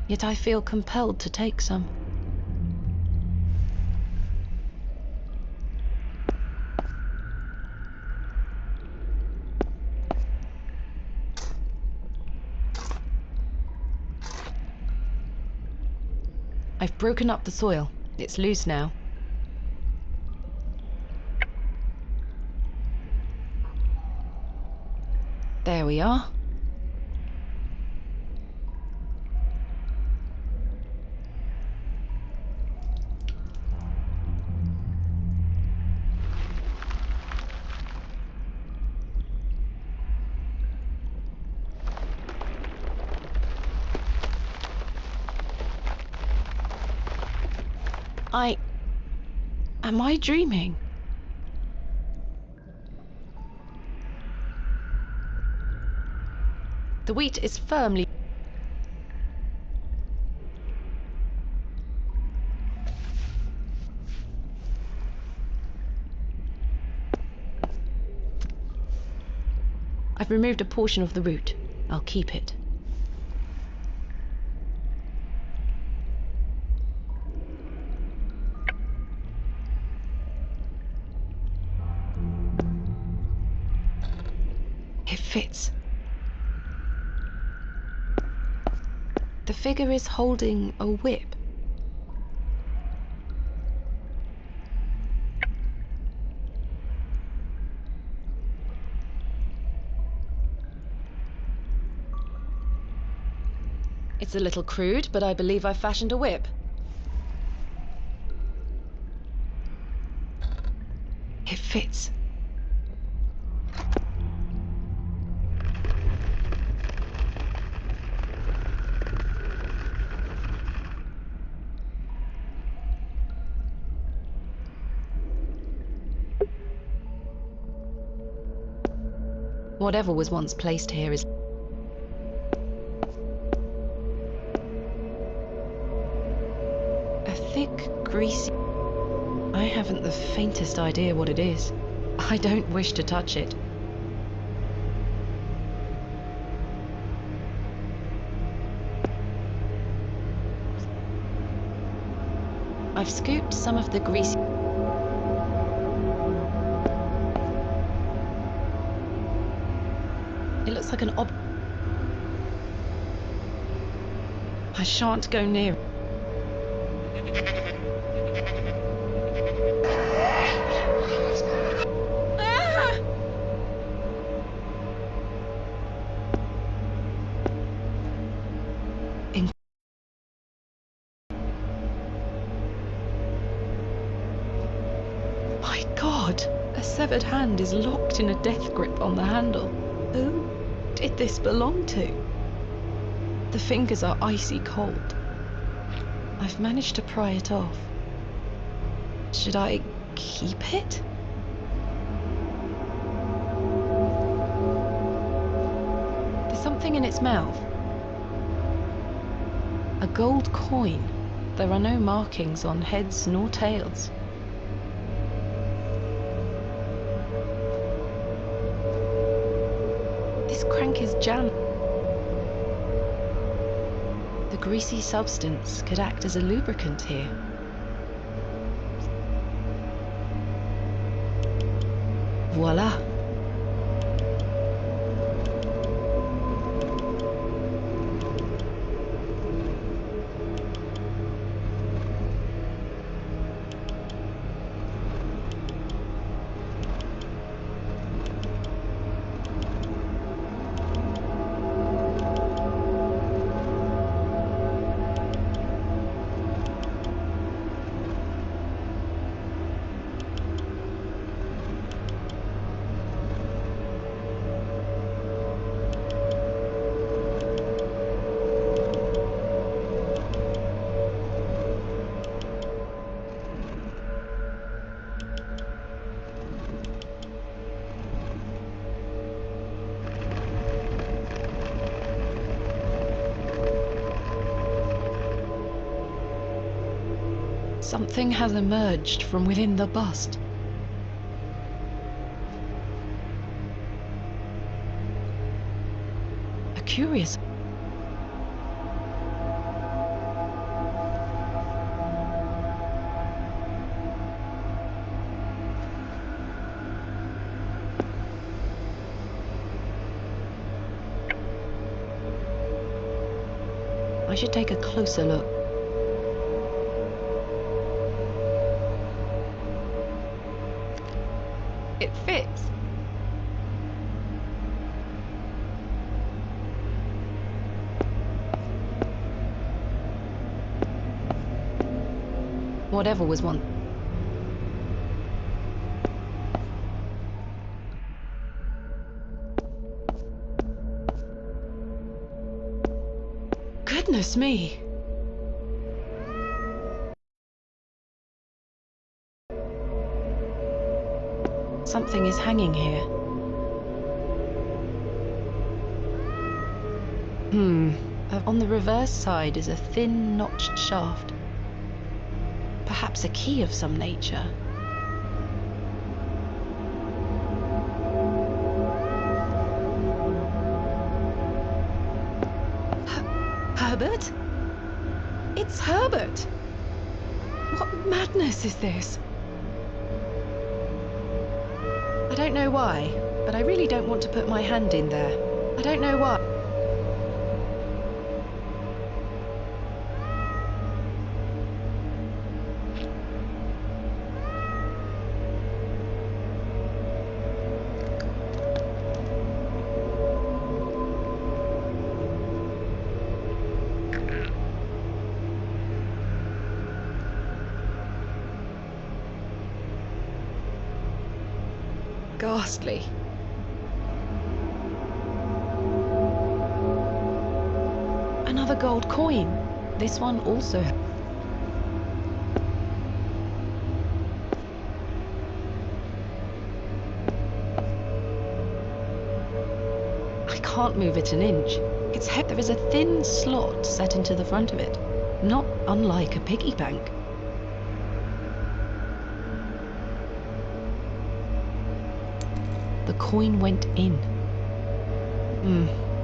Yet I feel compelled to take some. I've broken up the soil. It's loose now. There we are. Am I dreaming? The wheat is firmly... I've removed a portion of the root. I'll keep it. It fits. The figure is holding a whip. It's a little crude, but I believe I've fashioned a whip. It fits. Whatever was once placed here is... a thick, greasy... I haven't the faintest idea what it is. I don't wish to touch it. I've scooped some of the greasy... It looks like an I shan't go near. My God, a severed hand is locked in a death grip on the handle. Who did this belong to? The fingers are icy cold. I've managed to pry it off. Should I keep it? There's something in its mouth. A gold coin. There are no markings on heads nor tails. This crank is jammed. The greasy substance could act as a lubricant here. Voila! Something has emerged from within the bust. A curious... I should take a closer look. Whatever was one... Goodness me! Something is hanging here. On the reverse side is a thin, notched shaft. Perhaps a key of some nature. Herbert? It's Herbert! What madness is this? I don't know why, but I really don't want to put my hand in there. I don't know why. Ghastly. Another gold coin. This one also. I can't move it an inch. Its head. There is a thin slot set into the front of it, not unlike a piggy bank. The coin went in.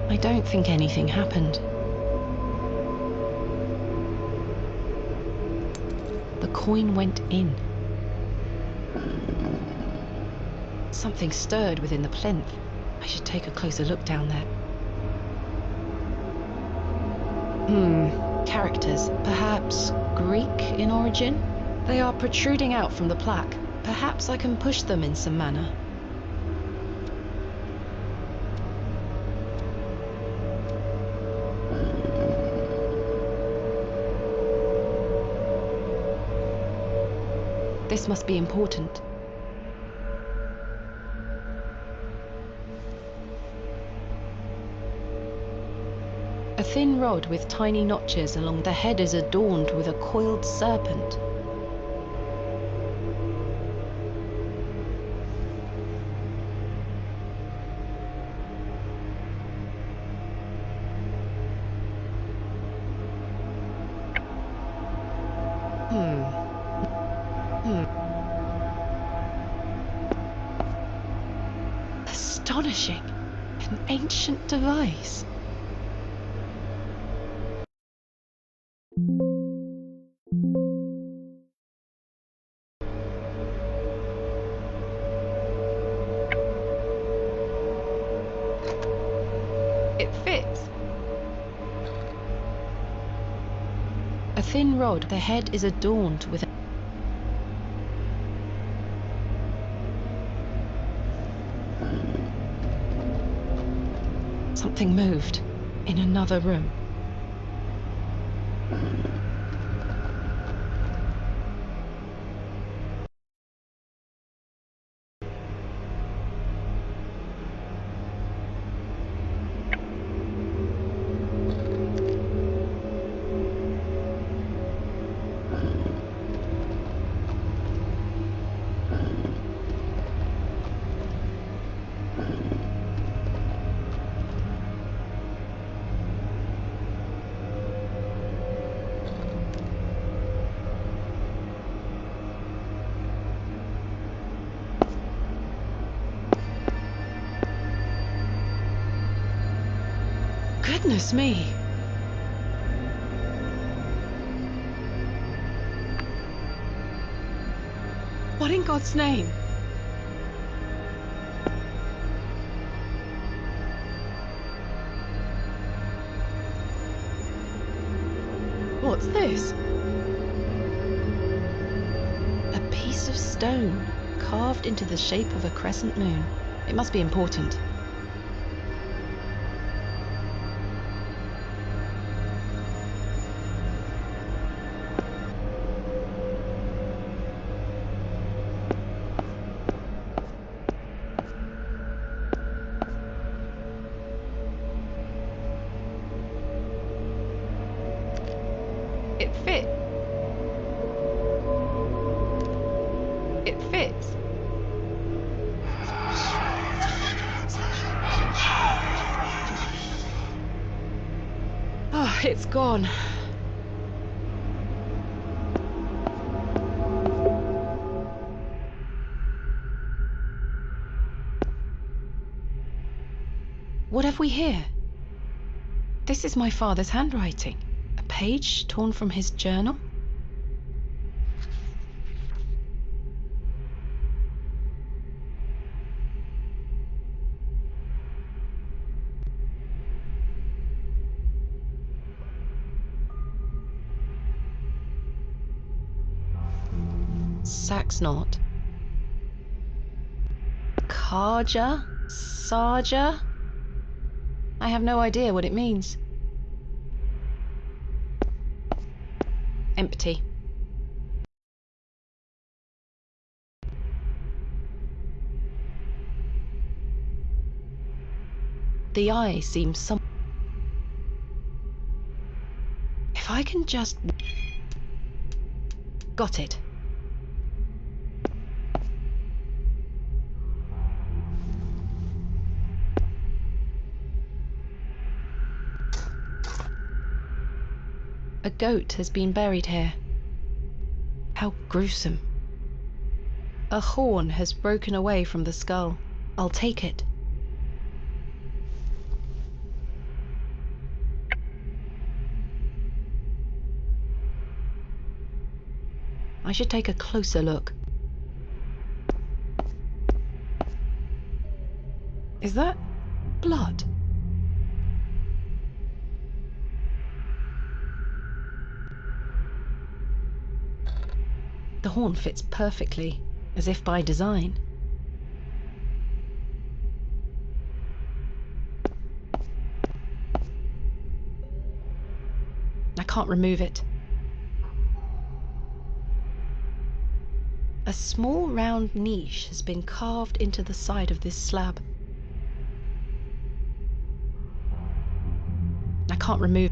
I don't think anything happened. The coin went in. Something stirred within the plinth. I should take a closer look down there. Characters, perhaps Greek in origin? They are protruding out from the plaque. Perhaps I can push them in some manner. This must be important. A thin rod with tiny notches along the head is adorned with a coiled serpent. Astonishing. An ancient device. It fits. A thin rod. The head is adorned with Something moved in another room. Goodness me! What in God's name? What's this? A piece of stone carved into the shape of a crescent moon. It must be important. It's gone. What have we here? This is my father's handwriting. A page torn from his journal? Saxnot. Karja? Sarja? I have no idea what it means. Empty. The eye seems some... If I can just... Got it. A goat has been buried here. How gruesome. A horn has broken away from the skull. I'll take it. I should take a closer look. Is that blood? The horn fits perfectly, as if by design. I can't remove it. A small round niche has been carved into the side of this slab. I can't remove.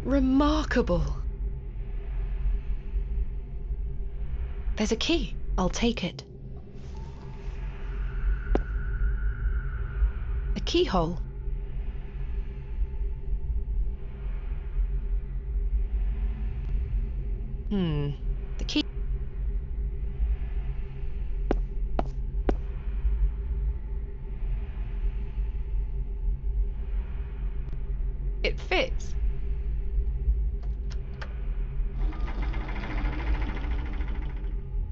Remarkable. There's a key. I'll take it. A keyhole. The key. It fits.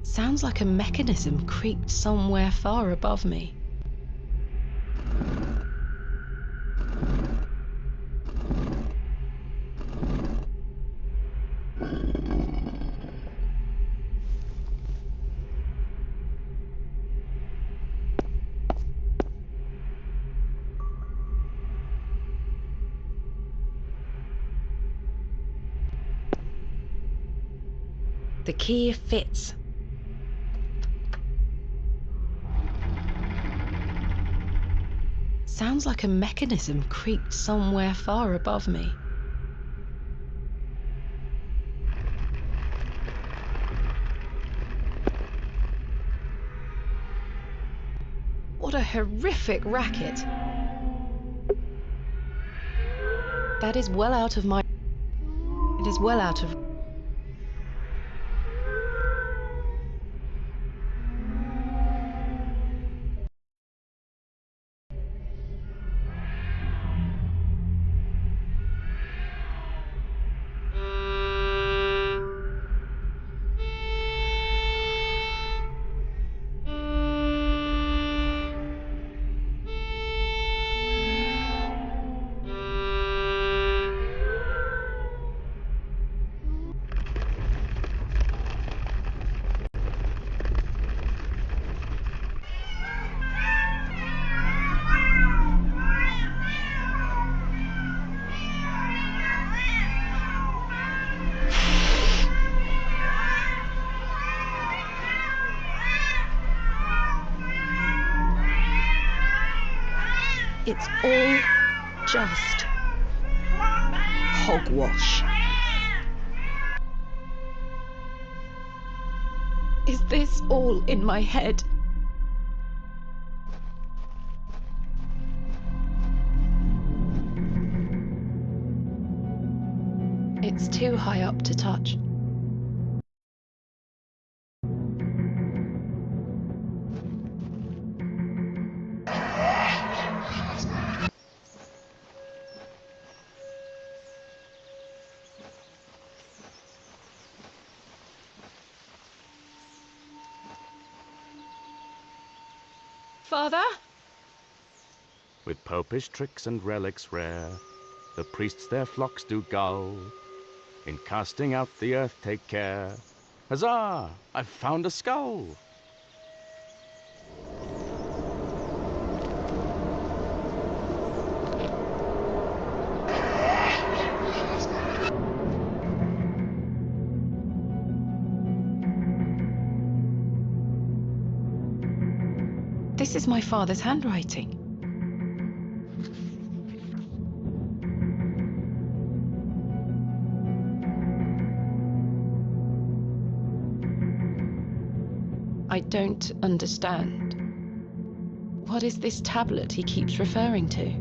Sounds like a mechanism creaked somewhere far above me. The key fits. Sounds like a mechanism creaked somewhere far above me. What a horrific racket. That is well out of my... It is well out of... It's all just hogwash. Is this all in my head? It's too high up to touch. Father? With popish tricks and relics rare, the priests their flocks do gull. In casting out the earth take care. Huzzah! I've found a skull! This is my father's handwriting. I don't understand. What is this tablet he keeps referring to?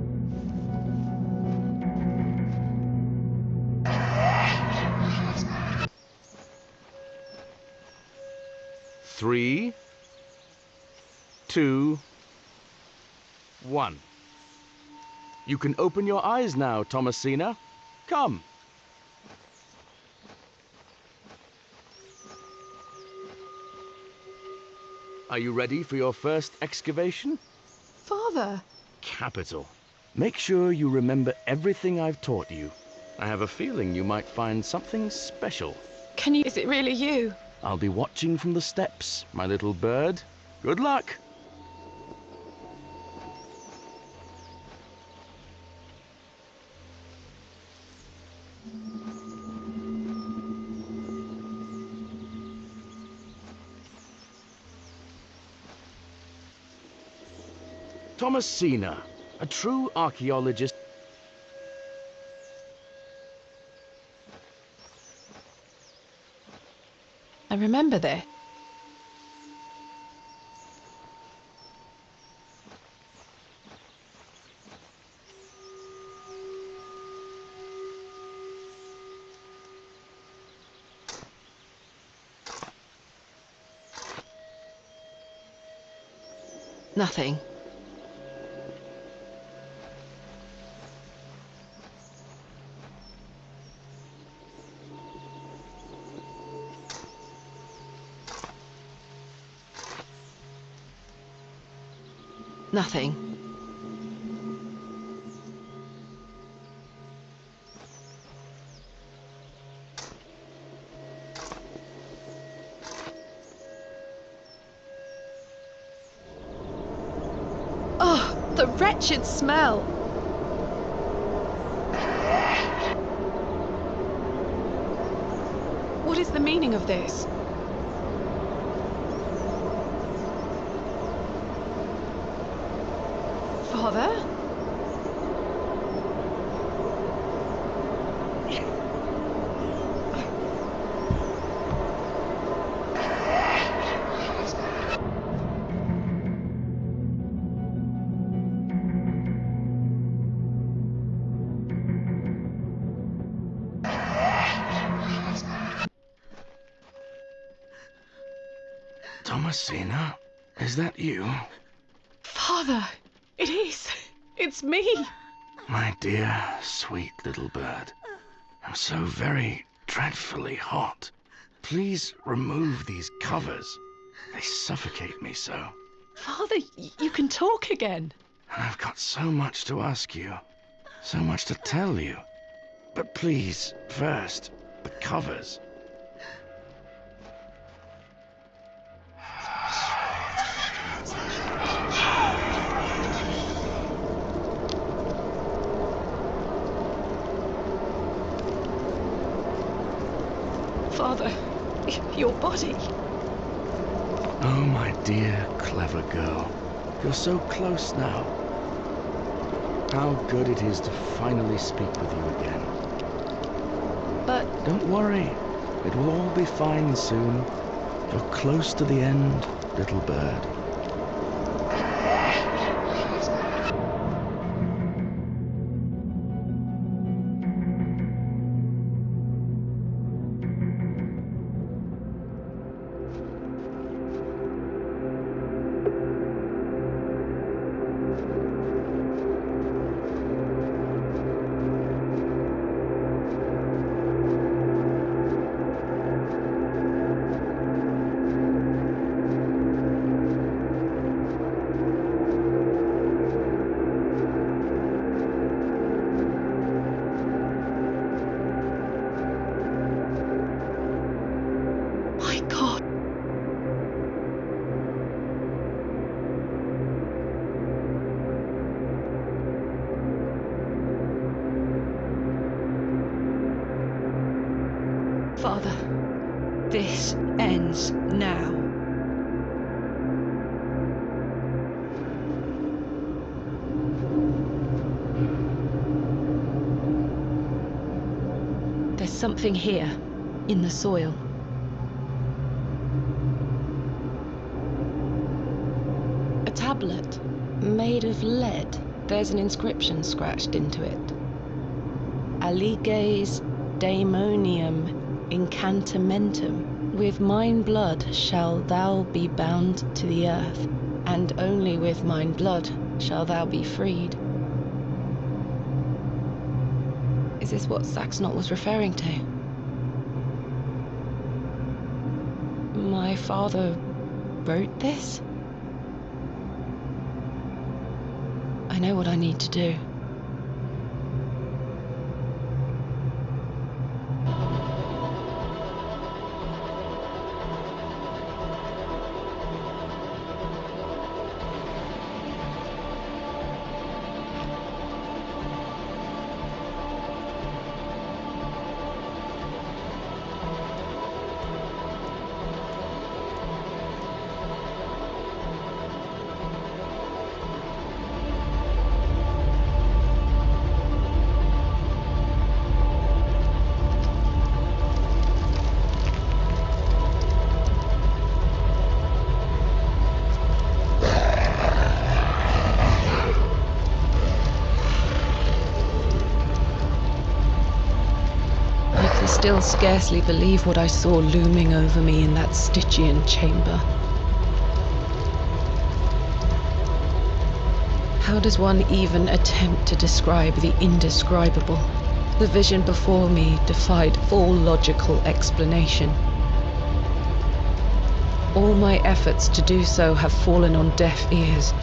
Three, 2, 1. You can open your eyes now, Thomasina. Come. Are you ready for your first excavation? Father! Capital. Make sure you remember everything I've taught you. I have a feeling you might find something special. Is it really you? I'll be watching from the steps, my little bird. Good luck! Thomasina, a true archaeologist. I remember this. Nothing. Nothing. Oh, the wretched smell! What is the meaning of this? Father? Thomasina, is that you? Father, it is. It's me. My dear, sweet little bird. I'm so very dreadfully hot. Please remove these covers. They suffocate me so. Father, you can talk again. And I've got so much to ask you. So much to tell you. But please, first, the covers. Father, your body. Oh, my dear, clever girl. You're so close now. How good it is to finally speak with you again. But... Don't worry. It will all be fine soon. You're close to the end, little bird. Father, this ends now. There's something here, in the soil. A tablet, made of lead. There's an inscription scratched into it. Aliges daemonium incantamentum. With mine blood shall thou be bound to the earth, and only with mine blood shall thou be freed. Is this what Saxnot was referring to? My father wrote this? I know what I need to do. Still scarcely believe what I saw looming over me in that Stygian chamber. How does one even attempt to describe the indescribable? The vision before me defied all logical explanation. All my efforts to do so have fallen on deaf ears,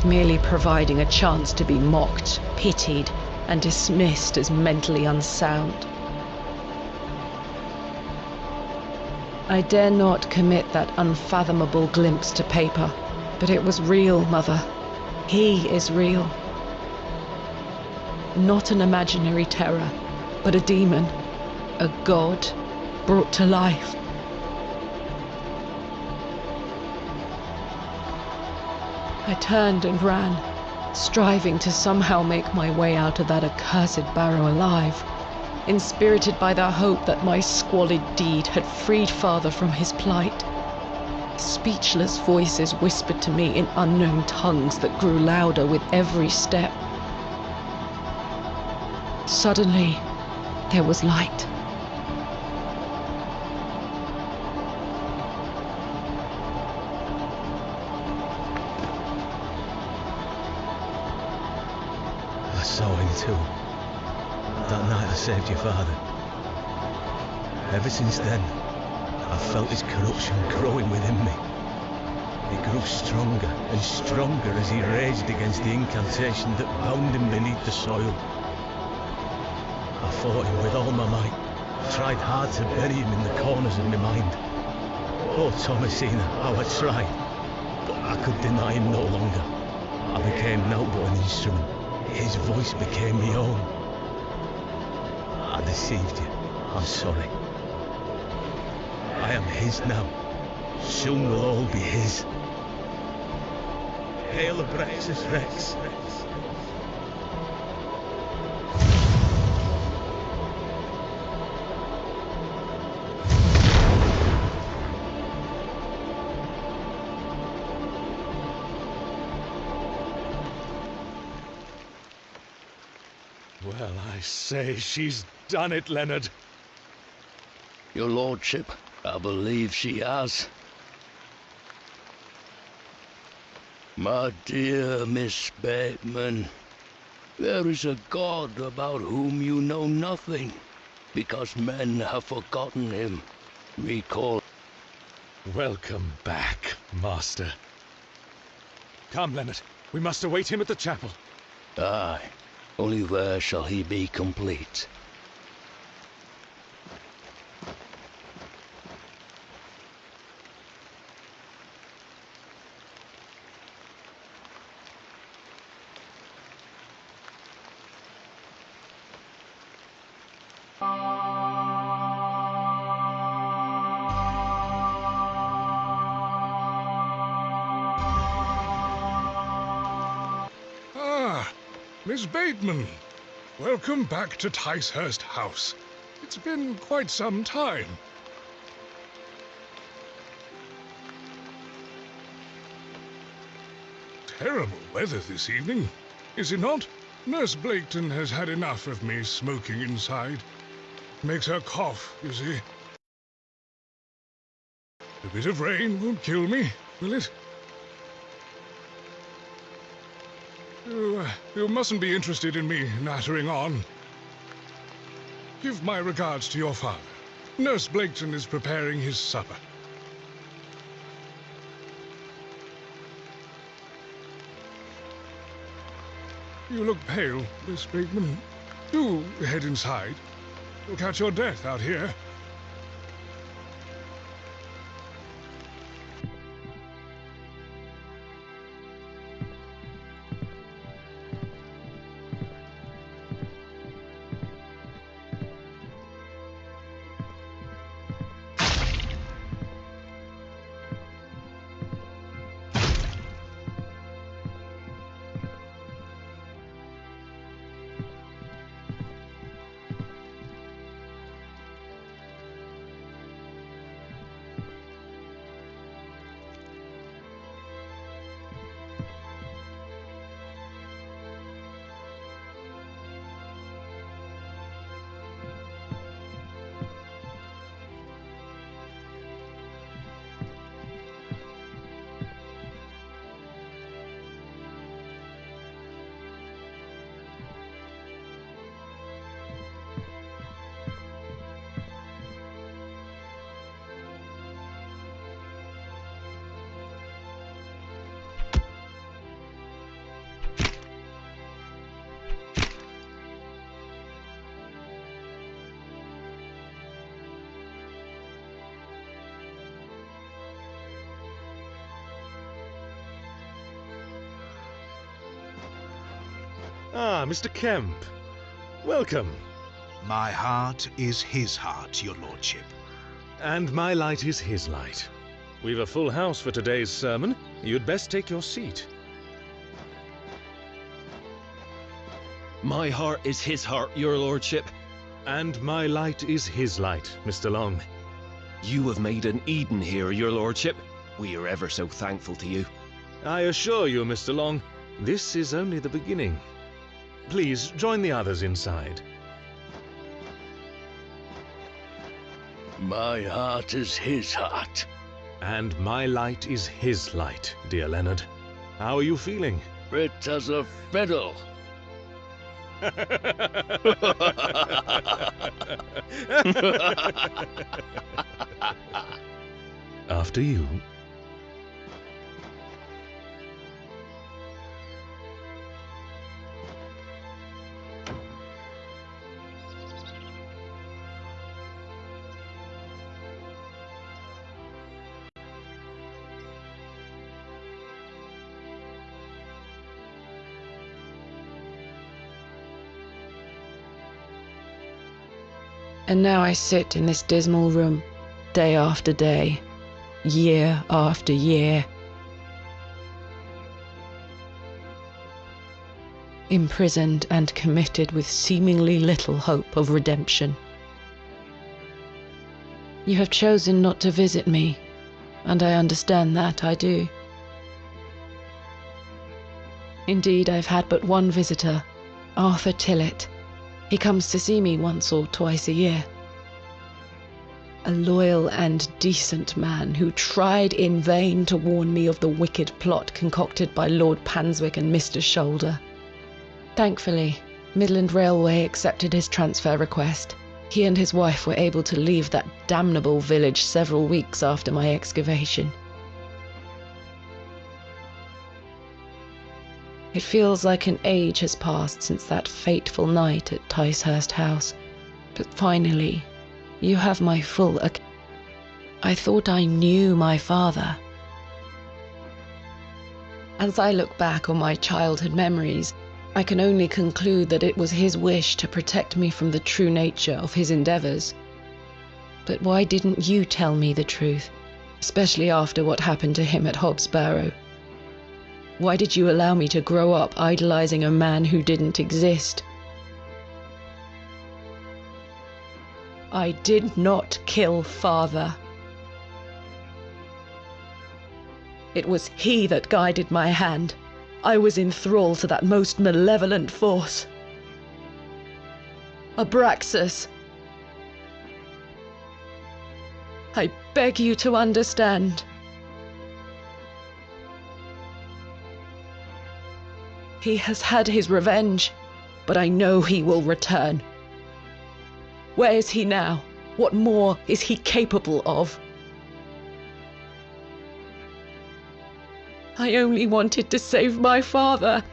merely providing a chance to be mocked, pitied, and dismissed as mentally unsound. I dare not commit that unfathomable glimpse to paper, but it was real, Mother. He is real. Not an imaginary terror, but a demon, a god brought to life. I turned and ran, striving to somehow make my way out of that accursed barrow alive, inspirited by the hope that my squalid deed had freed Father from his plight. Speechless voices whispered to me in unknown tongues that grew louder with every step. Suddenly, there was light. I saw him too. That night I saved your father. Ever since then, I've felt his corruption growing within me. It grew stronger and stronger as he raged against the incantation that bound him beneath the soil. I fought him with all my might, tried hard to bury him in the corners of my mind. Oh, Thomasina, how I tried, but I could deny him no longer. I became naught but an instrument. His voice became my own. I deceived you. I'm sorry. I am his now. Soon we'll all be his. Hail Abrexus Rex. I say, she's done it, Leonard. Your lordship, I believe she has. My dear Miss Bateman, there is a God about whom you know nothing, because men have forgotten him. Recall. Welcome back, Master. Come, Leonard. We must await him at the chapel. Aye, only there shall he be complete. Miss Bateman, welcome back to Ticehurst House. It's been quite some time. Terrible weather this evening, is it not? Nurse Blaketon has had enough of me smoking inside. Makes her cough, you see. A bit of rain won't kill me, will it? You mustn't be interested in me nattering on. Give my regards to your father. Nurse Blaketon is preparing his supper. You look pale, Miss Bateman. Do head inside. You'll catch your death out here. Ah, Mr. Kemp. Welcome. My heart is his heart, your lordship. And my light is his light. We've a full house for today's sermon. You'd best take your seat. My heart is his heart, your lordship. And my light is his light, Mr. Long. You have made an Eden here, your lordship. We are ever so thankful to you. I assure you, Mr. Long, this is only the beginning. Please, join the others inside. My heart is his heart. And my light is his light, dear Leonard. How are you feeling? Fit as a fiddle. After you. And now I sit in this dismal room, day after day, year after year. Imprisoned and committed with seemingly little hope of redemption. You have chosen not to visit me, and I understand that, I do. Indeed, I've had but one visitor, Arthur Tillett, He comes to see me once or twice a year. A loyal and decent man who tried in vain to warn me of the wicked plot concocted by Lord Panswick and Mr. Shoulder. Thankfully, Midland Railway accepted his transfer request. He and his wife were able to leave that damnable village several weeks after my excavation. It feels like an age has passed since that fateful night at Ticehurst House, but finally, you have my full I thought I knew my father. As I look back on my childhood memories, I can only conclude that it was his wish to protect me from the true nature of his endeavours. But why didn't you tell me the truth, especially after what happened to him at Hob's Barrow? Why did you allow me to grow up idolising a man who didn't exist? I did not kill father. It was he that guided my hand. I was in thrall to that most malevolent force. Abraxas. I beg you to understand. He has had his revenge, but I know he will return. Where is he now? What more is he capable of? I only wanted to save my father.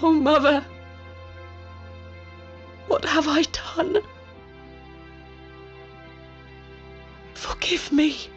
Oh, Mother, what have I done? Forgive me.